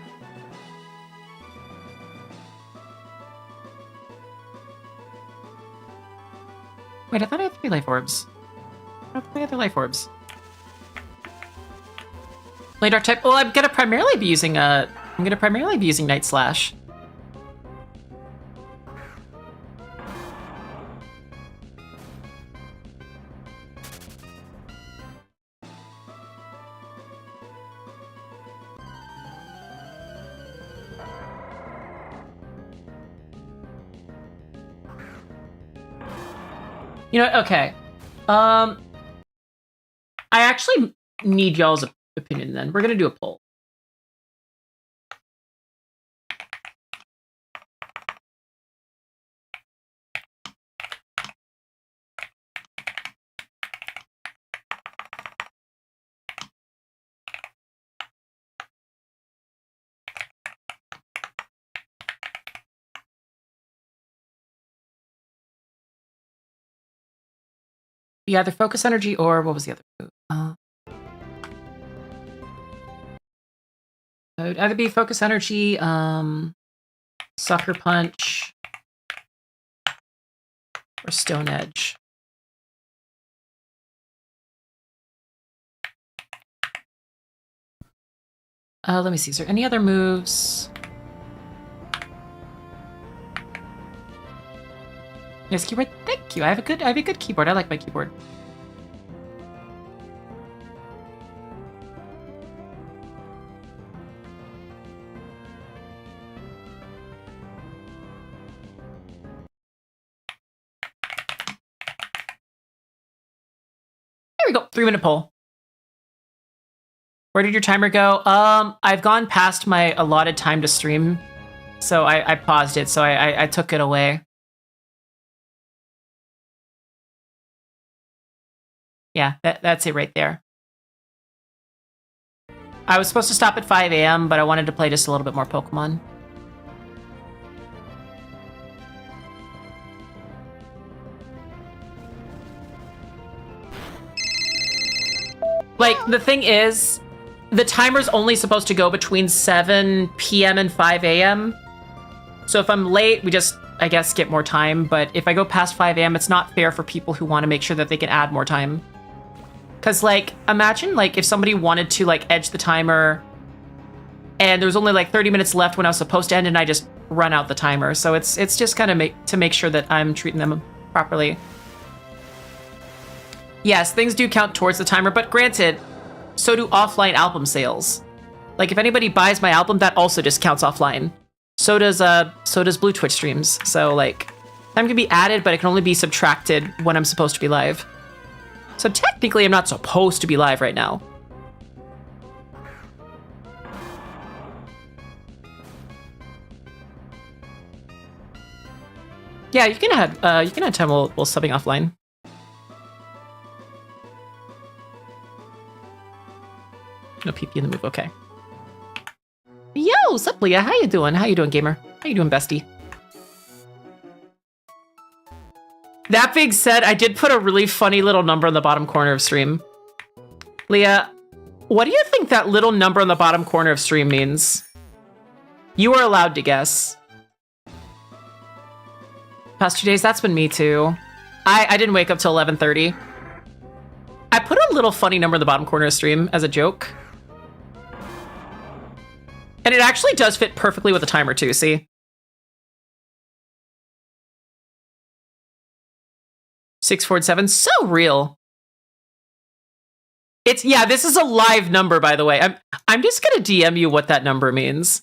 Wait, I thought I had 3 life orbs. I thought I had 3 life orbs. Only dark type. Well, I'm gonna primarily be using Night Slash. You know, okay. I actually need y'all's opinion then. We're gonna do a poll. Yeah, either Focus Energy or what was the other move? It would either be Focus Energy, Sucker Punch, or Stone Edge. Let me see. Is there any other moves? Yes, keyboard. Thank you. I have a good keyboard. I like my keyboard. we go. 3-minute poll. Where did your timer go? I've gone past my allotted time to stream. So I paused it, so I took it away. Yeah, that's it right there. I was supposed to stop at 5 a.m., but I wanted to play just a little bit more Pokemon. Like, the thing is, the timer's only supposed to go between 7 p.m. and 5 a.m. So if I'm late, we just, I guess, get more time. But if I go past 5 a.m., it's not fair for people who want to make sure that they can add more time. Because, like, imagine, like, if somebody wanted to, like, edge the timer and there was only, like, 30 minutes left when I was supposed to end and I just run out the timer. So it's just kind of to make sure that I'm treating them properly. Yes, things do count towards the timer, but granted, so do offline album sales. Like, if anybody buys my album, that also just counts offline. So does Blue Twitch streams. So, like, time can be added, but it can only be subtracted when I'm supposed to be live. So technically, I'm not supposed to be live right now. Yeah, you can add time while subbing offline. No PP in the move. Okay. Yo, sup, Leah? How you doing? How you doing, gamer? How you doing, bestie? That being said, I did put a really funny little number in the bottom corner of stream. Leah, what do you think that little number in the bottom corner of stream means? You are allowed to guess. Past 2 days, that's been me too. I didn't wake up till 11:30. I put a little funny number in the bottom corner of stream as a joke. And it actually does fit perfectly with the timer too, see? 647, so real. It's, yeah, this is a live number, by the way. I'm just gonna DM you what that number means.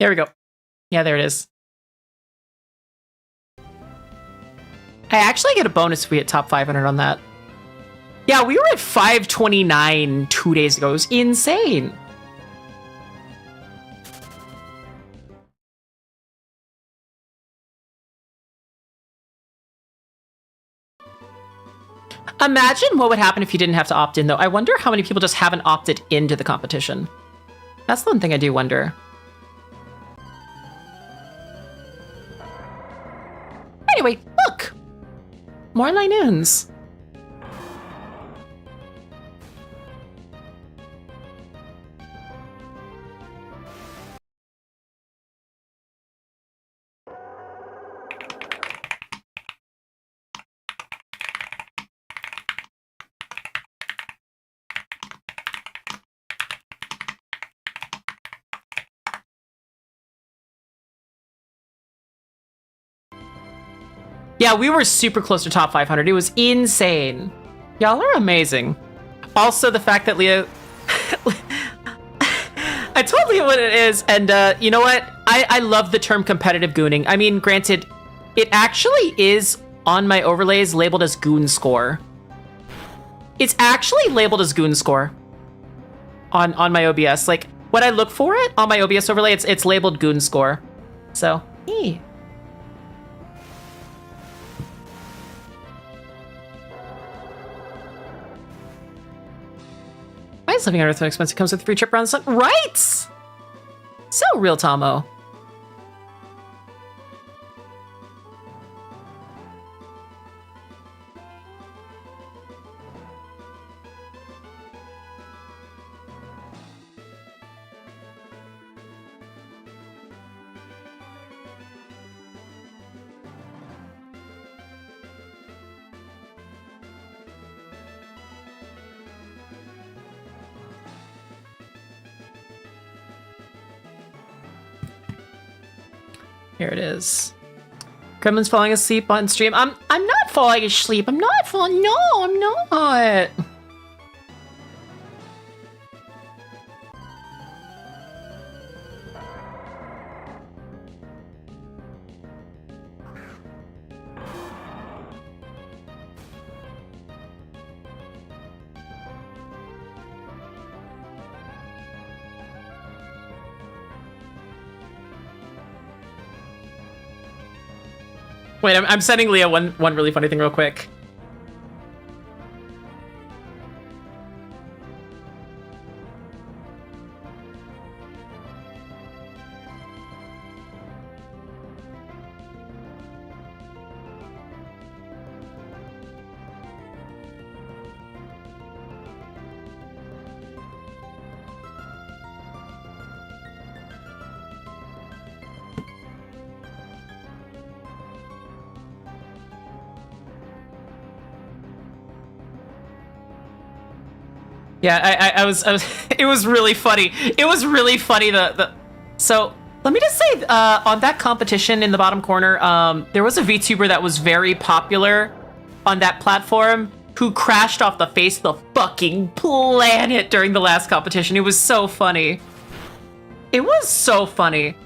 There we go. Yeah, there it is. I actually get a bonus if we hit top 500 on that. Yeah, we were at 529 2 days ago. It was insane. Imagine what would happen if you didn't have to opt in, though. I wonder how many people just haven't opted into the competition. That's the one thing I do wonder. Anyway, look! More Linoons. Yeah, we were super close to top 500. It was insane. Y'all are amazing. Also, the fact that Leah... I told Leah what it is, and you know what? I love the term competitive gooning. I mean, granted, it actually is on my overlays labeled as goon score. It's actually labeled as goon score on my OBS. Like, when I look for it on my OBS overlay, it's labeled goon score. So, hey. Why is living on Earth so expensive? It comes with a free trip around the sun. Right! So real, Tomo. Here it is. Gremlin's falling asleep on stream. I'm not falling asleep. I'm not falling. No, I'm not. Wait, I'm sending Leah one really funny thing real quick. Yeah, I was it was really funny. It was really funny. So let me just say, on that competition in the bottom corner, there was a VTuber that was very popular on that platform who crashed off the face of the fucking planet during the last competition. It was so funny. It was so funny.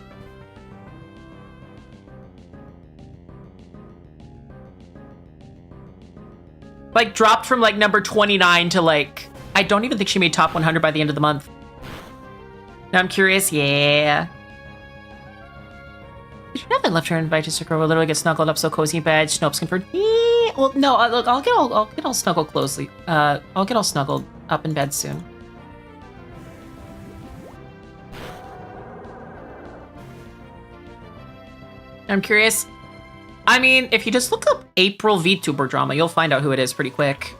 Like, dropped from like number 29 to like, I don't even think she made top 100 by the end of the month. Now I'm curious, yeah. Did you know that left her invite to Sakura will literally get snuggled up so cozy in bed? Snopes confirmed. Well, no, look, I'll get all snuggled closely. I'll get all snuggled up in bed soon. I'm curious. I mean, if you just look up April VTuber drama, you'll find out who it is pretty quick.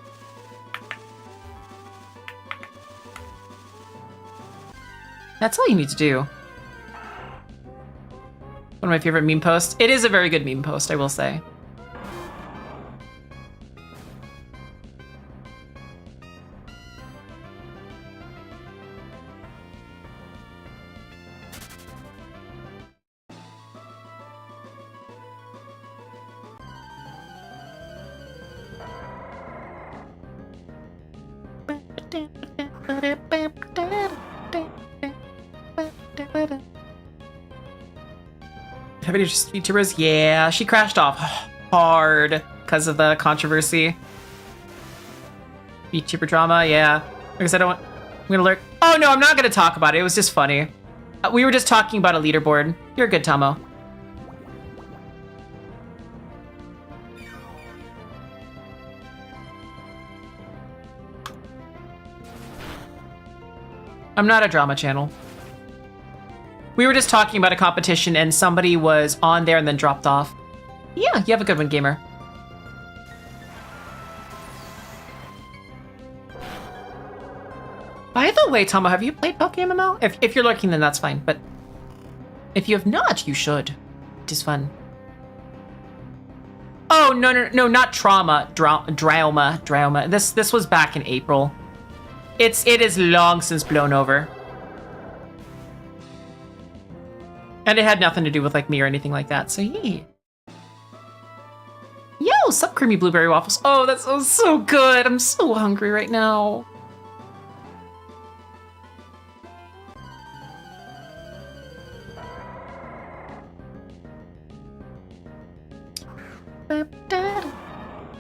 That's all you need to do. One of my favorite meme posts. It is a very good meme post, I will say. Heavy VTubers, yeah, she crashed off hard because of the controversy. VTuber drama, yeah. Because I don't want, I'm gonna lurk. Oh no, I'm not gonna talk about it. It was just funny. We were just talking about a leaderboard. You're good, Tomo. I'm not a drama channel. We were just talking about a competition and somebody was on there and then dropped off. Yeah, you have a good one, gamer. By the way, Tomo, have you played PokemonEmerald? If you're lurking, then that's fine. But if you have not, you should. It is fun. Oh, no, not trauma. Drama. This was back in April. It is long since blown over. And it had nothing to do with like me or anything like that, so yeah. Yo, sup creamy blueberry waffles. Oh, that sounds so good. I'm so hungry right now.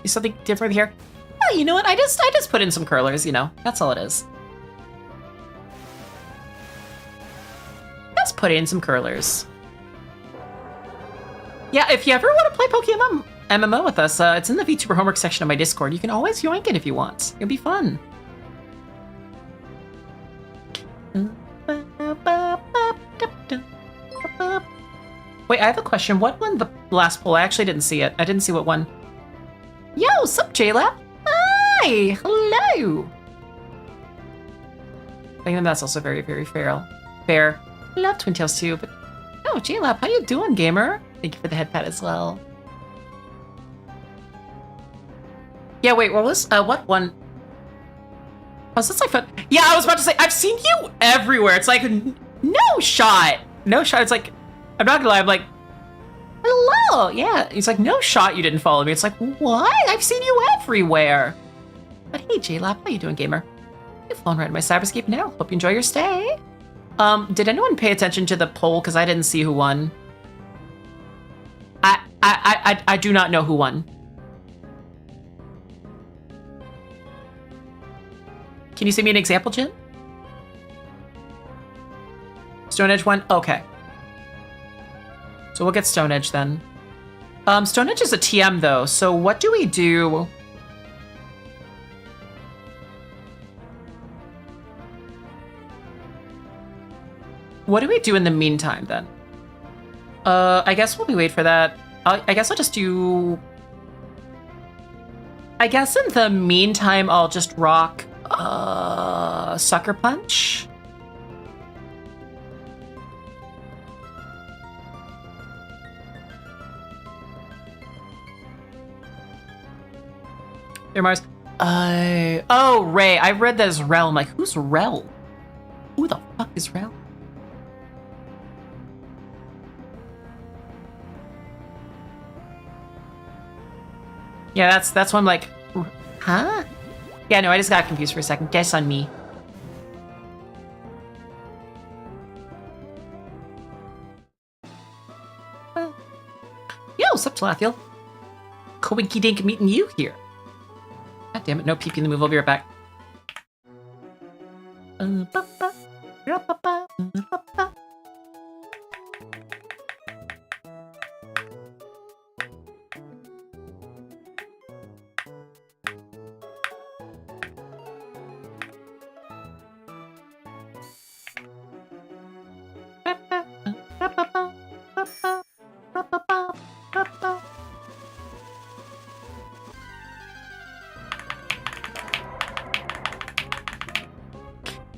Is something different here? Oh, you know what? I just put in some curlers, you know. That's all it is. Just put in some curlers. Yeah, if you ever want to play Pokemon MMO with us, it's in the VTuber homework section of my Discord. You can always yoink it if you want. It'll be fun. Wait, I have a question. What won the last poll? I actually didn't see it. I didn't see what won. Yo, sup, J-Lab? Hi, hello. I think that's also very, very fair. I love Twin Tails too, but oh, J-Lab, how you doing, gamer? Thank you for the head pat as well. Yeah, wait, what was what one? Oh, is this like fun? Yeah, I was about to say I've seen you everywhere. It's like no shot. It's like I'm not gonna lie. I'm like oh, yeah. He's like, no shot you didn't follow me. It's like, what? I've seen you everywhere. But hey, J-Lab, how you doing, gamer? You've flown right in my cyberscape now. Hope you enjoy your stay. Did anyone pay attention to the poll? Because I didn't see who won. I do not know who won. Can you send me an example, Jin? Stone Edge won? Okay. So we'll get Stone Edge then. Stone Edge is a TM though, so what do we do? What do we do in the meantime then? I guess while we wait for that, I guess I'll just do... I guess in the meantime, I'll just rock Sucker Punch. There, Mars. Oh, Ray. I read that as Rel. I'm like, who's Rel? Who the fuck is Rel? Yeah, that's when I'm like, huh? Yeah, no, I just got confused for a second. Guess on me. Yo, sup, Talathiel? Coinky dink meeting you here. God damn it, no peeping the move. I'll be right back.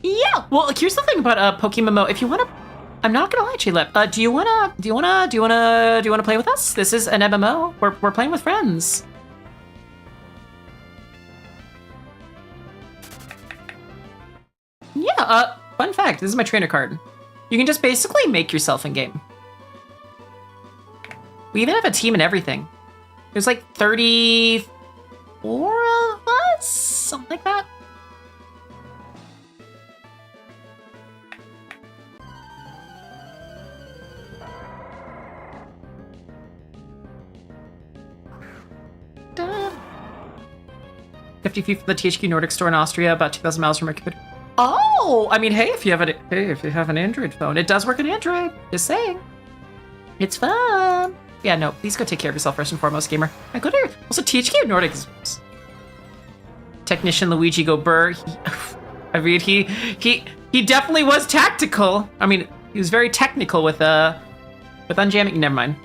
Yeah. Well, here's the thing about PokemonEmerald. If you want to, I'm not gonna lie, Chilip. Do you wanna play with us? This is an MMO. We're playing with friends. Yeah. Fun fact. This is my trainer card. You can just basically make yourself in game. We even have a team and everything. There's like 34 of us, something like that. Da. 50 feet from the THQ Nordic store in Austria, about 2,000 miles from our computer. Oh, I mean, hey, if you have an Android phone, it does work on Android. Just saying, it's fun. Yeah, no, please go take care of yourself first and foremost, gamer. I go there. Also, THQ Nordic is... Technician Luigi go burr. I mean, he definitely was tactical. I mean, he was very technical with unjamming. Never mind.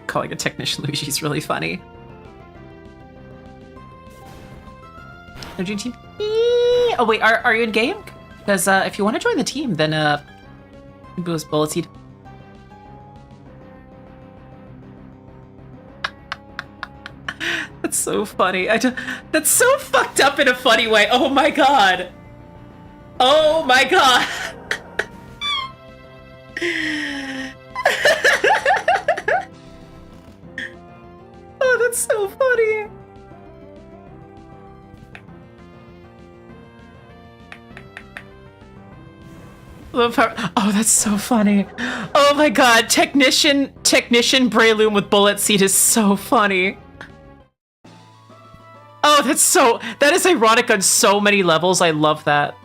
Calling a technician Luigi is really funny. No Dream Team. Oh wait, are you in game? Because if you want to join the team, then boost Bullet Seed. That's so funny. That's so fucked up in a funny way. Oh my god. Oh my god. Oh, that's so funny. Oh, that's so funny. Oh my god, Technician Breloom with Bullet Seed is so funny. Oh, that is ironic on so many levels. I love that.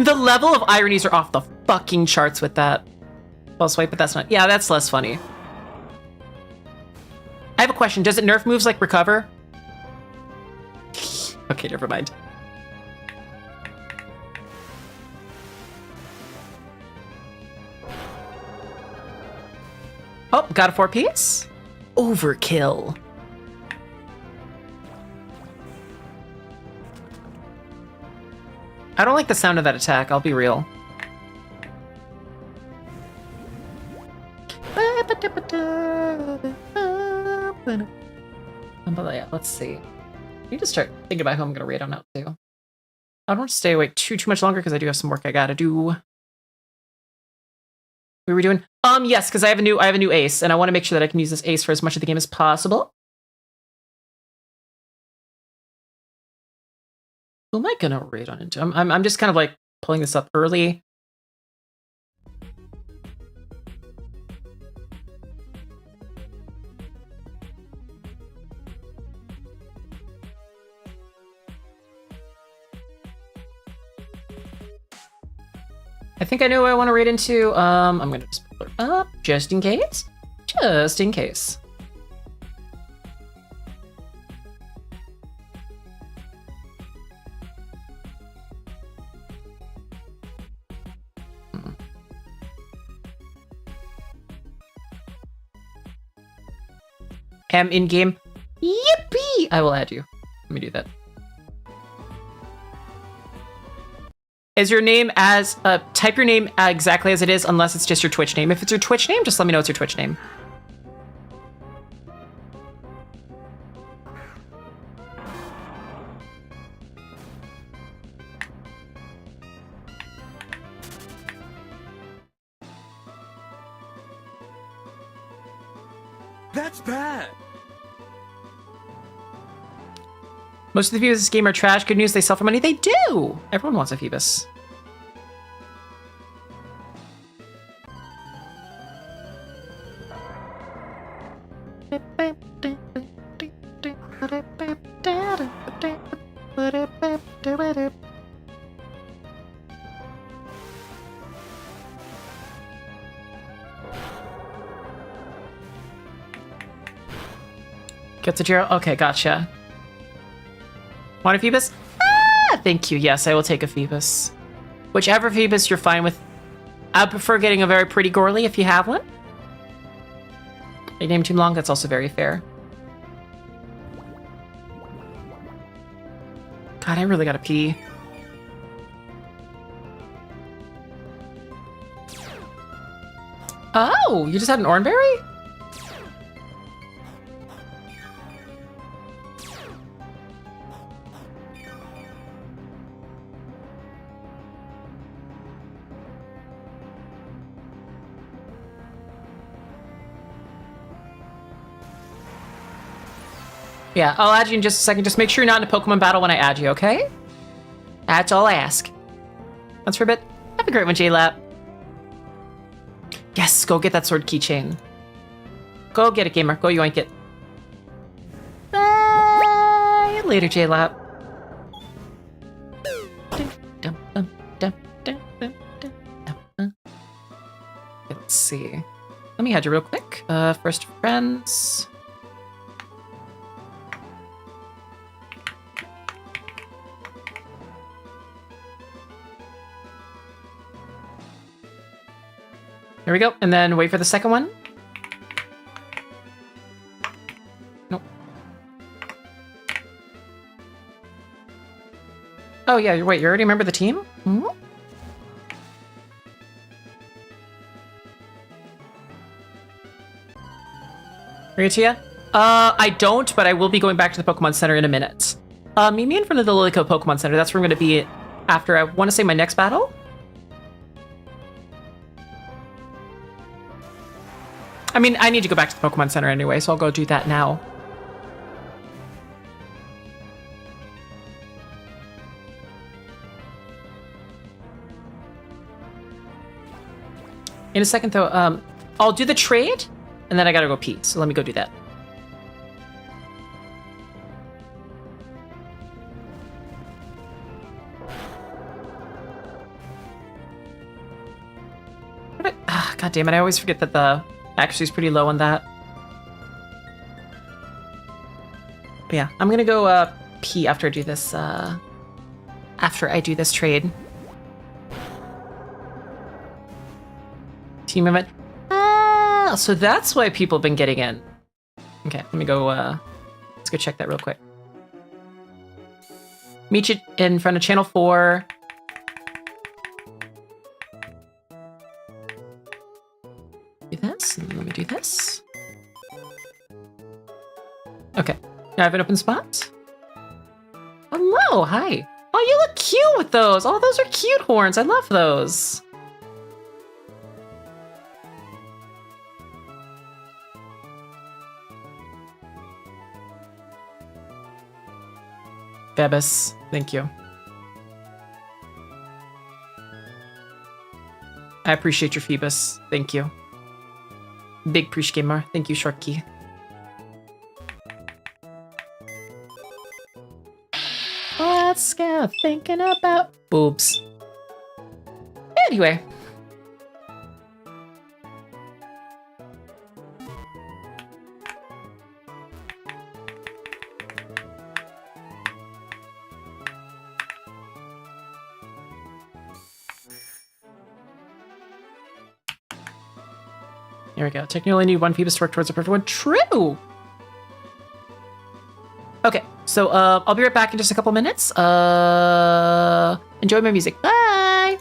The level of ironies are off the fucking charts with that. Well, swipe, but that's not... Yeah, that's less funny. I have a question. Does it nerf moves like recover? Okay, never mind. Oh, got a 4-piece? Overkill. I don't like the sound of that attack, I'll be real. let's see. I need to start thinking about who I'm gonna raid on out too. I don't want to stay awake too much longer because I do have some work I gotta do. What were we doing? Yes, because I have a new ace, and I want to make sure that I can use this ace for as much of the game as possible. Who am I gonna raid on into? I'm just kind of like pulling this up early. I think I know who I want to raid into. I'm gonna just pull her up just in case. Just in case. Am in game. Yippee! I will add you. Let me do that. Is your name as, type your name exactly as it is, unless it's just your Twitch name. If it's your Twitch name, just let me know it's your Twitch name. That's bad. Most of the Phoebus in this game are trash. Good news, they sell for money. They do! Everyone wants a Phoebus. Get to Jero. Okay, gotcha. Want a Phoebus? Ah, thank you. Yes, I will take a Phoebus. Whichever Phoebus you're fine with. I prefer getting a very pretty Gorley if you have one. Your name too long? That's also very fair. God, I really gotta pee. Oh, you just had an Oranberry? Yeah, I'll add you in just a second. Just make sure you're not in a Pokemon battle when I add you, okay? That's all I ask. That's for a bit. Have a great one, J-Lap. Yes, go get that sword keychain. Go get it, gamer. Go yoink it. Bye. Later, J-Lap. Let's see. Let me add you real quick. First friends. There we go. And then wait for the second one. Nope. Oh, yeah. Wait, you already remember the team? Hmm? Ritia? I don't, but I will be going back to the Pokemon Center in a minute. Meet me in front of the Lilico Pokemon Center. That's where I'm going to be after, I want to say, my next battle. I mean, I need to go back to the Pokemon Center anyway, so I'll go do that now. In a second, though, I'll do the trade, and then I gotta go pee, so let me go do that. God damn it, I always forget that the accuracy is pretty low on that. But yeah, I'm gonna go pee after I do this, trade. Team event. Ah, so that's why people have been getting in. Okay, let me go, let's go check that real quick. Meet you in front of channel 4. Do this, and let me do this. Okay. I have an open spot. Hello, hi. Oh, you look cute with those. Oh, those are cute horns. I love those. Phoebus, thank you. I appreciate your Phoebus. Thank you. Big Preach Gamer. Thank you, Sharky. Let's go thinking about boobs. Anyway. Here we go. Technically only need one Phoebus to work towards a perfect one. True! Okay, so I'll be right back in just a couple minutes. Enjoy my music. Bye!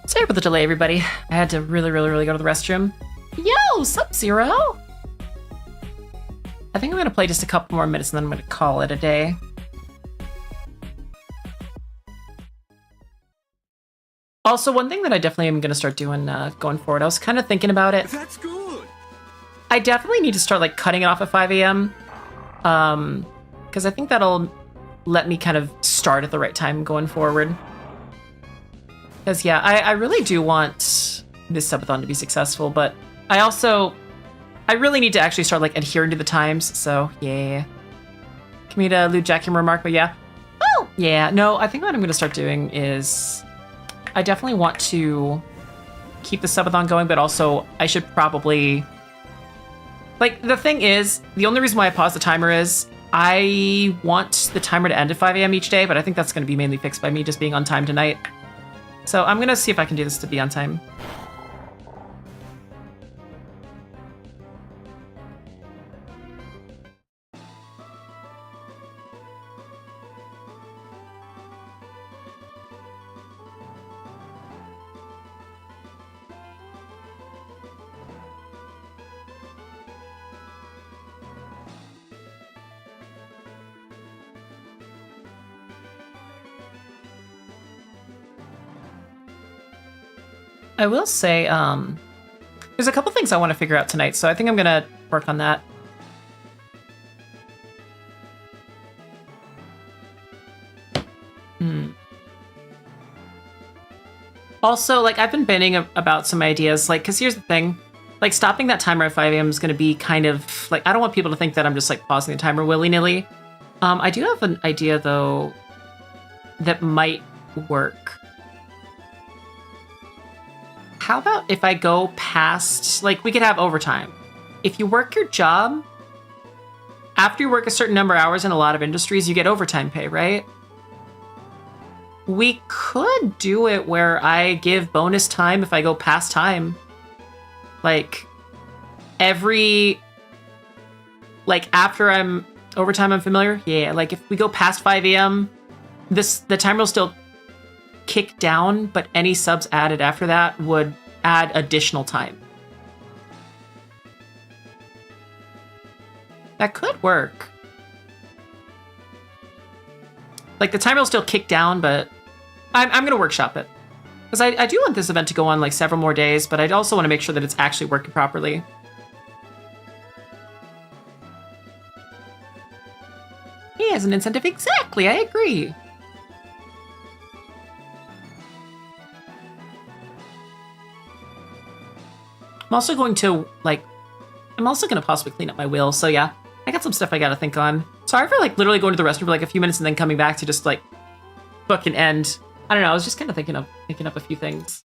Sorry about the delay, everybody. I had to really go to the restroom. Yo, Sub-Zero! I think I'm gonna play just a couple more minutes and then I'm gonna call it a day. Also, one thing that I definitely am gonna start doing going forward, I was kind of thinking about it. That's good. I definitely need to start like cutting it off at 5 a.m. Because I think that'll let me kind of start at the right time going forward. Because yeah, I really do want this subathon to be successful, but I really need to actually start like adhering to the times. So yeah, Kamita, Lou, Jack, remark, but yeah. Oh yeah, no, I think what I'm gonna start doing is I definitely want to keep the subathon going, but also I should probably, like, the thing is, the only reason why I paused the timer is I want the timer to end at 5 a.m. each day, but I think that's going to be mainly fixed by me just being on time tonight. So I'm going to see if I can do this to be on time. I will say, there's a couple things I want to figure out tonight, so I think I'm gonna work on that. Also, like, I've been banning about some ideas, like, because here's the thing, like, stopping that timer at 5 a.m. is going to be kind of, like, I don't want people to think that I'm just, like, pausing the timer willy-nilly. I do have an idea, though, that might work. How about if I go past, like, we could have overtime. If you work your job, after you work a certain number of hours in a lot of industries, you get overtime pay, right? We could do it where I give bonus time if I go past time. Like, after I'm overtime, I'm familiar. Yeah, like if we go past 5 a.m., the timer will still kick down, but any subs added after that would add additional time. That could work. Like, the timer will still kick down, but I'm gonna workshop it. Because I do want this event to go on, like, several more days, but I'd also want to make sure that it's actually working properly. He has an incentive. Exactly, I agree. I'm also going to, like, possibly clean up my wheel. So yeah, I got some stuff I gotta think on. Sorry for, like, literally going to the restroom for, like, a few minutes and then coming back to just, like, book and end. I don't know, I was just kind of thinking up a few things.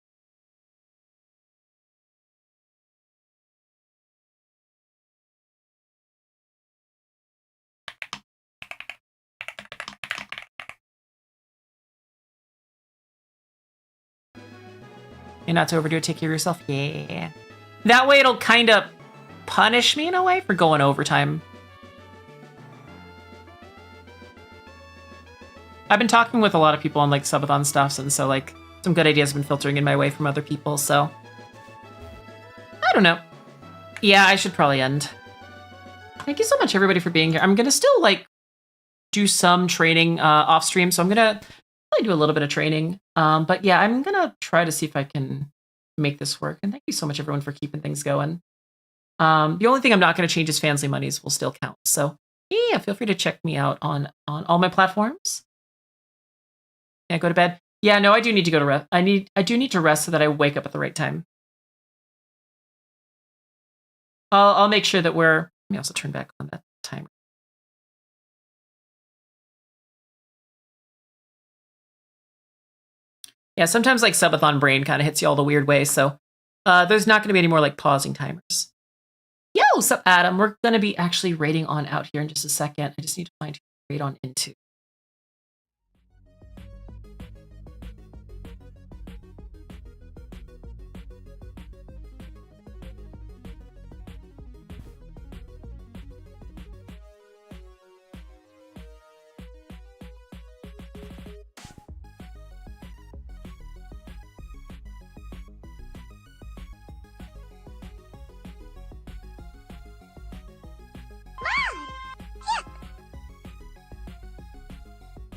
You're not to overdo it, take care of yourself. Yeah. That way it'll kind of punish me in a way for going overtime. I've been talking with a lot of people on, like, subathon stuffs, and so, like, some good ideas have been filtering in my way from other people, so I don't know. Yeah, I should probably end. Thank you so much, everybody, for being here. I'm gonna still, like, do some training off stream, so I'm gonna probably do a little bit of training. But yeah, I'm gonna try to see if I can make this work. And thank you so much, everyone, for keeping things going. The only thing I'm not gonna change is Fansly monies will still count. So yeah, feel free to check me out on all my platforms. Can't go to bed. Yeah, no, I do need to go to rest. I do need to rest so that I wake up at the right time. I'll make sure that we're. Let me also turn back on that timer. Yeah, sometimes, like, subathon brain kind of hits you all the weird way, so there's not going to be any more, like, pausing timers. Yo, what's up, Adam? We're going to be actually raiding on out here in just a second. I just need to find who to raid on into.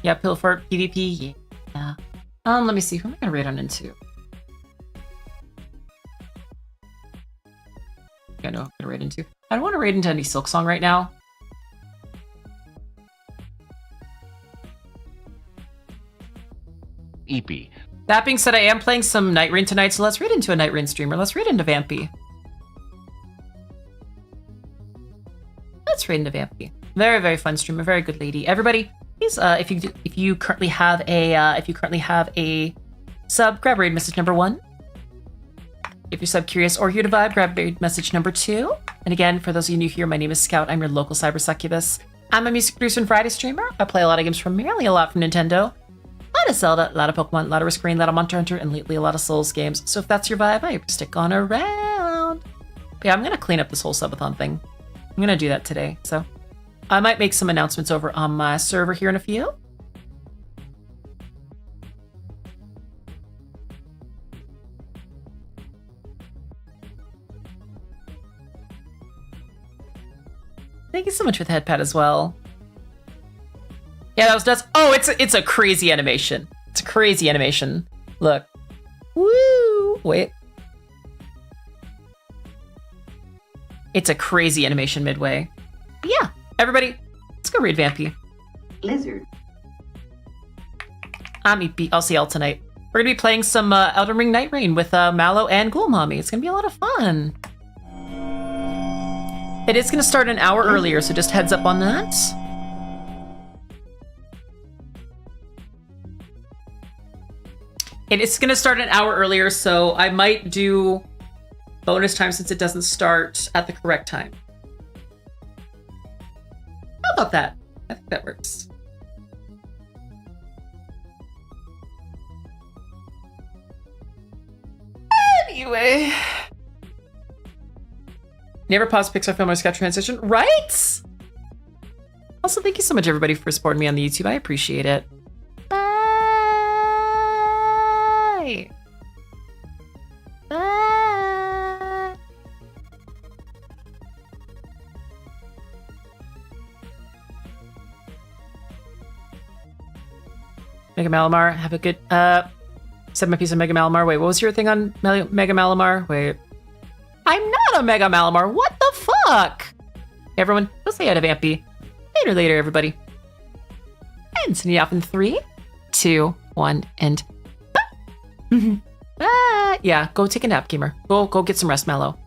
Yeah, Pilfart, PvP, yeah. Let me see, who am I gonna raid on into? I know I'm gonna raid into. I don't want to raid into any Silksong right now. Eepy. That being said, I am playing some Night Rain tonight, so let's raid into a Night Rain streamer. Let's raid into Vampy. Let's raid into Vampy. Very, very fun streamer, very good lady. Everybody, please, if you currently have a sub, grab raid message number 1. If you're sub curious or here to vibe, grab raid message number 2. And again, for those of you new here, my name is Scout. I'm your local cyber succubus. I'm a music producer and Friday streamer. I play a lot of games primarily a lot from Nintendo. A lot of Zelda, a lot of Pokemon, a lot of Risk Rain, a lot of Monster Hunter, and lately a lot of Souls games. So if that's your vibe, I hope stick on around. But yeah, I'm gonna clean up this whole subathon thing. I'm gonna do that today. So I might make some announcements over on my server here in a few. Thank you so much for the headpad as well. Yeah, that was nuts. Oh, it's a crazy animation. It's a crazy animation. Look. Woo! Wait. It's a crazy animation midway. But yeah, everybody, let's go read Vampy. Lizard. I'm Eepy. I'll see y'all tonight. We're gonna be playing some Elden Ring Night Rain with Mallow and Ghoul Mommy. It's gonna be a lot of fun. It is gonna start an hour earlier, so just heads up on that. It is gonna start an hour earlier, so I might do bonus time since it doesn't start at the correct time. How about that? I think that works. Anyway. Never pause Pixar film or sketch transition, right? Also, thank you so much, everybody, for supporting me on the YouTube. I appreciate it. Bye. Bye. Mega Malamar, have a good, said my piece of Mega Malamar. Wait, what was your thing on Mega Malamar? Wait. I'm not a Mega Malamar. What the fuck? Hey, everyone, go say hi to Vampy. Later, everybody. And sending you off in 3, 2, 1, and bye. Bye. Yeah, go take a nap, gamer. Go get some rest, Mallow.